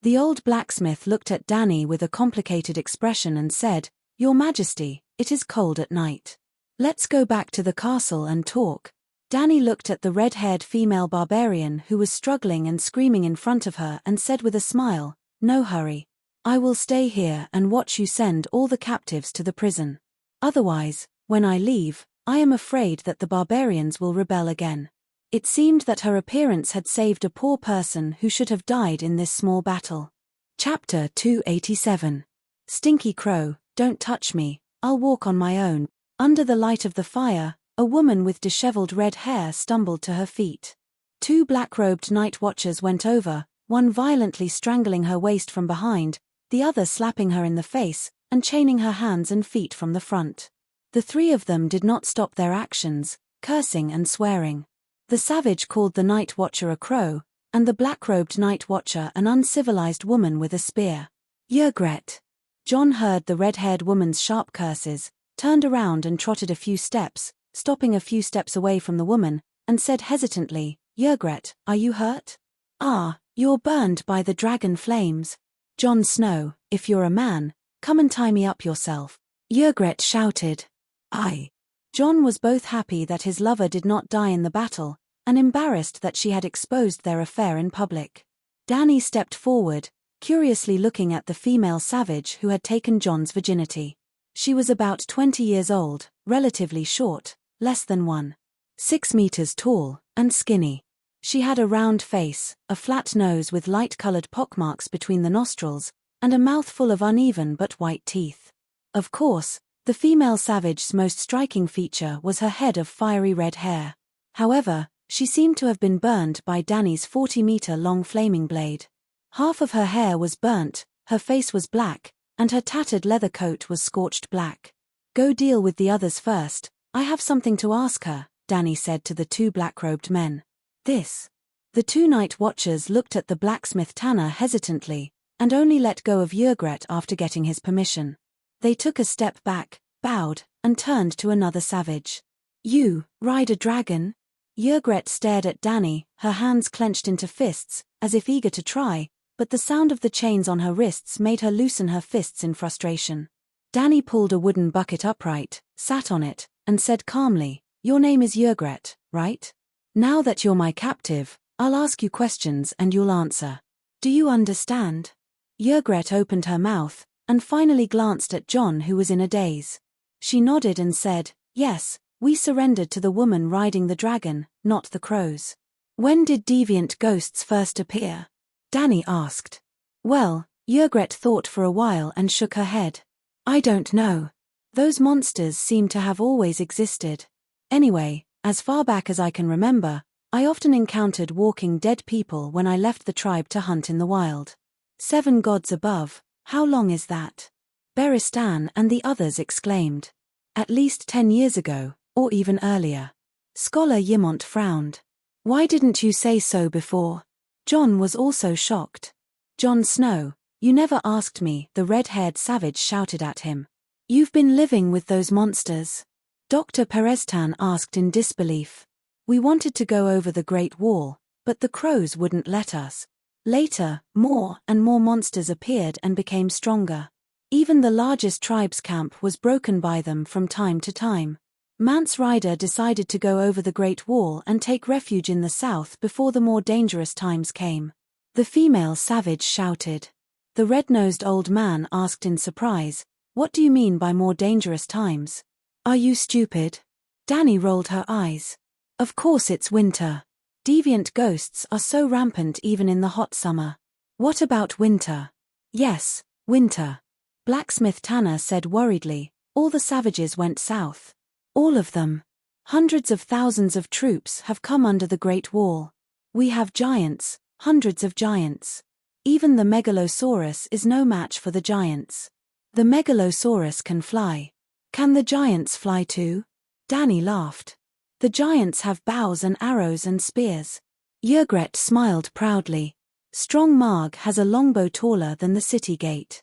S1: The old blacksmith looked at Dany with a complicated expression and said, Your Majesty, it is cold at night. Let's go back to the castle and talk. Dany looked at the red-haired female barbarian who was struggling and screaming in front of her and said with a smile, No hurry. I will stay here and watch you send all the captives to the prison. Otherwise, when I leave, I am afraid that the barbarians will rebel again. It seemed that her appearance had saved a poor person who should have died in this small battle. Chapter 287. Stinky Crow, don't touch me, I'll walk on my own. Under the light of the fire, a woman with disheveled red hair stumbled to her feet. 2 black-robed night watchers went over, one violently strangling her waist from behind, the other slapping her in the face, and chaining her hands and feet from the front. The 3 of them did not stop their actions, cursing and swearing. The savage called the night watcher a crow, and the black-robed night watcher an uncivilized woman with a spear. Ygritte. Jon heard the red-haired woman's sharp curses, turned around and trotted a few steps, stopping a few steps away from the woman, and said hesitantly, Ygritte, are you hurt? Ah, you're burned by the dragon flames. Jon Snow, if you're a man, come and tie me up yourself. Ygritte shouted. John was both happy that his lover did not die in the battle, and embarrassed that she had exposed their affair in public. Dany stepped forward, curiously looking at the female savage who had taken John's virginity. She was about 20 years old, relatively short, less than 1.6 meters tall, and skinny. She had a round face, a flat nose with light-colored pockmarks between the nostrils, and a mouth full of uneven but white teeth. Of course, the female savage's most striking feature was her head of fiery red hair. However, she seemed to have been burned by Dany's 40-meter-long flaming blade. Half of her hair was burnt, her face was black, and her tattered leather coat was scorched black. "Go deal with the others first, I have something to ask her," Dany said to the two black-robed men. "This." The two night watchers looked at the blacksmith Tanner hesitantly, and only let go of Ygritte after getting his permission. They took a step back, bowed, and turned to another savage. "You ride a dragon?" Ygritte stared at Dany, her hands clenched into fists, as if eager to try, but the sound of the chains on her wrists made her loosen her fists in frustration. Dany pulled a wooden bucket upright, sat on it, and said calmly, "Your name is Ygritte, right? Now that you're my captive, I'll ask you questions and you'll answer. Do you understand?" Ygritte opened her mouth, and finally glanced at John, who was in a daze. She nodded and said, "Yes, we surrendered to the woman riding the dragon, not the crows." "When did deviant ghosts first appear?" Dany asked. "Well," Ygritte thought for a while and shook her head. "I don't know. Those monsters seem to have always existed. Anyway, as far back as I can remember, I often encountered walking dead people when I left the tribe to hunt in the wild. 7 gods above, how long is that?" Beristan and the others exclaimed. "At least 10 years ago, or even earlier." Scholar Ymont frowned. "Why didn't you say so before?" John was also shocked. "Jon Snow, you never asked me," the red-haired savage shouted at him. "You've been living with those monsters?" Dr. Perestan asked in disbelief. "We wanted to go over the Great Wall, but the crows wouldn't let us. Later, more and more monsters appeared and became stronger. Even the largest tribe's camp was broken by them from time to time. Mance Rider decided to go over the Great Wall and take refuge in the south before the more dangerous times came." The female savage shouted. The red-nosed old man asked in surprise, "What do you mean by more dangerous times? Are you stupid?" Dany rolled her eyes. "Of course it's winter. Deviant ghosts are so rampant even in the hot summer. What about winter?" "Yes, winter." Blacksmith Tanner said worriedly, "All the savages went south. All of them. Hundreds of thousands of troops have come under the Great Wall. We have giants, hundreds of giants. Even the Megalosaurus is no match for the giants. The Megalosaurus can fly. Can the giants fly too?" Dany laughed. "The giants have bows and arrows and spears." Ygritte smiled proudly. "Strong Marg has a longbow taller than the city gate.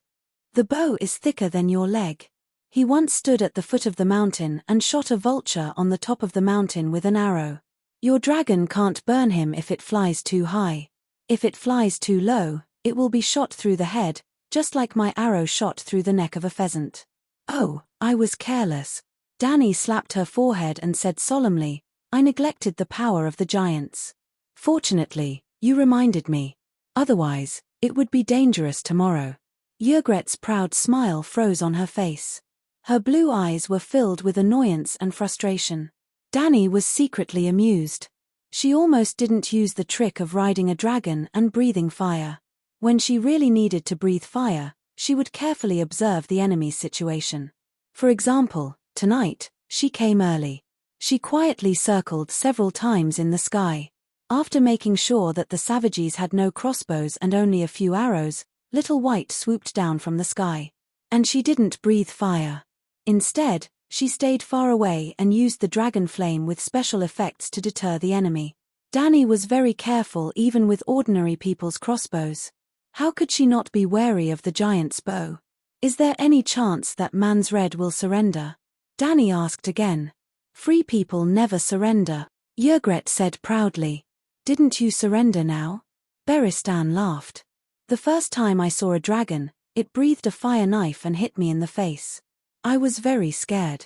S1: The bow is thicker than your leg. He once stood at the foot of the mountain and shot a vulture on the top of the mountain with an arrow. Your dragon can't burn him if it flies too high. If it flies too low, it will be shot through the head, just like my arrow shot through the neck of a pheasant." "Oh, I was careless." Dany slapped her forehead and said solemnly, "I neglected the power of the giants. Fortunately, you reminded me. Otherwise, it would be dangerous tomorrow." Ygritte's proud smile froze on her face. Her blue eyes were filled with annoyance and frustration. Dany was secretly amused. She almost didn't use the trick of riding a dragon and breathing fire. When she really needed to breathe fire, she would carefully observe the enemy's situation. For example, tonight, she came early. She quietly circled several times in the sky. After making sure that the savages had no crossbows and only a few arrows, Little White swooped down from the sky. And she didn't breathe fire. Instead, she stayed far away and used the dragon flame with special effects to deter the enemy. Dany was very careful even with ordinary people's crossbows. How could she not be wary of the giant's bow? "Is there any chance that Mance Red will surrender?" Dany asked again. "Free people never surrender," Ygritte said proudly. "Didn't you surrender now?" Beristan laughed. "The first time I saw a dragon, it breathed a fire knife and hit me in the face. I was very scared.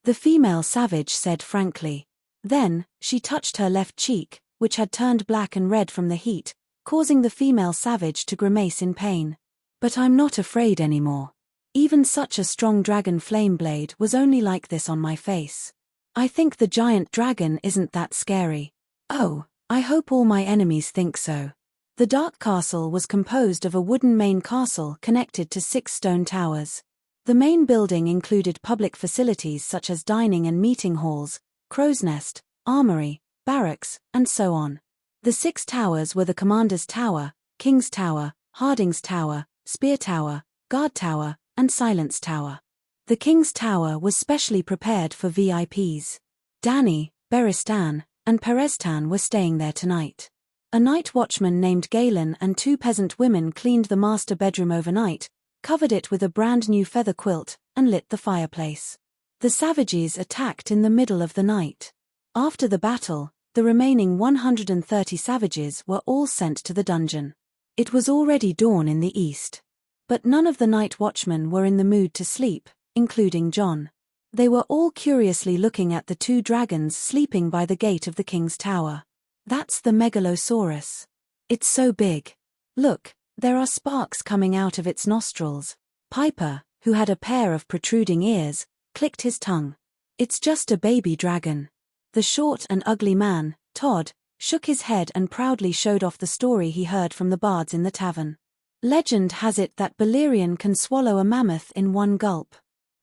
S1: the female savage said frankly. Then, she touched her left cheek, which had turned black and red from the heat, causing the female savage to grimace in pain. But I'm not afraid anymore. Even such a strong dragon flame blade was only like this on my face. I think the giant dragon isn't that scary. Oh, I hope all my enemies think so. The Dark Castle was composed of a wooden main castle connected to 6 stone towers. The main building included public facilities such as dining and meeting halls, crow's nest, armory, barracks, and so on. The 6 towers were the Commander's Tower, King's Tower, Harding's Tower, Spear Tower, Guard Tower, and Silence Tower. The King's Tower was specially prepared for VIPs. Dany, Beristan, and Perestan were staying there tonight. A night watchman named Galen and 2 peasant women cleaned the master bedroom overnight, covered it with a brand new feather quilt, and lit the fireplace. The savages attacked in the middle of the night. After the battle, the remaining 130 savages were all sent to the dungeon. It was already dawn in the east. But none of the night watchmen were in the mood to sleep, including Jon. They were all curiously looking at the 2 dragons sleeping by the gate of the King's Tower. That's the Megalosaurus. It's so big. Look, there are sparks coming out of its nostrils. Piper, who had a pair of protruding ears, clicked his tongue. It's just a baby dragon. The short and ugly man, Todd, shook his head and proudly showed off the story he heard from the bards in the tavern. Legend has it that Balerion can swallow a mammoth in one gulp.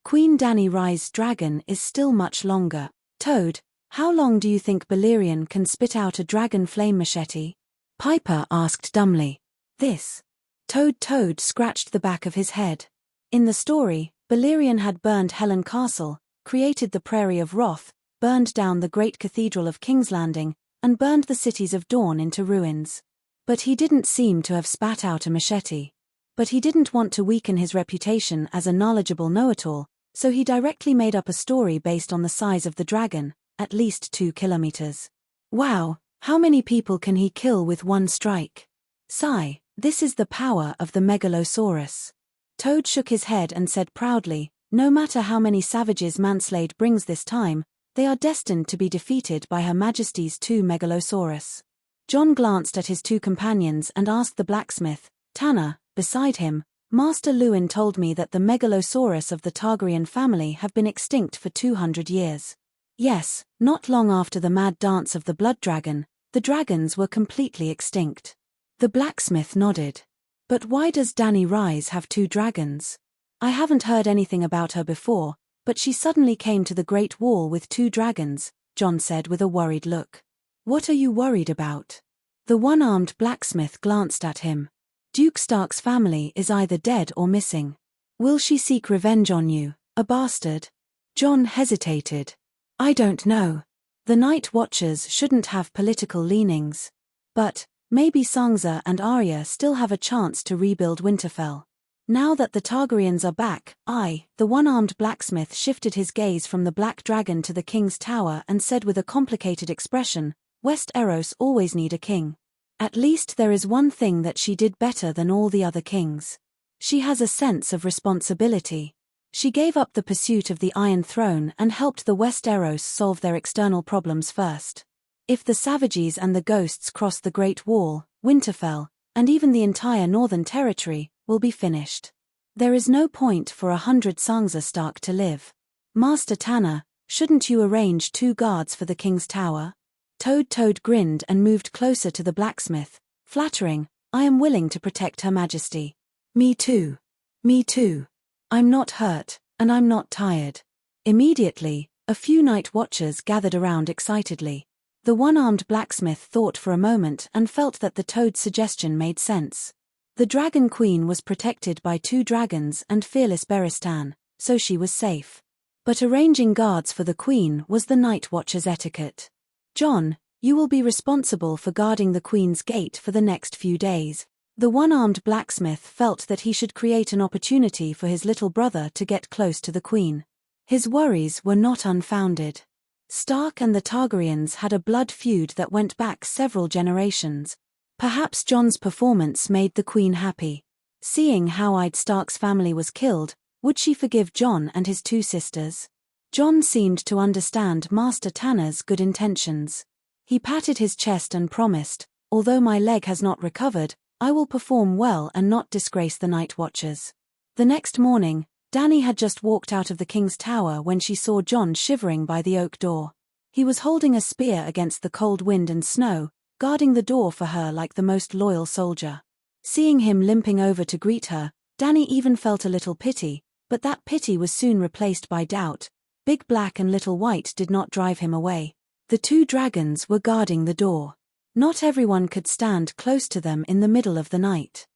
S1: Queen Dany Rye's dragon is still much longer. Toad, how long do you think Balerion can spit out a dragon flame machete? Piper asked dumbly. This. Toad scratched the back of his head. In the story, Balerion had burned Helen Castle, created the Prairie of Wrath, burned down the great cathedral of King's Landing, and burned the cities of Dawn into ruins. But he didn't seem to have spat out a machete. But he didn't want to weaken his reputation as a knowledgeable know-it-all, so he directly made up a story based on the size of the dragon, at least 2 kilometers. Wow, how many people can he kill with one strike? Sigh, this is the power of the Megalosaurus. Toad shook his head and said proudly, no matter how many savages Manslade brings this time, they are destined to be defeated by Her Majesty's 2 Megalosaurus. Jon glanced at his 2 companions and asked the blacksmith, Tanner, beside him, Master Lewin told me that the Megalosaurus of the Targaryen family have been extinct for 200 years. Yes, not long after the mad dance of the blood dragon, the dragons were completely extinct. The blacksmith nodded. But why does Dany Rise have 2 dragons? I haven't heard anything about her before, but she suddenly came to the Great Wall with 2 dragons, Jon said with a worried look. What are you worried about? The one-armed blacksmith glanced at him. Duke Stark's family is either dead or missing. Will she seek revenge on you, a bastard? Jon hesitated. I don't know. The Night Watchers shouldn't have political leanings. But, maybe Sansa and Arya still have a chance to rebuild Winterfell. Now that the Targaryens are back, the one-armed blacksmith shifted his gaze from the Black Dragon to the King's Tower and said with a complicated expression, Westeros always need a king. At least there is one thing that she did better than all the other kings. She has a sense of responsibility. She gave up the pursuit of the Iron Throne and helped the Westeros solve their external problems first. If the Savages and the Ghosts cross the Great Wall, Winterfell, and even the entire Northern Territory, will be finished. There is no point for 100 Sansa Stark to live. Master Tanner, shouldn't you arrange 2 guards for the King's Tower? Toad grinned and moved closer to the blacksmith, flattering, I am willing to protect Her Majesty. Me too. Me too. I'm not hurt, and I'm not tired. Immediately, a few Night Watchers gathered around excitedly. The one-armed blacksmith thought for a moment and felt that the Toad suggestion made sense. The Dragon Queen was protected by 2 dragons and fearless Beristan, so she was safe. But arranging guards for the Queen was the Night Watchers' etiquette. Jon, you will be responsible for guarding the Queen's gate for the next few days. The one-armed blacksmith felt that he should create an opportunity for his little brother to get close to the Queen. His worries were not unfounded. Stark and the Targaryens had a blood feud that went back several generations. Perhaps Jon's performance made the Queen happy. Seeing how Stark's family was killed, would she forgive Jon and his 2 sisters? John seemed to understand Master Tanner's good intentions. He patted his chest and promised, "Although my leg has not recovered, I will perform well and not disgrace the night watchers." The next morning, Dany had just walked out of the king's tower when she saw John shivering by the oak door. He was holding a spear against the cold wind and snow, guarding the door for her like the most loyal soldier. Seeing him limping over to greet her, Dany even felt a little pity, but that pity was soon replaced by doubt. Big Black and Little White did not drive him away. The two dragons were guarding the door. Not everyone could stand close to them in the middle of the night.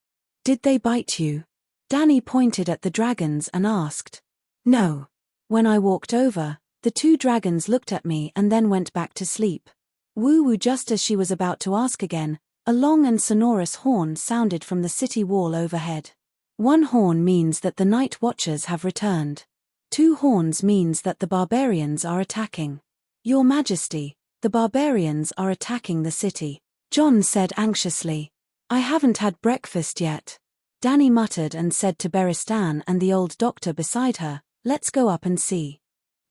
S1: "Did they bite you?" Dany pointed at the dragons and asked. "No. When I walked over, the two dragons looked at me and then went back to sleep." Woo-woo. Just as she was about to ask again, a long and sonorous horn sounded from the city wall overhead. One horn means that the night watchers have returned. Two horns means that the barbarians are attacking. "Your Majesty, the barbarians are attacking the city," John said anxiously. "I haven't had breakfast yet." Dany muttered and said to Beristan and the old doctor beside her, "Let's go up and see."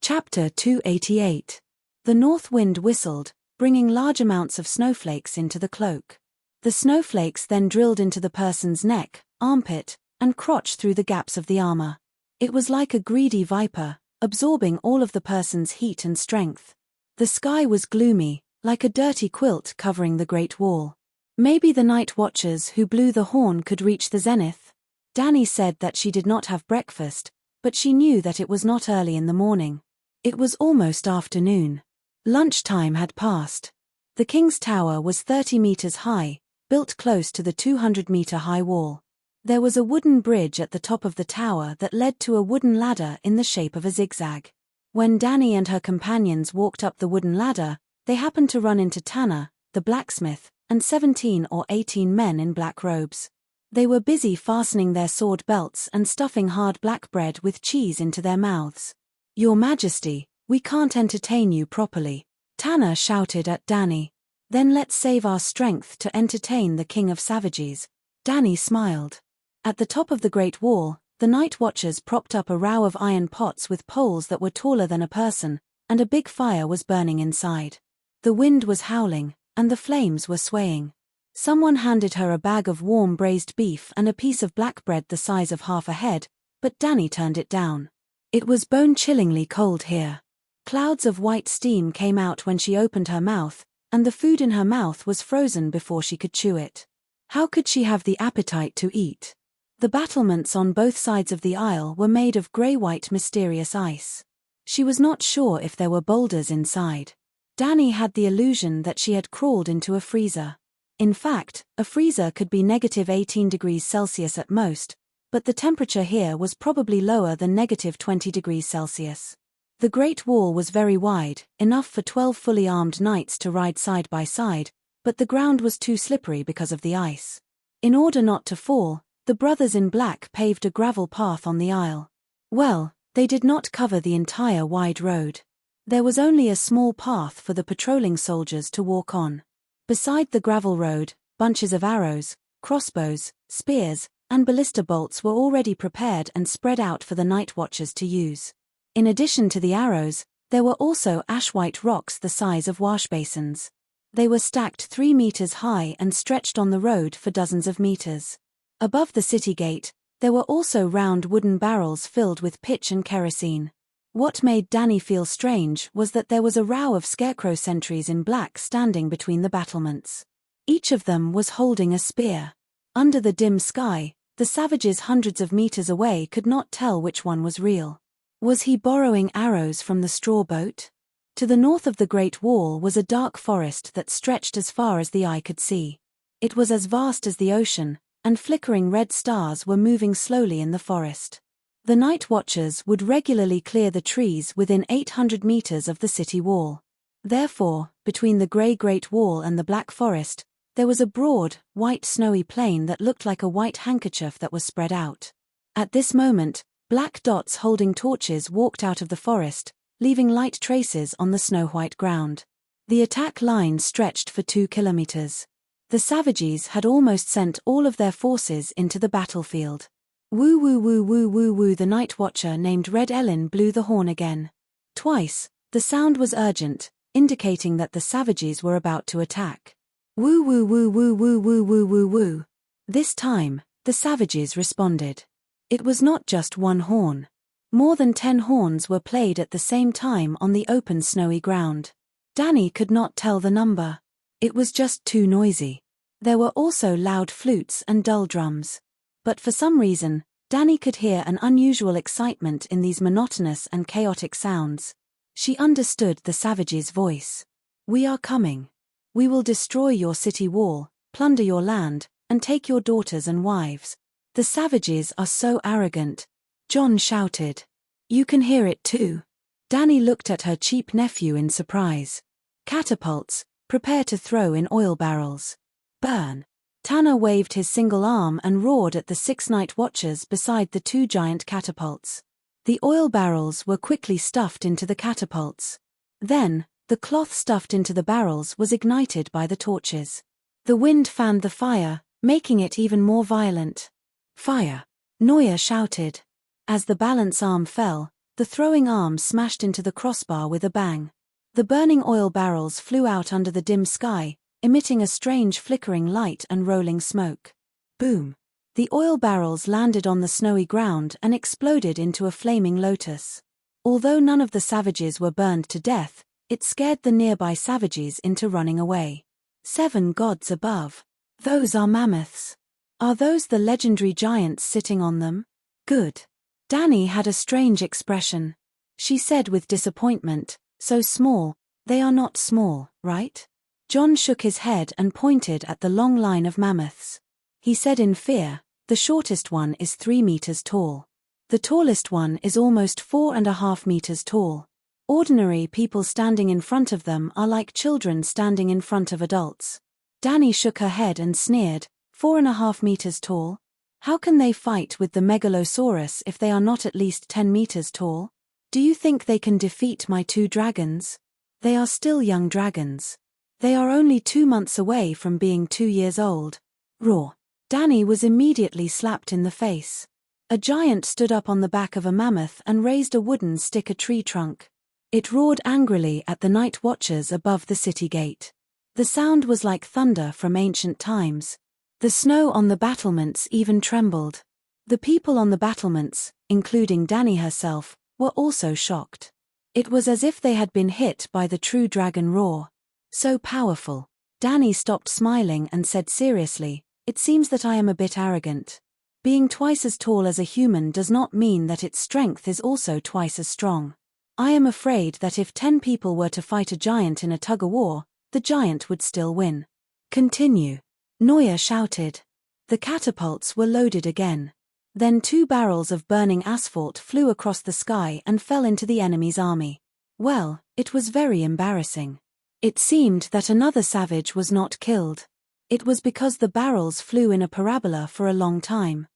S1: Chapter 288. The north wind whistled, bringing large amounts of snowflakes into the cloak. The snowflakes then drilled into the person's neck, armpit, and crotch through the gaps of the armor. It was like a greedy viper, absorbing all of the person's heat and strength. The sky was gloomy, like a dirty quilt covering the Great Wall. Maybe the night watchers who blew the horn could reach the zenith. Dany said that she did not have breakfast, but she knew that it was not early in the morning. It was almost afternoon. Lunchtime had passed. The king's tower was 30 meters high, built close to the 200-meter-high wall. There was a wooden bridge at the top of the tower that led to a wooden ladder in the shape of a zigzag. When Dany and her companions walked up the wooden ladder, they happened to run into Tanner, the blacksmith, and 17 or 18 men in black robes. They were busy fastening their sword belts and stuffing hard black bread with cheese into their mouths. "Your Majesty, we can't entertain you properly," Tanner shouted at Dany. "Then let's save our strength to entertain the King of Savages." Dany smiled. At the top of the Great Wall, the night watchers propped up a row of iron pots with poles that were taller than a person, and a big fire was burning inside. The wind was howling, and the flames were swaying. Someone handed her a bag of warm braised beef and a piece of black bread the size of half a head, but Dany turned it down. It was bone-chillingly cold here. Clouds of white steam came out when she opened her mouth, and the food in her mouth was frozen before she could chew it. How could she have the appetite to eat? The battlements on both sides of the aisle were made of grey-white mysterious ice. She was not sure if there were boulders inside. Dany had the illusion that she had crawled into a freezer. In fact, a freezer could be -18 degrees Celsius at most, but the temperature here was probably lower than -20 degrees Celsius. The Great Wall was very wide, enough for 12 fully armed knights to ride side by side, but the ground was too slippery because of the ice. In order not to fall, the brothers in black paved a gravel path on the aisle. Well, they did not cover the entire wide road. There was only a small path for the patrolling soldiers to walk on. Beside the gravel road, bunches of arrows, crossbows, spears, and ballista bolts were already prepared and spread out for the night watchers to use. In addition to the arrows, there were also ash-white rocks the size of wash basins. They were stacked 3 meters high and stretched on the road for dozens of meters. Above the city gate, there were also round wooden barrels filled with pitch and kerosene. What made Dany feel strange was that there was a row of scarecrow sentries in black standing between the battlements. Each of them was holding a spear. Under the dim sky, the savages hundreds of meters away could not tell which one was real. Was he borrowing arrows from the straw boat? To the north of the Great Wall was a dark forest that stretched as far as the eye could see. It was as vast as the ocean, and flickering red stars were moving slowly in the forest. The night watchers would regularly clear the trees within 800 meters of the city wall. Therefore, between the grey Great Wall and the Black Forest, there was a broad, white snowy plain that looked like a white handkerchief that was spread out. At this moment, black dots holding torches walked out of the forest, leaving light traces on the snow-white ground. The attack line stretched for 2 kilometers. The savages had almost sent all of their forces into the battlefield. Woo woo woo woo woo woo, the night watcher named Red Ellen blew the horn again. Twice, the sound was urgent, indicating that the savages were about to attack. Woo woo woo woo woo woo woo woo woo. This time, the savages responded. It was not just one horn. More than 10 horns were played at the same time on the open snowy ground. Danny could not tell the number. It was just too noisy. There were also loud flutes and dull drums. But for some reason, Danny could hear an unusual excitement in these monotonous and chaotic sounds. She understood the savage's voice. We are coming. We will destroy your city wall, plunder your land, and take your daughters and wives. The savages are so arrogant. John shouted. You can hear it too. Danny looked at her cheap nephew in surprise. Catapults, prepare to throw in oil barrels. Burn. Tanner waved his single arm and roared at the 6 night watchers beside the 2 giant catapults. The oil barrels were quickly stuffed into the catapults. Then, the cloth stuffed into the barrels was ignited by the torches. The wind fanned the fire, making it even more violent. Fire! Neuer shouted. As the balance arm fell, the throwing arm smashed into the crossbar with a bang. The burning oil barrels flew out under the dim sky, emitting a strange flickering light and rolling smoke. Boom! The oil barrels landed on the snowy ground and exploded into a flaming lotus. Although none of the savages were burned to death, it scared the nearby savages into running away. 7 gods above. Those are mammoths. Are those the legendary giants sitting on them? Good. Danny had a strange expression. She said with disappointment, so small, they are not small, right? John shook his head and pointed at the long line of mammoths. He said in fear, the shortest one is 3 meters tall. The tallest one is almost 4.5 meters tall. Ordinary people standing in front of them are like children standing in front of adults. Danny shook her head and sneered, 4.5 meters tall? How can they fight with the megalosaurus if they are not at least 10 meters tall? Do you think they can defeat my 2 dragons? They are still young dragons. They are only 2 months away from being 2 years old. Roar. Danny was immediately slapped in the face. A giant stood up on the back of a mammoth and raised a wooden stick, a tree trunk. It roared angrily at the night watchers above the city gate. The sound was like thunder from ancient times. The snow on the battlements even trembled. The people on the battlements, including Danny herself, were also shocked. It was as if they had been hit by the true dragon roar. So powerful. Danny stopped smiling and said seriously, it seems that I am a bit arrogant. Being twice as tall as a human does not mean that its strength is also twice as strong. I am afraid that if 10 people were to fight a giant in a tug-of-war, the giant would still win. Continue. Neuer shouted. The catapults were loaded again. Then 2 barrels of burning asphalt flew across the sky and fell into the enemy's army. Well, it was very embarrassing. It seemed that another savage was not killed. It was because the barrels flew in a parabola for a long time.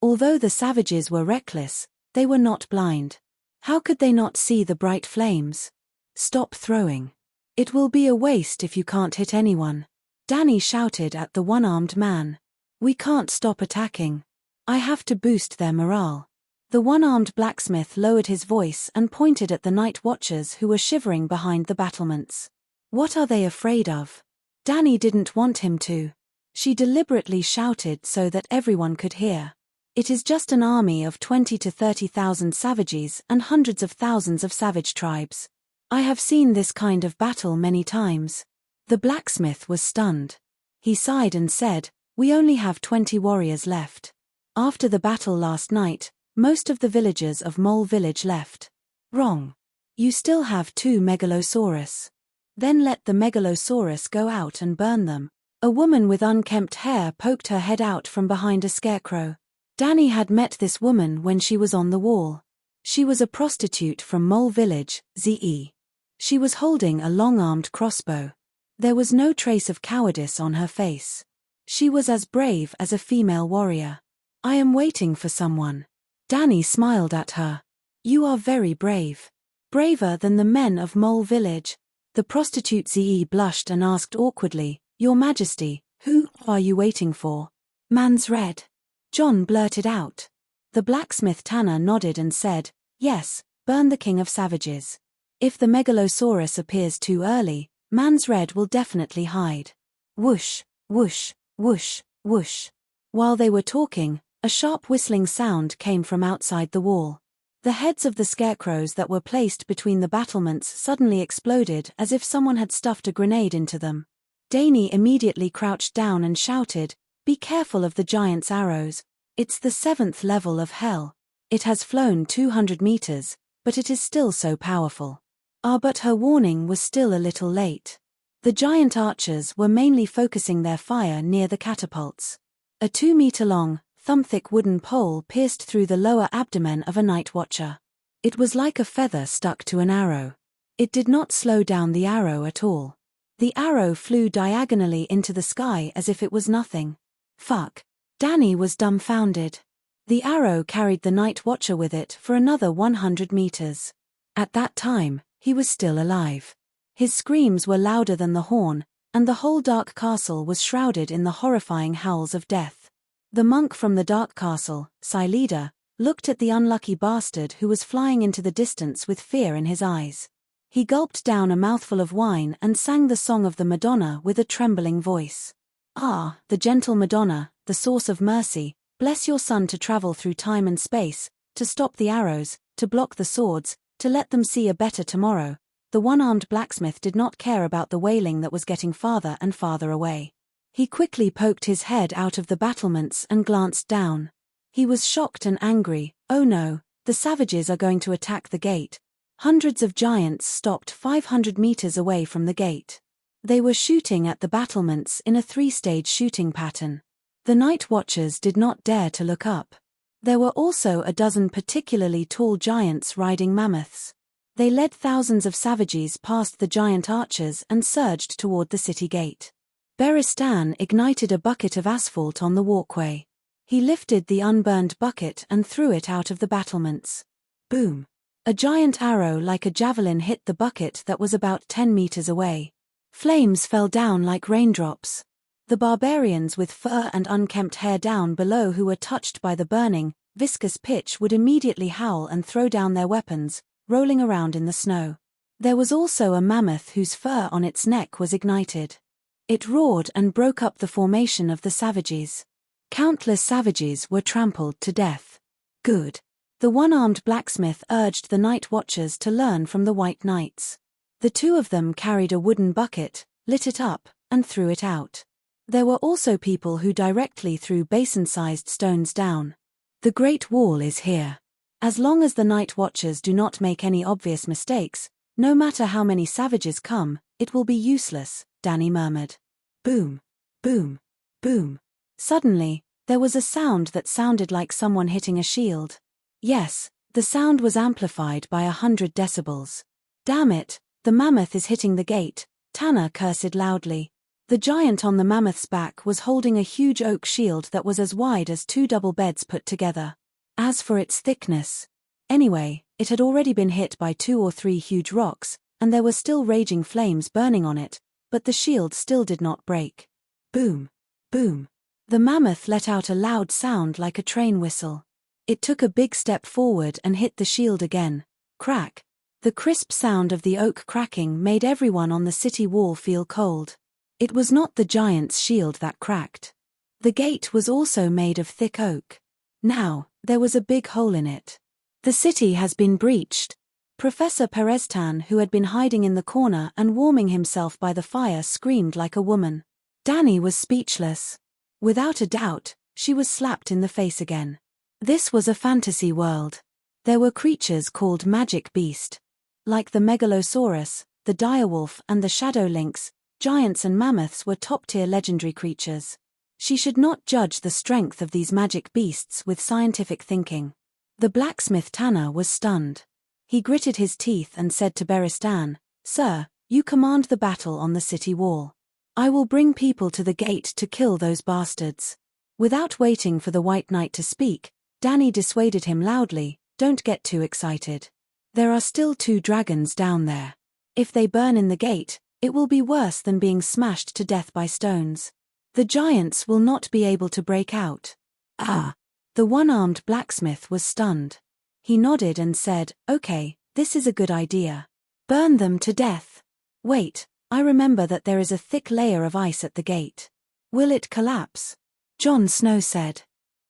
S1: Although the savages were reckless, they were not blind. How could they not see the bright flames? Stop throwing. It will be a waste if you can't hit anyone. Danny shouted at the one-armed man. We can't stop attacking. I have to boost their morale. The one-armed blacksmith lowered his voice and pointed at the night watchers who were shivering behind the battlements. What are they afraid of? Danny didn't want him to. She deliberately shouted so that everyone could hear. It is just an army of 20 to 30,000 savages and hundreds of thousands of savage tribes. I have seen this kind of battle many times. The blacksmith was stunned. He sighed and said, we only have 20 warriors left. After the battle last night, most of the villagers of Mole Village left. Wrong. You still have 2 megalosaurus. Then let the megalosaurus go out and burn them. A woman with unkempt hair poked her head out from behind a scarecrow. Danny had met this woman when she was on the wall. She was a prostitute from Mole Village, ZE. She was holding a long-armed crossbow. There was no trace of cowardice on her face. She was as brave as a female warrior. I am waiting for someone. Danny smiled at her. You are very brave. Braver than the men of Mole Village. The prostitute ZE blushed and asked awkwardly, Your Majesty, who are you waiting for? Man's red. John blurted out. The blacksmith Tanner nodded and said, Yes, burn the king of savages. If the megalosaurus appears too early, man's red will definitely hide. Whoosh, whoosh, whoosh, whoosh. While they were talking, a sharp whistling sound came from outside the wall. The heads of the scarecrows that were placed between the battlements suddenly exploded as if someone had stuffed a grenade into them. Dany immediately crouched down and shouted, "Be careful of the giant's arrows. It's the 7th level of hell. It has flown 200 meters, but it is still so powerful." But her warning was still a little late. The giant archers were mainly focusing their fire near the catapults. A 2-meter-long, thumb-thick wooden pole pierced through the lower abdomen of a night watcher. It was like a feather stuck to an arrow. It did not slow down the arrow at all. The arrow flew diagonally into the sky as if it was nothing. Fuck. Dany was dumbfounded. The arrow carried the night watcher with it for another 100 meters. At that time, he was still alive. His screams were louder than the horn, and the whole dark castle was shrouded in the horrifying howls of death. The monk from the dark castle, Sileda, looked at the unlucky bastard who was flying into the distance with fear in his eyes. He gulped down a mouthful of wine and sang the song of the Madonna with a trembling voice. "Ah, the gentle Madonna, the source of mercy, bless your son to travel through time and space, to stop the arrows, to block the swords, to let them see a better tomorrow." The one-armed blacksmith did not care about the wailing that was getting farther and farther away. He quickly poked his head out of the battlements and glanced down. He was shocked and angry. Oh no, the savages are going to attack the gate. Hundreds of giants stopped 500 meters away from the gate. They were shooting at the battlements in a 3-stage shooting pattern. The night watchers did not dare to look up. There were also a dozen particularly tall giants riding mammoths. They led thousands of savages past the giant archers and surged toward the city gate. Beristan ignited a bucket of asphalt on the walkway. He lifted the unburned bucket and threw it out of the battlements. Boom! A giant arrow like a javelin hit the bucket that was about 10 meters away. Flames fell down like raindrops. The barbarians with fur and unkempt hair down below who were touched by the burning, viscous pitch would immediately howl and throw down their weapons, rolling around in the snow. There was also a mammoth whose fur on its neck was ignited. It roared and broke up the formation of the savages. Countless savages were trampled to death. Good. The one-armed blacksmith urged the night watchers to learn from the white knights. The two of them carried a wooden bucket, lit it up, and threw it out. There were also people who directly threw basin-sized stones down. The Great Wall is here. As long as the night watchers do not make any obvious mistakes, no matter how many savages come, it will be useless, Dany murmured. Boom, boom, boom. Suddenly, there was a sound that sounded like someone hitting a shield. Yes, the sound was amplified by 100 decibels. Damn it, the mammoth is hitting the gate, Tanner cursed loudly. The giant on the mammoth's back was holding a huge oak shield that was as wide as 2 double beds put together. As for its thickness, anyway, it had already been hit by 2 or 3 huge rocks, and there were still raging flames burning on it, but the shield still did not break. Boom, boom. The mammoth let out a loud sound like a train whistle. It took a big step forward and hit the shield again. Crack. The crisp sound of the oak cracking made everyone on the city wall feel cold. It was not the giant's shield that cracked. The gate was also made of thick oak. Now, there was a big hole in it. The city has been breached. Professor Perestan, who had been hiding in the corner and warming himself by the fire, screamed like a woman. Dany was speechless. Without a doubt, she was slapped in the face again. This was a fantasy world. There were creatures called magic beast. Like the megalosaurus, the direwolf and the shadow lynx, giants and mammoths were top-tier legendary creatures. She should not judge the strength of these magic beasts with scientific thinking. The blacksmith Tanner was stunned. He gritted his teeth and said to Beristan, "Sir, you command the battle on the city wall. I will bring people to the gate to kill those bastards." Without waiting for the White Knight to speak, Dany dissuaded him loudly, "Don't get too excited. There are still 2 dragons down there. If they burn in the gate, it will be worse than being smashed to death by stones. The giants will not be able to break out." Ah! The one-armed blacksmith was stunned. He nodded and said, "Okay, this is a good idea. Burn them to death. Wait, I remember that there is a thick layer of ice at the gate. Will it collapse? Jon Snow said.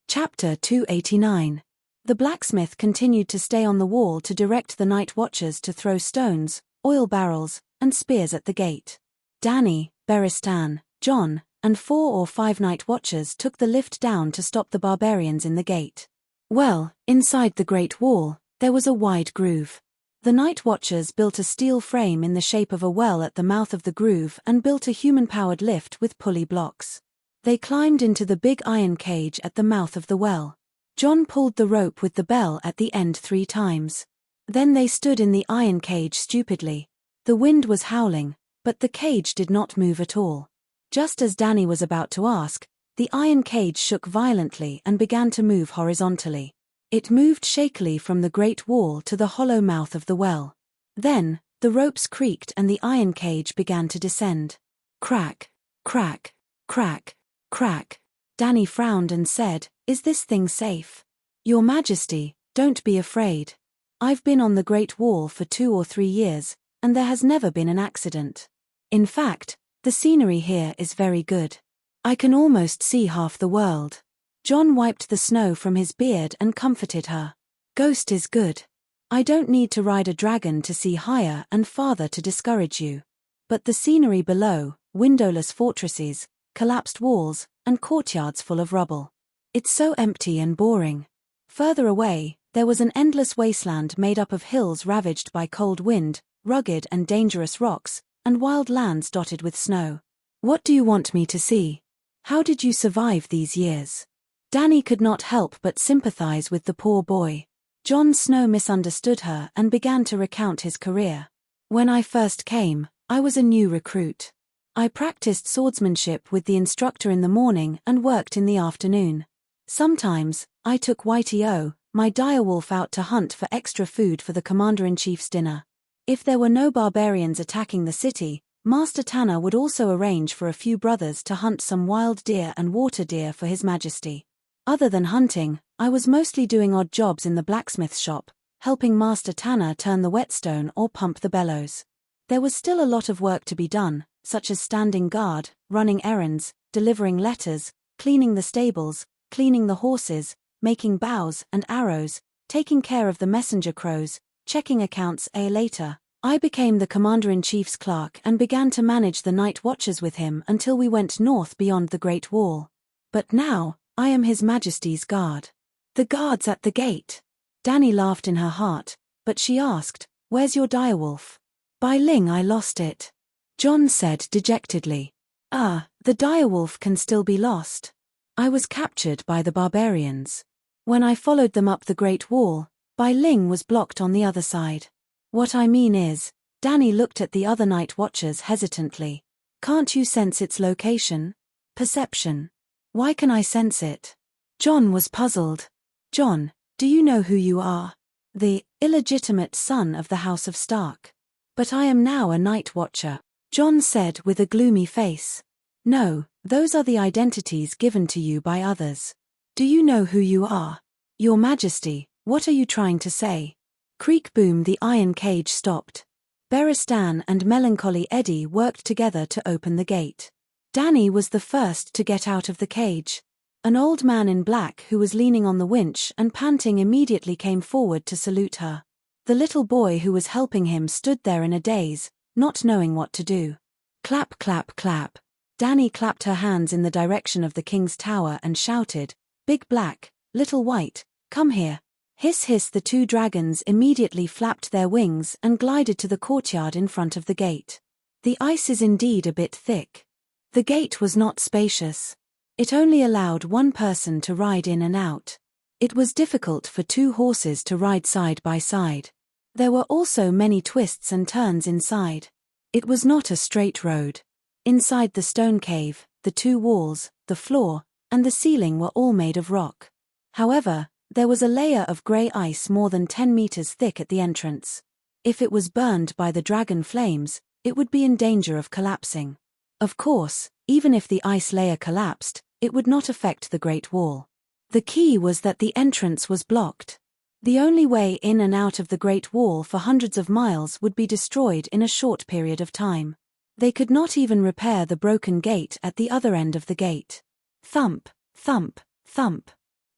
S1: Chapter 289. The blacksmith continued to stay on the wall to direct the night watchers to throw stones, oil barrels, and spears at the gate. Dany, Beristan, Jon, and 4 or 5 night watchers took the lift down to stop the barbarians in the gate. Well, inside the Great Wall, there was a wide groove. The night watchers built a steel frame in the shape of a well at the mouth of the groove and built a human-powered lift with pulley blocks. They climbed into the big iron cage at the mouth of the well. Jon pulled the rope with the bell at the end 3 times. Then they stood in the iron cage stupidly. The wind was howling, but the cage did not move at all. Just as Dany was about to ask, the iron cage shook violently and began to move horizontally. It moved shakily from the Great Wall to the hollow mouth of the well. Then, the ropes creaked and the iron cage began to descend. Crack, crack, crack, crack. Dany frowned and said, "Is this thing safe?" "Your Majesty, don't be afraid. I've been on the Great Wall for 2 or 3 years, and there has never been an accident. In fact, the scenery here is very good. I can almost see half the world." Jon wiped the snow from his beard and comforted her. "Ghost is good. I don't need to ride a dragon to see higher and farther to discourage you. But the scenery below, windowless fortresses, collapsed walls, and courtyards full of rubble. It's so empty and boring." Further away, there was an endless wasteland made up of hills ravaged by cold wind, rugged and dangerous rocks, and wild lands dotted with snow. "What do you want me to see? How did you survive these years?" Dany could not help but sympathize with the poor boy. Jon Snow misunderstood her and began to recount his career. "When I first came, I was a new recruit. I practiced swordsmanship with the instructor in the morning and worked in the afternoon. Sometimes, I took Whitey-O, my direwolf, out to hunt for extra food for the commander-in-chief's dinner. If there were no barbarians attacking the city, Master Tanner would also arrange for a few brothers to hunt some wild deer and water deer for His Majesty. Other than hunting, I was mostly doing odd jobs in the blacksmith shop, helping Master Tanner turn the whetstone or pump the bellows. There was still a lot of work to be done, such as standing guard, running errands, delivering letters, cleaning the stables, cleaning the horses, making bows and arrows, taking care of the messenger crows, checking accounts. Later, I became the commander-in-chief's clerk and began to manage the night watches with him until we went north beyond the Great Wall. But now, I am His Majesty's guard." "The guards at the gate." Dany laughed in her heart, but she asked, "Where's your direwolf?" "By Ling, I lost it," Jon said dejectedly. "Ah, the direwolf can still be lost. I was captured by the barbarians. When I followed them up the Great Wall, Bai Ling was blocked on the other side." "What I mean is," Dany looked at the other night watchers hesitantly, "can't you sense its location?" "Perception. Why can I sense it?" Jon was puzzled. "Jon, do you know who you are?" "The illegitimate son of the House of Stark." "But I am now a night watcher," Jon said with a gloomy face. "No, those are the identities given to you by others. Do you know who you are?" "Your Majesty, what are you trying to say?" Creak boom, the iron cage stopped. Beristan and Melancholy Eddie worked together to open the gate. Dany was the first to get out of the cage. An old man in black who was leaning on the winch and panting immediately came forward to salute her. The little boy who was helping him stood there in a daze, not knowing what to do. Clap, clap, clap. Dany clapped her hands in the direction of the king's tower and shouted, "Big Black, Little White, come here." Hiss hiss, the 2 dragons immediately flapped their wings and glided to the courtyard in front of the gate. The ice is indeed a bit thick. The gate was not spacious. It only allowed 1 person to ride in and out. It was difficult for 2 horses to ride side by side. There were also many twists and turns inside. It was not a straight road. Inside the stone cave, the 2 walls, the floor, and the ceiling were all made of rock. However, there was a layer of grey ice more than 10 meters thick at the entrance. If it was burned by the dragon flames, it would be in danger of collapsing. Of course, even if the ice layer collapsed, it would not affect the Great Wall. The key was that the entrance was blocked. The only way in and out of the Great Wall for hundreds of miles would be destroyed in a short period of time. They could not even repair the broken gate at the other end of the gate. Thump, thump, thump.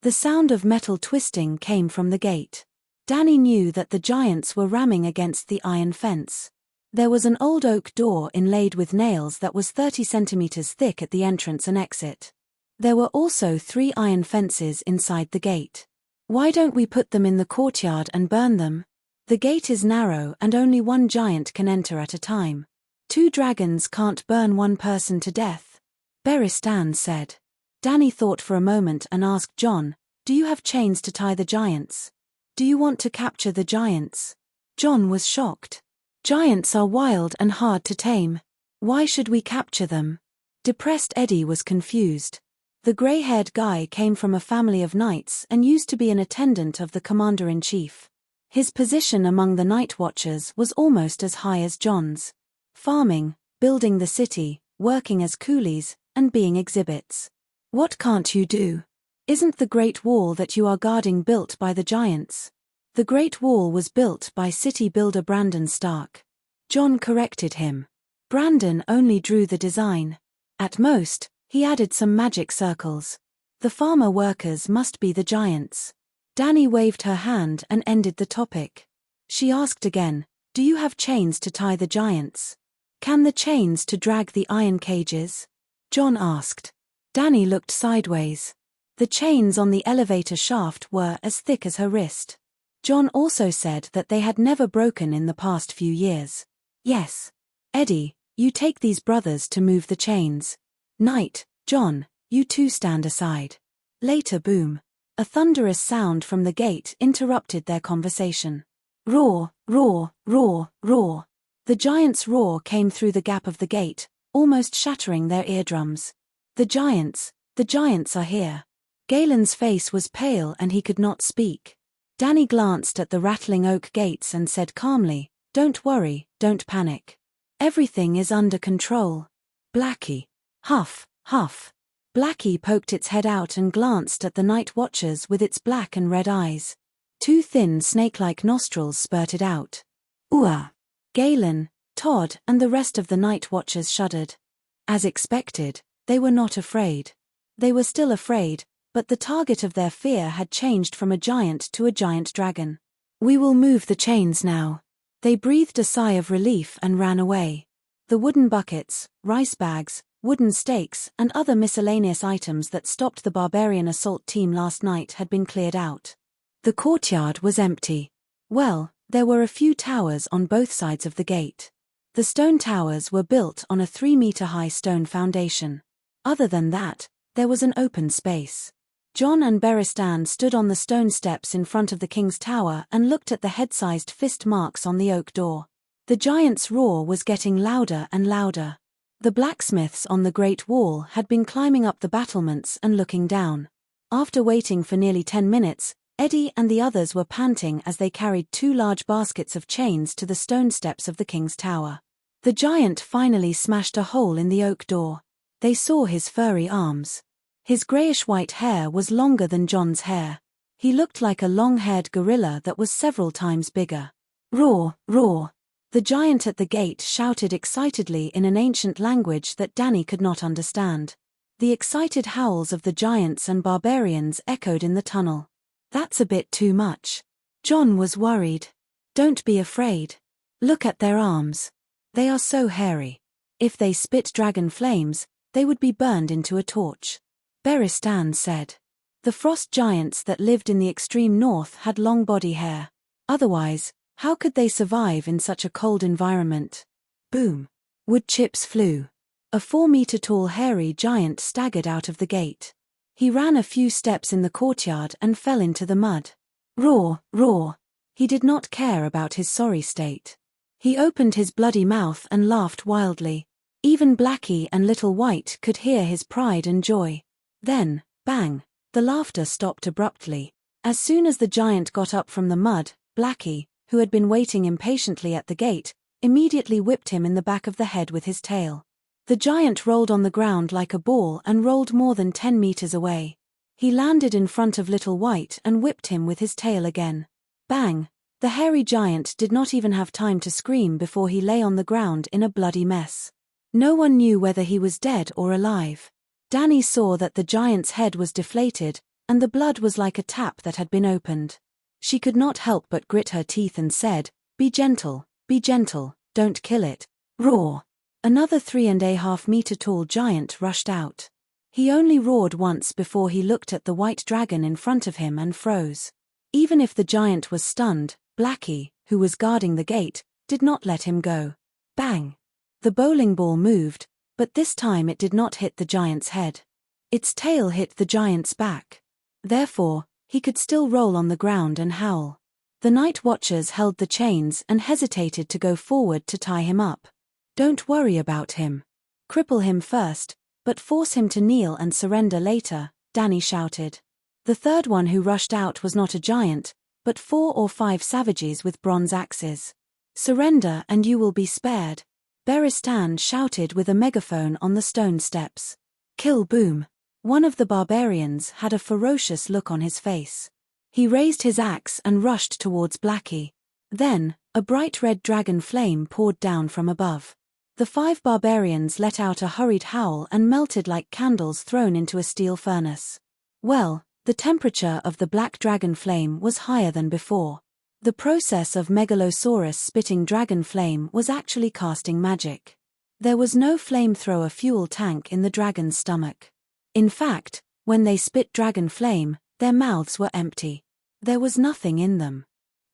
S1: The sound of metal twisting came from the gate. Danny knew that the giants were ramming against the iron fence. There was an old oak door inlaid with nails that was 30 centimeters thick at the entrance and exit. There were also 3 iron fences inside the gate. Why don't we put them in the courtyard and burn them? The gate is narrow and only one giant can enter at a time. 2 dragons can't burn one person to death, Beristan said. Danny thought for a moment and asked John, "Do you have chains to tie the giants? Do you want to capture the giants?" John was shocked. "Giants are wild and hard to tame. Why should we capture them?" Depressed Eddie was confused. The gray-haired guy came from a family of knights and used to be an attendant of the commander-in-chief. His position among the night watchers was almost as high as John's. Farming, building the city, working as coolies, and being exhibits. "What can't you do? Isn't the Great Wall that you are guarding built by the giants?" "The Great Wall was built by city builder Brandon Stark." John corrected him. "Brandon only drew the design. At most, he added some magic circles. The farmer workers must be the giants." Danny waved her hand and ended the topic. She asked again, "Do you have chains to tie the giants? Can the chains to drag the iron cages?" John asked. Danny looked sideways. The chains on the elevator shaft were as thick as her wrist. John also said that they had never broken in the past few years. "Yes. Eddie, you take these brothers to move the chains. Knight, John, you two stand aside." Later boom. A thunderous sound from the gate interrupted their conversation. Roar, roar, roar, roar. The giant's roar came through the gap of the gate, almost shattering their eardrums. The giants are here." Galen's face was pale and he could not speak. Danny glanced at the rattling oak gates and said calmly, "Don't worry, don't panic. Everything is under control." Blackie. Huff, huff. Blackie poked its head out and glanced at the night watchers with its black and red eyes. 2 thin snake-like nostrils spurted out. Ooh! Galen, Todd, and the rest of the night watchers shuddered. As expected, they were not afraid. They were still afraid, but the target of their fear had changed from a giant to a giant dragon. "We will move the chains now." They breathed a sigh of relief and ran away. The wooden buckets, rice bags, wooden stakes, and other miscellaneous items that stopped the barbarian assault team last night had been cleared out. The courtyard was empty. Well, there were a few towers on both sides of the gate. The stone towers were built on a 3-meter-high stone foundation. Other than that, there was an open space. John and Beristan stood on the stone steps in front of the king's tower and looked at the head-sized fist marks on the oak door. The giant's roar was getting louder and louder. The blacksmiths on the Great Wall had been climbing up the battlements and looking down. After waiting for nearly 10 minutes, Eddie and the others were panting as they carried 2 large baskets of chains to the stone steps of the king's tower. The giant finally smashed a hole in the oak door. They saw his furry arms. His grayish-white hair was longer than John's hair. He looked like a long-haired gorilla that was several times bigger. Roar, roar. The giant at the gate shouted excitedly in an ancient language that Danny could not understand. The excited howls of the giants and barbarians echoed in the tunnel. "That's a bit too much." John was worried. "Don't be afraid. Look at their arms. They are so hairy. If they spit dragon flames, they would be burned into a torch." Beristan said. The frost giants that lived in the extreme north had long body hair. Otherwise, how could they survive in such a cold environment? Boom. Wood chips flew. A 4-meter-tall hairy giant staggered out of the gate. He ran a few steps in the courtyard and fell into the mud. Roar, roar. He did not care about his sorry state. He opened his bloody mouth and laughed wildly. Even Blackie and Little White could hear his pride and joy. Then, bang, the laughter stopped abruptly. As soon as the giant got up from the mud, Blackie, who had been waiting impatiently at the gate, immediately whipped him in the back of the head with his tail. The giant rolled on the ground like a ball and rolled more than 10 meters away. He landed in front of Little White and whipped him with his tail again. Bang! The hairy giant did not even have time to scream before he lay on the ground in a bloody mess. No one knew whether he was dead or alive. Danny saw that the giant's head was deflated, and the blood was like a tap that had been opened. She could not help but grit her teeth and said, be gentle, don't kill it." Roar! Another 3.5-meter tall giant rushed out. He only roared once before he looked at the white dragon in front of him and froze. Even if the giant was stunned, Blackie, who was guarding the gate, did not let him go. Bang! The bowling ball moved, but this time it did not hit the giant's head. Its tail hit the giant's back. Therefore, he could still roll on the ground and howl. The night watchers held the chains and hesitated to go forward to tie him up. "Don't worry about him. Cripple him first, but force him to kneel and surrender later," Danny shouted. The third one who rushed out was not a giant, but 4 or 5 savages with bronze axes. "Surrender and you will be spared," Beristan shouted with a megaphone on the stone steps. "Kill boom." One of the barbarians had a ferocious look on his face. He raised his axe and rushed towards Blackie. Then, a bright red dragon flame poured down from above. The 5 barbarians let out a hurried howl and melted like candles thrown into a steel furnace. Well, the temperature of the black dragon flame was higher than before. The process of Megalosaurus spitting dragon flame was actually casting magic. There was no flamethrower fuel tank in the dragon's stomach. In fact, when they spit dragon flame, their mouths were empty. There was nothing in them.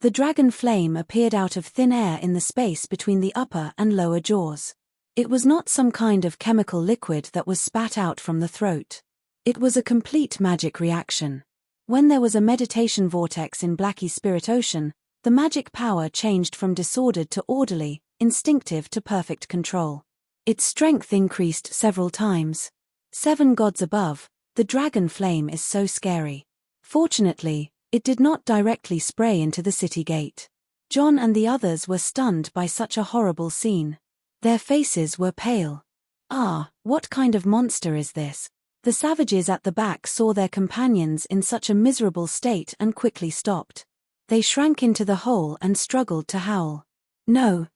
S1: The dragon flame appeared out of thin air in the space between the upper and lower jaws. It was not some kind of chemical liquid that was spat out from the throat. It was a complete magic reaction. When there was a meditation vortex in Blackie's spirit ocean, the magic power changed from disordered to orderly, instinctive to perfect control. Its strength increased several times. 7 gods above, the dragon flame is so scary. Fortunately, it did not directly spray into the city gate. John and the others were stunned by such a horrible scene. Their faces were pale. "Ah, what kind of monster is this?" The savages at the back saw their companions in such a miserable state and quickly stopped. They shrank into the hole and struggled to howl. No,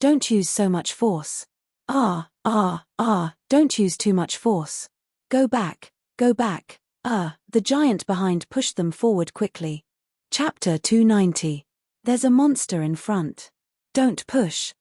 S1: don't use so much force. Don't use too much force. Go back. The giant behind pushed them forward quickly. Chapter 290. There's a monster in front. Don't push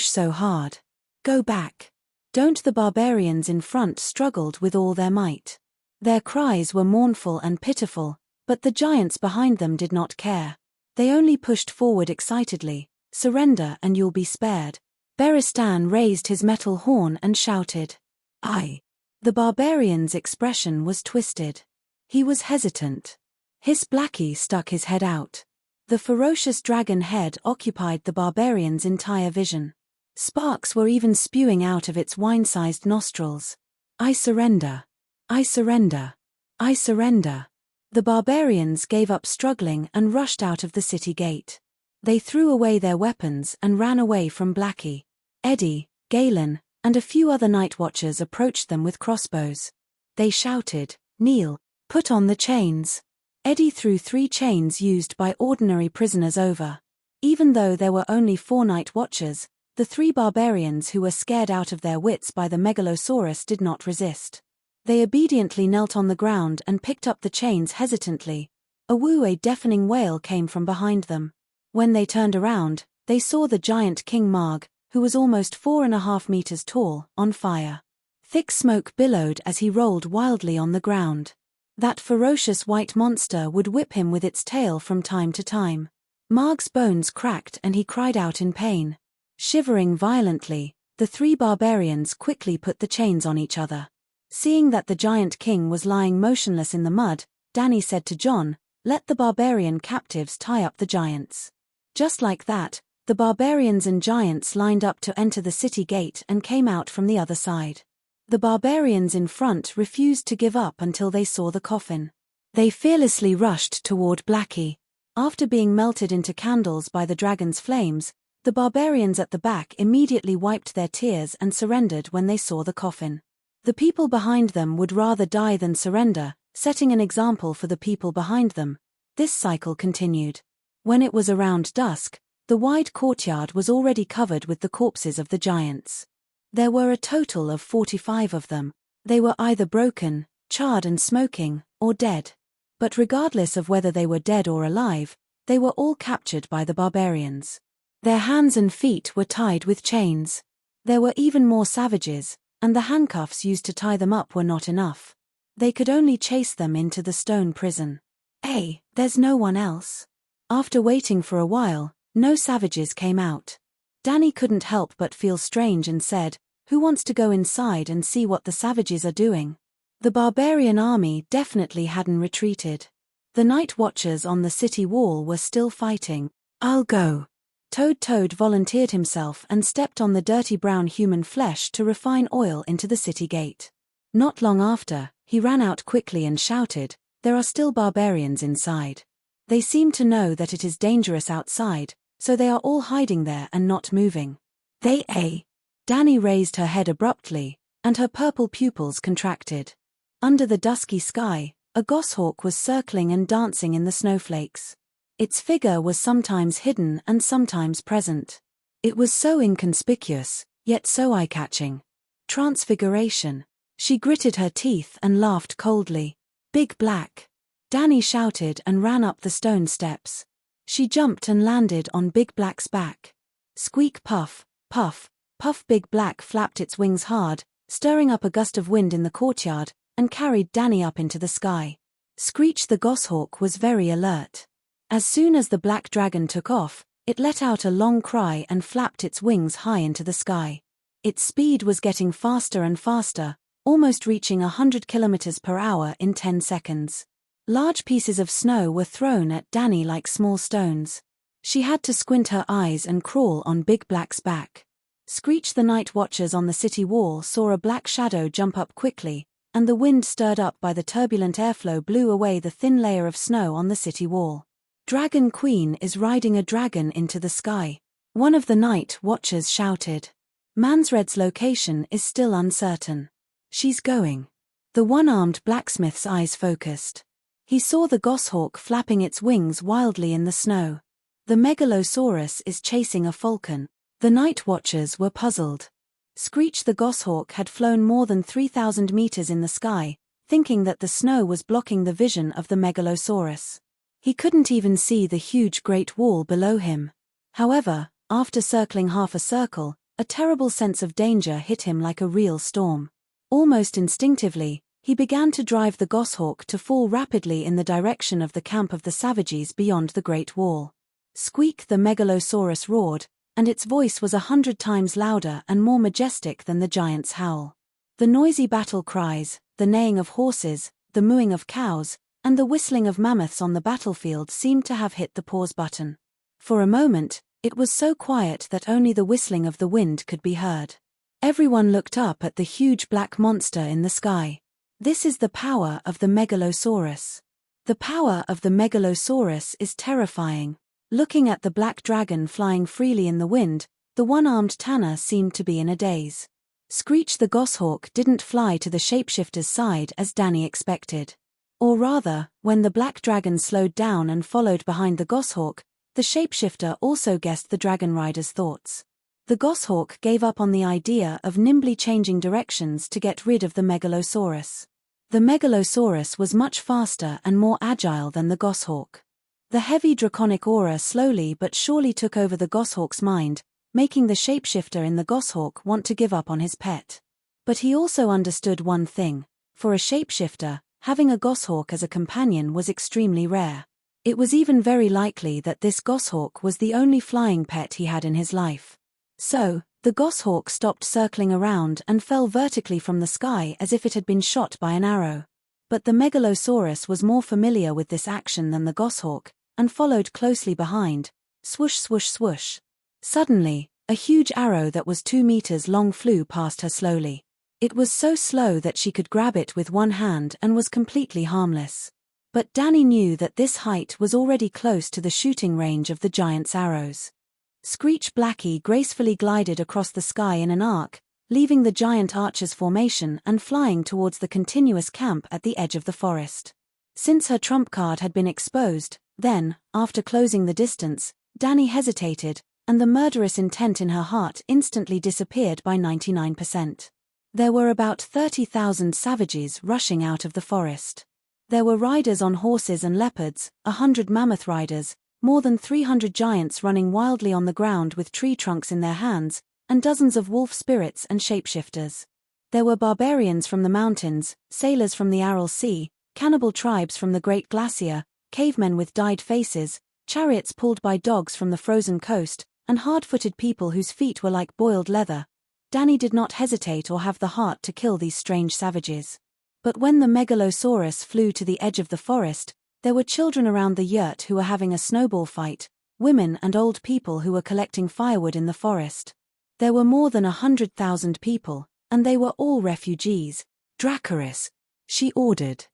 S1: so hard. Go back. Don't. The barbarians in front struggled with all their might. Their cries were mournful and pitiful, but the giants behind them did not care. They only pushed forward excitedly. "Surrender and you'll be spared." Beristan raised his metal horn and shouted, "Aye." The barbarian's expression was twisted. He was hesitant. His Blackie stuck his head out. The ferocious dragon head occupied the barbarian's entire vision. Sparks were even spewing out of its wine-sized nostrils. "I surrender. I surrender. I surrender." The barbarians gave up struggling and rushed out of the city gate. They threw away their weapons and ran away from Blackie. Eddie, Galen, and a few other night watchers approached them with crossbows. They shouted, "Kneel, put on the chains." Eddie threw 3 chains used by ordinary prisoners over. Even though there were only 4 night watchers, the 3 barbarians who were scared out of their wits by the Megalosaurus did not resist. They obediently knelt on the ground and picked up the chains hesitantly. A deafening wail came from behind them. When they turned around, they saw the giant King Marg, who was almost 4.5 meters tall, on fire. Thick smoke billowed as he rolled wildly on the ground. That ferocious white monster would whip him with its tail from time to time. Marg's bones cracked and he cried out in pain. Shivering violently, the 3 barbarians quickly put the chains on each other. Seeing that the giant king was lying motionless in the mud, Danny said to John, "Let the barbarian captives tie up the giants." Just like that, the barbarians and giants lined up to enter the city gate and came out from the other side. The barbarians in front refused to give up until they saw the coffin. They fearlessly rushed toward Blackie. After being melted into candles by the dragon's flames, the barbarians at the back immediately wiped their tears and surrendered when they saw the coffin. The people behind them would rather die than surrender, setting an example for the people behind them. This cycle continued. When it was around dusk, the wide courtyard was already covered with the corpses of the giants. There were a total of 45 of them. They were either broken, charred and smoking, or dead. But regardless of whether they were dead or alive, they were all captured by the barbarians. Their hands and feet were tied with chains. There were even more savages, and the handcuffs used to tie them up were not enough. They could only chase them into the stone prison. There's no one else. After waiting for a while, no savages came out. Danny couldn't help but feel strange and said, "Who wants to go inside and see what the savages are doing?" The barbarian army definitely hadn't retreated. The night watchers on the city wall were still fighting. "I'll go." Toad volunteered himself and stepped on the dirty brown human flesh to refine oil into the city gate. Not long after, he ran out quickly and shouted, "There are still barbarians inside. They seem to know that it is dangerous outside, so they are all hiding there and not moving." Danny raised her head abruptly, and her purple pupils contracted. Under the dusky sky, a goshawk was circling and dancing in the snowflakes. Its figure was sometimes hidden and sometimes present. It was so inconspicuous, yet so eye-catching. Transfiguration. She gritted her teeth and laughed coldly. "Big Black." Danny shouted and ran up the stone steps. She jumped and landed on Big Black's back. Squeak, puff, puff, puff. Big Black flapped its wings hard, stirring up a gust of wind in the courtyard, and carried Danny up into the sky. Screech the goshawk was very alert. As soon as the black dragon took off, it let out a long cry and flapped its wings high into the sky. Its speed was getting faster and faster, almost reaching 100 kilometers per hour in 10 seconds. Large pieces of snow were thrown at Danny like small stones. She had to squint her eyes and crawl on Big Black's back. Screech the night watchers on the city wall saw a black shadow jump up quickly, and the wind stirred up by the turbulent airflow blew away the thin layer of snow on the city wall. "Dragon Queen is riding a dragon into the sky," one of the night watchers shouted. "Mansred's location is still uncertain. She's going." The one-armed blacksmith's eyes focused. He saw the goshawk flapping its wings wildly in the snow. The megalosaurus is chasing a falcon. The night watchers were puzzled. Screech the goshawk had flown more than 3,000 meters in the sky, thinking that the snow was blocking the vision of the megalosaurus. He couldn't even see the huge Great Wall below him. However, after circling half a circle, a terrible sense of danger hit him like a real storm. Almost instinctively, he began to drive the goshawk to fall rapidly in the direction of the camp of the savages beyond the Great Wall. Squeak the megalosaurus roared, and its voice was 100 times louder and more majestic than the giant's howl. The noisy battle cries, the neighing of horses, the mooing of cows, and the whistling of mammoths on the battlefield seemed to have hit the pause button. For a moment, it was so quiet that only the whistling of the wind could be heard. Everyone looked up at the huge black monster in the sky. This is the power of the megalosaurus. The power of the megalosaurus is terrifying. Looking at the black dragon flying freely in the wind, the one-armed Tanner seemed to be in a daze. Screech the goshawk didn't fly to the shapeshifter's side as Danny expected. Or rather, when the black dragon slowed down and followed behind the goshawk, the shapeshifter also guessed the dragon rider's thoughts. The goshawk gave up on the idea of nimbly changing directions to get rid of the megalosaurus. The megalosaurus was much faster and more agile than the goshawk. The heavy draconic aura slowly but surely took over the goshawk's mind, making the shapeshifter in the goshawk want to give up on his pet. But he also understood one thing: for a shapeshifter, having a goshawk as a companion was extremely rare. It was even very likely that this goshawk was the only flying pet he had in his life. So, the goshawk stopped circling around and fell vertically from the sky as if it had been shot by an arrow. But the megalosaurus was more familiar with this action than the goshawk, and followed closely behind. Swoosh, swoosh, swoosh. Suddenly, a huge arrow that was 2 meters long flew past her slowly. It was so slow that she could grab it with one hand and was completely harmless. But Danny knew that this height was already close to the shooting range of the giant's arrows. Screech Blackie gracefully glided across the sky in an arc, leaving the giant archer's formation and flying towards the continuous camp at the edge of the forest. Since her trump card had been exposed, Then, after closing the distance, Danny hesitated, and the murderous intent in her heart instantly disappeared by 99%. There were about 30,000 savages rushing out of the forest. There were riders on horses and leopards, 100 mammoth riders, more than 300 giants running wildly on the ground with tree trunks in their hands, and dozens of wolf spirits and shapeshifters. There were barbarians from the mountains, sailors from the Aral Sea, cannibal tribes from the Great Glacier, cavemen with dyed faces, chariots pulled by dogs from the frozen coast, and hard-footed people whose feet were like boiled leather. Danny did not hesitate or have the heart to kill these strange savages. But when the megalosaurus flew to the edge of the forest, there were children around the yurt who were having a snowball fight, women and old people who were collecting firewood in the forest. There were more than 100,000 people, and they were all refugees. "Dracarys," she ordered.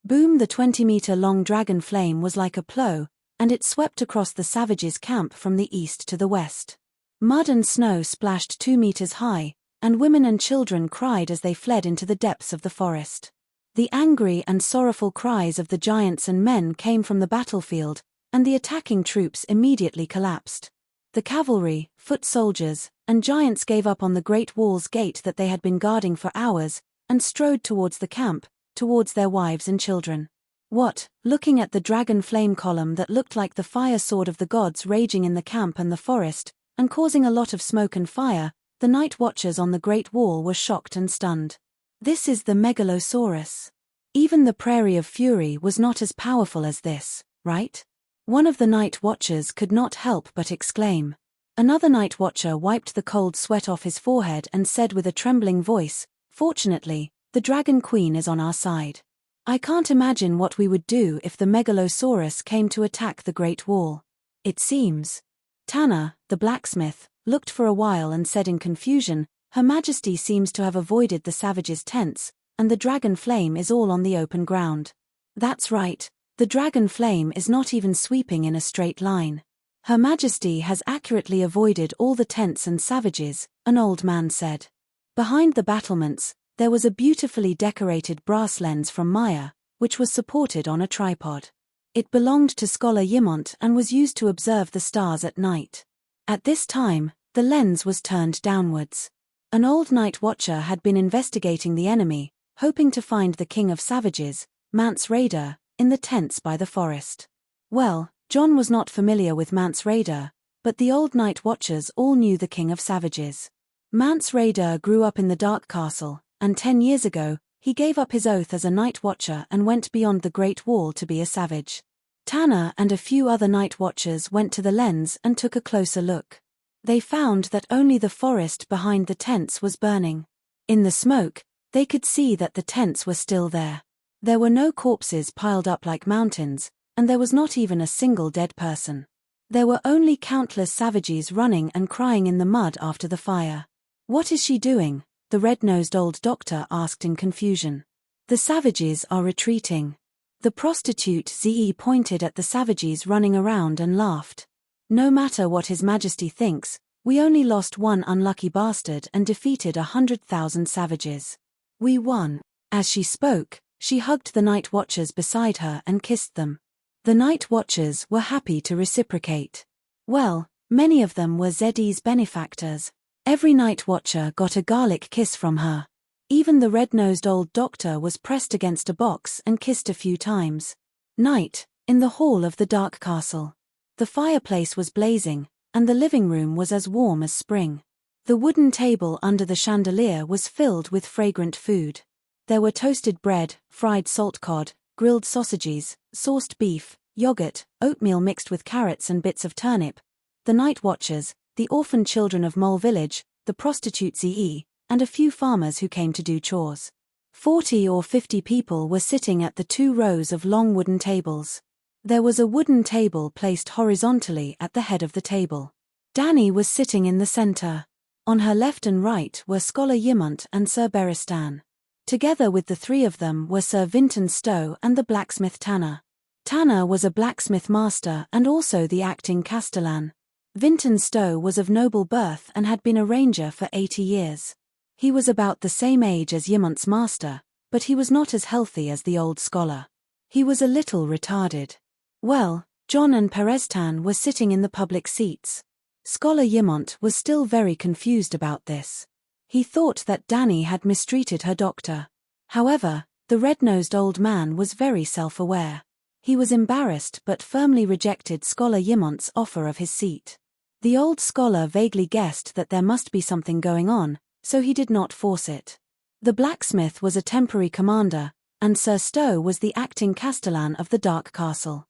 S1: Boom! The 20-meter-long dragon flame was like a plow, and it swept across the savages' camp from the east to the west. Mud and snow splashed 2 meters high, and women and children cried as they fled into the depths of the forest. The angry and sorrowful cries of the giants and men came from the battlefield, and the attacking troops immediately collapsed. The cavalry, foot soldiers, and giants gave up on the great wall's gate that they had been guarding for hours, and strode towards the camp, towards their wives and children. What, looking at the dragon flame column that looked like the fire sword of the gods raging in the camp and the forest, and causing a lot of smoke and fire, the night watchers on the great wall were shocked and stunned. This is the megalosaurus. Even the Prairie of Fury was not as powerful as this, right? One of the night watchers could not help but exclaim. Another night watcher wiped the cold sweat off his forehead and said with a trembling voice, "Fortunately, the Dragon Queen is on our side. I can't imagine what we would do if the megalosaurus came to attack the Great Wall. It seems." Tanner, the blacksmith, looked for a while and said in confusion, "Her Majesty seems to have avoided the savages' tents, and the dragon flame is all on the open ground." "That's right, the dragon flame is not even sweeping in a straight line. Her Majesty has accurately avoided all the tents and savages," an old man said. Behind the battlements, there was a beautifully decorated brass lens from Maya, which was supported on a tripod. It belonged to Scholar Yimont and was used to observe the stars at night. At this time, the lens was turned downwards. An old night watcher had been investigating the enemy, hoping to find the king of savages, Mance Rayder, in the tents by the forest. Well, John was not familiar with Mance Rayder, but the old night watchers all knew the king of savages. Mance Rayder grew up in the Dark Castle, and 10 years ago, he gave up his oath as a night watcher and went beyond the Great Wall to be a savage. Tanner and a few other night watchers went to the lens and took a closer look. They found that only the forest behind the tents was burning. In the smoke, they could see that the tents were still there. There were no corpses piled up like mountains, and there was not even a single dead person. There were only countless savages running and crying in the mud after the fire. "What is she doing?" the red-nosed old doctor asked in confusion. "The savages are retreating." The prostitute Ze pointed at the savages running around and laughed. "No matter what His Majesty thinks, we only lost one unlucky bastard and defeated 100,000 savages. We won." As she spoke, she hugged the night watchers beside her and kissed them. The night watchers were happy to reciprocate. Well, many of them were Zeddy's benefactors. Every night watcher got a garlic kiss from her. Even the red-nosed old doctor was pressed against a box and kissed a few times. Night, in the hall of the Dark Castle. The fireplace was blazing, and the living room was as warm as spring. The wooden table under the chandelier was filled with fragrant food. There were toasted bread, fried salt cod, grilled sausages, sauced beef, yogurt, oatmeal mixed with carrots and bits of turnip. The night watchers, the orphan children of Mole Village, the prostitute Ze, and a few farmers who came to do chores. 40 or 50 people were sitting at the 2 rows of long wooden tables. There was a wooden table placed horizontally at the head of the table. Danny was sitting in the center. On her left and right were Scholar Yimont and Sir Beristan. Together with the 3 of them were Sir Vinton Stowe and the blacksmith Tanner. Tanner was a blacksmith master and also the acting castellan. Vinton Stowe was of noble birth and had been a ranger for 80 years. He was about the same age as Yimont's master, but he was not as healthy as the old scholar. He was a little retarded. Well, John and Perestan were sitting in the public seats. Scholar Yimont was still very confused about this. He thought that Danny had mistreated her doctor. However, the red-nosed old man was very self-aware. He was embarrassed but firmly rejected Scholar Yimont's offer of his seat. The old scholar vaguely guessed that there must be something going on, so he did not force it. The blacksmith was a temporary commander, and Sir Stowe was the acting castellan of the Dark Castle.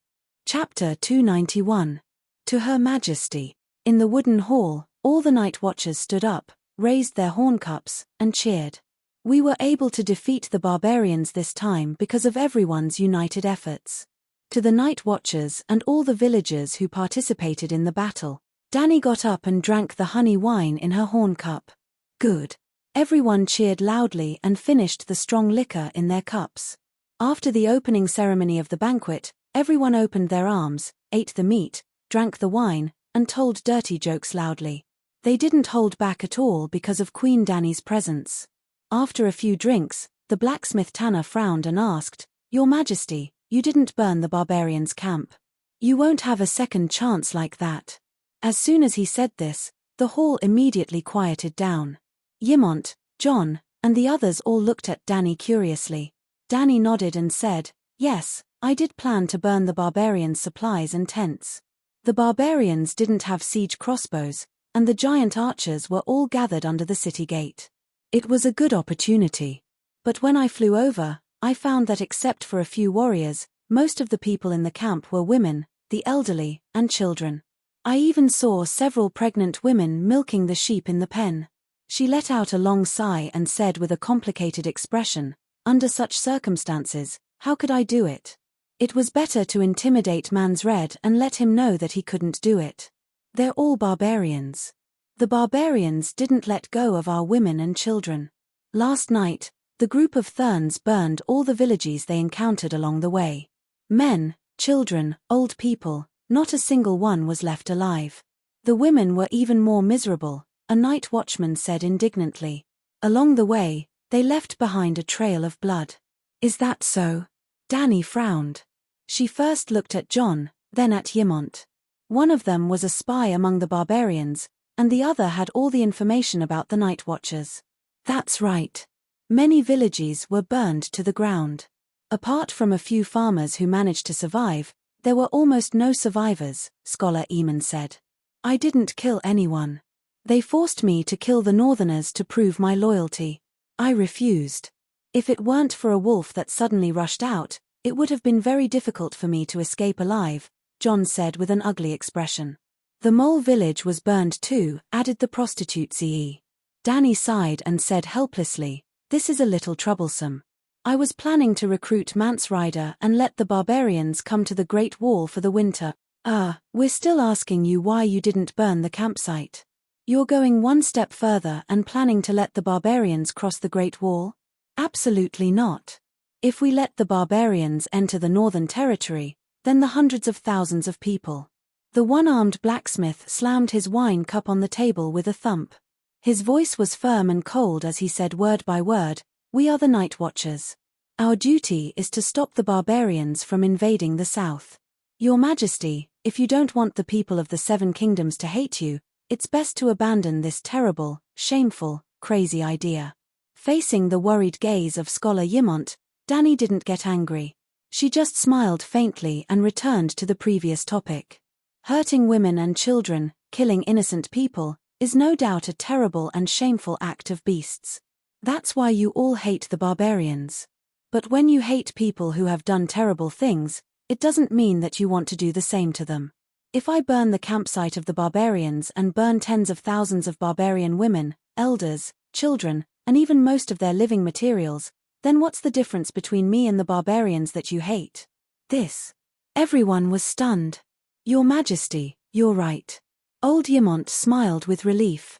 S1: Chapter 291. To Her Majesty. In the wooden hall, all the night watchers stood up, raised their horncups, and cheered. We were able to defeat the barbarians this time because of everyone's united efforts. To the night watchers and all the villagers who participated in the battle, Danny got up and drank the honey wine in her horncup. Good. Everyone cheered loudly and finished the strong liquor in their cups. After the opening ceremony of the banquet, everyone opened their arms, ate the meat, drank the wine, and told dirty jokes loudly. They didn't hold back at all because of Queen Danny's presence. After a few drinks, the blacksmith Tanner frowned and asked, "Your Majesty, you didn't burn the barbarians' camp. You won't have a second chance like that." As soon as he said this, the hall immediately quieted down. Yimont, John, and the others all looked at Danny curiously. Danny nodded and said, "Yes, I did plan to burn the barbarians' supplies and tents. The barbarians didn't have siege crossbows, and the giant archers were all gathered under the city gate. It was a good opportunity. But when I flew over, I found that except for a few warriors, most of the people in the camp were women, the elderly, and children. I even saw several pregnant women milking the sheep in the pen." She let out a long sigh and said with a complicated expression, "Under such circumstances, how could I do it? It was better to intimidate Man's Red and let him know that he couldn't do it. They're all barbarians. The barbarians didn't let go of our women and children. Last night, the group of Therns burned all the villages they encountered along the way. Men, children, old people, not a single one was left alive. The women were even more miserable," a night watchman said indignantly. "Along the way, they left behind a trail of blood." "Is that so?" Danny frowned. She first looked at John, then at Yimont. One of them was a spy among the barbarians, and the other had all the information about the night watchers. "That's right. Many villages were burned to the ground. Apart from a few farmers who managed to survive, there were almost no survivors," Scholar Eamon said. "I didn't kill anyone. They forced me to kill the Northerners to prove my loyalty. I refused. If it weren't for a wolf that suddenly rushed out, it would have been very difficult for me to escape alive," John said with an ugly expression. "The mole village was burned too," added the prostitute CE. Danny sighed and said helplessly, "This is a little troublesome. I was planning to recruit Mance Rider and let the barbarians come to the Great Wall for the winter. We're still asking you why you didn't burn the campsite. You're going one step further and planning to let the barbarians cross the Great Wall? Absolutely not. If we let the barbarians enter the Northern Territory, then the hundreds of thousands of people." The one-armed blacksmith slammed his wine cup on the table with a thump. His voice was firm and cold as he said word by word, "We are the Night Watchers. Our duty is to stop the barbarians from invading the south. Your Majesty, if you don't want the people of the Seven Kingdoms to hate you, it's best to abandon this terrible, shameful, crazy idea." Facing the worried gaze of Scholar Yimont, Danny didn't get angry. She just smiled faintly and returned to the previous topic. "Hurting women and children, killing innocent people, is no doubt a terrible and shameful act of beasts. That's why you all hate the barbarians. But when you hate people who have done terrible things, it doesn't mean that you want to do the same to them. If I burn the campsite of the barbarians and burn tens of thousands of barbarian women, elders, children, and even most of their living materials, then what's the difference between me and the barbarians that you hate?" This. Everyone was stunned. "Your Majesty, you're right." Old Yimont smiled with relief.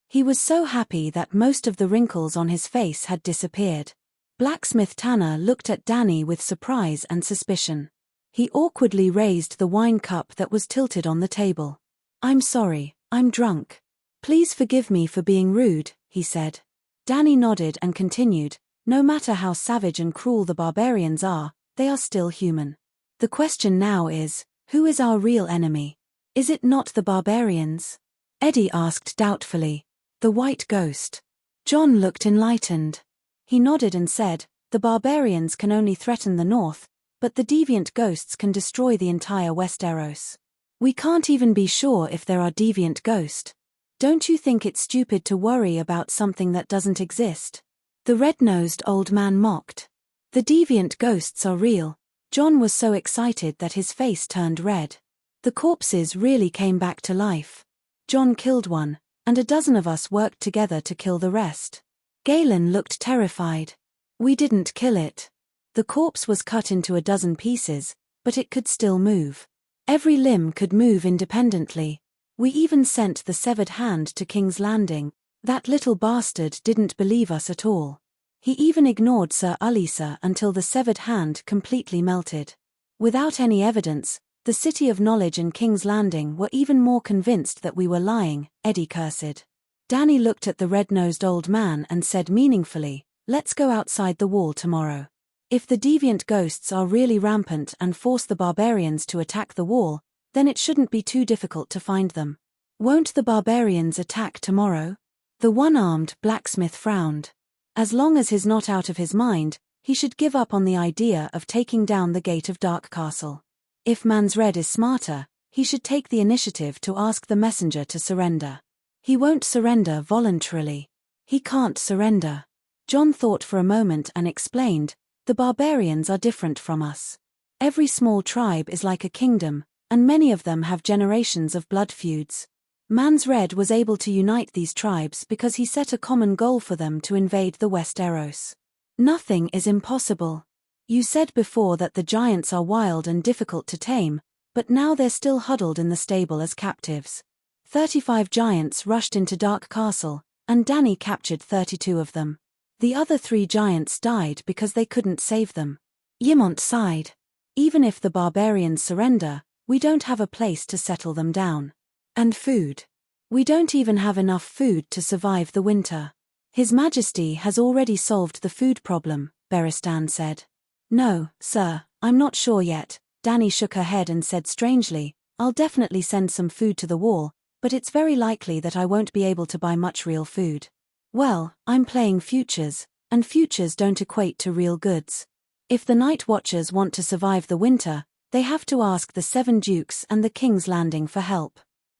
S1: He was so happy that most of the wrinkles on his face had disappeared. Blacksmith Tanner looked at Danny with surprise and suspicion. He awkwardly raised the wine cup that was tilted on the table. "I'm sorry, I'm drunk. Please forgive me for being rude," he said. Danny nodded and continued, "No matter how savage and cruel the barbarians are, they are still human. The question now is, Who is our real enemy? Is it not the barbarians? Eddie asked doubtfully. The white ghost. John looked enlightened. He nodded and said, the barbarians can only threaten the north, but the deviant ghosts can destroy the entire Westeros. We can't even be sure if there are deviant ghosts. Don't you think it's stupid to worry about something that doesn't exist? The red-nosed old man mocked. The deviant ghosts are real. John was so excited that his face turned red. The corpses really came back to life. John killed one, and a dozen of us worked together to kill the rest. Galen looked terrified. We didn't kill it. The corpse was cut into a dozen pieces, but it could still move. Every limb could move independently. We even sent the severed hand to King's Landing. That little bastard didn't believe us at all. He even ignored Sir Alisa until the severed hand completely melted. Without any evidence, the City of Knowledge and King's Landing were even more convinced that we were lying, Eddie cursed. Dany looked at the red-nosed old man and said meaningfully, let's go outside the wall tomorrow. If the deviant ghosts are really rampant and force the barbarians to attack the wall, then it shouldn't be too difficult to find them. Won't the barbarians attack tomorrow? The one-armed blacksmith frowned. As long as he's not out of his mind, he should give up on the idea of taking down the gate of Dark Castle. If Mansred is smarter, he should take the initiative to ask the messenger to surrender. He won't surrender voluntarily. He can't surrender. John thought for a moment and explained, the barbarians are different from us. Every small tribe is like a kingdom, and many of them have generations of blood feuds. Mansred was able to unite these tribes because he set a common goal for them to invade the Westeros. Nothing is impossible. You said before that the giants are wild and difficult to tame, but now they're still huddled in the stable as captives. 35 giants rushed into Dark Castle, and Dany captured 32 of them. The other 3 giants died because they couldn't save them. Ymont sighed. Even if the barbarians surrender, we don't have a place to settle them down. And food. We don't even have enough food to survive the winter. His Majesty has already solved the food problem, Beristan said. No, sir, I'm not sure yet. Dany shook her head and said strangely, I'll definitely send some food to the wall, but it's very likely that I won't be able to buy much real food. Well, I'm playing futures, and futures don't equate to real goods. If the Night Watchers want to survive the winter, they have to ask the 7 Dukes and the King's Landing for help.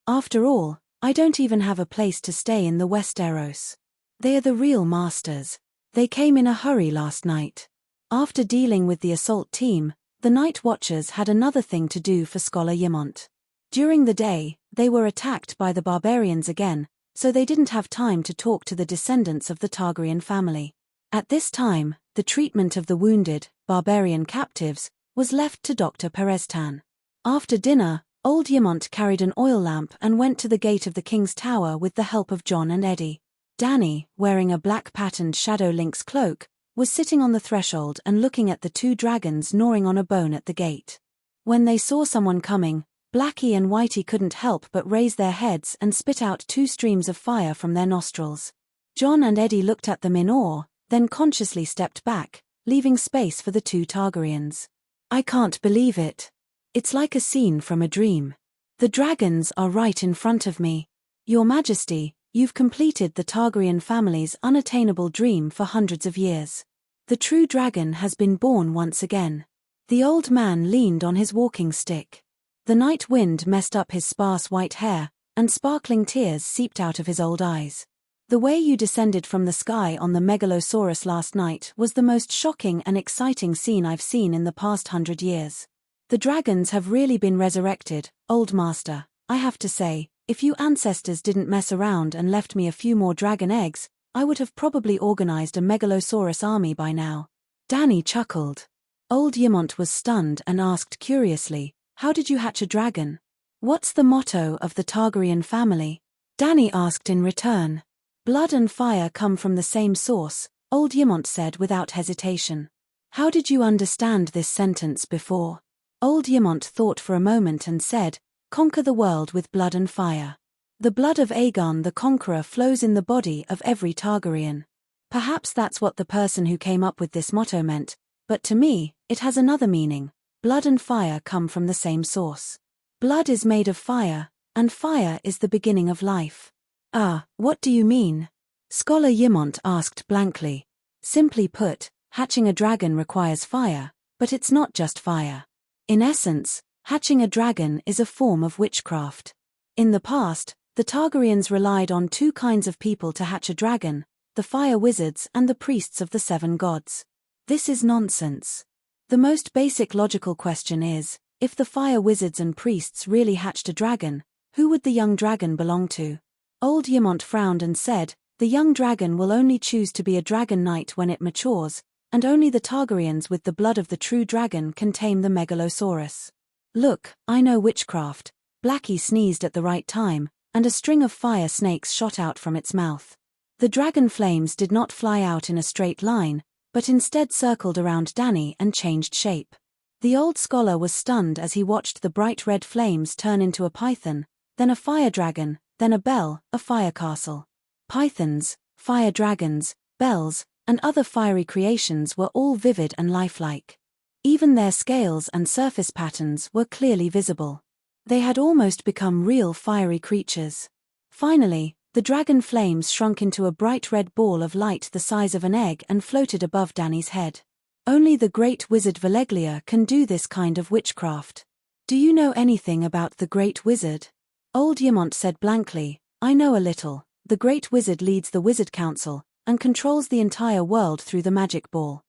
S1: After all, I don't even have a place to stay in the Westeros. They are the real masters. They came in a hurry last night. After dealing with the assault team, the Night Watchers had another thing to do for Scholar Ymont. During the day, they were attacked by the barbarians again, so they didn't have time to talk to the descendants of the Targaryen family. At this time, the treatment of the wounded, barbarian captives, was left to Dr. Perestan. After dinner, old Ymont carried an oil lamp and went to the gate of the King's Tower with the help of John and Eddie. Dany, wearing a black patterned Shadow Lynx cloak, was sitting on the threshold and looking at the 2 dragons gnawing on a bone at the gate. When they saw someone coming, Blackie and Whitey couldn't help but raise their heads and spit out 2 streams of fire from their nostrils. John and Eddie looked at them in awe, then consciously stepped back, leaving space for the 2 Targaryens. I can't believe it. It's like a scene from a dream. The dragons are right in front of me. Your Majesty, you've completed the Targaryen family's unattainable dream for hundreds of years. The true dragon has been born once again. The old man leaned on his walking stick. The night wind messed up his sparse white hair, and sparkling tears seeped out of his old eyes. The way you descended from the sky on the Megalosaurus last night was the most shocking and exciting scene I've seen in the past 100 years. The dragons have really been resurrected, old master. I have to say, if you ancestors didn't mess around and left me a few more dragon eggs, I would have probably organized a Megalosaurus army by now. Dany chuckled. Old Ymont was stunned and asked curiously, how did you hatch a dragon? What's the motto of the Targaryen family? Dany asked in return. Blood and fire come from the same source, old Ymont said without hesitation. How did you understand this sentence before? Old Ymont thought for a moment and said, conquer the world with blood and fire. The blood of Aegon the Conqueror flows in the body of every Targaryen. Perhaps that's what the person who came up with this motto meant, but to me, it has another meaning. Blood and fire come from the same source. Blood is made of fire, and fire is the beginning of life. Ah, what do you mean? Scholar Yimont asked blankly. Simply put, hatching a dragon requires fire, but it's not just fire. In essence, hatching a dragon is a form of witchcraft. In the past, the Targaryens relied on two kinds of people to hatch a dragon, the fire wizards and the priests of the seven gods. This is nonsense. The most basic logical question is, if the fire wizards and priests really hatched a dragon, who would the young dragon belong to? Old Yimont frowned and said, the young dragon will only choose to be a dragon knight when it matures, and only the Targaryens with the blood of the true dragon can tame the megalosaurus. Look, I know witchcraft. Blackie sneezed at the right time, and a string of fire snakes shot out from its mouth. The dragon flames did not fly out in a straight line, but instead circled around Danny and changed shape. The old scholar was stunned as he watched the bright red flames turn into a python, then a fire dragon, then a bell, a fire castle. Pythons, fire dragons, bells, and other fiery creations were all vivid and lifelike. Even their scales and surface patterns were clearly visible. They had almost become real fiery creatures. Finally, the dragon flames shrunk into a bright red ball of light the size of an egg and floated above Danny's head. Only the great wizard Valeglia can do this kind of witchcraft. Do you know anything about the great wizard? Old Yimont said blankly, I know a little. The great wizard leads the wizard council, and controls the entire world through the magic ball.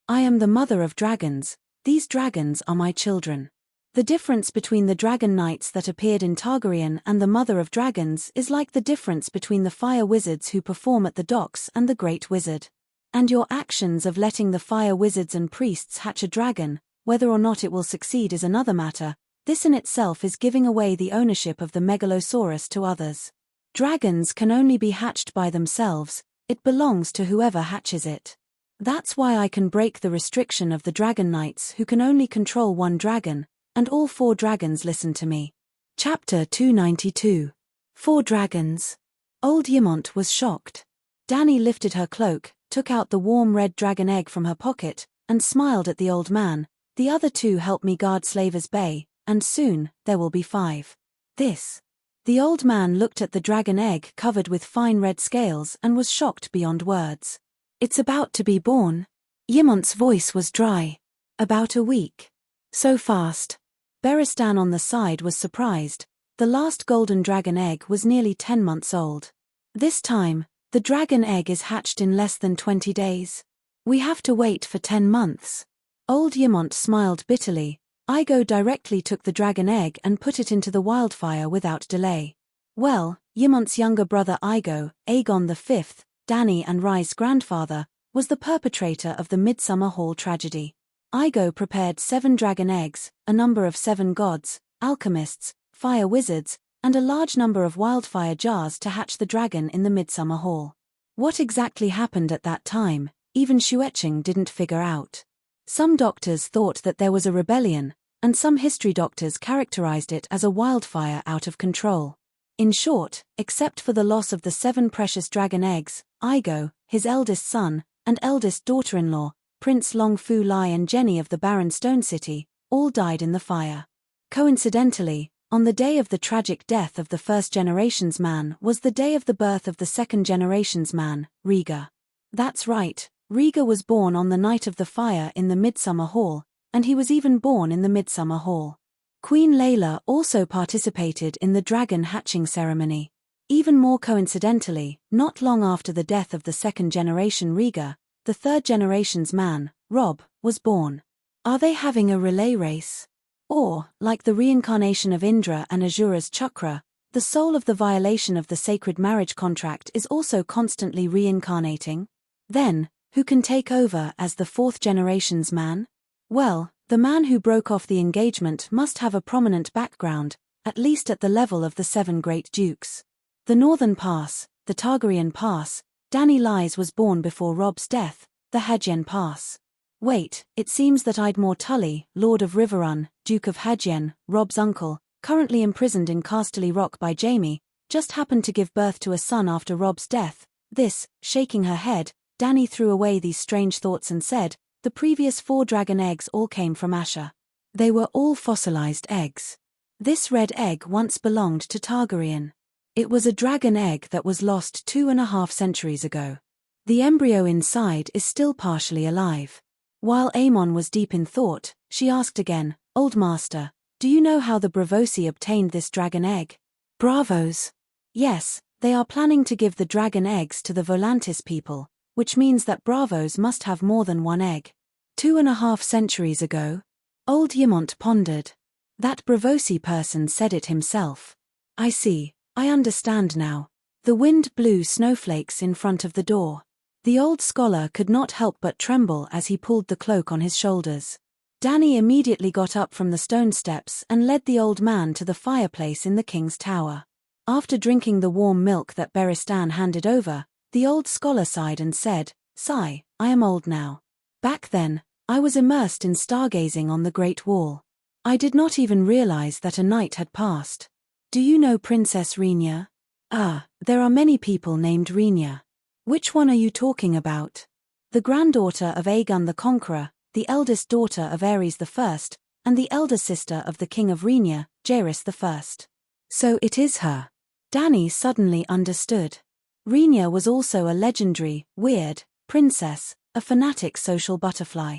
S1: I am the mother of dragons. These dragons are my children. The difference between the dragon knights that appeared in Targaryen and the mother of dragons is like the difference between the fire wizards who perform at the docks and the great wizard. And your actions of letting the fire wizards and priests hatch a dragon, whether or not it will succeed is another matter. This in itself is giving away the ownership of the megalosaurus to others. Dragons can only be hatched by themselves, it belongs to whoever hatches it. That's why I can break the restriction of the dragon knights who can only control one dragon, and all 4 dragons listen to me. Chapter 292. 4 dragons. Old Yimont was shocked. Danny lifted her cloak, took out the warm red dragon egg from her pocket, and smiled at the old man. The other 2 help me guard Slaver's Bay, and soon, there will be 5. This. The old man looked at the dragon egg covered with fine red scales and was shocked beyond words. It's about to be born. Yimont's voice was dry. About a week. So fast. Beristan on the side was surprised. The last golden dragon egg was nearly 10 months old. This time, the dragon egg is hatched in less than 20 days. We have to wait for 10 months. Old Yimont smiled bitterly. Igo directly took the dragon egg and put it into the wildfire without delay. Well, Yimont's younger brother Igo, Aegon V, Danny and Rye's grandfather, was the perpetrator of the Midsummer Hall tragedy. Igo prepared 7 dragon eggs, a number of 7 gods, alchemists, fire wizards, and a large number of wildfire jars to hatch the dragon in the Midsummer Hall. What exactly happened at that time, even Shueching didn't figure out. Some doctors thought that there was a rebellion, and some history doctors characterized it as a wildfire out of control. In short, except for the loss of the 7 precious dragon eggs, Igo, his eldest son, and eldest daughter-in-law, Prince Long Fu Lai and Jenny of the Barren Stone City, all died in the fire. Coincidentally, on the day of the tragic death of the first generation's man was the day of the birth of the second generation's man, Rhaegar. That's right, Rhaegar was born on the night of the fire in the Midsummer Hall, and he was even born in the Midsummer Hall. Queen Layla also participated in the dragon hatching ceremony. Even more coincidentally, not long after the death of the second generation Rhaegar, the third generation's man, Robb, was born. Are they having a relay race? Or, like the reincarnation of Indra and Azura's chakra, the soul of the violation of the sacred marriage contract is also constantly reincarnating? Then, who can take over as the 4th generation's man? Well, the man who broke off the engagement must have a prominent background, at least at the level of the 7 great dukes. The Northern Pass, the Targaryen Pass, Danny Lies was born before Robb's death, the Hadjen Pass. Wait, it seems that Idmore Tully, Lord of Riverrun, Duke of Hadjen, Robb's uncle, currently imprisoned in Casterly Rock by Jaime, just happened to give birth to a son after Robb's death. This, shaking her head, Danny threw away these strange thoughts and said, the previous 4 dragon eggs all came from Asher. They were all fossilized eggs. This red egg once belonged to Targaryen. It was a dragon egg that was lost 2.5 centuries ago. The embryo inside is still partially alive. While Aemon was deep in thought, she asked again, "Old Master, do you know how the Braavosi obtained this dragon egg?" "Bravos?" "Yes, they are planning to give the dragon eggs to the Volantis people, which means that Bravos must have more than one egg." 2.5 centuries ago? Old Ymont pondered. That Braavosi person said it himself. "I see, I understand now." The wind blew snowflakes in front of the door. The old scholar could not help but tremble as he pulled the cloak on his shoulders. Dany immediately got up from the stone steps and led the old man to the fireplace in the king's tower. After drinking the warm milk that Beristan handed over, the old scholar sighed and said, "Sigh, I am old now. Back then, I was immersed in stargazing on the Great Wall. I did not even realize that a night had passed. Do you know Princess Rhaenyra?" "Ah, there are many people named Rhaenyra. Which one are you talking about?" "The granddaughter of Aegon the Conqueror, the eldest daughter of Aerys I, and the elder sister of the king of Rhaenyra, Jaehaerys I. So it is her." Dany suddenly understood. Rhaenyra was also a legendary, weird, princess, a fanatic social butterfly.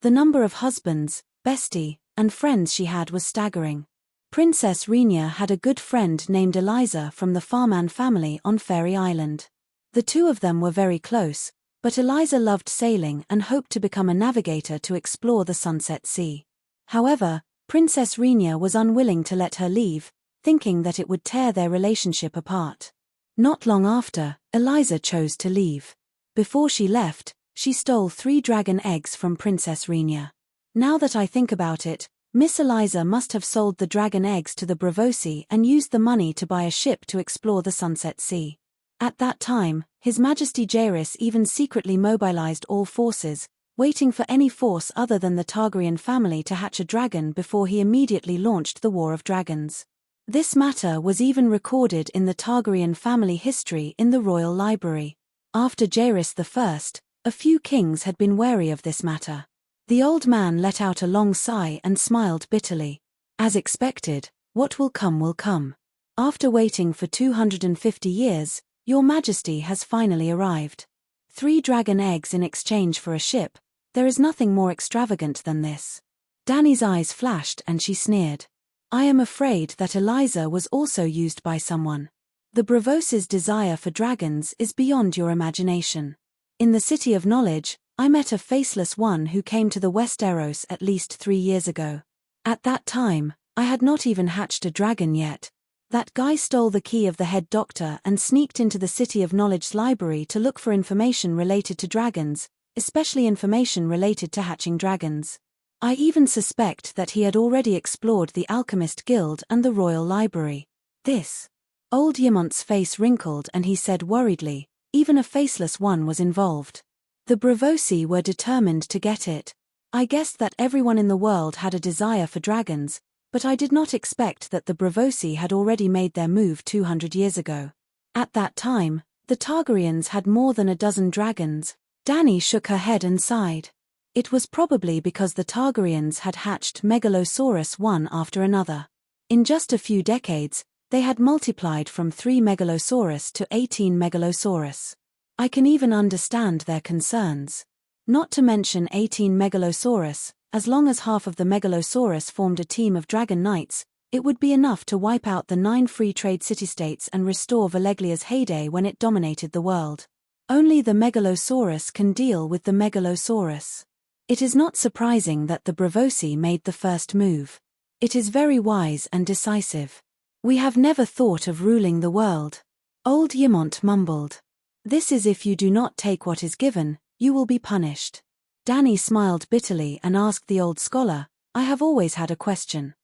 S1: The number of husbands, bestie, and friends she had was staggering. Princess Rhaenyra had a good friend named Eliza from the Farman family on Fairy Island. The two of them were very close, but Eliza loved sailing and hoped to become a navigator to explore the Sunset Sea. However, Princess Rhaenyra was unwilling to let her leave, thinking that it would tear their relationship apart. Not long after, Eliza chose to leave. Before she left, she stole 3 dragon eggs from Princess Rhaenyra. Now that I think about it, Miss Eliza must have sold the dragon eggs to the Braavosi and used the money to buy a ship to explore the Sunset Sea. At that time, His Majesty Jaehaerys even secretly mobilized all forces, waiting for any force other than the Targaryen family to hatch a dragon before he immediately launched the War of Dragons. This matter was even recorded in the Targaryen family history in the royal library. After Jaehaerys I, a few kings had been wary of this matter. The old man let out a long sigh and smiled bitterly. "As expected, what will come will come. After waiting for 250 years, Your Majesty has finally arrived. 3 dragon eggs in exchange for a ship, there is nothing more extravagant than this." Dany's eyes flashed and she sneered. "I am afraid that Eliza was also used by someone. The Braavosi's desire for dragons is beyond your imagination. In the City of Knowledge, I met a faceless one who came to the Westeros at least 3 years ago. At that time, I had not even hatched a dragon yet. That guy stole the key of the head doctor and sneaked into the City of Knowledge's library to look for information related to dragons, especially information related to hatching dragons. I even suspect that he had already explored the Alchemist Guild and the Royal Library. This." Old Ymont's face wrinkled and he said worriedly, "Even a faceless one was involved. The Braavosi were determined to get it. I guessed that everyone in the world had a desire for dragons, but I did not expect that the Braavosi had already made their move 200 years ago. At that time, the Targaryens had more than a dozen dragons." Dany shook her head and sighed. It was probably because the Targaryens had hatched Megalosaurus one after another. In just a few decades, they had multiplied from 3 Megalosaurus to 18 Megalosaurus. I can even understand their concerns. Not to mention 18 Megalosaurus, as long as half of the Megalosaurus formed a team of dragon knights, it would be enough to wipe out the 9 free trade city-states and restore Valeglia's heyday when it dominated the world. Only the Megalosaurus can deal with the Megalosaurus. It is not surprising that the Braavosi made the first move. It is very wise and decisive. "We have never thought of ruling the world," Old Ymont mumbled. "This is if you do not take what is given, you will be punished." Dany smiled bitterly and asked the old scholar, "I have always had a question.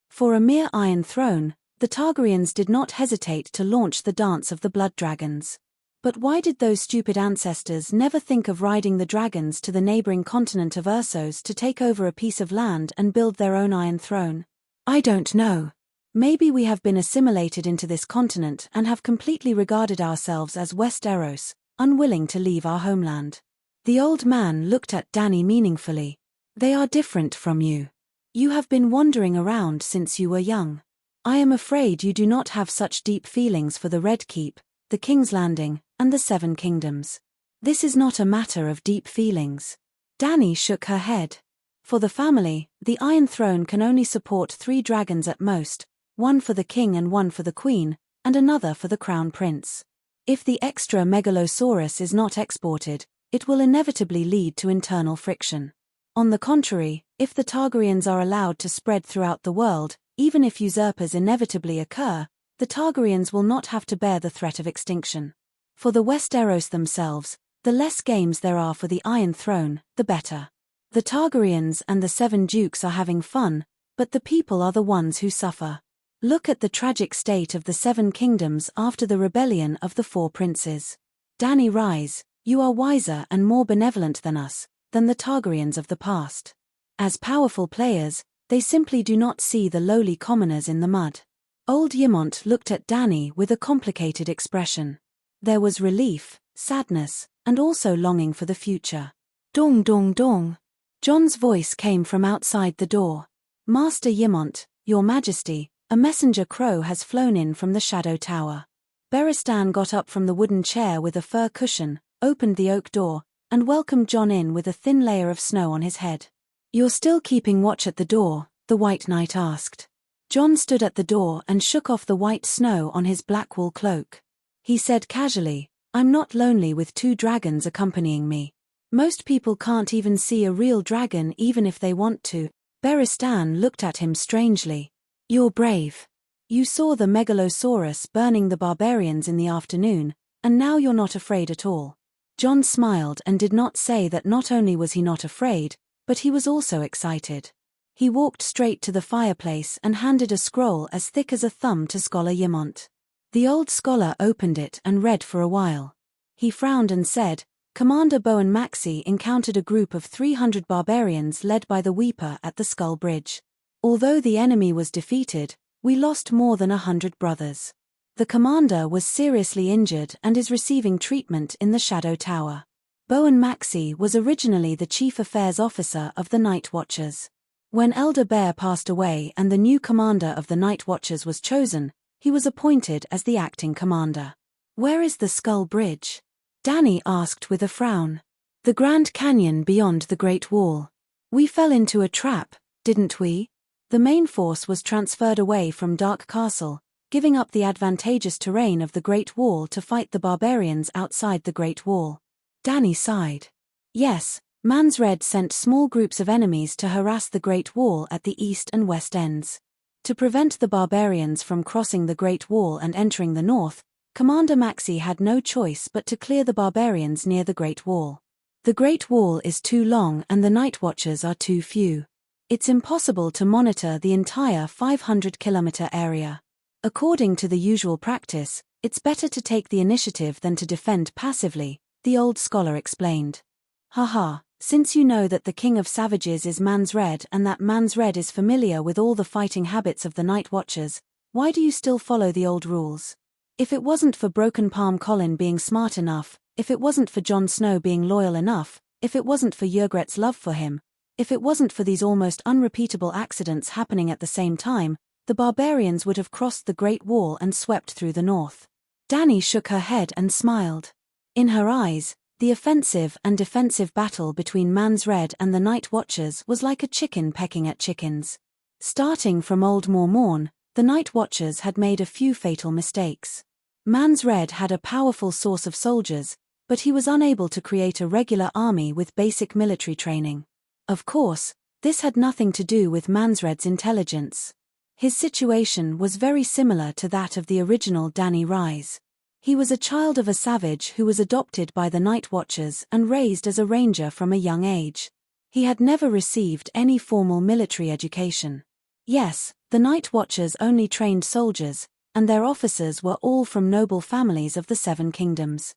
S1: For a mere Iron Throne, the Targaryens did not hesitate to launch the Dance of the Blood Dragons. But why did those stupid ancestors never think of riding the dragons to the neighboring continent of Ursos to take over a piece of land and build their own Iron Throne? I don't know. Maybe we have been assimilated into this continent and have completely regarded ourselves as Westeros, unwilling to leave our homeland." The old man looked at Dany meaningfully. "They are different from you. You have been wandering around since you were young. I am afraid you do not have such deep feelings for the Red Keep, the King's Landing, and the Seven Kingdoms. This is not a matter of deep feelings. Dany shook her head. For the family, the Iron Throne can only support 3 dragons at most, one for the king and one for the queen, and another for the crown prince. If the extra megalosaurus is not exported, it will inevitably lead to internal friction. On the contrary, if the Targaryens are allowed to spread throughout the world, even if usurpers inevitably occur, the Targaryens will not have to bear the threat of extinction. For the Westeros themselves, the less games there are for the Iron Throne, the better. The Targaryens and the 7 dukes are having fun, but the people are the ones who suffer. Look at the tragic state of the 7 kingdoms after the rebellion of the 4 princes. Dany Rise, you are wiser and more benevolent than us, than the Targaryens of the past. As powerful players, they simply do not see the lowly commoners in the mud. Old Ymont looked at Dany with a complicated expression. There was relief, sadness, and also longing for the future. Dong dong dong. Jon's voice came from outside the door. Master Ymont, your majesty, a messenger crow has flown in from the Shadow Tower. Beristan got up from the wooden chair with a fur cushion, opened the oak door, and welcomed Jon in with a thin layer of snow on his head. You're still keeping watch at the door? The White Knight asked. Jon stood at the door and shook off the white snow on his black wool cloak. He said casually, I'm not lonely with 2 dragons accompanying me. Most people can't even see a real dragon even if they want to. Beristan looked at him strangely. You're brave. You saw the megalosaurus burning the barbarians in the afternoon, and now you're not afraid at all. Jon smiled and did not say that not only was he not afraid, but he was also excited. He walked straight to the fireplace and handed a scroll as thick as a thumb to Scholar Ymont. The old scholar opened it and read for a while. He frowned and said, Commander Bowen Maxey encountered a group of 300 barbarians led by the Weeper at the Skull Bridge. Although the enemy was defeated, we lost more than 100 brothers. The commander was seriously injured and is receiving treatment in the Shadow Tower. Bowen Maxey was originally the chief affairs officer of the Night Watchers. When Elder Bear passed away and the new commander of the Night Watchers was chosen, he was appointed as the acting commander. Where is the Skull Bridge? Dany asked with a frown. The Grand Canyon beyond the Great Wall. We fell into a trap, didn't we? The main force was transferred away from Dark Castle, giving up the advantageous terrain of the Great Wall to fight the barbarians outside the Great Wall. Dany sighed. Yes, Mans Red sent small groups of enemies to harass the Great Wall at the east and west ends. To prevent the barbarians from crossing the Great Wall and entering the north, Commander Maxey had no choice but to clear the barbarians near the Great Wall. The Great Wall is too long and the Night Watchers are too few. It's impossible to monitor the entire 500-kilometer area. According to the usual practice, it's better to take the initiative than to defend passively, the old scholar explained. Haha, since you know that the King of Savages is Mans Red and that Mans Red is familiar with all the fighting habits of the Night Watchers, why do you still follow the old rules? If it wasn't for Broken Palm Colin being smart enough, if it wasn't for Jon Snow being loyal enough, if it wasn't for Ygritte's love for him, if it wasn't for these almost unrepeatable accidents happening at the same time, the barbarians would have crossed the Great Wall and swept through the north. Dany shook her head and smiled. In her eyes, the offensive and defensive battle between Mans Red and the Night Watchers was like a chicken pecking at chickens. Starting from Old Moor Morn, the Night Watchers had made a few fatal mistakes. Mans Red had a powerful source of soldiers, but he was unable to create a regular army with basic military training. Of course, this had nothing to do with Mans Red's intelligence. His situation was very similar to that of the original Dany Rise. He was a child of a savage who was adopted by the Night Watchers and raised as a ranger from a young age. He had never received any formal military education. Yes, the Night Watchers only trained soldiers, and their officers were all from noble families of the 7 kingdoms.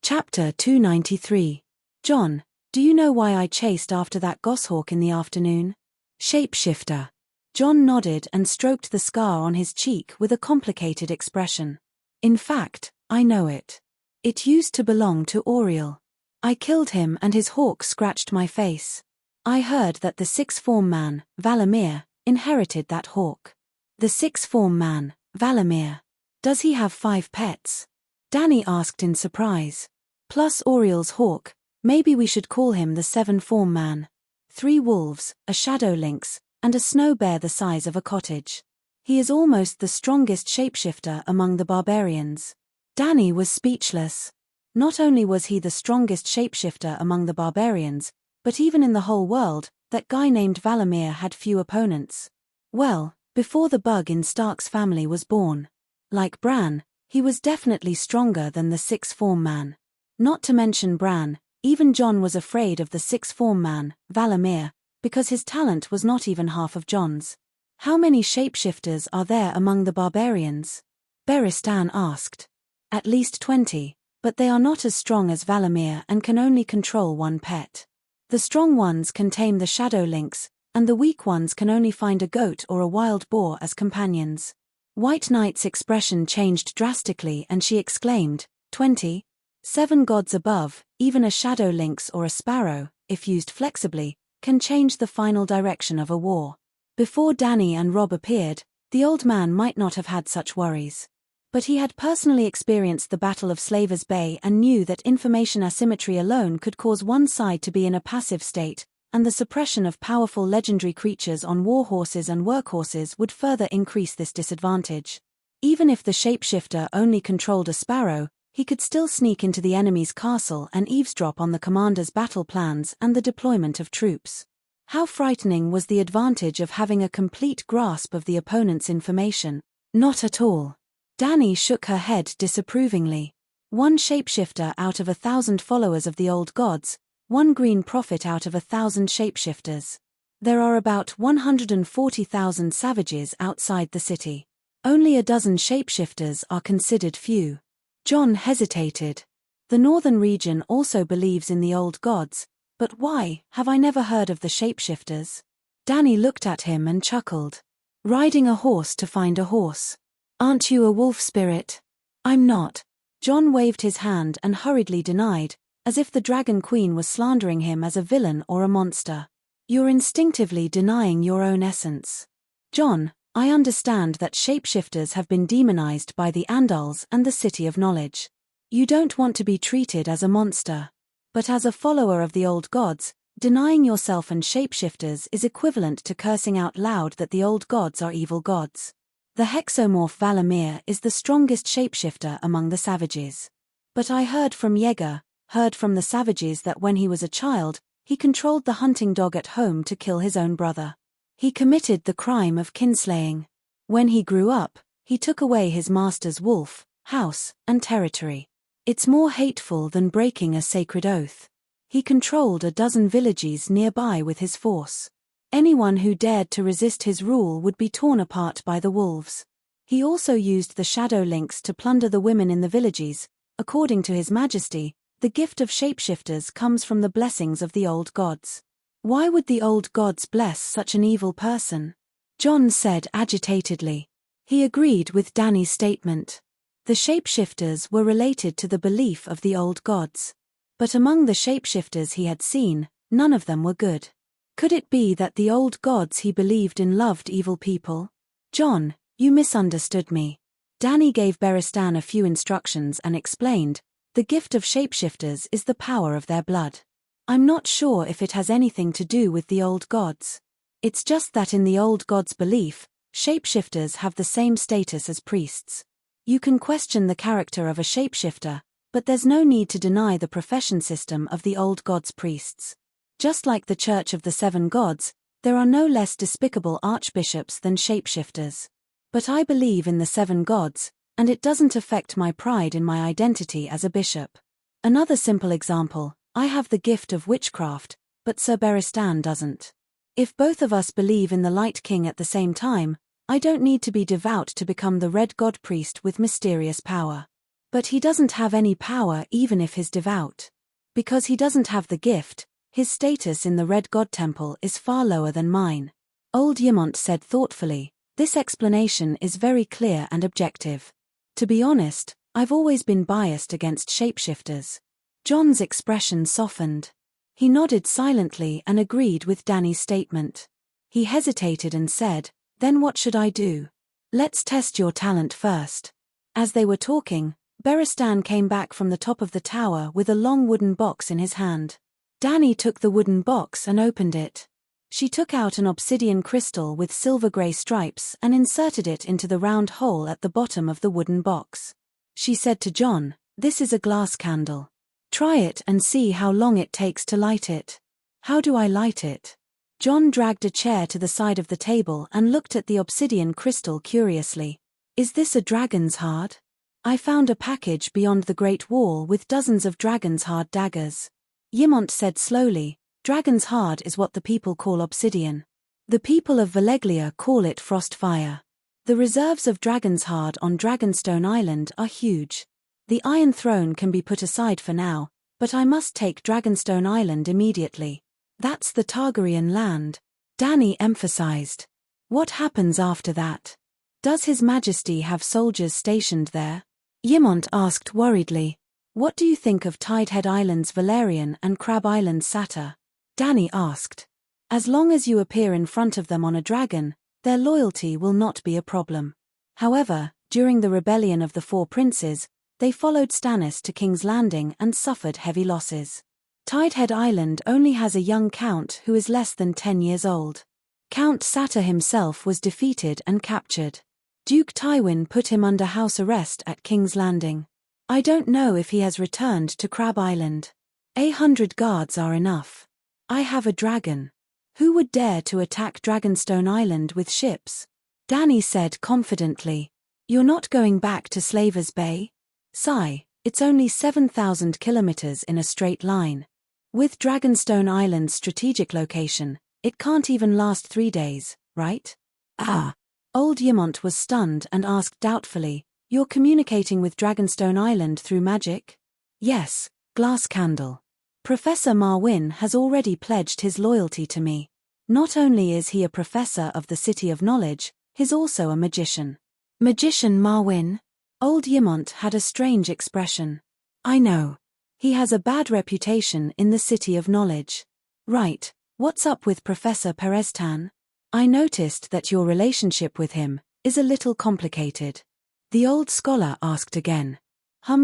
S1: Chapter 293. Jon, do you know why I chased after that goshawk in the afternoon? Shapeshifter. Jon nodded and stroked the scar on his cheek with a complicated expression. In fact, I know it. It used to belong to Oriel. I killed him and his hawk scratched my face. I heard that the sixth form man, Valamir, inherited that hawk. The sixth form man, Valamir. Does he have 5 pets? Danny asked in surprise. Plus Oriel's hawk, maybe we should call him the 7 form man. 3 wolves, a shadow lynx, and a snow bear the size of a cottage. He is almost the strongest shapeshifter among the barbarians. Danny was speechless. Not only was he the strongest shapeshifter among the barbarians, but even in the whole world, that guy named Valamir had few opponents. Well, before the bug in Stark's family was born. Like Bran, he was definitely stronger than the sixth form man. Not to mention Bran, even Jon was afraid of the sixth form man, Valamir, because his talent was not even half of Jon's. How many shapeshifters are there among the barbarians? Beristan asked. At least 20, but they are not as strong as Valamir and can only control 1 pet. The strong ones can tame the shadow lynx, and the weak ones can only find a goat or a wild boar as companions. White Knight's expression changed drastically and she exclaimed, 20? 7 gods above, even a shadow lynx or a sparrow, if used flexibly, can change the final direction of a war. Before Danny and Rob appeared, the old man might not have had such worries. But he had personally experienced the Battle of Slavers Bay and knew that information asymmetry alone could cause one side to be in a passive state, and the suppression of powerful legendary creatures on warhorses and workhorses would further increase this disadvantage. Even if the shapeshifter only controlled a sparrow, he could still sneak into the enemy's castle and eavesdrop on the commander's battle plans and the deployment of troops. How frightening was the advantage of having a complete grasp of the opponent's information? Not at all. Danny shook her head disapprovingly. 1 shapeshifter out of 1,000 followers of the old gods, 1 green prophet out of 1,000 shapeshifters. There are about 140,000 savages outside the city. Only a dozen shapeshifters are considered few. Jon hesitated. The northern region also believes in the old gods, but why have I never heard of the shapeshifters? Danny looked at him and chuckled. Riding a horse to find a horse. Aren't you a wolf spirit? I'm not. Jon waved his hand and hurriedly denied, as if the Dragon Queen was slandering him as a villain or a monster. You're instinctively denying your own essence. Jon, I understand that shapeshifters have been demonized by the Andals and the City of Knowledge. You don't want to be treated as a monster. But as a follower of the old gods, denying yourself and shapeshifters is equivalent to cursing out loud that the old gods are evil gods. The hexomorph Valamir is the strongest shapeshifter among the savages. But I heard from the savages that when he was a child, he controlled the hunting dog at home to kill his own brother. He committed the crime of kinslaying. When he grew up, he took away his master's wolf, house, and territory. It's more hateful than breaking a sacred oath. He controlled a dozen villages nearby with his force. Anyone who dared to resist his rule would be torn apart by the wolves. He also used the shadow lynx to plunder the women in the villages. According to His Majesty, the gift of shapeshifters comes from the blessings of the old gods. Why would the old gods bless such an evil person? Jon said agitatedly. He agreed with Danny's statement. The shapeshifters were related to the belief of the old gods. But among the shapeshifters he had seen, none of them were good. Could it be that the old gods he believed in loved evil people? Jon, you misunderstood me. Danny gave Beristan a few instructions and explained, the gift of shapeshifters is the power of their blood. I'm not sure if it has anything to do with the old gods. It's just that in the old gods' belief, shapeshifters have the same status as priests. You can question the character of a shapeshifter, but there's no need to deny the profession system of the old gods' priests. Just like the Church of the Seven Gods, there are no less despicable archbishops than shapeshifters. But I believe in the 7 gods, and it doesn't affect my pride in my identity as a bishop. Another simple example, I have the gift of witchcraft, but Sir Beristan doesn't. If both of us believe in the Light King at the same time, I don't need to be devout to become the Red God Priest with mysterious power. But he doesn't have any power even if he's devout. Because he doesn't have the gift, his status in the Red God Temple is far lower than mine. Old Ymont said thoughtfully, this explanation is very clear and objective. To be honest, I've always been biased against shapeshifters. Jon's expression softened. He nodded silently and agreed with Danny's statement. He hesitated and said, "Then what should I do?" "Let's test your talent first." As they were talking, Beristan came back from the top of the tower with a long wooden box in his hand. Danny took the wooden box and opened it. She took out an obsidian crystal with silver-grey stripes and inserted it into the round hole at the bottom of the wooden box. She said to John, "This is a glass candle. Try it and see how long it takes to light it." "How do I light it?" John dragged a chair to the side of the table and looked at the obsidian crystal curiously. "Is this a dragon's heart? I found a package beyond the Great Wall with dozens of dragon's heart daggers." Yimont said slowly, "Dragon's heart is what the people call obsidian. The people of Valeglia call it frostfire. The reserves of dragon's heart on Dragonstone Island are huge. The Iron Throne can be put aside for now, but I must take Dragonstone Island immediately. That's the Targaryen land," Danny emphasized. "What happens after that? Does His Majesty have soldiers stationed there?" Yimont asked worriedly. "What do you think of Tidehead Island's Valerian and Crab Island's Satyr?" Danny asked. "As long as you appear in front of them on a dragon, their loyalty will not be a problem. However, during the rebellion of the Four Princes, they followed Stannis to King's Landing and suffered heavy losses. Tidehead Island only has a young count who is less than 10 years old. Count Satyr himself was defeated and captured. Duke Tywin put him under house arrest at King's Landing. I don't know if he has returned to Crab Island. 100 guards are enough. I have a dragon. Who would dare to attack Dragonstone Island with ships?" Danny said confidently. "You're not going back to Slaver's Bay? Sigh, it's only 7,000 kilometers in a straight line. With Dragonstone Island's strategic location, it can't even last 3 days, right?" "Ah." Old Yimont was stunned and asked doubtfully, "You're communicating with Dragonstone Island through magic?" "Yes, glass candle. Professor Marwyn has already pledged his loyalty to me. Not only is he a professor of the City of Knowledge, he's also a magician." "Magician Marwyn?" Old Yimont had a strange expression. "I know. He has a bad reputation in the City of Knowledge." "Right, what's up with Professor Perestan? I noticed that your relationship with him is a little complicated." The old scholar asked again.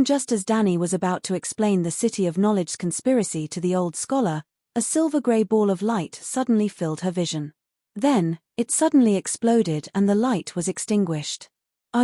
S1: Just as Danny was about to explain the City of Knowledge's conspiracy to the old scholar, a silver-grey ball of light suddenly filled her vision. Then, it suddenly exploded and the light was extinguished.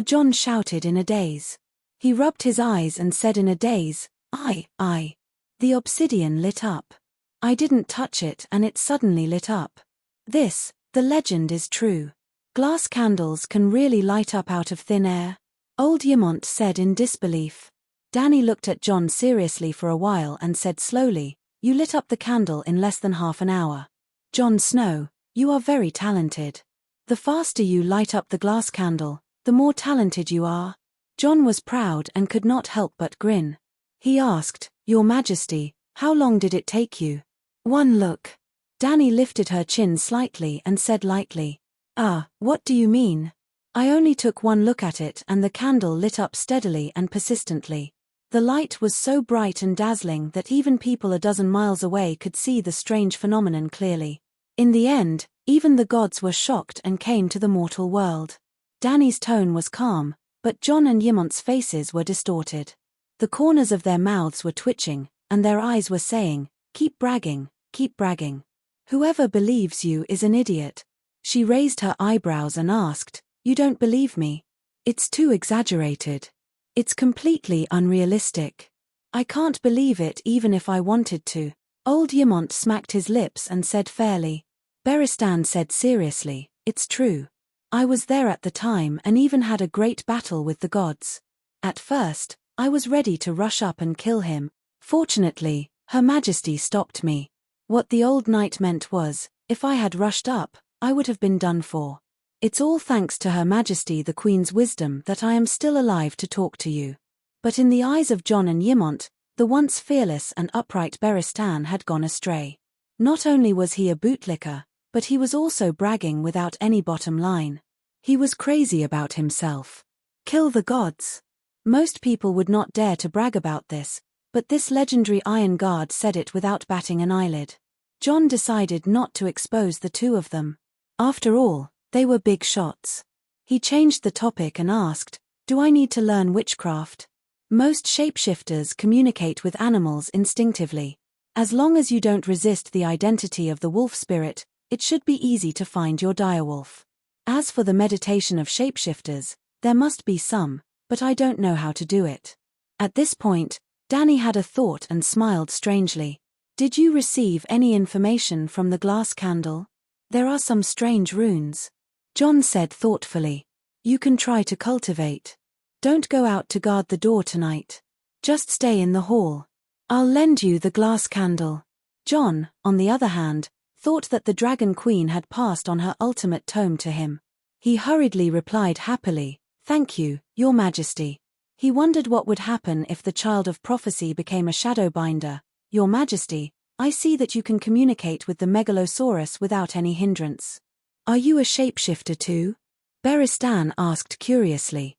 S1: John shouted in a daze. He rubbed his eyes and said in a daze, I. The obsidian lit up. I didn't touch it and it suddenly lit up. The legend is true. Glass candles can really light up out of thin air. Old Yimont said in disbelief. Danny looked at John seriously for a while and said slowly, "You lit up the candle in less than half an hour. Jon Snow, you are very talented. The faster you light up the glass candle, the more talented you are." John was proud and could not help but grin. He asked, "Your Majesty, how long did it take you?" "One look." Danny lifted her chin slightly and said lightly, What do you mean?" "I only took one look at it and the candle lit up steadily and persistently. The light was so bright and dazzling that even people a dozen miles away could see the strange phenomenon clearly. In the end, even the gods were shocked and came to the mortal world." Danny's tone was calm, but John and Yimont's faces were distorted. The corners of their mouths were twitching, and their eyes were saying, keep bragging, keep bragging. Whoever believes you is an idiot." She raised her eyebrows and asked, "You don't believe me? It's too exaggerated. It's completely unrealistic. I can't believe it even if I wanted to." Old Yimont smacked his lips and said fairly. Beristan said seriously, "It's true. I was there at the time and even had a great battle with the gods. At first, I was ready to rush up and kill him. Fortunately, Her Majesty stopped me. What the old knight meant was, if I had rushed up, I would have been done for. It's all thanks to Her Majesty the Queen's wisdom that I am still alive to talk to you." But in the eyes of John and Yimont, the once fearless and upright Beristan had gone astray. Not only was he a bootlicker, but he was also bragging without any bottom line. He was crazy about himself. Kill the gods. Most people would not dare to brag about this, But this legendary Iron Guard said it without batting an eyelid. John decided not to expose the two of them. After all, they were big shots. He changed the topic and asked, "Do I need to learn witchcraft?" Most shapeshifters communicate with animals instinctively. As long as you don't resist the identity of the wolf spirit, it should be easy to find your direwolf. As for the meditation of shapeshifters, there must be some, but I don't know how to do it. At this point, Danny had a thought and smiled strangely. "Did you receive any information from the glass candle? There are some strange runes." John said thoughtfully. "You can try to cultivate. Don't go out to guard the door tonight. Just stay in the hall. I'll lend you the glass candle." John, on the other hand, thought that the Dragon Queen had passed on her ultimate tome to him. He hurriedly replied happily, "Thank you, Your Majesty." He wondered what would happen if the child of prophecy became a shadowbinder. "Your Majesty, I see that you can communicate with the Megalosaurus without any hindrance. Are you a shapeshifter too?" Beristan asked curiously.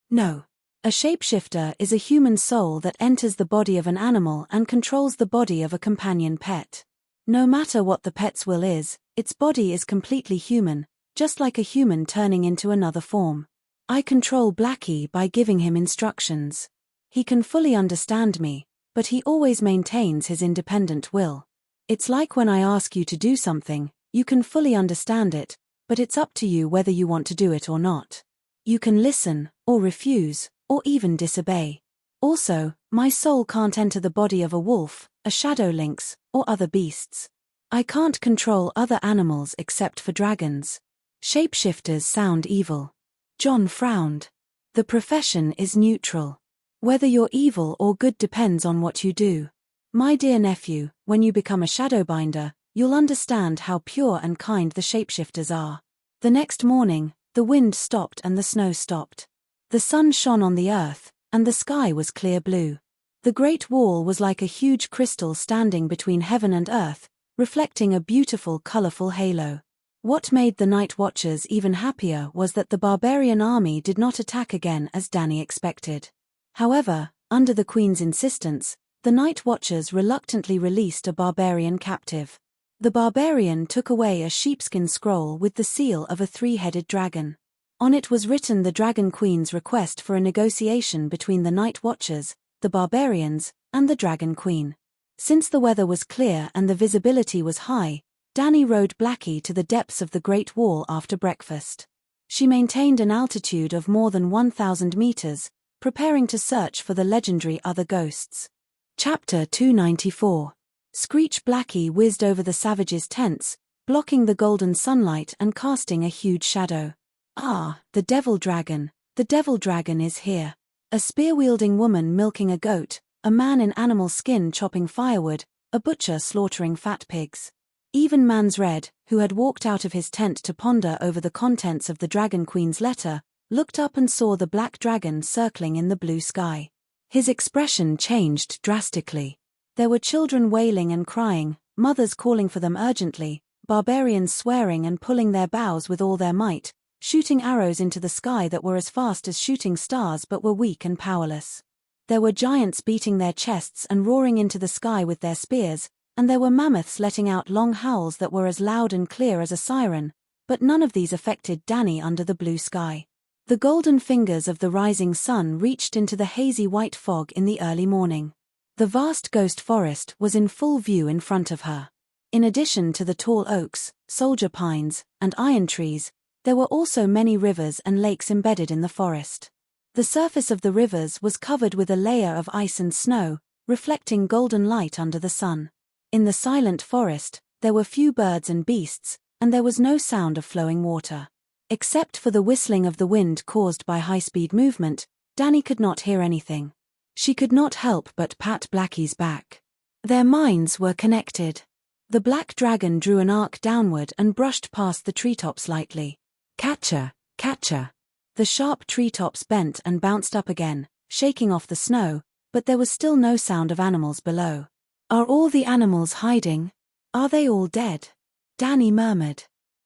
S1: "No. A shapeshifter is a human soul that enters the body of an animal and controls the body of a companion pet. No matter what the pet's will is, its body is completely human, just like a human turning into another form. I control Blackie by giving him instructions. He can fully understand me, but he always maintains his independent will. It's like when I ask you to do something, you can fully understand it, but it's up to you whether you want to do it or not. You can listen, or refuse, or even disobey. Also, my soul can't enter the body of a wolf, a shadow lynx, or other beasts. I can't control other animals except for dragons. Shapeshifters sound evil." John frowned. "The profession is neutral. Whether you're evil or good depends on what you do. My dear nephew, when you become a shadowbinder, you'll understand how pure and kind the shapeshifters are." The next morning, the wind stopped and the snow stopped. The sun shone on the earth, and the sky was clear blue. The Great Wall was like a huge crystal standing between heaven and earth, reflecting a beautiful, colorful halo. What made the Night Watchers even happier was that the barbarian army did not attack again as Danny expected. However, under the Queen's insistence, the Night Watchers reluctantly released a barbarian captive. The barbarian took away a sheepskin scroll with the seal of a three-headed dragon. On it was written the Dragon Queen's request for a negotiation between the Night Watchers, the barbarians, and the Dragon Queen. Since the weather was clear and the visibility was high, Danny rode Blackie to the depths of the Great Wall after breakfast. She maintained an altitude of more than 1,000 meters, preparing to search for the legendary other ghosts. Chapter 294. Screech Blackie whizzed over the savages' tents, blocking the golden sunlight and casting a huge shadow. "Ah, the devil dragon is here." A spear-wielding woman milking a goat, a man in animal skin chopping firewood, a butcher slaughtering fat pigs. Even Man's Red, who had walked out of his tent to ponder over the contents of the Dragon Queen's letter, looked up and saw the black dragon circling in the blue sky. His expression changed drastically. There were children wailing and crying, mothers calling for them urgently, barbarians swearing and pulling their bows with all their might, shooting arrows into the sky that were as fast as shooting stars but were weak and powerless. There were giants beating their chests and roaring into the sky with their spears, and there were mammoths letting out long howls that were as loud and clear as a siren, but none of these affected Danny under the blue sky. The golden fingers of the rising sun reached into the hazy white fog in the early morning. The vast ghost forest was in full view in front of her. In addition to the tall oaks, soldier pines, and iron trees, there were also many rivers and lakes embedded in the forest. The surface of the rivers was covered with a layer of ice and snow, reflecting golden light under the sun. In the silent forest, there were few birds and beasts, and there was no sound of flowing water. Except for the whistling of the wind caused by high-speed movement, Danny could not hear anything. She could not help but pat Blackie's back. Their minds were connected. The black dragon drew an arc downward and brushed past the treetops lightly. "Catcher, catcher." The sharp treetops bent and bounced up again, shaking off the snow, but there was still no sound of animals below. "Are all the animals hiding? Are they all dead?" Danny murmured.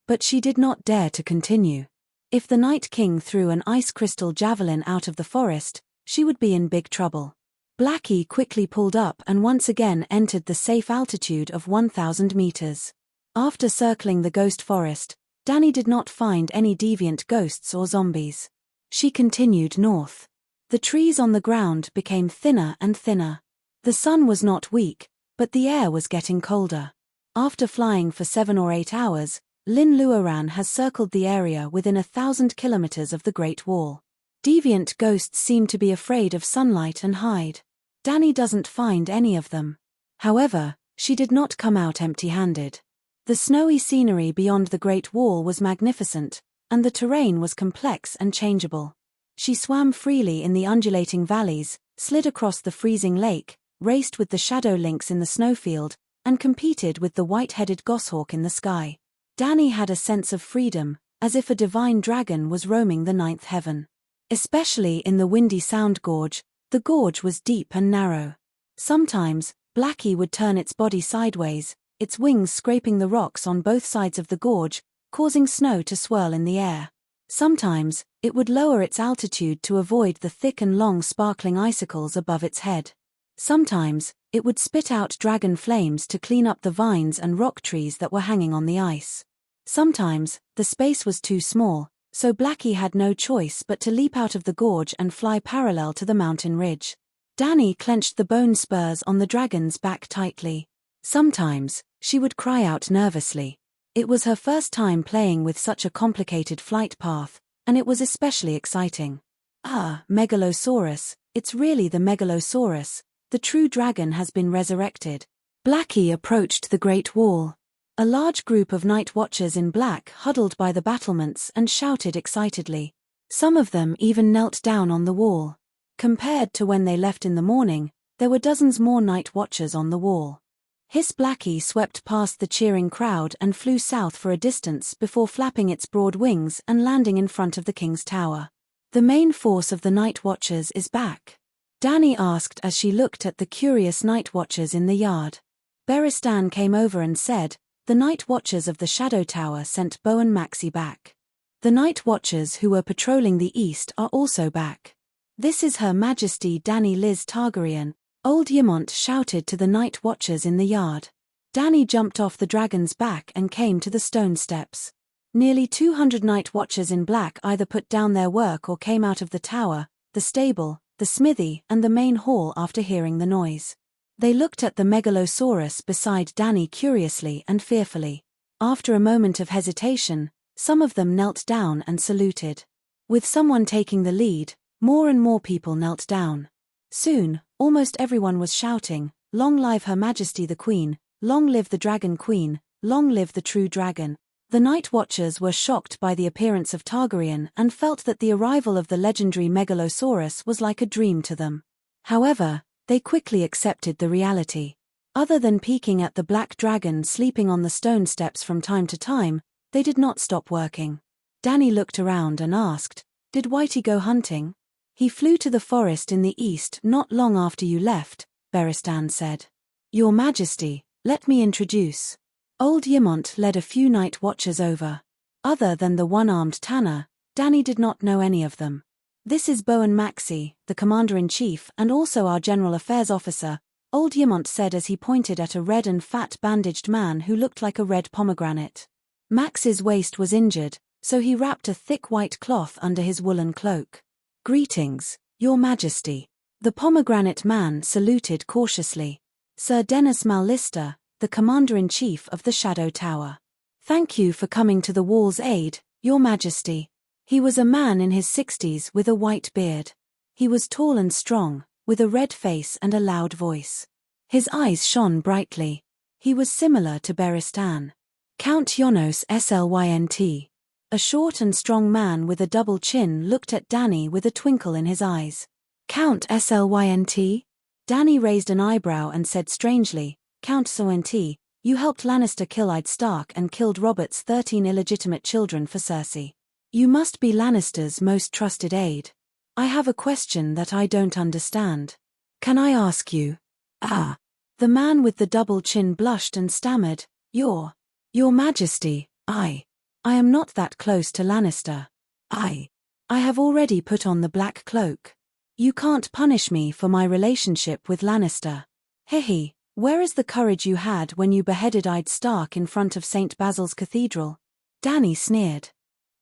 S1: But she did not dare to continue. If the Night King threw an ice crystal javelin out of the forest, she would be in big trouble. Blackie quickly pulled up and once again entered the safe altitude of 1,000 meters. After circling the ghost forest, Dani did not find any deviant ghosts or zombies. She continued north. The trees on the ground became thinner and thinner. The sun was not weak, but the air was getting colder. After flying for 7 or 8 hours, Lin Luoran has circled the area within 1,000 kilometers of the Great Wall. Deviant ghosts seem to be afraid of sunlight and hide. Dani doesn't find any of them. However, she did not come out empty-handed. The snowy scenery beyond the Great Wall was magnificent, and the terrain was complex and changeable. She swam freely in the undulating valleys, slid across the freezing lake, raced with the shadow lynx in the snowfield, and competed with the white-headed goshawk in the sky. Dani had a sense of freedom, as if a divine dragon was roaming the ninth heaven. Especially in the windy Sound Gorge, the gorge was deep and narrow. Sometimes, Blackie would turn its body sideways, its wings scraping the rocks on both sides of the gorge, causing snow to swirl in the air. Sometimes, it would lower its altitude to avoid the thick and long sparkling icicles above its head. Sometimes, it would spit out dragon flames to clean up the vines and rock trees that were hanging on the ice. Sometimes, the space was too small, so Blackie had no choice but to leap out of the gorge and fly parallel to the mountain ridge. Dani clenched the bone spurs on the dragon's back tightly. Sometimes, she would cry out nervously. It was her first time playing with such a complicated flight path, and it was especially exciting. Ah, Megalosaurus, it's really the Megalosaurus. The true dragon has been resurrected. Blackie approached the Great Wall. A large group of night watchers in black huddled by the battlements and shouted excitedly. Some of them even knelt down on the wall. Compared to when they left in the morning, there were dozens more night watchers on the wall. Hiss Blackie swept past the cheering crowd and flew south for a distance before flapping its broad wings and landing in front of the king's tower. The main force of the night watchers is back. Dani asked as she looked at the curious night watchers in the yard. Beristan came over and said, "The night watchers of the Shadow Tower sent Bo and Maxie back. The night watchers who were patrolling the east are also back." "This is Her Majesty Dani Liz Targaryen," Old Ymont shouted to the night watchers in the yard. Dani jumped off the dragon's back and came to the stone steps. Nearly 200 night watchers in black either put down their work or came out of the tower, the stable, the smithy, and the main hall after hearing the noise. They looked at the Megalosaurus beside Dani curiously and fearfully. After a moment of hesitation, some of them knelt down and saluted. With someone taking the lead, more and more people knelt down. Soon, almost everyone was shouting, "Long live Her Majesty the Queen, long live the Dragon Queen, long live the true dragon." The night watchers were shocked by the appearance of Targaryen and felt that the arrival of the legendary Megalosaurus was like a dream to them. However, they quickly accepted the reality. Other than peeking at the black dragon sleeping on the stone steps from time to time, they did not stop working. Dani looked around and asked, "Did Whitey go hunting?" "He flew to the forest in the east not long after you left," Beristan said. "Your Majesty, let me introduce." Old Ymont led a few night watchers over. Other than the one-armed Tanner, Dani did not know any of them. "This is Bo and Maxie, the Commander-in-Chief and also our General Affairs Officer," Old Ymont said as he pointed at a red and fat bandaged man who looked like a red pomegranate. Max's waist was injured, so he wrapped a thick white cloth under his woolen cloak. "Greetings, Your Majesty." The pomegranate man saluted cautiously. "Sir Dennis Mallister, the Commander-in-Chief of the Shadow Tower. Thank you for coming to the Wall's aid, Your Majesty." He was a man in his 60s with a white beard. He was tall and strong, with a red face and a loud voice. His eyes shone brightly. He was similar to Beristan. Count Yonos Slynt. A short and strong man with a double chin looked at Dani with a twinkle in his eyes. "Count Slynt?" Dani raised an eyebrow and said strangely, "Count Slynt, you helped Lannister kill Ed Stark and killed Robert's 13 illegitimate children for Cersei. You must be Lannister's most trusted aide. I have a question that I don't understand. Can I ask you?" "Ah." The man with the double chin blushed and stammered, Your Majesty, I am not that close to Lannister. I have already put on the black cloak." You can't punish me for my relationship with Lannister. Hehe, where is the courage you had when you beheaded Ed Stark in front of St. Basil's Cathedral? Dany sneered.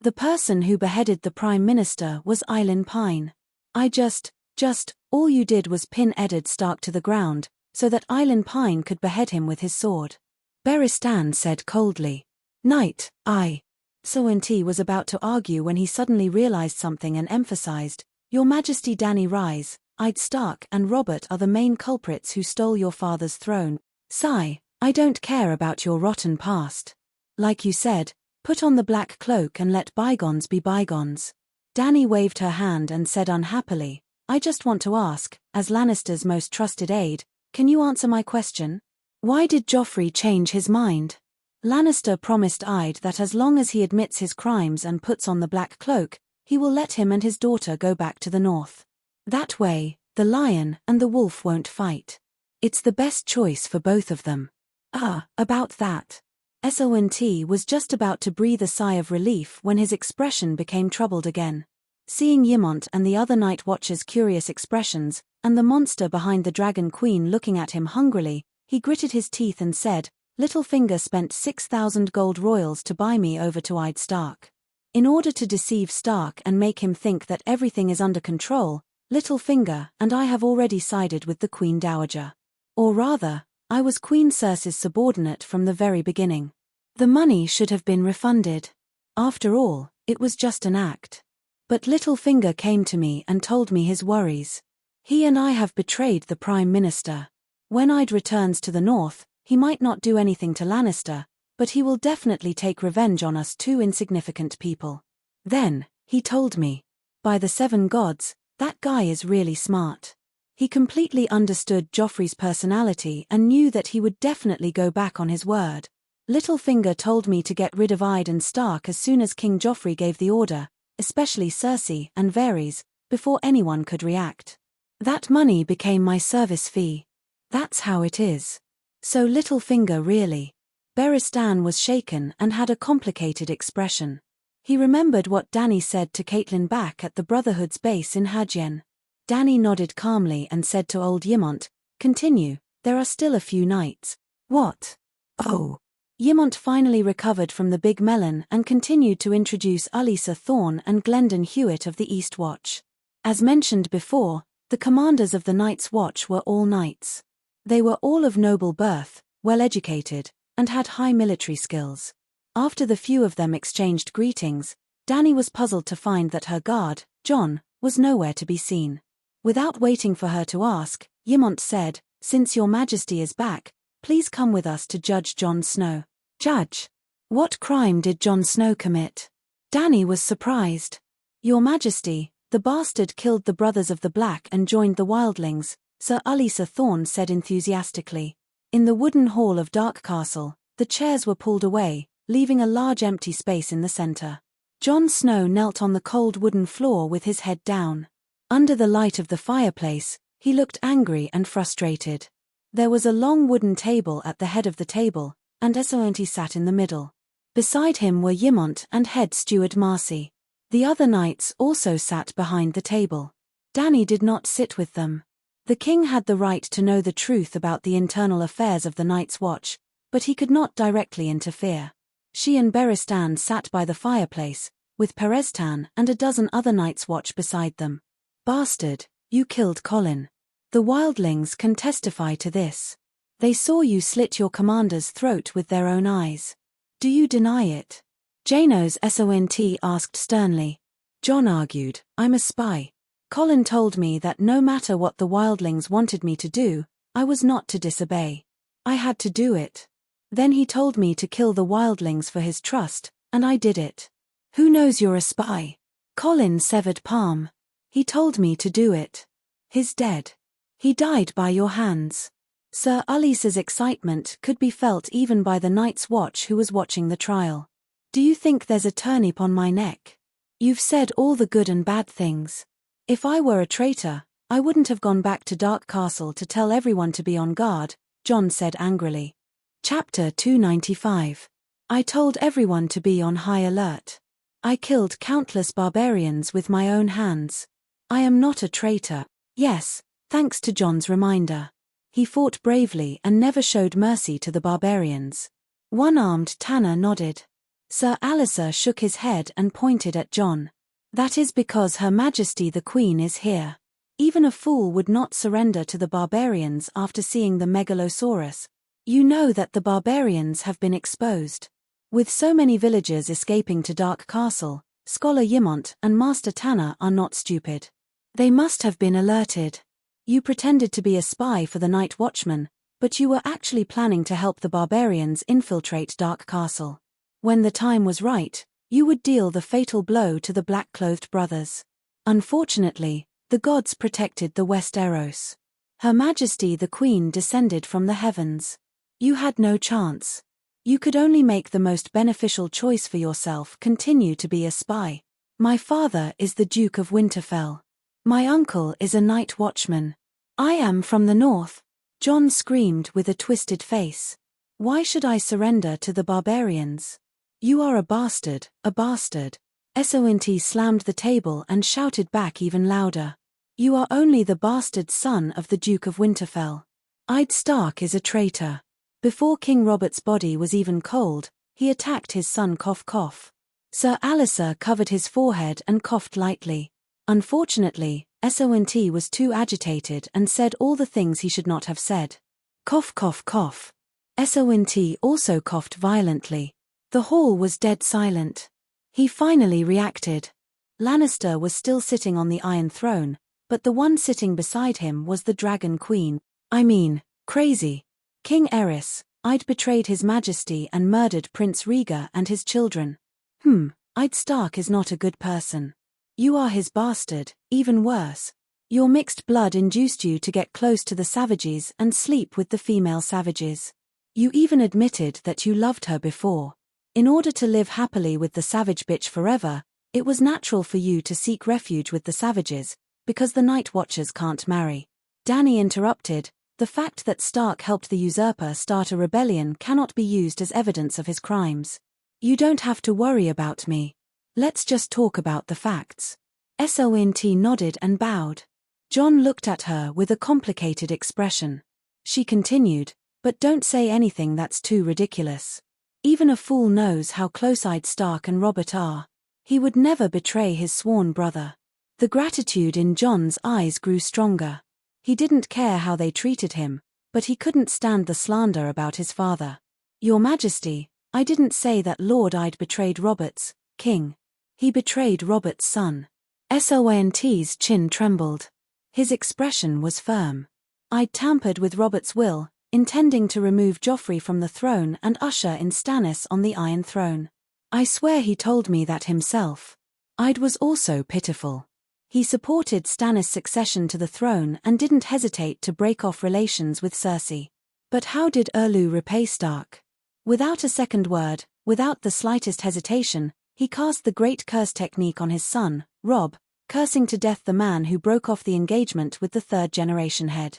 S1: The person who beheaded the Prime Minister was Eileen Pine. I all you did was pin Eddard Stark to the ground, so that Eileen Pine could behead him with his sword. Barristan said coldly. Knight, Sointi was about to argue when he suddenly realized something and emphasized, Your Majesty Dany Rise, Ed Stark and Robert are the main culprits who stole your father's throne. Sigh, I don't care about your rotten past. Like you said, put on the black cloak and let bygones be bygones. Dany waved her hand and said unhappily, I just want to ask, as Lannister's most trusted aide, can you answer my question? Why did Joffrey change his mind? Lannister promised Ed that as long as he admits his crimes and puts on the black cloak, he will let him and his daughter go back to the north. That way, the lion and the wolf won't fight. It's the best choice for both of them. About that. Sont was just about to breathe a sigh of relief when his expression became troubled again. Seeing Ymont and the other Night Watchers' curious expressions, and the monster behind the Dragon Queen looking at him hungrily, he gritted his teeth and said, Littlefinger spent 6,000 gold royals to buy me over to Ed Stark. In order to deceive Stark and make him think that everything is under control, Littlefinger and I have already sided with the Queen Dowager. Or rather, I was Queen Cersei's subordinate from the very beginning. The money should have been refunded. After all, it was just an act. But Littlefinger came to me and told me his worries. He and I have betrayed the Prime Minister. When Ed returns to the north, he might not do anything to Lannister, but he will definitely take revenge on us two insignificant people. Then, he told me. By the Seven Gods, that guy is really smart. He completely understood Joffrey's personality and knew that he would definitely go back on his word. Littlefinger told me to get rid of Ed and Stark as soon as King Joffrey gave the order, especially Cersei and Varys, before anyone could react. That money became my service fee. That's how it is. So Littlefinger really. Barristan was shaken and had a complicated expression. He remembered what Dany said to Catelyn back at the Brotherhood's base in Hadjen. Dany nodded calmly and said to old Ymont, Continue, there are still a few nights. What? Oh. Ymont finally recovered from the big melon and continued to introduce Alyssa Thorne and Glendon Hewitt of the East Watch. As mentioned before, the commanders of the Night's Watch were all knights. They were all of noble birth, well-educated, and had high military skills. After the few of them exchanged greetings, Dany was puzzled to find that her guard, Jon, was nowhere to be seen. Without waiting for her to ask, Ymont said, Since your Majesty is back, please come with us to Judge Jon Snow. Judge? What crime did Jon Snow commit? Dany was surprised. Your Majesty, the bastard killed the Brothers of the Black and joined the Wildlings, Sir Alyssa Thorne said enthusiastically. In the wooden hall of Dark Castle, the chairs were pulled away, leaving a large empty space in the center. Jon Snow knelt on the cold wooden floor with his head down. Under the light of the fireplace, he looked angry and frustrated. There was a long wooden table at the head of the table, and Essoenti sat in the middle. Beside him were Ymont and head steward Marcy. The other knights also sat behind the table. Dany did not sit with them. The king had the right to know the truth about the internal affairs of the Night's Watch, but he could not directly interfere. She and Barristan sat by the fireplace, with Perestan and a dozen other Night's Watch beside them. Bastard, you killed Colin. The wildlings can testify to this. They saw you slit your commander's throat with their own eyes. Do you deny it? Janos Sont asked sternly. Jon argued, I'm a spy. Colin told me that no matter what the wildlings wanted me to do, I was not to disobey. I had to do it. Then he told me to kill the wildlings for his trust, and I did it. Who knows you're a spy? Colin severed palm. He told me to do it. He's dead. He died by your hands. Sir Alyssa's excitement could be felt even by the Night's Watch who was watching the trial. Do you think there's a turnip on my neck? You've said all the good and bad things. If I were a traitor, I wouldn't have gone back to Dark Castle to tell everyone to be on guard, Jon said angrily. Chapter 295. I told everyone to be on high alert. I killed countless barbarians with my own hands. I am not a traitor. Yes, thanks to Jon's reminder. He fought bravely and never showed mercy to the barbarians. One-armed Tanner nodded. Sir Alistair shook his head and pointed at Jon. That is because Her Majesty the Queen is here. Even a fool would not surrender to the barbarians after seeing the megalosaurus. You know that the barbarians have been exposed. With so many villagers escaping to Dark Castle, Scholar Yimont and Master Tanner are not stupid. They must have been alerted. You pretended to be a spy for the Night Watchman, but you were actually planning to help the barbarians infiltrate Dark Castle. When the time was right, you would deal the fatal blow to the black-clothed brothers. Unfortunately, the gods protected the Westeros. Her Majesty the Queen descended from the heavens. You had no chance. You could only make the most beneficial choice for yourself: continue to be a spy. My father is the Duke of Winterfell. My uncle is a night watchman. I am from the north. Jon screamed with a twisted face. Why should I surrender to the barbarians? You are a bastard, a bastard. Esowinti slammed the table and shouted back even louder. You are only the bastard son of the Duke of Winterfell. Eddard Stark is a traitor. Before King Robert's body was even cold, he attacked his son. Cough cough. Sir Alistair covered his forehead and coughed lightly. Unfortunately, Esowinti was too agitated and said all the things he should not have said. Cough cough cough. Esowinti also coughed violently. The hall was dead silent. He finally reacted. Lannister was still sitting on the Iron Throne, but the one sitting beside him was the Dragon Queen. Crazy. King Aerys. I'd betrayed His Majesty and murdered Prince Rhaegar and his children. Eddard Stark is not a good person. You are his bastard, even worse. Your mixed blood induced you to get close to the savages and sleep with the female savages. You even admitted that you loved her before. In order to live happily with the savage bitch forever, it was natural for you to seek refuge with the savages, because the Night Watchers can't marry. Dany interrupted. The fact that Stark helped the usurper start a rebellion cannot be used as evidence of his crimes. You don't have to worry about me. Let's just talk about the facts. Esowinti nodded and bowed. Jon looked at her with a complicated expression. She continued, but don't say anything that's too ridiculous. Even a fool knows how close Eddard Stark and Robert are. He would never betray his sworn brother. The gratitude in Jon's eyes grew stronger. He didn't care how they treated him, but he couldn't stand the slander about his father. Your Majesty, I didn't say that Lord Eddard betrayed Robert's king. He betrayed Robert's son. Esowinti's chin trembled. His expression was firm. Eddard tampered with Robert's will, intending to remove Joffrey from the throne and usher in Stannis on the Iron Throne. I swear he told me that himself. Eddard was also pitiful. He supported Stannis' succession to the throne and didn't hesitate to break off relations with Cersei. But how did Erlu repay Stark? Without a second word, without the slightest hesitation, he cast the Great Curse technique on his son, Robb, cursing to death the man who broke off the engagement with the third-generation head.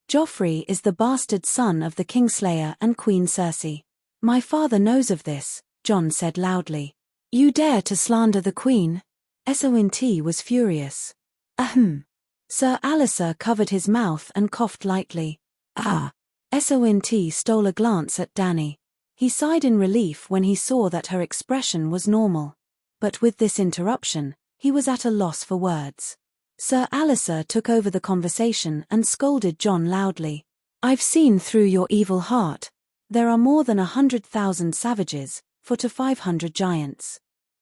S1: Joffrey is the bastard son of the Kingslayer and Queen Cersei. My father knows of this, Jon said loudly. You dare to slander the Queen? Esowinti was furious. Sir Alistair covered his mouth and coughed lightly. Esowinti stole a glance at Dany. He sighed in relief when he saw that her expression was normal. But with this interruption, he was at a loss for words. Sir Alistair took over the conversation and scolded Jon loudly. I've seen through your evil heart. There are more than 100,000 savages, 400 to 500 giants.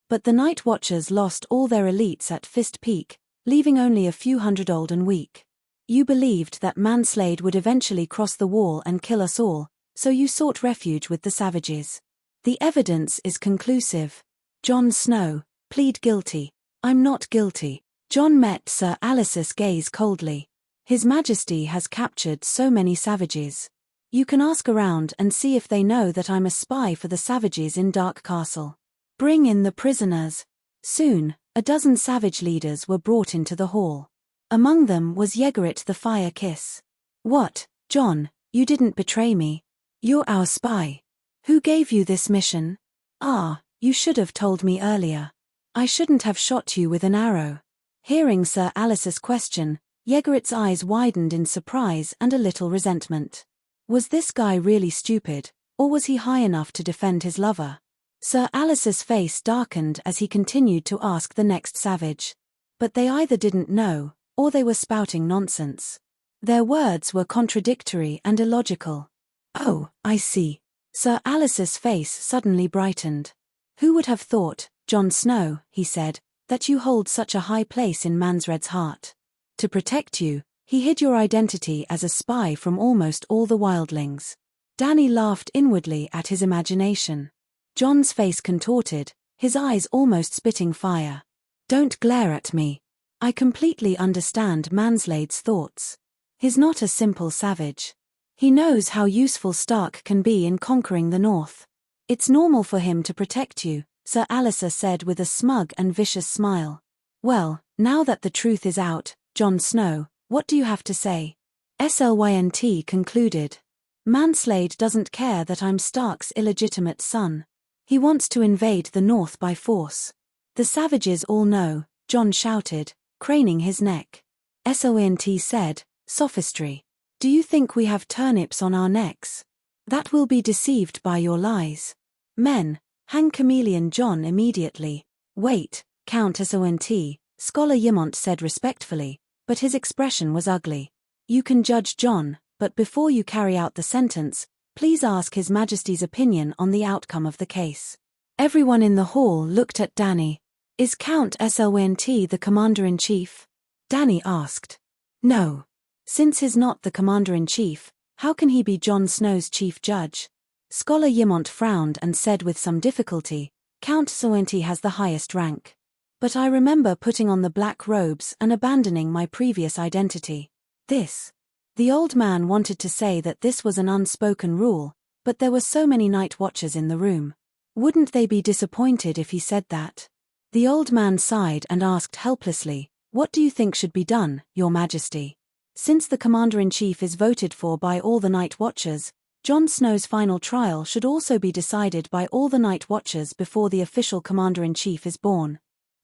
S1: But the Night Watchers lost all their elites at Fist Peak, leaving only a few hundred old and weak. You believed that Manslade would eventually cross the wall and kill us all, so you sought refuge with the savages. The evidence is conclusive. Jon Snow, plead guilty. I'm not guilty. Jon met Sir Alistair's gaze coldly. His Majesty has captured so many savages. You can ask around and see if they know that I'm a spy for the savages in Dark Castle. Bring in the prisoners. Soon, a dozen savage leaders were brought into the hall. Among them was Yegaret the Fire Kiss. What, Jon, you didn't betray me. You're our spy. Who gave you this mission? You should have told me earlier. I shouldn't have shot you with an arrow. Hearing Sir Alice's question, Yegarit's eyes widened in surprise and a little resentment. Was this guy really stupid, or was he high enough to defend his lover? Sir Alice's face darkened as he continued to ask the next savage. But they either didn't know, or they were spouting nonsense. Their words were contradictory and illogical. Oh, I see. Sir Alice's face suddenly brightened. Who would have thought, Jon Snow, he said, that you hold such a high place in Mansred's heart? To protect you, he hid your identity as a spy from almost all the wildlings. Dany laughed inwardly at his imagination. Jon's face contorted, his eyes almost spitting fire. Don't glare at me. I completely understand Manslade's thoughts. He's not a simple savage. He knows how useful Stark can be in conquering the North. It's normal for him to protect you, Sir Alliser said with a smug and vicious smile. Well, now that the truth is out, Jon Snow, what do you have to say? Slynt concluded. Manslade doesn't care that I'm Stark's illegitimate son. He wants to invade the North by force. The savages all know, Jon shouted, craning his neck. Slynt said, sophistry. Do you think we have turnips on our necks? That will be deceived by your lies. Men, hang Chameleon Jon immediately. Wait, Count Slynt, Scholar Ymont said respectfully, but his expression was ugly. You can judge Jon, but before you carry out the sentence, please ask His Majesty's opinion on the outcome of the case. Everyone in the hall looked at Dany. Is Count Slynt the Commander-in-Chief? Dany asked. No. Since he's not the Commander-in-Chief, how can he be Jon Snow's chief judge? Scholar Ymont frowned and said with some difficulty, Count Slynt has the highest rank. But I remember putting on the black robes and abandoning my previous identity. The old man wanted to say that this was an unspoken rule, but there were so many night watchers in the room. Wouldn't they be disappointed if he said that? The old man sighed and asked helplessly, what do you think should be done, Your Majesty? Since the Commander-in-Chief is voted for by all the Night Watchers, Jon Snow's final trial should also be decided by all the Night Watchers before the official Commander-in-Chief is born.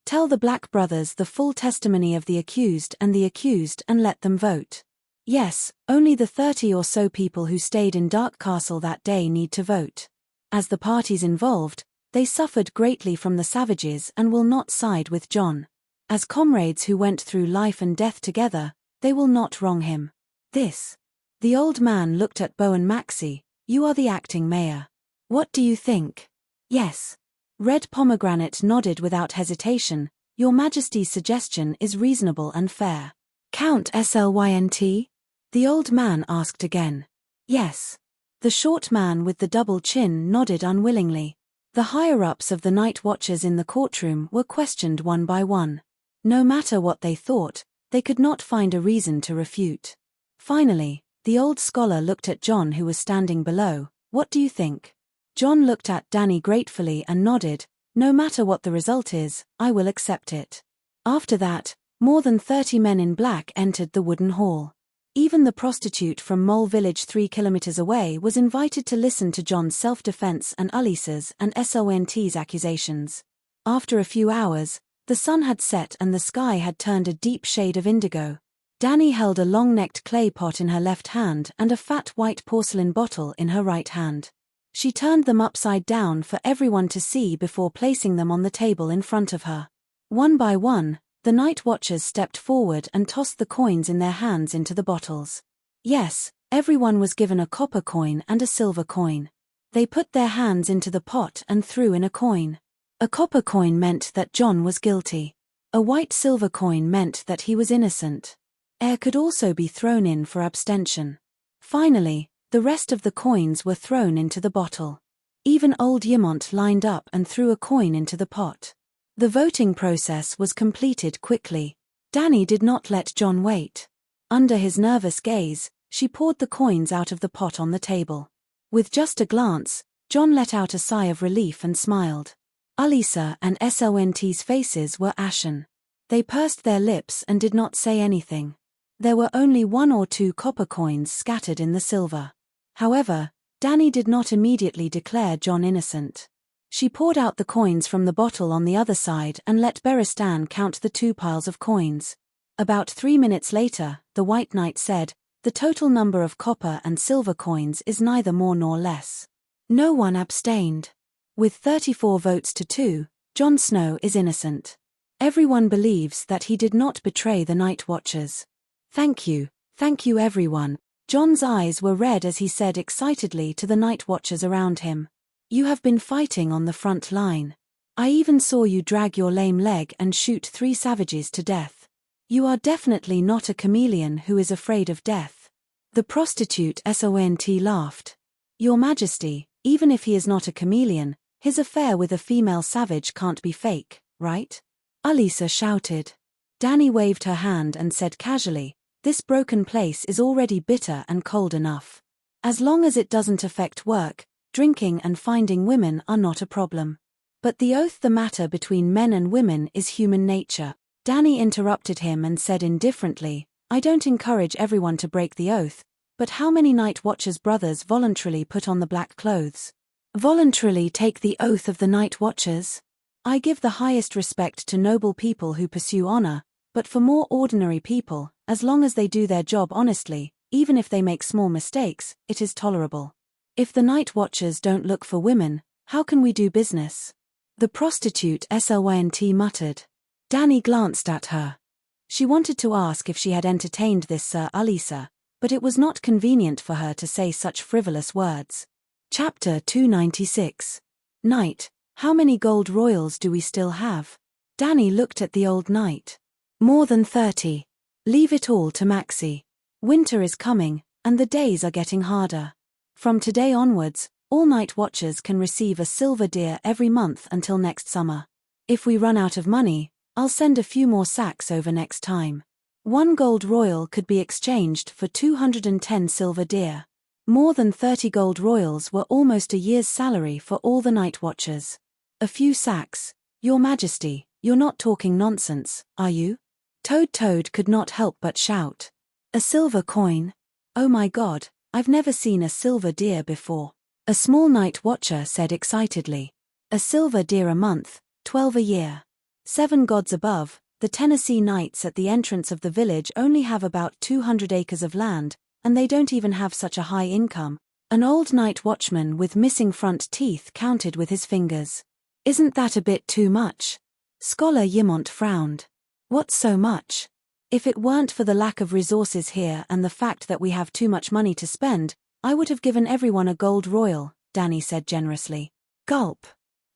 S1: Tell the Black Brothers the full testimony of the accused and let them vote. Yes, only the 30 or so people who stayed in Dark Castle that day need to vote. As the parties involved, they suffered greatly from the savages and will not side with Jon. As comrades who went through life and death together, they will not wrong him. The old man looked at Bowen Maxey. You are the acting mayor. What do you think? Yes. Red Pomegranate nodded without hesitation. Your Majesty's suggestion is reasonable and fair. Count Slynt? The old man asked again. Yes. The short man with the double chin nodded unwillingly. The higher-ups of the Night Watchers in the courtroom were questioned one by one. No matter what they thought, they could not find a reason to refute. Finally, the old scholar looked at Jon, who was standing below. What do you think? Jon looked at Dany gratefully and nodded. No matter what the result is, I will accept it. After that, more than 30 men in black entered the wooden hall. Even the prostitute from Mole Village 3 kilometers away was invited to listen to Jon's self-defense and Alisa's and Slynt's accusations. After a few hours, the sun had set and the sky had turned a deep shade of indigo. Dany held a long-necked clay pot in her left hand and a fat white porcelain bottle in her right hand. She turned them upside down for everyone to see before placing them on the table in front of her. One by one, the Night Watchers stepped forward and tossed the coins in their hands into the bottles. Yes, everyone was given a copper coin and a silver coin. They put their hands into the pot and threw in a coin. A copper coin meant that Jon was guilty. A white silver coin meant that he was innocent. Air could also be thrown in for abstention. Finally, the rest of the coins were thrown into the bottle. Even old Ymont lined up and threw a coin into the pot. The voting process was completed quickly. Dany did not let Jon wait. Under his nervous gaze, she poured the coins out of the pot on the table. With just a glance, Jon let out a sigh of relief and smiled. Alisa and Slynt's faces were ashen. They pursed their lips and did not say anything. There were only 1 or 2 copper coins scattered in the silver. However, Dany did not immediately declare Jon innocent. She poured out the coins from the bottle on the other side and let Beristan count the 2 piles of coins. About 3 minutes later, the White Knight said, "The total number of copper and silver coins is neither more nor less." No one abstained. With 34 votes to 2, Jon Snow is innocent. Everyone believes that he did not betray the Night Watchers. Thank you everyone." Jon's eyes were red as he said excitedly to the Night Watchers around him. "You have been fighting on the front line. I even saw you drag your lame leg and shoot 3 savages to death. You are definitely not a chameleon who is afraid of death." The prostitute Sont laughed. "Your Majesty, even if he is not a chameleon, his affair with a female savage can't be fake, right?" Alisa shouted. Dany waved her hand and said casually, "This broken place is already bitter and cold enough. As long as it doesn't affect work, drinking and finding women are not a problem. But the oath, the matter between men and women is human nature." Dany interrupted him and said indifferently, "I don't encourage everyone to break the oath, but how many Night Watchers' brothers voluntarily put on the black clothes? Voluntarily take the oath of the Night Watchers? I give the highest respect to noble people who pursue honor, but for more ordinary people, as long as they do their job honestly, even if they make small mistakes, it is tolerable. If the Night Watchers don't look for women, how can we do business?" The prostitute Sont muttered. Dany glanced at her. She wanted to ask if she had entertained this Sir Alisa, but it was not convenient for her to say such frivolous words. Chapter 296. Knight, how many gold royals do we still have? Dany looked at the old knight. "More than 30. Leave it all to Maxi. Winter is coming, and the days are getting harder. From today onwards, all Night Watchers can receive a silver deer every month until next summer. If we run out of money, I'll send a few more sacks over next time. 1 gold royal could be exchanged for 210 silver deer. More than 30 gold royals were almost a year's salary for all the Night Watchers. A few sacks. Your Majesty, you're not talking nonsense, are you?" Toad could not help but shout. "A silver coin? Oh my God, I've never seen a silver deer before." A small Night Watcher said excitedly. "A silver deer a month, 12 a year. 7 gods above, the Tennessee Knights at the entrance of the village only have about 200 acres of land, and they don't even have such a high income." An old night watchman with missing front teeth counted with his fingers. "Isn't that a bit too much?" Scholar Yimont frowned. "What's so much? If it weren't for the lack of resources here and the fact that we have too much money to spend, I would have given everyone a gold royal," Dany said generously. Gulp.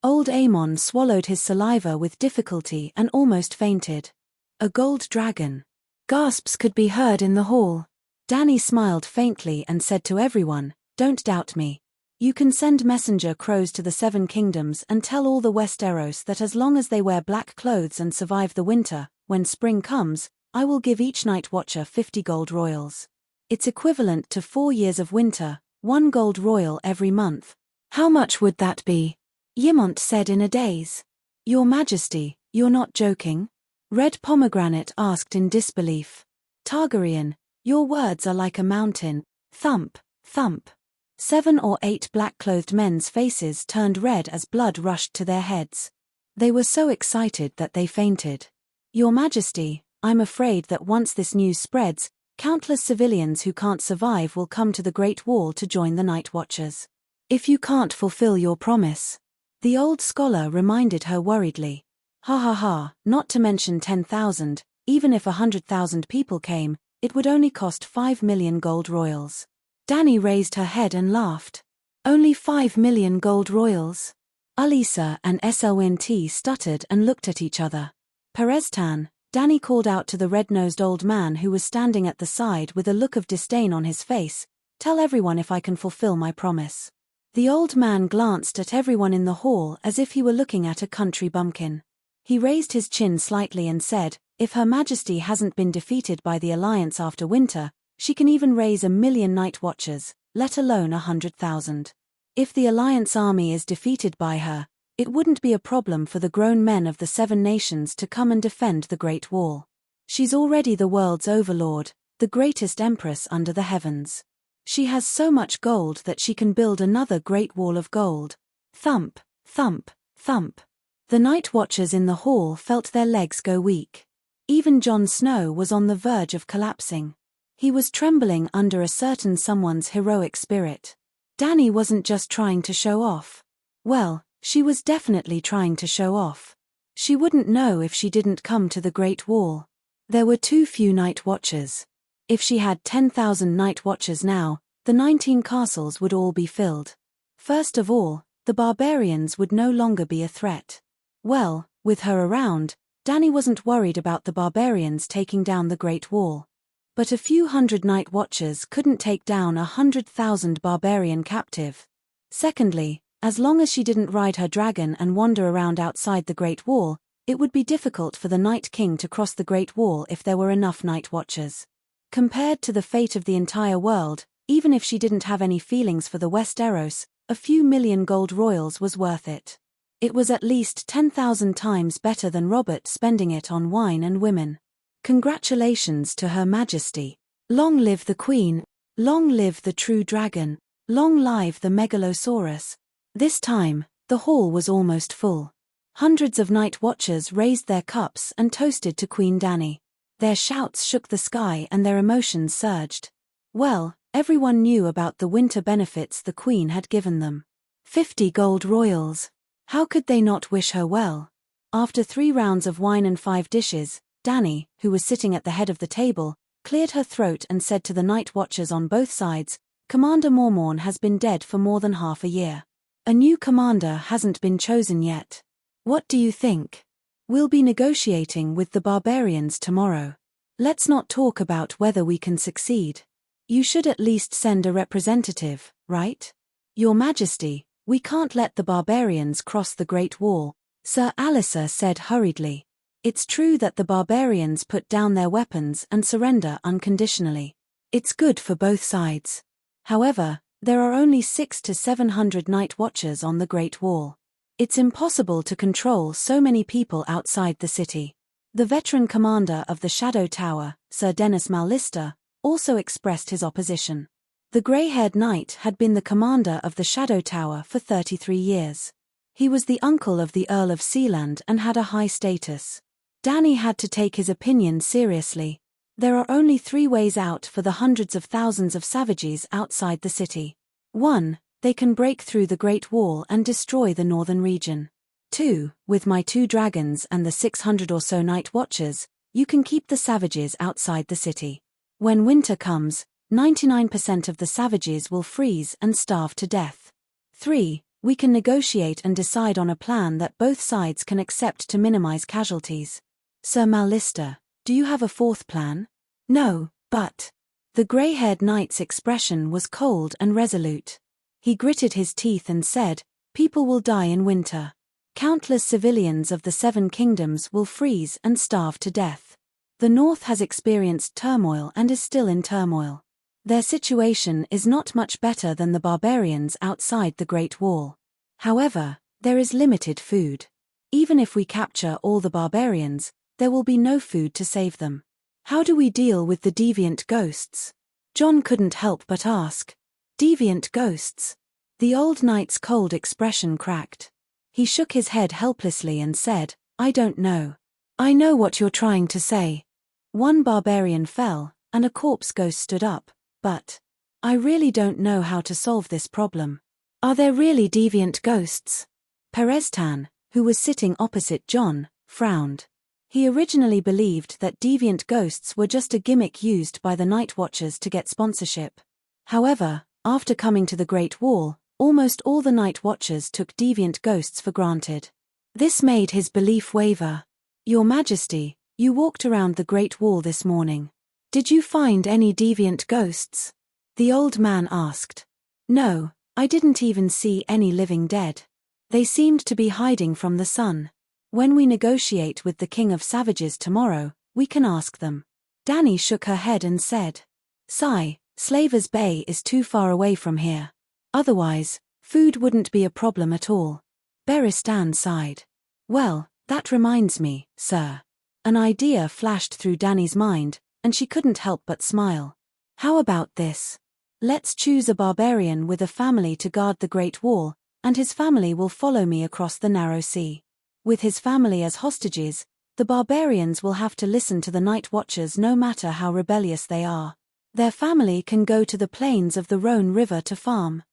S1: Old Aemon swallowed his saliva with difficulty and almost fainted. "A gold dragon." Gasps could be heard in the hall. Dany smiled faintly and said to everyone, "Don't doubt me. You can send messenger crows to the 7 kingdoms and tell all the Westeros that as long as they wear black clothes and survive the winter, when spring comes, I will give each Night Watcher 50 gold royals. It's equivalent to 4 years of winter, 1 gold royal every month." "How much would that be?" Yimont said in a daze. "Your Majesty, you're not joking?" Red Pomegranate asked in disbelief. "Targaryen, your words are like a mountain." Thump, thump. 7 or 8 black-clothed men's faces turned red as blood rushed to their heads. They were so excited that they fainted. "Your Majesty, I'm afraid that once this news spreads, countless civilians who can't survive will come to the Great Wall to join the Night Watchers. If you can't fulfill your promise." The old scholar reminded her worriedly. "Ha ha ha, not to mention 10,000, even if 100,000 people came, it would only cost 5 million gold royals." Dany raised her head and laughed. "Only 5 million gold royals?" Alisa and Sont stuttered and looked at each other. "Perestan," Dany called out to the red-nosed old man who was standing at the side with a look of disdain on his face, "tell everyone if I can fulfill my promise." The old man glanced at everyone in the hall as if he were looking at a country bumpkin. He raised his chin slightly and said, "If Her Majesty hasn't been defeated by the Alliance after winter, she can even raise 1 million Night Watchers, let alone 100,000. If the Alliance army is defeated by her, it wouldn't be a problem for the grown men of the 7 nations to come and defend the Great Wall. She's already the world's overlord, the greatest empress under the heavens. She has so much gold that she can build another Great Wall of gold." Thump, Thump, thump. The night watchers in the hall felt their legs go weak. Even Jon Snow was on the verge of collapsing. He was trembling under a certain someone's heroic spirit. Dany wasn't just trying to show off. Well, she was definitely trying to show off. She wouldn't know if she didn't come to the Great Wall. There were too few night watchers. If she had 10,000 night watchers now, the 19 castles would all be filled. First of all, the barbarians would no longer be a threat. Well, with her around, Dany wasn't worried about the barbarians taking down the Great Wall. But a few hundred night watchers couldn't take down 100,000 barbarian captive. Secondly, as long as she didn't ride her dragon and wander around outside the Great Wall, it would be difficult for the Night King to cross the Great Wall if there were enough night watchers. Compared to the fate of the entire world, even if she didn't have any feelings for the Westeros, a few million gold royals was worth it. It was at least 10,000 times better than Robert spending it on wine and women. Congratulations to Her Majesty. Long live the Queen. Long live the true dragon. Long live the Megalosaurus. This time, the hall was almost full. Hundreds of night watchers raised their cups and toasted to Queen Dany. Their shouts shook the sky and their emotions surged. Well, everyone knew about the winter benefits the Queen had given them. 50 gold royals. How could they not wish her well? After 3 rounds of wine and 5 dishes, Dany, who was sitting at the head of the table, cleared her throat and said to the night watchers on both sides, "Commander Mormorn has been dead for more than half a year. A new commander hasn't been chosen yet. What do you think? We'll be negotiating with the barbarians tomorrow. Let's not talk about whether we can succeed. You should at least send a representative, right? Your Majesty, we can't let the barbarians cross the Great Wall," Sir Alliser said hurriedly. It's true that the barbarians put down their weapons and surrender unconditionally. It's good for both sides. However, there are only 600 to 700 night watchers on the Great Wall. It's impossible to control so many people outside the city. The veteran commander of the Shadow Tower, Sir Dennis Mallister, also expressed his opposition. The grey-haired knight had been the commander of the Shadow Tower for 33 years. He was the uncle of the Earl of Sealand and had a high status. Dany had to take his opinion seriously. There are only 3 ways out for the hundreds of thousands of savages outside the city. 1. They can break through the Great Wall and destroy the northern region. 2. With my 2 dragons and the 600 or so night watchers, you can keep the savages outside the city. When winter comes, 99% of the savages will freeze and starve to death. 3. We can negotiate and decide on a plan that both sides can accept to minimize casualties. Sir Mallister, do you have a 4th plan? No, but... The grey-haired knight's expression was cold and resolute. He gritted his teeth and said, "People will die in winter. Countless civilians of the 7 kingdoms will freeze and starve to death. The North has experienced turmoil and is still in turmoil. Their situation is not much better than the barbarians outside the Great Wall. However, there is limited food. Even if we capture all the barbarians, there will be no food to save them. How do we deal with the deviant ghosts?" Jon couldn't help but ask. Deviant ghosts? The old knight's cold expression cracked. He shook his head helplessly and said, "I don't know." "I know what you're trying to say." One barbarian fell, and a corpse ghost stood up, but I really don't know how to solve this problem. Are there really deviant ghosts? Perestan, who was sitting opposite Jon, frowned. He originally believed that deviant ghosts were just a gimmick used by the Night Watchers to get sponsorship. However, after coming to the Great Wall, almost all the Night Watchers took deviant ghosts for granted. This made his belief waver. "Your Majesty, you walked around the Great Wall this morning. Did you find any deviant ghosts?" the old man asked. "No, I didn't even see any living dead. They seemed to be hiding from the sun. When we negotiate with the King of Savages tomorrow, we can ask them." Dany shook her head and said, "Sigh, Slaver's Bay is too far away from here. Otherwise, food wouldn't be a problem at all." Perestan sighed. "Well, that reminds me, sir." An idea flashed through Dany's mind, and she couldn't help but smile. "How about this? Let's choose a barbarian with a family to guard the Great Wall, and his family will follow me across the narrow sea. With his family as hostages, the barbarians will have to listen to the night watchers no matter how rebellious they are. Their family can go to the plains of the Rhone River to farm.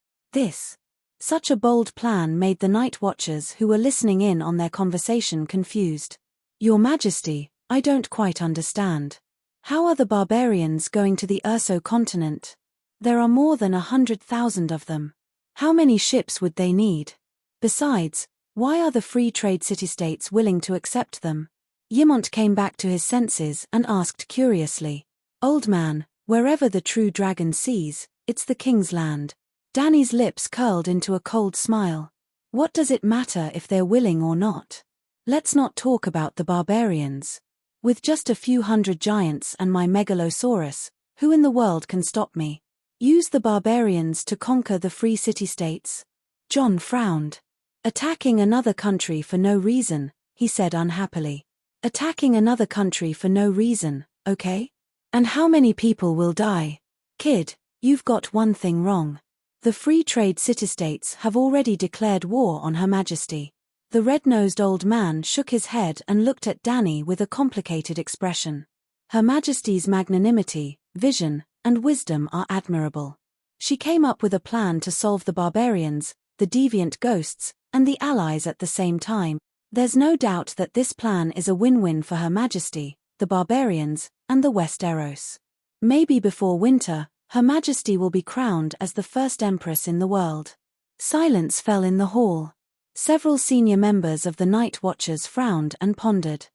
S1: Such a bold plan made the night watchers who were listening in on their conversation confused. Your Majesty, I don't quite understand. How are the barbarians going to the Urso continent? There are more than 100,000 of them. How many ships would they need? Besides, why are the free trade city-states willing to accept them? Yimont came back to his senses and asked curiously. Old man, wherever the true dragon sees, it's the king's land. Danny's lips curled into a cold smile. What does it matter if they're willing or not? Let's not talk about the barbarians. With just a few hundred giants and my megalosaurus, who in the world can stop me? Use the barbarians to conquer the free city-states? John frowned. Attacking another country for no reason, he said unhappily. Attacking another country for no reason, okay? And how many people will die? Kid, you've got one thing wrong. The free trade city-states have already declared war on Her Majesty. The red-nosed old man shook his head and looked at Danny with a complicated expression. Her Majesty's magnanimity, vision, and wisdom are admirable. She came up with a plan to solve the barbarians, the deviant ghosts, and the allies at the same time. There's no doubt that this plan is a win-win for Her Majesty, the barbarians, and the Westeros. Maybe before winter, Her Majesty will be crowned as the first empress in the world. Silence fell in the hall. Several senior members of the Night Watchers frowned and pondered.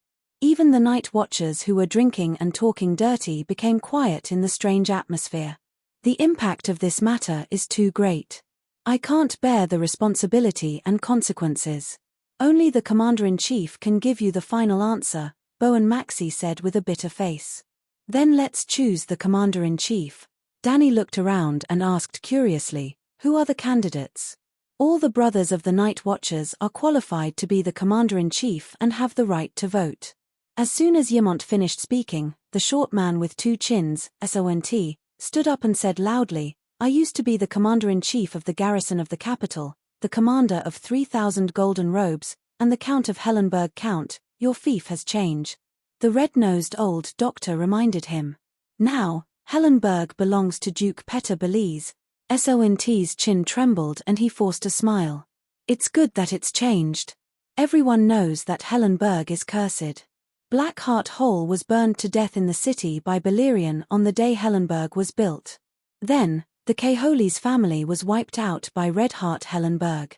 S1: Even the Night Watchers who were drinking and talking dirty became quiet in the strange atmosphere. The impact of this matter is too great. I can't bear the responsibility and consequences. Only the Commander-in-Chief can give you the final answer, Bowen Maxey said with a bitter face. Then let's choose the Commander-in-Chief. Danny looked around and asked curiously, who are the candidates? All the brothers of the Night Watchers are qualified to be the Commander-in-Chief and have the right to vote. As soon as Yimont finished speaking, the short man with two chins, SONT, stood up and said loudly, I used to be the Commander-in-Chief of the garrison of the capital, the commander of 3,000 golden robes, and the Count of Hellenberg. Count, your fief has changed. The red-nosed old doctor reminded him. Now, Hellenberg belongs to Duke Petter Belize. SONT's chin trembled and he forced a smile. It's good that it's changed. Everyone knows that Hellenberg is cursed. Blackheart Hole was burned to death in the city by Balerion on the day Hellenberg was built. Then, the Caholis family was wiped out by Redheart Hellenberg.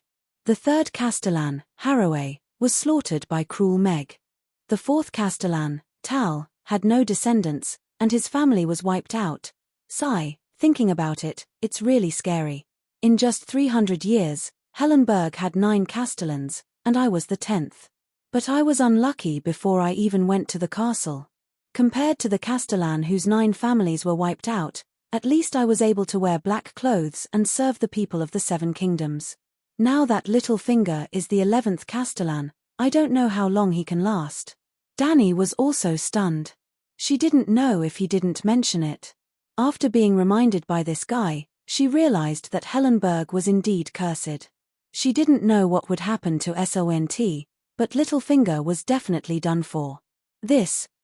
S1: The third Castellan, Harroway, was slaughtered by Cruel Meg. The fourth Castellan, Tal, had no descendants, and his family was wiped out. Sigh, thinking about it, it's really scary. In just 300 years, Hellenberg had 9 Castellans, and I was the 10th. But I was unlucky before I even went to the castle. Compared to the Castellan whose 9 families were wiped out, at least I was able to wear black clothes and serve the people of the 7 kingdoms. Now that Littlefinger is the 11th Castellan, I don't know how long he can last. Danny was also stunned. She didn't know if he didn't mention it. After being reminded by this guy, she realized that Hellenberg was indeed cursed. She didn't know what would happen to SONT, but Littlefinger was definitely done for.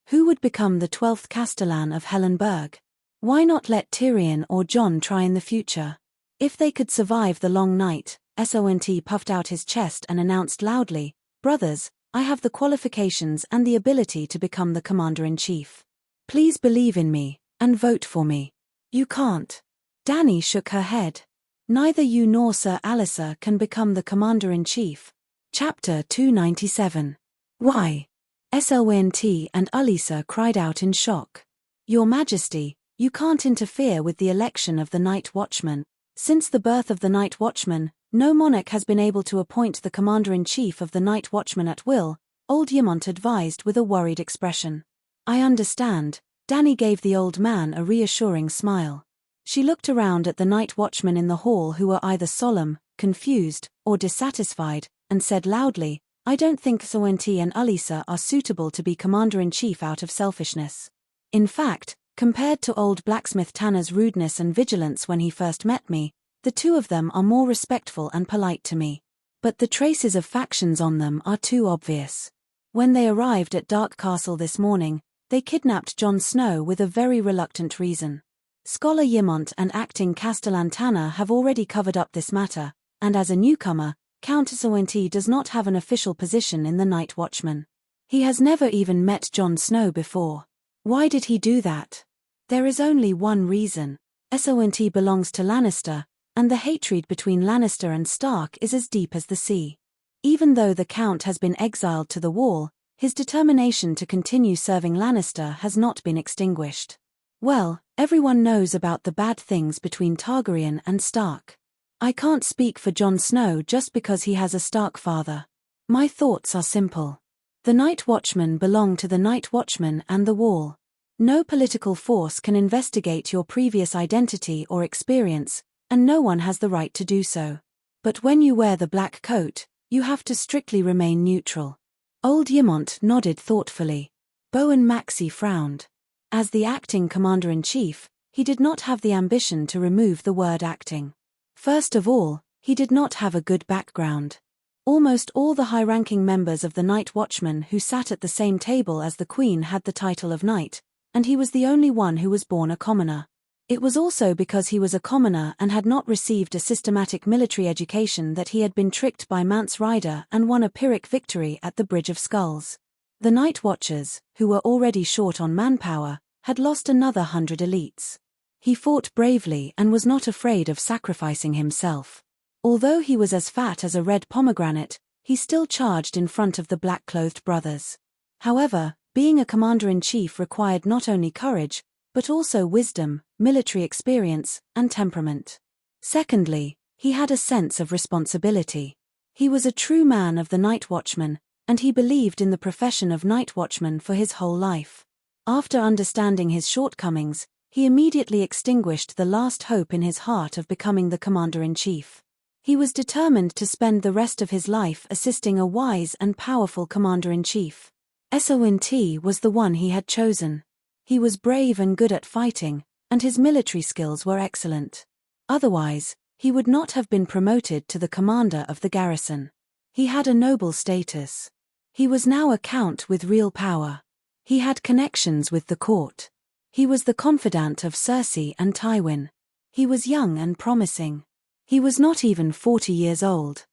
S1: Who would become the 12th Castellan of Hellenberg? Why not let Tyrion or Jon try in the future? If they could survive the long night, SONT puffed out his chest and announced loudly, Brothers, I have the qualifications and the ability to become the Commander-in-Chief. Please believe in me, and vote for me. You can't. Danny shook her head. Neither you nor Sir Alliser can become the Commander-in-Chief. Chapter 297. Why? SONT and Alliser cried out in shock. Your Majesty, you can't interfere with the election of the Night Watchman. Since the birth of the Night Watchman, no monarch has been able to appoint the Commander-in-Chief of the Night Watchman at will, old Yimont advised with a worried expression. I understand. Danny gave the old man a reassuring smile. She looked around at the Night Watchmen in the hall who were either solemn, confused, or dissatisfied, and said loudly, I don't think SONT and Alliser are suitable to be Commander-in-Chief out of selfishness. In fact, compared to old blacksmith Tanner's rudeness and vigilance when he first met me, the two of them are more respectful and polite to me. But the traces of factions on them are too obvious. When they arrived at Dark Castle this morning, they kidnapped Jon Snow with a very reluctant reason. Scholar Yimont and acting Castellan Tanner have already covered up this matter, and as a newcomer, Count Esowenti does not have an official position in the Night Watchman. He has never even met Jon Snow before. Why did he do that? There is only one reason. Esowenti belongs to Lannister, and the hatred between Lannister and Stark is as deep as the sea. Even though the Count has been exiled to the Wall, his determination to continue serving Lannister has not been extinguished. Well, everyone knows about the bad things between Targaryen and Stark. I can't speak for Jon Snow just because he has a Stark father. My thoughts are simple. The Night Watchmen belong to the Night Watchman and the Wall. No political force can investigate your previous identity or experience, and no one has the right to do so. But when you wear the black coat, you have to strictly remain neutral. Old Yimont nodded thoughtfully. Bowen Maxey frowned. As the acting commander-in-chief, he did not have the ambition to remove the word acting. First of all, he did not have a good background. Almost all the high-ranking members of the Night Watchman who sat at the same table as the Queen had the title of Knight, and he was the only one who was born a commoner. It was also because he was a commoner and had not received a systematic military education that he had been tricked by Mance Rayder and won a Pyrrhic victory at the Bridge of Skulls. The Night Watchers, who were already short on manpower, had lost another 100 elites. He fought bravely and was not afraid of sacrificing himself. Although he was as fat as a red pomegranate, he still charged in front of the black-clothed brothers. However, being a commander-in-chief required not only courage, but also wisdom, military experience, and temperament. Secondly, he had a sense of responsibility. He was a true man of the Night Watchman, and he believed in the profession of Night Watchman for his whole life. After understanding his shortcomings, he immediately extinguished the last hope in his heart of becoming the commander-in-chief. He was determined to spend the rest of his life assisting a wise and powerful commander-in-chief. Esowenti was the one he had chosen. He was brave and good at fighting, and his military skills were excellent. Otherwise, he would not have been promoted to the commander of the garrison. He had a noble status. He was now a count with real power. He had connections with the court. He was the confidant of Cersei and Tywin. He was young and promising. He was not even 40 years old.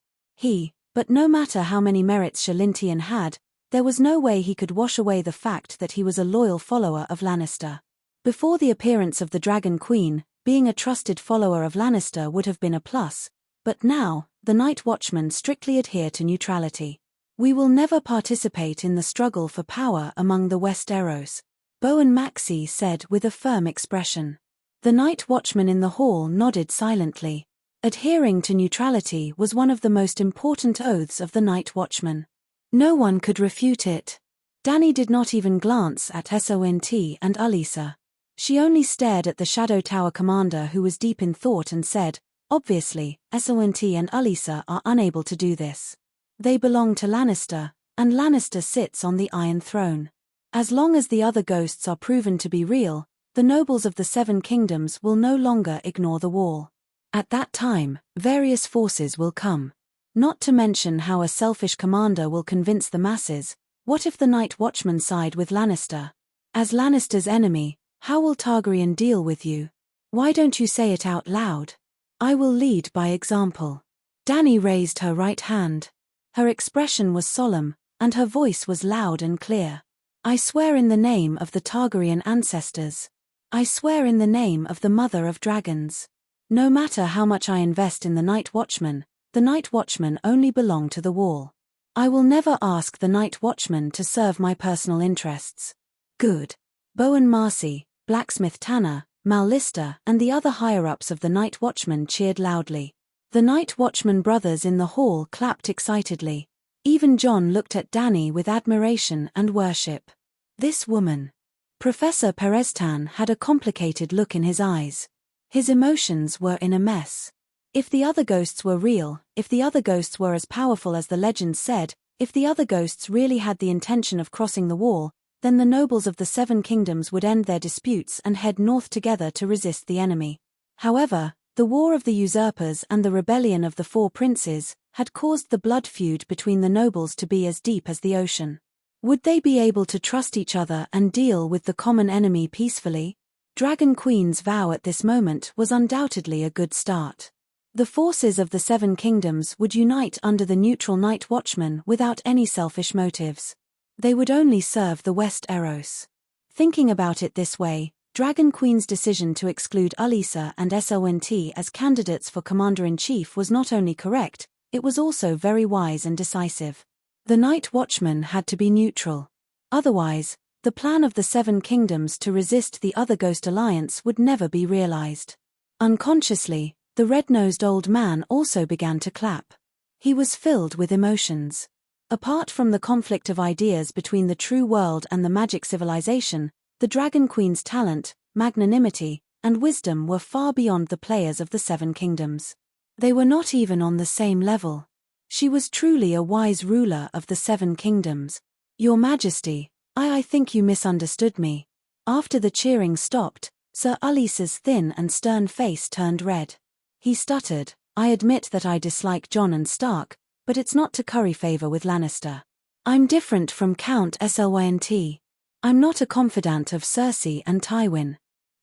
S1: But no matter how many merits Shalintian had, there was no way he could wash away the fact that he was a loyal follower of Lannister. Before the appearance of the Dragon Queen, being a trusted follower of Lannister would have been a plus, but now, the Night Watchmen strictly adhere to neutrality. We will never participate in the struggle for power among the Westeros, Bowen Maxey said with a firm expression. The Night Watchman in the hall nodded silently. Adhering to neutrality was one of the most important oaths of the Night Watchman. No one could refute it. Dany did not even glance at Esowenti and Alyssa. She only stared at the Shadow Tower commander who was deep in thought and said, obviously, Esowenti and Alyssa are unable to do this. They belong to Lannister, and Lannister sits on the Iron Throne. As long as the other ghosts are proven to be real, the nobles of the Seven Kingdoms will no longer ignore the Wall. At that time, various forces will come. Not to mention how a selfish commander will convince the masses. What if the Night Watchman side with Lannister? As Lannister's enemy, how will Targaryen deal with you? Why don't you say it out loud? I will lead by example. Dany raised her right hand. Her expression was solemn, and her voice was loud and clear. I swear in the name of the Targaryen ancestors. I swear in the name of the Mother of Dragons. No matter how much I invest in the Night Watchman, the Night Watchmen only belong to the Wall. I will never ask the Night Watchman to serve my personal interests. Good. Bowen Marcy, Blacksmith Tanner, Mal Lister and the other higher-ups of the Night Watchman cheered loudly. The Night Watchman brothers in the hall clapped excitedly. Even Jon looked at Dany with admiration and worship. This woman. Professor Perestan had a complicated look in his eyes. His emotions were in a mess. If the other ghosts were real, if the other ghosts were as powerful as the legends said, if the other ghosts really had the intention of crossing the Wall, then the nobles of the Seven Kingdoms would end their disputes and head north together to resist the enemy. However, the War of the Usurpers and the Rebellion of the Four Princes, had caused the blood feud between the nobles to be as deep as the ocean. Would they be able to trust each other and deal with the common enemy peacefully? Dragon Queen's vow at this moment was undoubtedly a good start. The forces of the Seven Kingdoms would unite under the neutral Night Watchman without any selfish motives. They would only serve the Westeros. Thinking about it this way, Dragon Queen's decision to exclude Alyssa and Slnt as candidates for Commander-in-Chief was not only correct, it was also very wise and decisive. The Night Watchman had to be neutral. Otherwise, the plan of the Seven Kingdoms to resist the other Ghost Alliance would never be realized. Unconsciously, the red-nosed old man also began to clap. He was filled with emotions. Apart from the conflict of ideas between the true world and the magic civilization, the Dragon Queen's talent, magnanimity, and wisdom were far beyond the players of the Seven Kingdoms. They were not even on the same level. She was truly a wise ruler of the Seven Kingdoms. Your Majesty, I think you misunderstood me. After the cheering stopped, Sir Alyssa's thin and stern face turned red. He stuttered, I admit that I dislike Jon and Stark, but it's not to curry favor with Lannister. I'm different from Count Slynt. I'm not a confidant of Cersei and Tywin.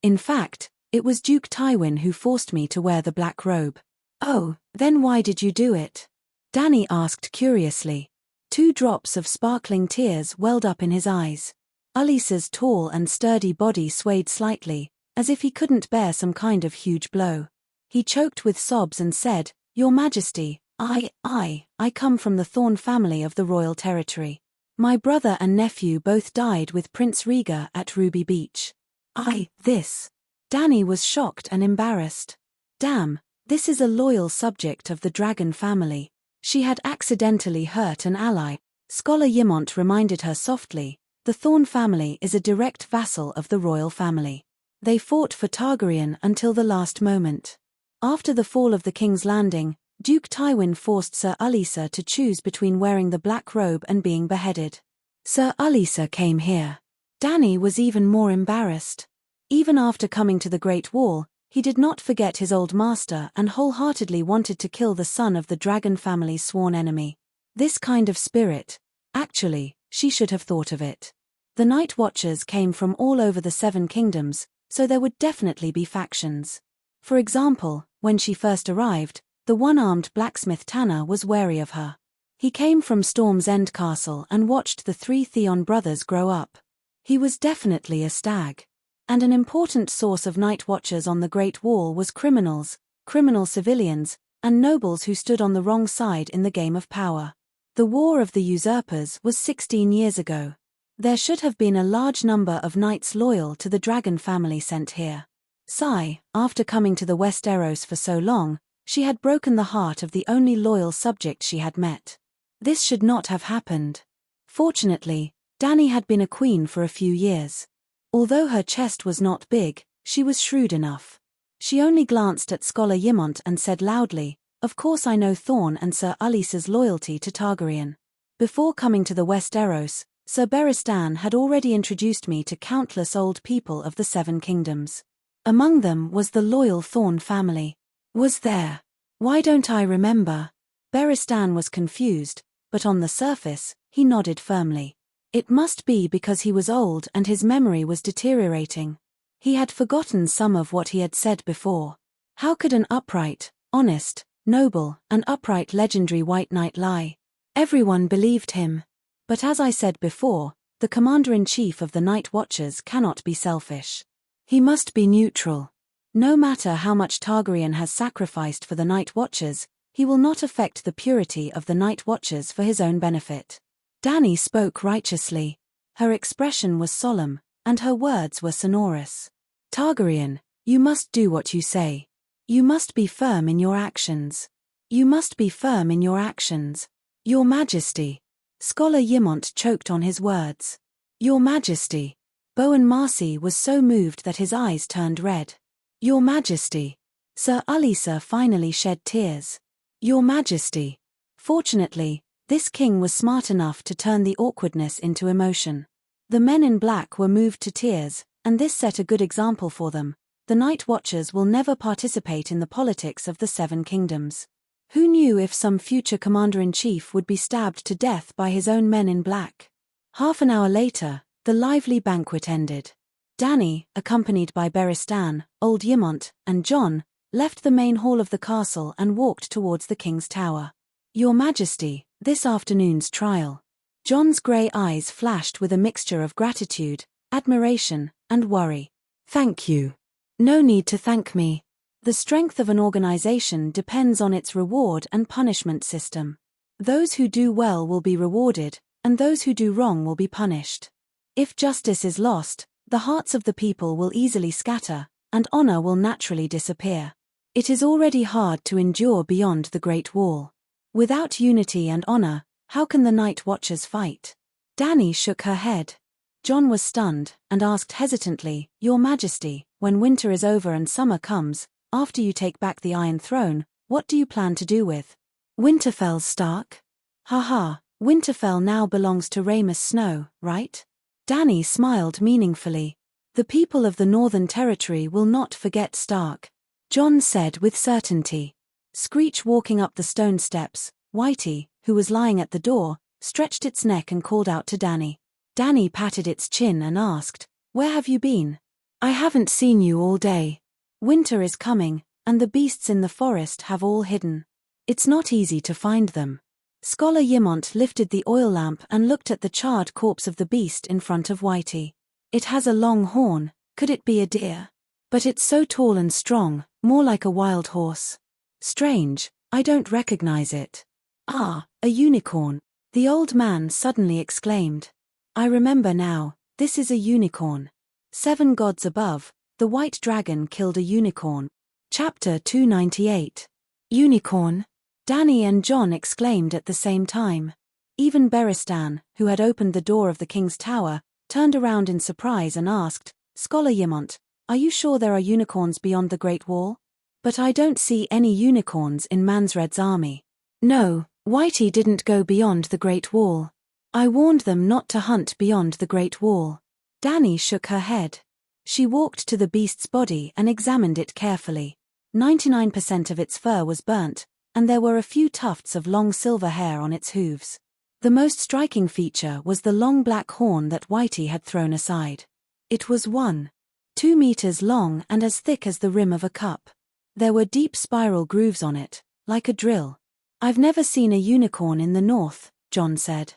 S1: In fact, it was Duke Tywin who forced me to wear the black robe. Oh, then why did you do it? Dany asked curiously. 2 drops of sparkling tears welled up in his eyes. Alyssa's tall and sturdy body swayed slightly, as if he couldn't bear some kind of huge blow. He choked with sobs and said, Your Majesty, I come from the Thorne family of the royal territory. My brother and nephew both died with Prince Rhaegar at Ruby Beach. Dany was shocked and embarrassed. Damn, this is a loyal subject of the dragon family. She had accidentally hurt an ally. Scholar Ymont reminded her softly, the Thorne family is a direct vassal of the royal family. They fought for Targaryen until the last moment. After the fall of the King's Landing, Duke Tywin forced Sir Alyssa to choose between wearing the black robe and being beheaded. Sir Alyssa came here. Dany was even more embarrassed. Even after coming to the Great Wall, he did not forget his old master and wholeheartedly wanted to kill the son of the dragon family's sworn enemy. This kind of spirit, actually, she should have thought of it. The Night Watchers came from all over the Seven Kingdoms, so there would definitely be factions. For example, when she first arrived, the one-armed blacksmith Tanner was wary of her. He came from Storm's End Castle and watched the 3 Theon brothers grow up. He was definitely a stag. And an important source of Night Watchers on the Great Wall was criminals, criminal civilians, and nobles who stood on the wrong side in the game of power. The War of the Usurpers was 16 years ago. There should have been a large number of knights loyal to the dragon family sent here. Sigh, after coming to the Westeros for so long, she had broken the heart of the only loyal subject she had met. This should not have happened. Fortunately, Dany had been a queen for a few years. Although her chest was not big, she was shrewd enough. She only glanced at Scholar Ymont and said loudly, Of course I know Thorne and Sir Alyssa's loyalty to Targaryen. Before coming to the Westeros, Sir Barristan had already introduced me to countless old people of the Seven Kingdoms. Among them was the loyal Thorne family. Was there? Why don't I remember? Barristan was confused, but on the surface, he nodded firmly. It must be because he was old and his memory was deteriorating. He had forgotten some of what he had said before. How could an upright, honest, noble, and upright legendary White Knight lie? Everyone believed him. But as I said before, the Commander-in-Chief of the Night Watchers cannot be selfish. He must be neutral. No matter how much Targaryen has sacrificed for the Night Watchers, he will not affect the purity of the Night Watchers for his own benefit. Dany spoke righteously. Her expression was solemn, and her words were sonorous. Targaryen, you must do what you say. You must be firm in your actions. You must be firm in your actions. Your Majesty. Scholar Ymont choked on his words. Your Majesty. Bowen Marcy was so moved that his eyes turned red. Your Majesty. Sir Alyssa finally shed tears. Your Majesty. Fortunately, this king was smart enough to turn the awkwardness into emotion. The men in black were moved to tears, and this set a good example for them. The Night Watchers will never participate in the politics of the Seven Kingdoms. Who knew if some future commander-in-chief would be stabbed to death by his own men in black? Half an hour later, the lively banquet ended. Dany, accompanied by Beristan, old Ymont, and Jon, left the main hall of the castle and walked towards the king's tower. Your Majesty, this afternoon's trial. Jon's grey eyes flashed with a mixture of gratitude, admiration, and worry. Thank you. No need to thank me. The strength of an organization depends on its reward and punishment system. Those who do well will be rewarded, and those who do wrong will be punished. If justice is lost, the hearts of the people will easily scatter, and honor will naturally disappear. It is already hard to endure beyond the Great Wall. Without unity and honor, how can the Night Watchers fight? Dany shook her head. Jon was stunned, and asked hesitantly, Your Majesty, when winter is over and summer comes, after you take back the Iron Throne, what do you plan to do with Winterfell's Stark? Ha, Winterfell now belongs to Rhaemys Snow, right? Dany smiled meaningfully. The people of the Northern Territory will not forget Stark, Jon said with certainty. Screech walking up the stone steps, Whitey, who was lying at the door, stretched its neck and called out to Dany. Dany patted its chin and asked, Where have you been? I haven't seen you all day. Winter is coming, and the beasts in the forest have all hidden. It's not easy to find them. Scholar Ymont lifted the oil lamp and looked at the charred corpse of the beast in front of Whitey. It has a long horn, could it be a deer? But it's so tall and strong, more like a wild horse. Strange, I don't recognize it. Ah, a unicorn, the old man suddenly exclaimed. I remember now, this is a unicorn. 7 gods above, the white dragon killed a unicorn. Chapter 298. Unicorn? Dany and Jon exclaimed at the same time. Even Beristan, who had opened the door of the king's tower, turned around in surprise and asked, Scholar Ymont, are you sure there are unicorns beyond the Great Wall? But I don't see any unicorns in Mansred's army. No, Whitey didn't go beyond the Great Wall. I warned them not to hunt beyond the Great Wall. Dany shook her head. She walked to the beast's body and examined it carefully. 99% of its fur was burnt, and there were a few tufts of long silver hair on its hooves. The most striking feature was the long black horn that Whitey had thrown aside. It was 1.2 meters long and as thick as the rim of a cup. There were deep spiral grooves on it, like a drill. I've never seen a unicorn in the north, Jon said.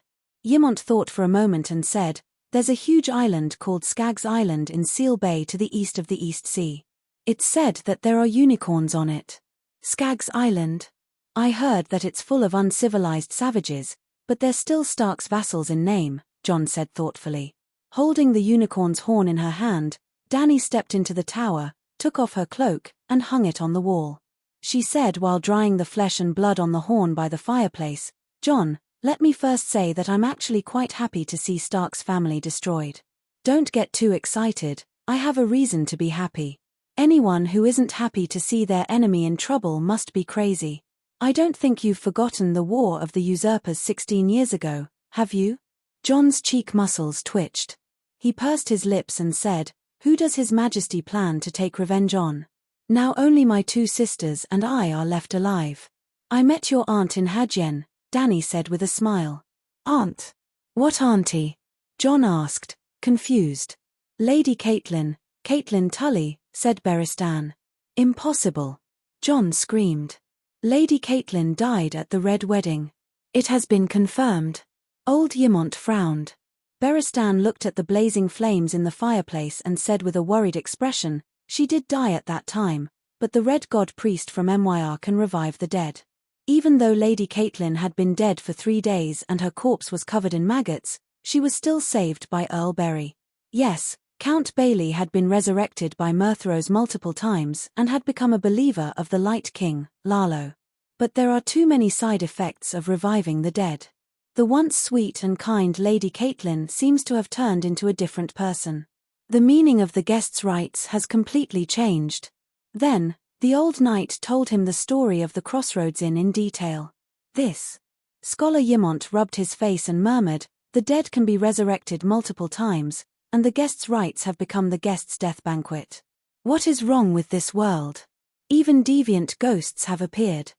S1: Ymont thought for a moment and said, There's a huge island called Skaggs Island in Seal Bay to the east of the East Sea. It's said that there are unicorns on it. Skaggs Island? I heard that it's full of uncivilized savages, but they're still Stark's vassals in name, Jon said thoughtfully. Holding the unicorn's horn in her hand, Dany stepped into the tower, took off her cloak, and hung it on the wall. She said while drying the flesh and blood on the horn by the fireplace, Jon, let me first say that I'm actually quite happy to see Stark's family destroyed. Don't get too excited, I have a reason to be happy. Anyone who isn't happy to see their enemy in trouble must be crazy. I don't think you've forgotten the war of the usurpers 16 years ago, have you? Jon's cheek muscles twitched. He pursed his lips and said, Who does His Majesty plan to take revenge on? Now only my 2 sisters and I are left alive. I met your aunt in Hadjen, Dany said with a smile. Aunt? What auntie? Jon asked, confused. Lady Catelyn Tully, said Beristan. Impossible. Jon screamed. Lady Catelyn died at the Red Wedding. It has been confirmed. Old Ymont frowned. Beristan looked at the blazing flames in the fireplace and said with a worried expression, She did die at that time, but the Red God priest from Myr can revive the dead. Even though Lady Catelyn had been dead for 3 days and her corpse was covered in maggots, she was still saved by Earl Berry. Yes, Count Bailey had been resurrected by Murthros multiple times and had become a believer of the Light King, Lalo. But there are too many side effects of reviving the dead. The once sweet and kind Lady Catelyn seems to have turned into a different person. The meaning of the guest's rites has completely changed. Then, the old knight told him the story of the Crossroads Inn in detail. This. Scholar Ymont rubbed his face and murmured, The dead can be resurrected multiple times, and the guest's rites have become the guest's death banquet. What is wrong with this world? Even deviant ghosts have appeared.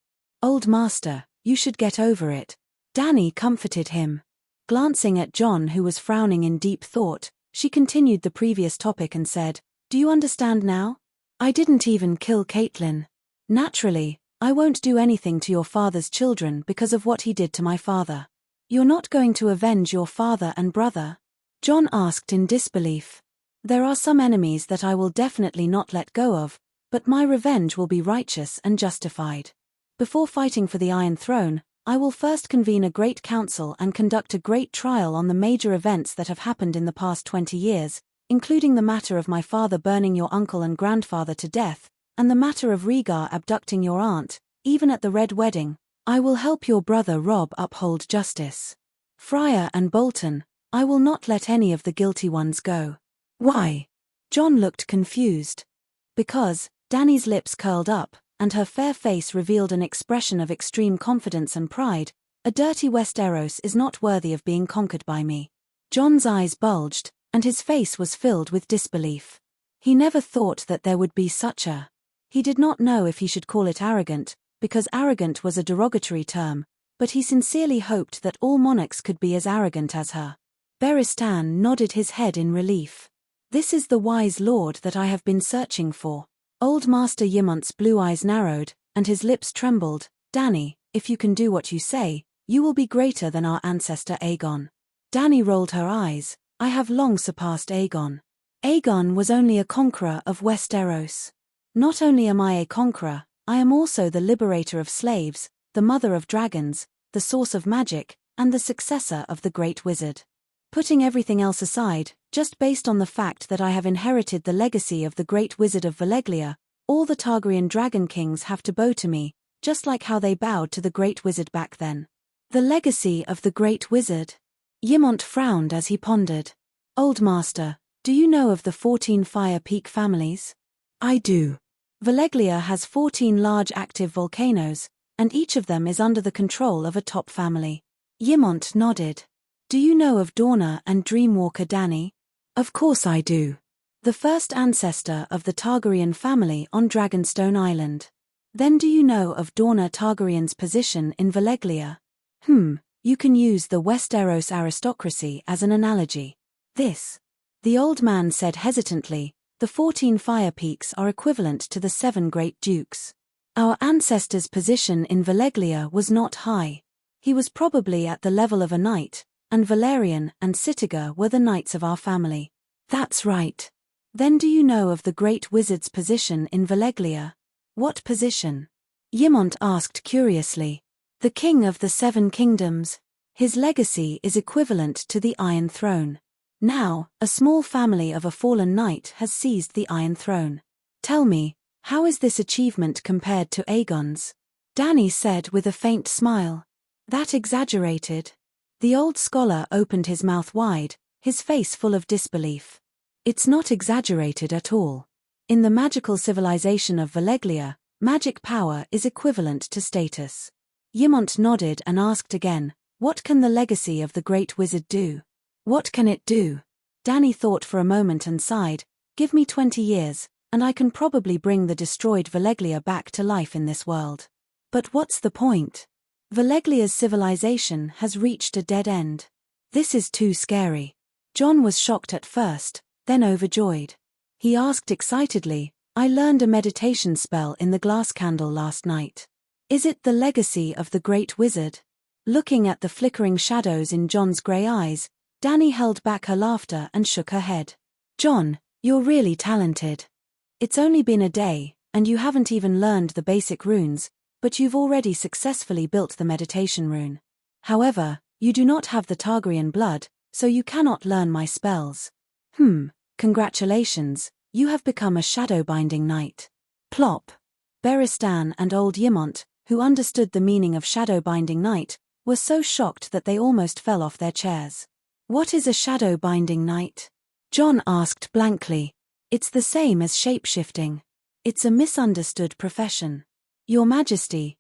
S1: Old master, you should get over it. Danny comforted him. Glancing at John, who was frowning in deep thought, she continued the previous topic and said, "Do you understand now? I didn't even kill Caitlin. Naturally, I won't do anything to your father's children because of what he did to my father." "You're not going to avenge your father and brother?" John asked in disbelief. "There are some enemies that I will definitely not let go of, but my revenge will be righteous and justified. Before fighting for the Iron Throne, I will first convene a great council and conduct a great trial on the major events that have happened in the past 20 years, including the matter of my father burning your uncle and grandfather to death, and the matter of Rhaegar abducting your aunt. Even at the Red Wedding, I will help your brother Robb uphold justice. Fryer and Bolton, I will not let any of the guilty ones go." "Why?" John looked confused. "Because," Dany's lips curled up, and her fair face revealed an expression of extreme confidence and pride, "a dirty Westeros is not worthy of being conquered by me." John's eyes bulged, and his face was filled with disbelief. He never thought that there would be such a... He did not know if he should call it arrogant, because arrogant was a derogatory term, but he sincerely hoped that all monarchs could be as arrogant as her. Beristan nodded his head in relief. "This is the wise lord that I have been searching for." Old Master Ymont's blue eyes narrowed, and his lips trembled. "Dany, if you can do what you say, you will be greater than our ancestor Aegon." Dany rolled her eyes. "I have long surpassed Aegon. Aegon was only a conqueror of Westeros. Not only am I a conqueror, I am also the liberator of slaves, the mother of dragons, the source of magic, and the successor of the Great Wizard. Putting everything else aside, just based on the fact that I have inherited the legacy of the Great Wizard of Valeglia, all the Targaryen Dragon Kings have to bow to me, just like how they bowed to the Great Wizard back then." "The legacy of the Great Wizard?" Ymont frowned as he pondered. "Old Master, do you know of the 14 Fire Peak families?" "I do. Valeglia has 14 large active volcanoes, and each of them is under the control of a top family." Ymont nodded. "Do you know of Dorna and Dreamwalker Dany?" "Of course I do. The first ancestor of the Targaryen family on Dragonstone Island." "Then do you know of Dorna Targaryen's position in Valeglia?" You can use the Westeros aristocracy as an analogy." The old man said hesitantly, "The 14 Fire Peaks are equivalent to the 7 Great Dukes. Our ancestor's position in Valeglia was not high. He was probably at the level of a knight, and Valerian and Sitiga were the knights of our family." "That's right. Then do you know of the Great Wizard's position in Valeglia?" "What position?" Ymont asked curiously. "The King of the 7 Kingdoms. His legacy is equivalent to the Iron Throne. Now, a small family of a fallen knight has seized the Iron Throne. Tell me, how is this achievement compared to Aegon's?" Dany said with a faint smile. "That exaggerated?" The old scholar opened his mouth wide, his face full of disbelief. "It's not exaggerated at all. In the magical civilization of Valeglia, magic power is equivalent to status." Ymont nodded and asked again, "What can the legacy of the Great Wizard do?" "What can it do?" Dany thought for a moment and sighed. "Give me 20 years, and I can probably bring the destroyed Valeglia back to life in this world. But what's the point? Valeglia's civilization has reached a dead end. This is too scary." John was shocked at first, then overjoyed. He asked excitedly, "I learned a meditation spell in the glass candle last night. Is it the legacy of the Great Wizard?" Looking at the flickering shadows in John's grey eyes, Dany held back her laughter and shook her head. "John, you're really talented. It's only been a day, and you haven't even learned the basic runes, but you've already successfully built the meditation rune. However, you do not have the Targaryen blood, so you cannot learn my spells." Congratulations, you have become a shadow-binding knight." Plop. Beristan and old Ymont, who understood the meaning of shadow-binding knight, were so shocked that they almost fell off their chairs. "What is a shadow-binding knight?" John asked blankly. "It's the same as shape-shifting. It's a misunderstood profession." "Your Majesty,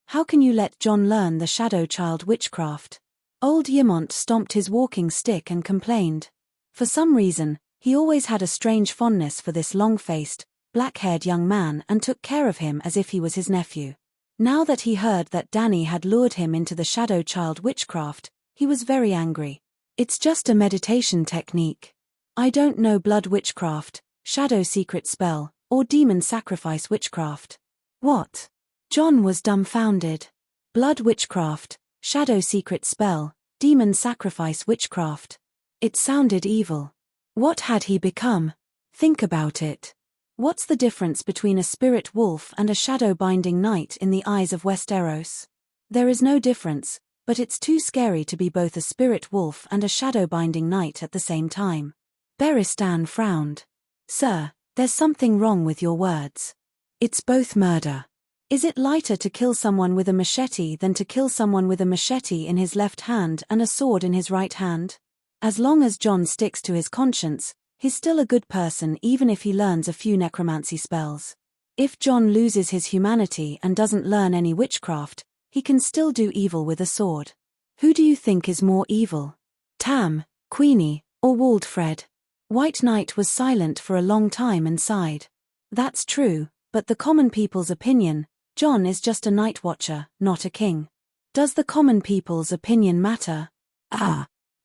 S1: how can you let John learn the shadow child witchcraft?" Old Ymont stomped his walking stick and complained. For some reason, he always had a strange fondness for this long-faced, black-haired young man and took care of him as if he was his nephew. Now that he heard that Danny had lured him into the shadow child witchcraft, he was very angry. It's just a meditation technique. I don't know blood witchcraft, shadow secret spell, or demon sacrifice witchcraft. What? John was dumbfounded. Blood witchcraft, shadow secret spell, demon sacrifice witchcraft. It sounded evil. What had he become? Think about it. What's the difference between a spirit wolf and a shadow-binding knight in the eyes of Westeros? There is no difference, but it's too scary to be both a spirit wolf and a shadow-binding knight at the same time. Beristan frowned. Sir, there's something wrong with your words. It's both murder. Is it lighter to kill someone with a machete than to kill someone with a machete in his left hand and a sword in his right hand? As long as John sticks to his conscience, he's still a good person even if he learns a few necromancy spells. If John loses his humanity and doesn't learn any witchcraft, he can still do evil with a sword. Who do you think is more evil? Tam, Queenie, or Waldfred? White Knight was silent for a long time and sighed. That's true, but the common people's opinion, John is just a night watcher, not a king. Does the common people's opinion matter?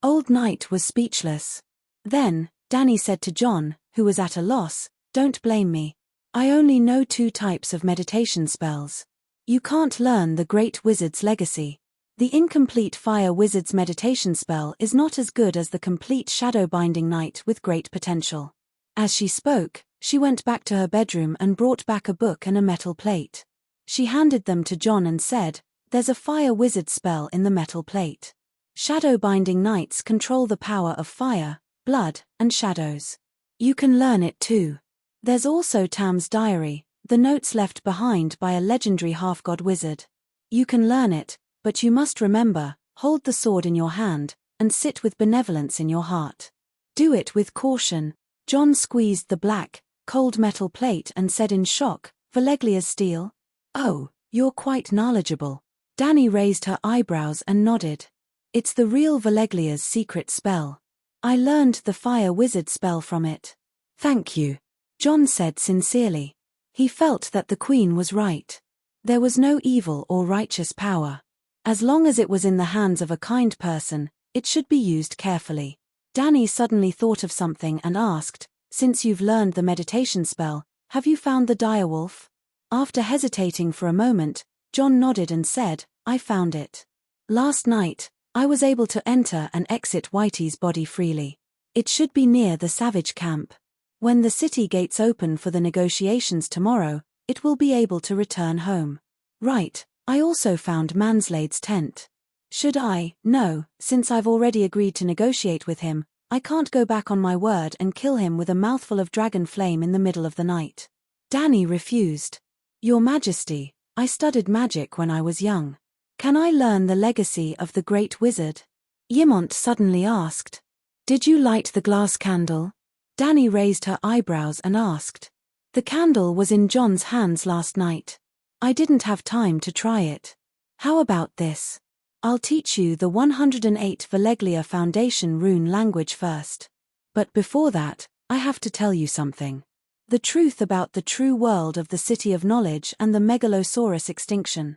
S1: Old Knight was speechless. Then, Danny said to John, who was at a loss, don't blame me. I only know 2 types of meditation spells. You can't learn the Great Wizard's legacy. The incomplete Fire Wizard's meditation spell is not as good as the complete Shadow-binding Knight with great potential. As she spoke, she went back to her bedroom and brought back a book and a metal plate. She handed them to John and said, there's a Fire Wizard spell in the metal plate. Shadow-binding Knights control the power of fire, blood, and shadows. You can learn it too. There's also Tam's diary, the notes left behind by a legendary half-god wizard. You can learn it, but you must remember, hold the sword in your hand, and sit with benevolence in your heart. Do it with caution. John squeezed the black, cold metal plate and said in shock, Valeglia's steel? Oh, you're quite knowledgeable. Danny raised her eyebrows and nodded. It's the real Valeglia's secret spell. I learned the Fire Wizard spell from it. Thank you, John said sincerely. He felt that the Queen was right. There was no evil or righteous power. As long as it was in the hands of a kind person, it should be used carefully. Danny suddenly thought of something and asked, since you've learned the meditation spell, have you found the direwolf? After hesitating for a moment, John nodded and said, I found it. Last night, I was able to enter and exit Whitey's body freely. It should be near the Savage camp. When the city gates open for the negotiations tomorrow, it will be able to return home. Right, I also found Manslade's tent. Should I? No, since I've already agreed to negotiate with him, I can't go back on my word and kill him with a mouthful of dragon flame in the middle of the night. Danny refused. Your Majesty, I studied magic when I was young. Can I learn the legacy of the Great Wizard? Ymont suddenly asked. Did you light the glass candle? Danny raised her eyebrows and asked. The candle was in John's hands last night. I didn't have time to try it. How about this? I'll teach you the 108 Valeglia Foundation rune language first. But before that, I have to tell you something. The truth about the true world of the City of Knowledge and the Megalosaurus extinction.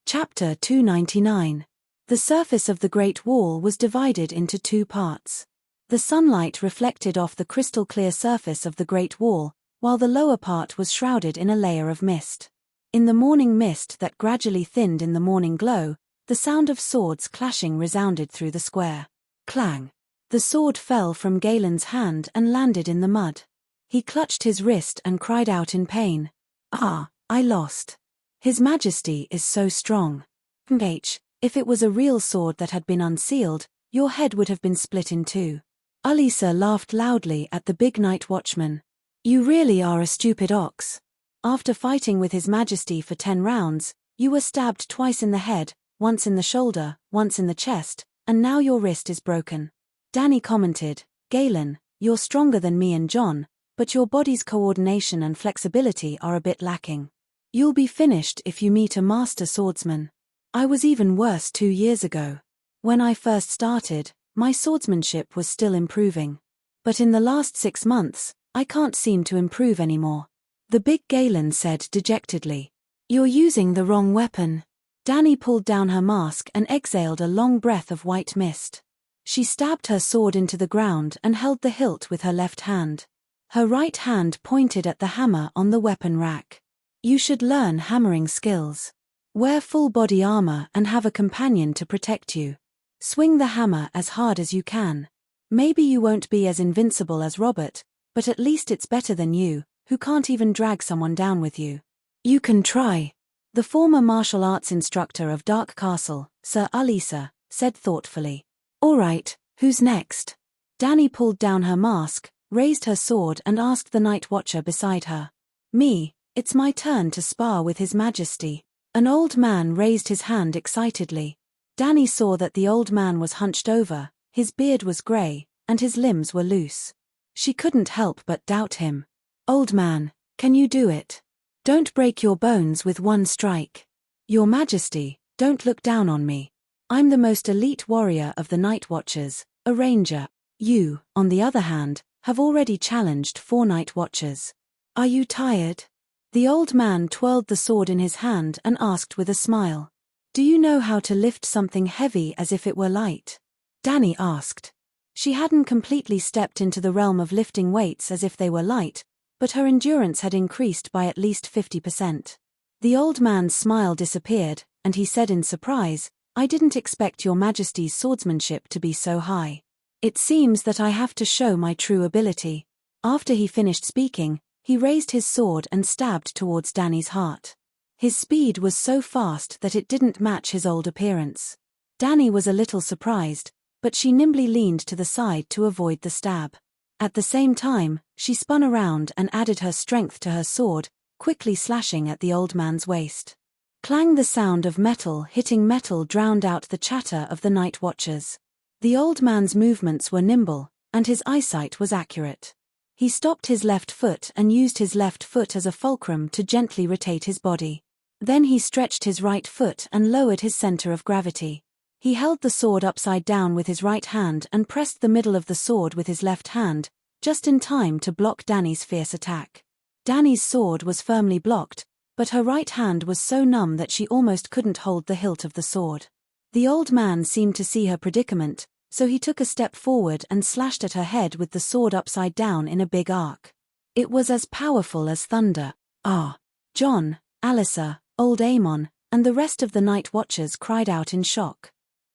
S1: Chapter 299. The surface of the Great Wall was divided into 2 parts. The sunlight reflected off the crystal-clear surface of the Great Wall, while the lower part was shrouded in a layer of mist. In the morning mist that gradually thinned in the morning glow, the sound of swords clashing resounded through the square. Clang! The sword fell from Galen's hand and landed in the mud. He clutched his wrist and cried out in pain. Ah, I lost. His Majesty is so strong. If it was a real sword that had been unsealed, your head would have been split in 2. Alisa laughed loudly at the big night watchman. You really are a stupid ox. After fighting with His Majesty for 10 rounds, you were stabbed twice in the head, once in the shoulder, once in the chest, and now your wrist is broken. Danny commented, Galen, you're stronger than me and John, but your body's coordination and flexibility are a bit lacking. You'll be finished if you meet a master swordsman. I was even worse 2 years ago. When I first started, my swordsmanship was still improving. But in the last 6 months, I can't seem to improve anymore. The big Galen said dejectedly. You're using the wrong weapon. Dany pulled down her mask and exhaled a long breath of white mist. She stabbed her sword into the ground and held the hilt with her left hand. Her right hand pointed at the hammer on the weapon rack. You should learn hammering skills. Wear full body armor and have a companion to protect you. Swing the hammer as hard as you can. Maybe you won't be as invincible as Robert, but at least it's better than you, who can't even drag someone down with you. You can try. The former martial arts instructor of Dark Castle, Sir Alisa, said thoughtfully. All right, who's next? Dany pulled down her mask, raised her sword and asked the night watcher beside her. Me, it's my turn to spar with His Majesty. An old man raised his hand excitedly. Dany saw that the old man was hunched over, his beard was grey, and his limbs were loose. She couldn't help but doubt him. Old man, can you do it? Don't break your bones with one strike. Your Majesty, don't look down on me. I'm the most elite warrior of the Night Watchers, a ranger. You, on the other hand, have already challenged 4 Night Watchers. Are you tired? The old man twirled the sword in his hand and asked with a smile. Do you know how to lift something heavy as if it were light? Dany asked. She hadn't completely stepped into the realm of lifting weights as if they were light, but her endurance had increased by at least 50%. The old man's smile disappeared, and he said in surprise, I didn't expect your Majesty's swordsmanship to be so high. It seems that I have to show my true ability. After he finished speaking, he raised his sword and stabbed towards Dany's heart. His speed was so fast that it didn't match his old appearance. Dany was a little surprised, but she nimbly leaned to the side to avoid the stab. At the same time, she spun around and added her strength to her sword, quickly slashing at the old man's waist. Clang! The sound of metal hitting metal drowned out the chatter of the Night Watchers. The old man's movements were nimble, and his eyesight was accurate. He stopped his left foot and used his left foot as a fulcrum to gently rotate his body. Then he stretched his right foot and lowered his center of gravity. He held the sword upside down with his right hand and pressed the middle of the sword with his left hand, just in time to block Dany's fierce attack. Dany's sword was firmly blocked, but her right hand was so numb that she almost couldn't hold the hilt of the sword. The old man seemed to see her predicament, so he took a step forward and slashed at her head with the sword upside down in a big arc. It was as powerful as thunder. Ah! John, Alisa, old Aemon, and the rest of the Night Watchers cried out in shock.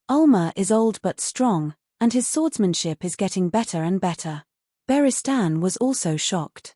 S1: Ulmer is old but strong, and his swordsmanship is getting better and better. Beristan was also shocked.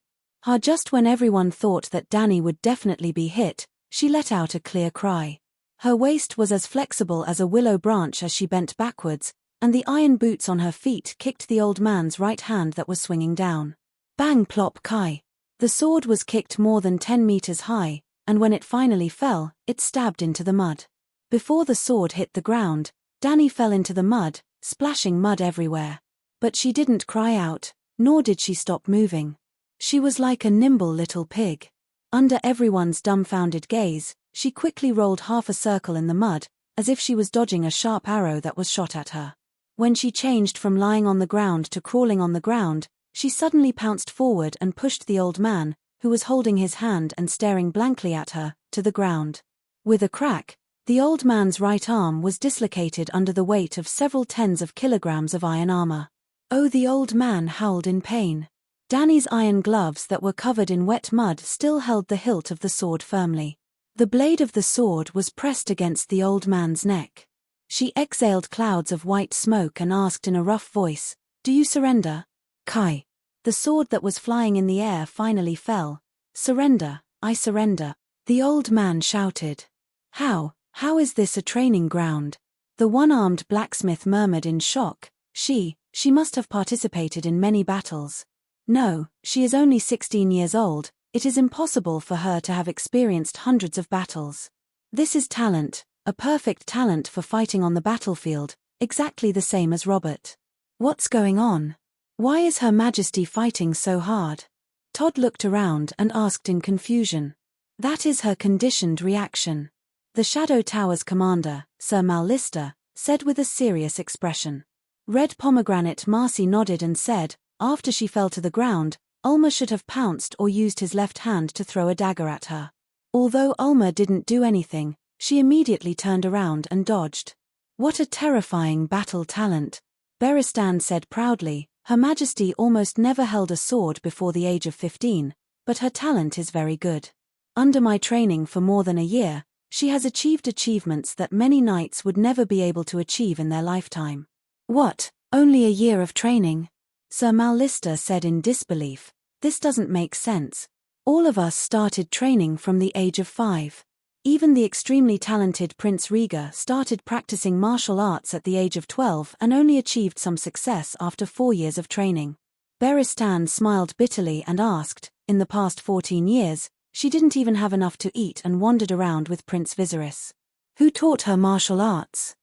S1: Just when everyone thought that Dany would definitely be hit, she let out a clear cry. Her waist was as flexible as a willow branch as she bent backwards, and the iron boots on her feet kicked the old man's right hand that was swinging down. Bang plop kai. The sword was kicked more than 10 meters high, and when it finally fell, it stabbed into the mud. Before the sword hit the ground, Dany fell into the mud, splashing mud everywhere. But she didn't cry out, nor did she stop moving. She was like a nimble little pig. Under everyone's dumbfounded gaze, she quickly rolled half a circle in the mud, as if she was dodging a sharp arrow that was shot at her. When she changed from lying on the ground to crawling on the ground, she suddenly pounced forward and pushed the old man, who was holding his hand and staring blankly at her, to the ground. With a crack, the old man's right arm was dislocated under the weight of several tens of kilograms of iron armor. Oh, the old man howled in pain. Dany's iron gloves that were covered in wet mud still held the hilt of the sword firmly. The blade of the sword was pressed against the old man's neck. She exhaled clouds of white smoke and asked in a rough voice, "Do you surrender?" Kai. The sword that was flying in the air finally fell. "Surrender, I surrender," the old man shouted. How is this a training ground?" The one-armed blacksmith murmured in shock. She must have participated in many battles. No, she is only 16 years old, it is impossible for her to have experienced hundreds of battles. This is talent, a perfect talent for fighting on the battlefield, exactly the same as Robert. What's going on? Why is Her Majesty fighting so hard? Todd looked around and asked in confusion. That is her conditioned reaction. The Shadow Tower's commander, Sir Mallister, said with a serious expression. Red Pomegranate Marcy nodded and said, after she fell to the ground, Ulmer should have pounced or used his left hand to throw a dagger at her. Although Ulma didn't do anything, she immediately turned around and dodged. What a terrifying battle talent, Beristan said proudly. Her Majesty almost never held a sword before the age of 15, but her talent is very good. Under my training for more than a year, she has achieved achievements that many knights would never be able to achieve in their lifetime. What, only a year of training? Sir Mallister said in disbelief. This doesn't make sense. All of us started training from the age of 5. Even the extremely talented Prince Riga started practicing martial arts at the age of 12 and only achieved some success after 4 years of training. Beristan smiled bitterly and asked, in the past 14 years, she didn't even have enough to eat and wandered around with Prince Viserys. Who taught her martial arts?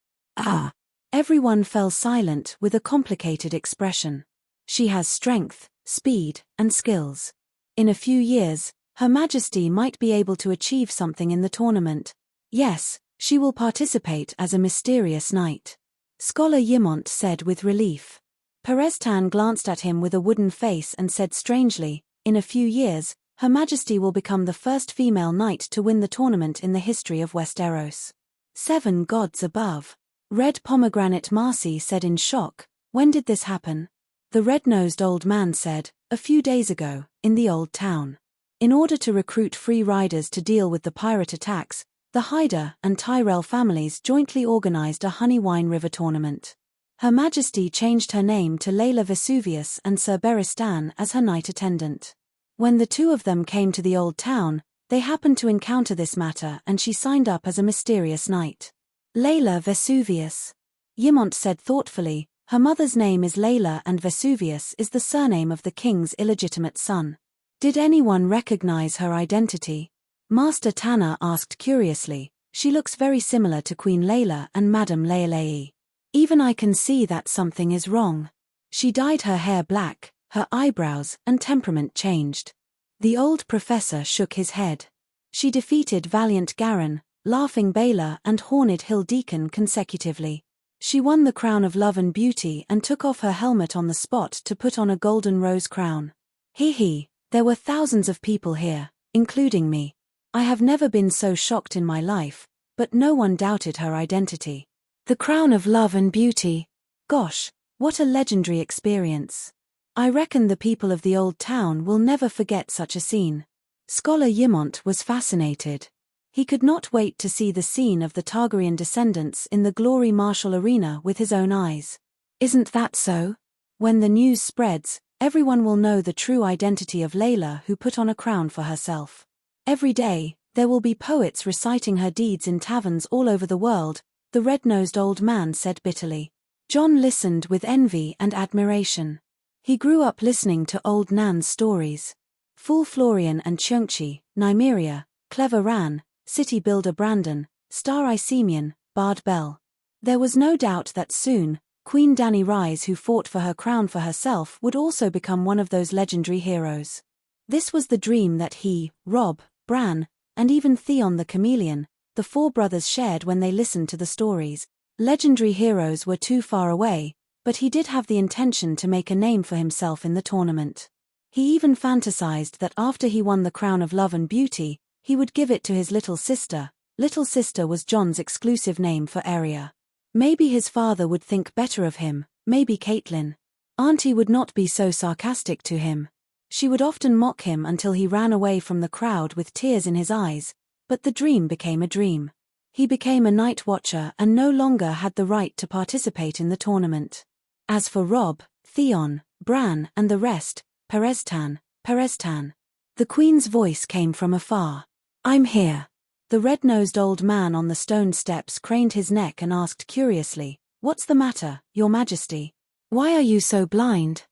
S1: Everyone fell silent with a complicated expression. She has strength, speed, and skills. In a few years, Her Majesty might be able to achieve something in the tournament. Yes, she will participate as a mysterious knight. Scholar Yimont said with relief. Perestan glanced at him with a wooden face and said strangely, in a few years, Her Majesty will become the first female knight to win the tournament in the history of Westeros. 7 gods above. Red Pomegranate Marcy said in shock, when did this happen? The red-nosed old man said, a few days ago, in the old town. In order to recruit free riders to deal with the pirate attacks, the Hyder and Tyrell families jointly organized a Honeywine River tournament. Her Majesty changed her name to Layla Vesuvius and Sir Beristan as her knight attendant. When the two of them came to the old town, they happened to encounter this matter and she signed up as a mysterious knight. Layla Vesuvius. Yimont said thoughtfully, her mother's name is Layla and Vesuvius is the surname of the king's illegitimate son. Did anyone recognize her identity? Master Tanner asked curiously. She looks very similar to Queen Layla and Madame Leilei. Even I can see that something is wrong. She dyed her hair black, her eyebrows and temperament changed. The old professor shook his head. She defeated Valiant Garin, Laughing Baylor and Horned Hill Deacon consecutively. She won the crown of love and beauty and took off her helmet on the spot to put on a golden rose crown. Hee. There were thousands of people here, including me. I have never been so shocked in my life, but no one doubted her identity. The crown of love and beauty. Gosh, what a legendary experience. I reckon the people of the old town will never forget such a scene. Scholar Yimont was fascinated. He could not wait to see the scene of the Targaryen descendants in the Glory Martial Arena with his own eyes. Isn't that so? When the news spreads, everyone will know the true identity of Layla who put on a crown for herself. Every day, there will be poets reciting her deeds in taverns all over the world, the red-nosed old man said bitterly. John listened with envy and admiration. He grew up listening to old Nan's stories. Fool Florian and Chungchi, Nymeria, Clever Ran, City Builder Brandon, Star-Eye Simeon, Bard Bell. There was no doubt that soon, Queen Dany Rise who fought for her crown for herself would also become one of those legendary heroes. This was the dream that he, Robb, Bran, and even Theon the Chameleon, the 4 brothers shared when they listened to the stories. Legendary heroes were too far away, but he did have the intention to make a name for himself in the tournament. He even fantasized that after he won the crown of love and beauty, he would give it to his little sister. Little sister was Jon's exclusive name for Arya. Maybe his father would think better of him, maybe Catelyn. Auntie would not be so sarcastic to him. She would often mock him until he ran away from the crowd with tears in his eyes, but the dream became a dream. He became a night watcher and no longer had the right to participate in the tournament. As for Robb, Theon, Bran and the rest, Perestan. The Queen's voice came from afar. I'm here. The red-nosed old man on the stone steps craned his neck and asked curiously, What's the matter, Your Majesty? Why are you so blind?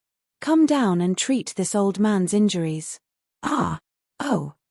S1: Come down and treat this old man's injuries. Oh,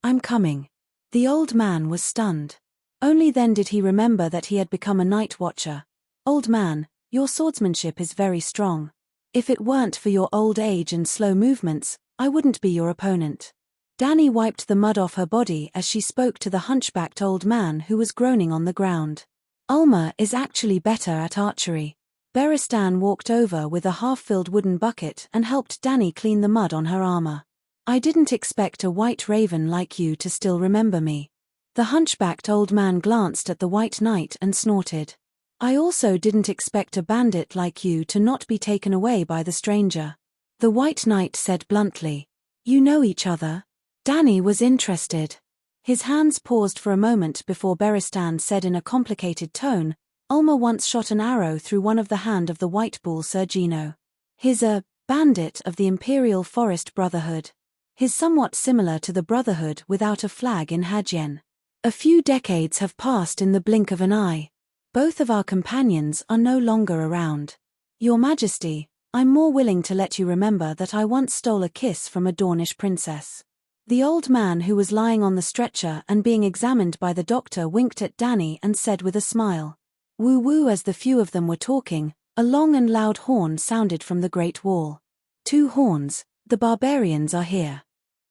S1: I'm coming. The old man was stunned. Only then did he remember that he had become a night watcher. Old man, your swordsmanship is very strong. If it weren't for your old age and slow movements, I wouldn't be your opponent. Dany wiped the mud off her body as she spoke to the hunchbacked old man who was groaning on the ground. Ulma is actually better at archery. Beristan walked over with a half-filled wooden bucket and helped Dany clean the mud on her armor. I didn't expect a white raven like you to still remember me. The hunchbacked old man glanced at the White Knight and snorted. I also didn't expect a bandit like you to not be taken away by the stranger. The White Knight said bluntly. You know each other? Danny was interested. His hands paused for a moment before Beristan said in a complicated tone, Ulmer once shot an arrow through one of the hand of the White Bull Sergino. He's a bandit of the Imperial Forest Brotherhood. He's somewhat similar to the Brotherhood without a flag in Hadjen. A few decades have passed in the blink of an eye. Both of our companions are no longer around. Your Majesty, I'm more willing to let you remember that I once stole a kiss from a Dornish princess. The old man who was lying on the stretcher and being examined by the doctor winked at Danny and said with a smile. Woo-woo. As the few of them were talking, a long and loud horn sounded from the Great Wall. 2 horns, the barbarians are here.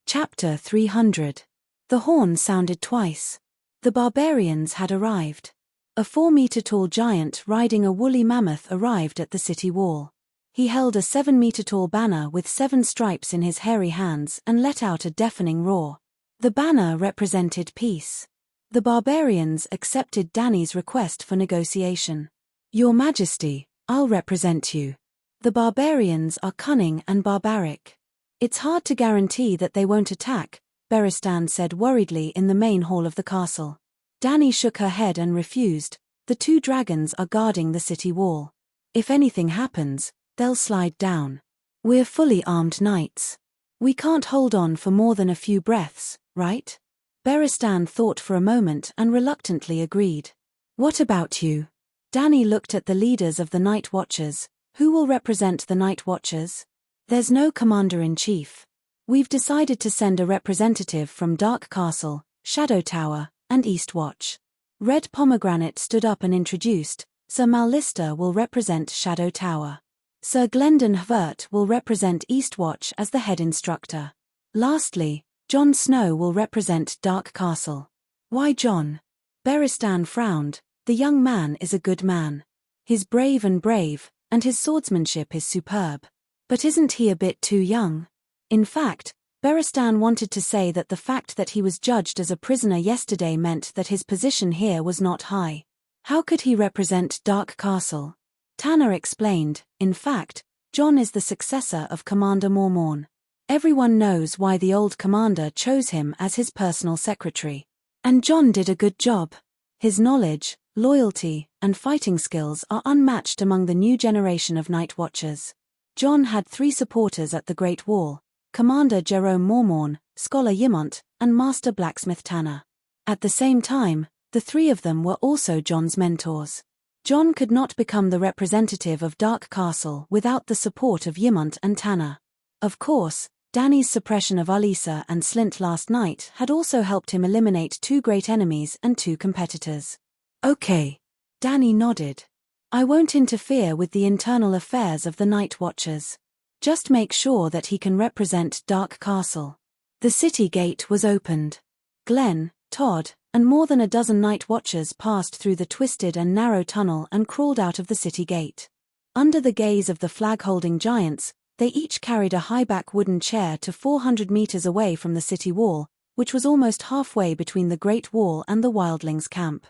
S1: Chapter 300. The horn sounded twice. The barbarians had arrived. A 4-meter-tall giant riding a woolly mammoth arrived at the city wall. He held a 7-meter-tall banner with 7 stripes in his hairy hands and let out a deafening roar. The banner represented peace. The barbarians accepted Danny's request for negotiation. Your Majesty, I'll represent you. The barbarians are cunning and barbaric. It's hard to guarantee that they won't attack, Beristan said worriedly in the main hall of the castle. Danny shook her head and refused. The 2 dragons are guarding the city wall. If anything happens, they'll slide down. We're fully armed knights. We can't hold on for more than a few breaths, right? Beristan thought for a moment and reluctantly agreed. What about you? Danny looked at the leaders of the Night Watchers. Who will represent the Night Watchers? There's no commander-in-chief. We've decided to send a representative from Dark Castle, Shadow Tower, and East Watch. Red Pomegranate stood up and introduced, Sir Mallister will represent Shadow Tower. Sir Glendon Hvert will represent East Watch as the head instructor. Lastly, Jon Snow will represent Dark Castle. Why Jon? Beristan frowned. The young man is a good man. He's brave, and his swordsmanship is superb. But isn't he a bit too young? In fact, Beristan wanted to say that the fact that he was judged as a prisoner yesterday meant that his position here was not high. How could he represent Dark Castle? Tanner explained, in fact, Jon is the successor of Commander Mormorn. Everyone knows why the old commander chose him as his personal secretary. And Jon did a good job. His knowledge, loyalty, and fighting skills are unmatched among the new generation of Night Watchers. Jon had 3 supporters at the Great Wall, Commander Jerome Mormorn, Scholar Ymont, and Master Blacksmith Tanner. At the same time, the 3 of them were also Jon's mentors. Jon could not become the representative of Dark Castle without the support of Ymont and Tanner. Of course, Danny's suppression of Alisa and Slint last night had also helped him eliminate 2 great enemies and 2 competitors. Okay. Danny nodded. I won't interfere with the internal affairs of the Night Watchers. Just make sure that he can represent Dark Castle. The city gate was opened. Glenn, Todd, and more than a dozen Night Watchers passed through the twisted and narrow tunnel and crawled out of the city gate. Under the gaze of the flag-holding giants, they each carried a high-back wooden chair to 400 meters away from the city wall, which was almost halfway between the Great Wall and the Wildlings' camp.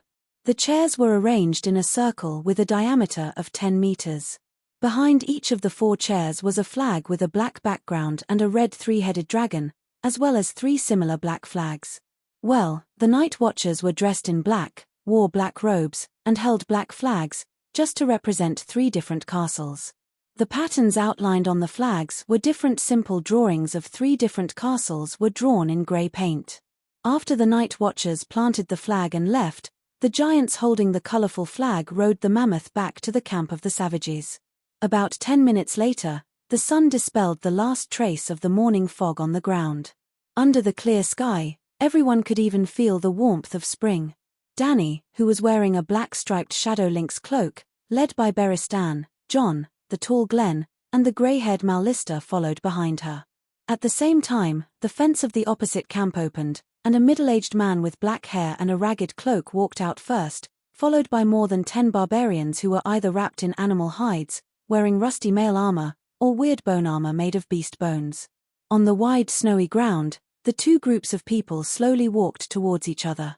S1: The chairs were arranged in a circle with a diameter of 10 meters. Behind each of the 4 chairs was a flag with a black background and a red 3-headed dragon, as well as 3 similar black flags. Well, the Night Watchers were dressed in black, wore black robes, and held black flags, just to represent 3 different castles. The patterns outlined on the flags were different simple drawings of 3 different castles were drawn in grey paint. After the Night Watchers planted the flag and left, the giants holding the colourful flag rode the mammoth back to the camp of the savages. About 10 minutes later, the sun dispelled the last trace of the morning fog on the ground. Under the clear sky, everyone could even feel the warmth of spring. Danny, who was wearing a black striped Shadow Lynx cloak, led by Beristan, Jon, the tall Glenn, and the grey-haired Mallister followed behind her. At the same time, the fence of the opposite camp opened, and a middle-aged man with black hair and a ragged cloak walked out first, followed by more than 10 barbarians who were either wrapped in animal hides, wearing rusty mail armor, or weird bone armor made of beast bones. On the wide snowy ground, the 2 groups of people slowly walked towards each other.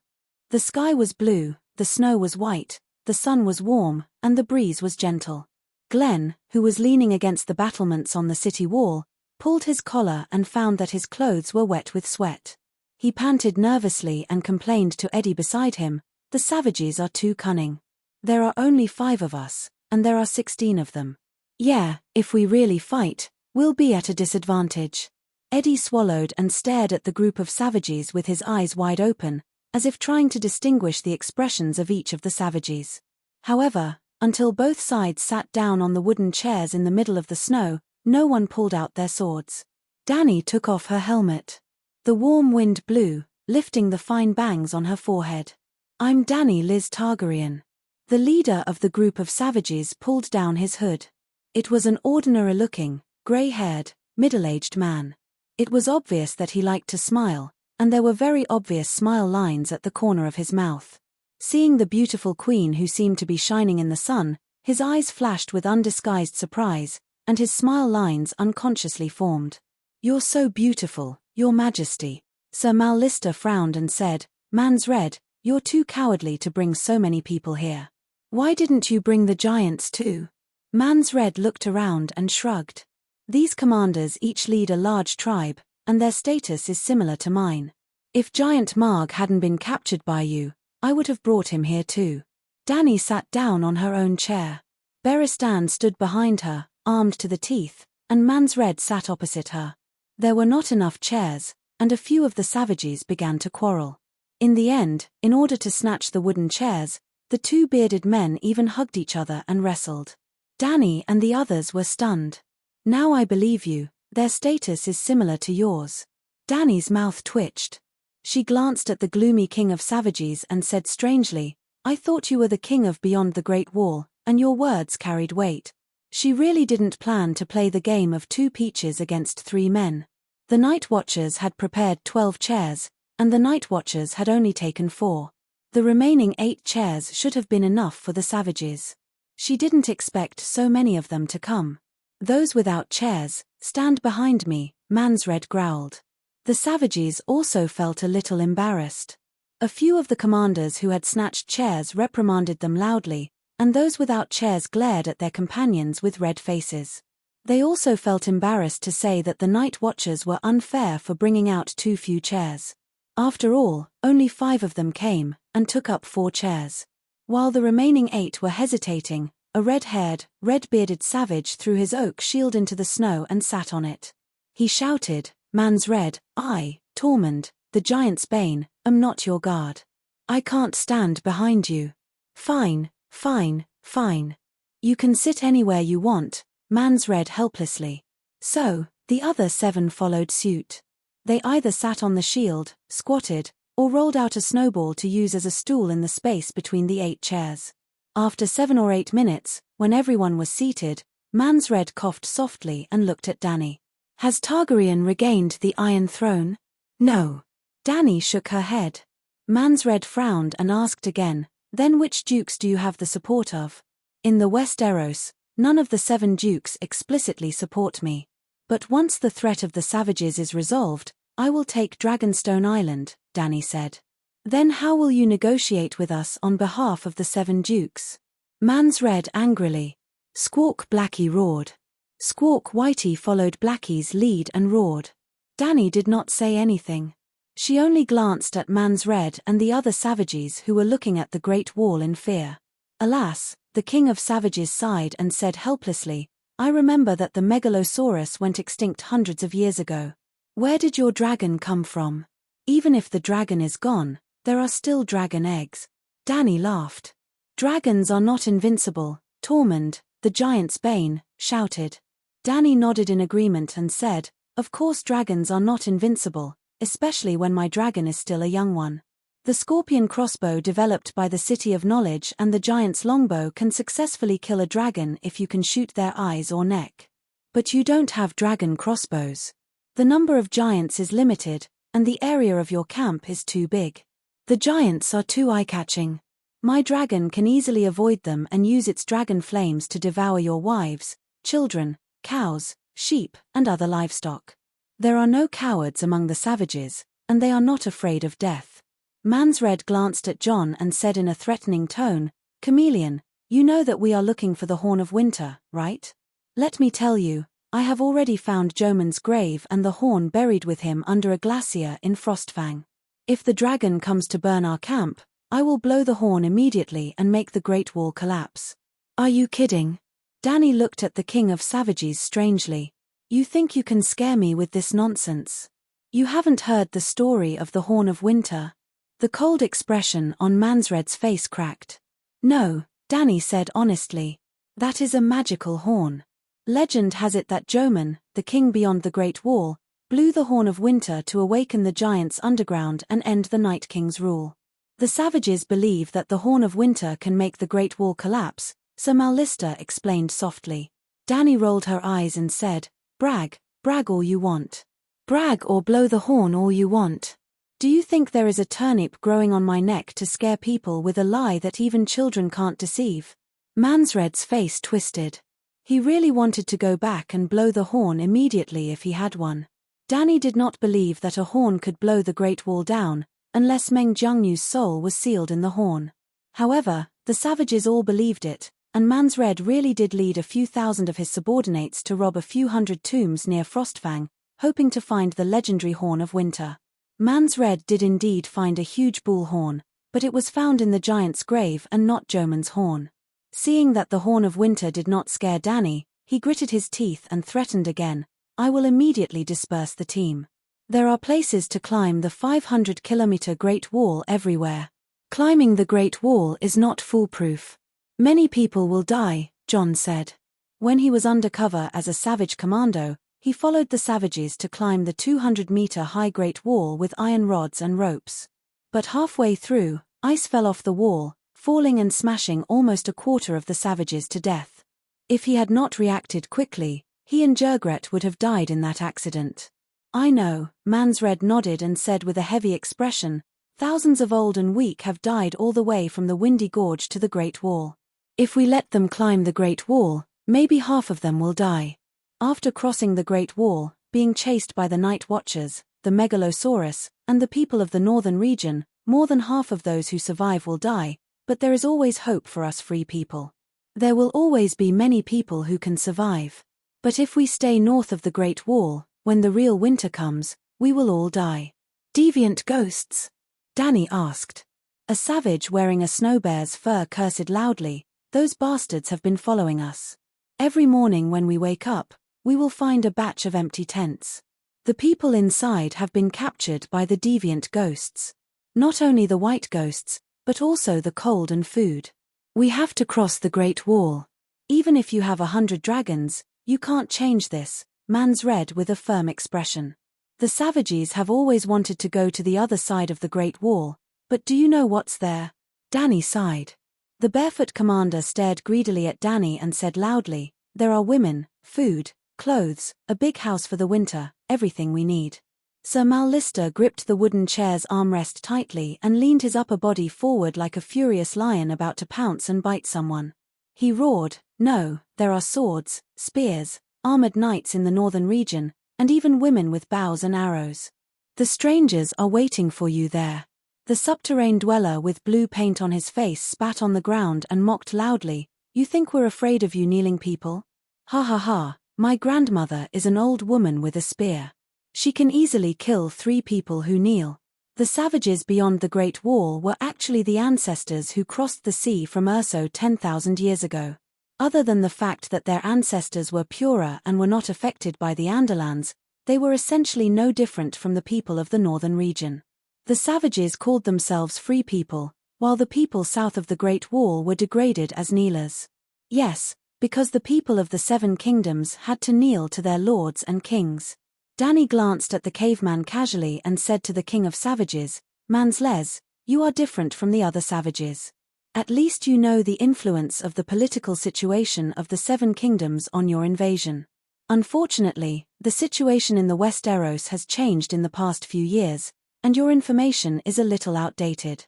S1: The sky was blue, the snow was white, the sun was warm, and the breeze was gentle. Glenn, who was leaning against the battlements on the city wall, pulled his collar and found that his clothes were wet with sweat. He panted nervously and complained to Eddie beside him, "The savages are too cunning. There are only 5 of us, and there are 16 of them. Yeah, if we really fight, we'll be at a disadvantage." Eddie swallowed and stared at the group of savages with his eyes wide open, as if trying to distinguish the expressions of each of the savages. However, until both sides sat down on the wooden chairs in the middle of the snow, no one pulled out their swords. Dany took off her helmet. The warm wind blew, lifting the fine bangs on her forehead. "I'm Dany Liz Targaryen." The leader of the group of savages pulled down his hood. It was an ordinary-looking, grey-haired, middle-aged man. It was obvious that he liked to smile, and there were very obvious smile lines at the corner of his mouth. Seeing the beautiful queen who seemed to be shining in the sun, his eyes flashed with undisguised surprise, and his smile lines unconsciously formed. "You're so beautiful, Your Majesty." Sir Mal Lister frowned and said, "Mans Red, you're too cowardly to bring so many people here. Why didn't you bring the giants too?" Mans Red looked around and shrugged. "These commanders each lead a large tribe, and their status is similar to mine. If Giant Marg hadn't been captured by you, I would have brought him here too." Dany sat down on her own chair. Beristan stood behind her, armed to the teeth, and Mans Red sat opposite her. There were not enough chairs, and a few of the savages began to quarrel. In the end, in order to snatch the wooden chairs, the 2 bearded men even hugged each other and wrestled. Dany and the others were stunned. "Now I believe you, their status is similar to yours." Dany's mouth twitched. She glanced at the gloomy king of savages and said strangely, "I thought you were the king of beyond the Great Wall, and your words carried weight." She really didn't plan to play the game of 2 peaches against 3 men. The Night Watchers had prepared 12 chairs, and the Night Watchers had only taken 4. The remaining 8 chairs should have been enough for the savages. She didn't expect so many of them to come. "Those without chairs, stand behind me," Mans Red growled. The savages also felt a little embarrassed. A few of the commanders who had snatched chairs reprimanded them loudly, and those without chairs glared at their companions with red faces. They also felt embarrassed to say that the Night Watchers were unfair for bringing out too few chairs. After all, only 5 of them came, and took up 4 chairs. While the remaining 8 were hesitating, a red-haired, red-bearded savage threw his oak shield into the snow and sat on it. He shouted, "Mans Red, I, Tormund, the Giant's Bane, am not your guard. I can't stand behind you." "Fine, fine, fine. You can sit anywhere you want," Mans Red helplessly. So, the other 7 followed suit. They either sat on the shield, squatted, or rolled out a snowball to use as a stool in the space between the 8 chairs. After 7 or 8 minutes, when everyone was seated, Mans Red coughed softly and looked at Dany. "Has Targaryen regained the Iron Throne?" "No." Dany shook her head. Mans Red frowned and asked again, "Then which dukes do you have the support of?" "In the Westeros, none of the 7 dukes explicitly support me. But once the threat of the savages is resolved, I will take Dragonstone Island," Dany said. "Then how will you negotiate with us on behalf of the 7 dukes?" Mans Red angrily. Squawk Blackie roared. Squawk Whitey followed Blackie's lead and roared. Dany did not say anything. She only glanced at Mans Red and the other savages who were looking at the Great Wall in fear. Alas, the king of savages sighed and said helplessly, "I remember that the Megalosaurus went extinct hundreds of years ago. Where did your dragon come from? Even if the dragon is gone, there are still dragon eggs." Dany laughed. "Dragons are not invincible," Tormund, the Giant's Bane, shouted. Dany nodded in agreement and said, "Of course dragons are not invincible, especially when my dragon is still a young one. The scorpion crossbow developed by the City of Knowledge and the giant's longbow can successfully kill a dragon if you can shoot their eyes or neck. But you don't have dragon crossbows. The number of giants is limited, and the area of your camp is too big. The giants are too eye-catching. My dragon can easily avoid them and use its dragon flames to devour your wives, children, cows, sheep, and other livestock. There are no cowards among the savages, and they are not afraid of death. Mansred glanced at John and said in a threatening tone, "Chameleon, you know that we are looking for the Horn of Winter, right? Let me tell you, I have already found Joman's grave and the horn buried with him under a glacier in Frostfang. If the dragon comes to burn our camp, I will blow the horn immediately and make the Great Wall collapse." "Are you kidding?" Danny looked at the King of Savages strangely. "You think you can scare me with this nonsense? You haven't heard the story of the Horn of Winter?" The cold expression on Mansred's face cracked. "No," Danny said honestly. "That is a magical horn. Legend has it that Joman, the king beyond the Great Wall, blew the Horn of Winter to awaken the giants underground and end the Night King's rule. The Savages believe that the Horn of Winter can make the Great Wall collapse," Sir Mallister explained softly. Danny rolled her eyes and said, "Brag, brag all you want. Brag or blow the horn all you want. Do you think there is a turnip growing on my neck to scare people with a lie that even children can't deceive?" Mansred's face twisted. He really wanted to go back and blow the horn immediately if he had one. Danny did not believe that a horn could blow the Great Wall down, unless Meng Jiangnu's soul was sealed in the horn. However, the Savages all believed it, and Mansred really did lead a few thousand of his subordinates to rob a few hundred tombs near Frostfang, hoping to find the legendary Horn of Winter. Mansred did indeed find a huge bull horn, but it was found in the giant's grave and not Joman's horn. Seeing that the Horn of Winter did not scare Danny, he gritted his teeth and threatened again, "I will immediately disperse the team. There are places to climb the 500-kilometer Great Wall everywhere. Climbing the Great Wall is not foolproof. Many people will die," John said. When he was undercover as a Savage commando, he followed the Savages to climb the 200-meter-high Great Wall with iron rods and ropes. But halfway through, ice fell off the wall, falling and smashing almost a quarter of the Savages to death. If he had not reacted quickly, he and Jurgret would have died in that accident. "I know," Mansred nodded and said with a heavy expression, "thousands of old and weak have died all the way from the Windy Gorge to the Great Wall. If we let them climb the Great Wall, maybe half of them will die." After crossing the Great Wall, being chased by the Night Watchers, the Megalosaurus, and the people of the northern region, more than half of those who survive will die, but there is always hope for us free people. There will always be many people who can survive. But if we stay north of the Great Wall, when the real winter comes, we will all die. "Deviant ghosts?" Danny asked. A savage wearing a snowbear's fur cursed loudly, "Those bastards have been following us. Every morning when we wake up, we will find a batch of empty tents. The people inside have been captured by the deviant ghosts. Not only the white ghosts, but also the cold and food. We have to cross the Great Wall. Even if you have 100 dragons, you can't change this," Mansred with a firm expression. "The Savages have always wanted to go to the other side of the Great Wall, but do you know what's there?" Danny sighed. The barefoot commander stared greedily at Danny and said loudly, "There are women, food, clothes, a big house for the winter, everything we need." Sir Mallister gripped the wooden chair's armrest tightly and leaned his upper body forward like a furious lion about to pounce and bite someone. He roared, "No, there are swords, spears, armored knights in the northern region, and even women with bows and arrows. The strangers are waiting for you there." The subterrane dweller with blue paint on his face spat on the ground and mocked loudly, "You think we're afraid of you kneeling people? Ha ha ha, my grandmother is an old woman with a spear. She can easily kill 3 people who kneel." The Savages beyond the Great Wall were actually the ancestors who crossed the sea from Urso 10,000 years ago. Other than the fact that their ancestors were purer and were not affected by the Anderlands, they were essentially no different from the people of the northern region. The Savages called themselves free people, while the people south of the Great Wall were degraded as kneelers. Yes, because the people of the 7 kingdoms had to kneel to their lords and kings. Danny glanced at the caveman casually and said to the King of Savages, "Mansles, you are different from the other Savages. At least you know the influence of the political situation of the 7 kingdoms on your invasion. Unfortunately, the situation in the Westeros has changed in the past few years, and your information is a little outdated.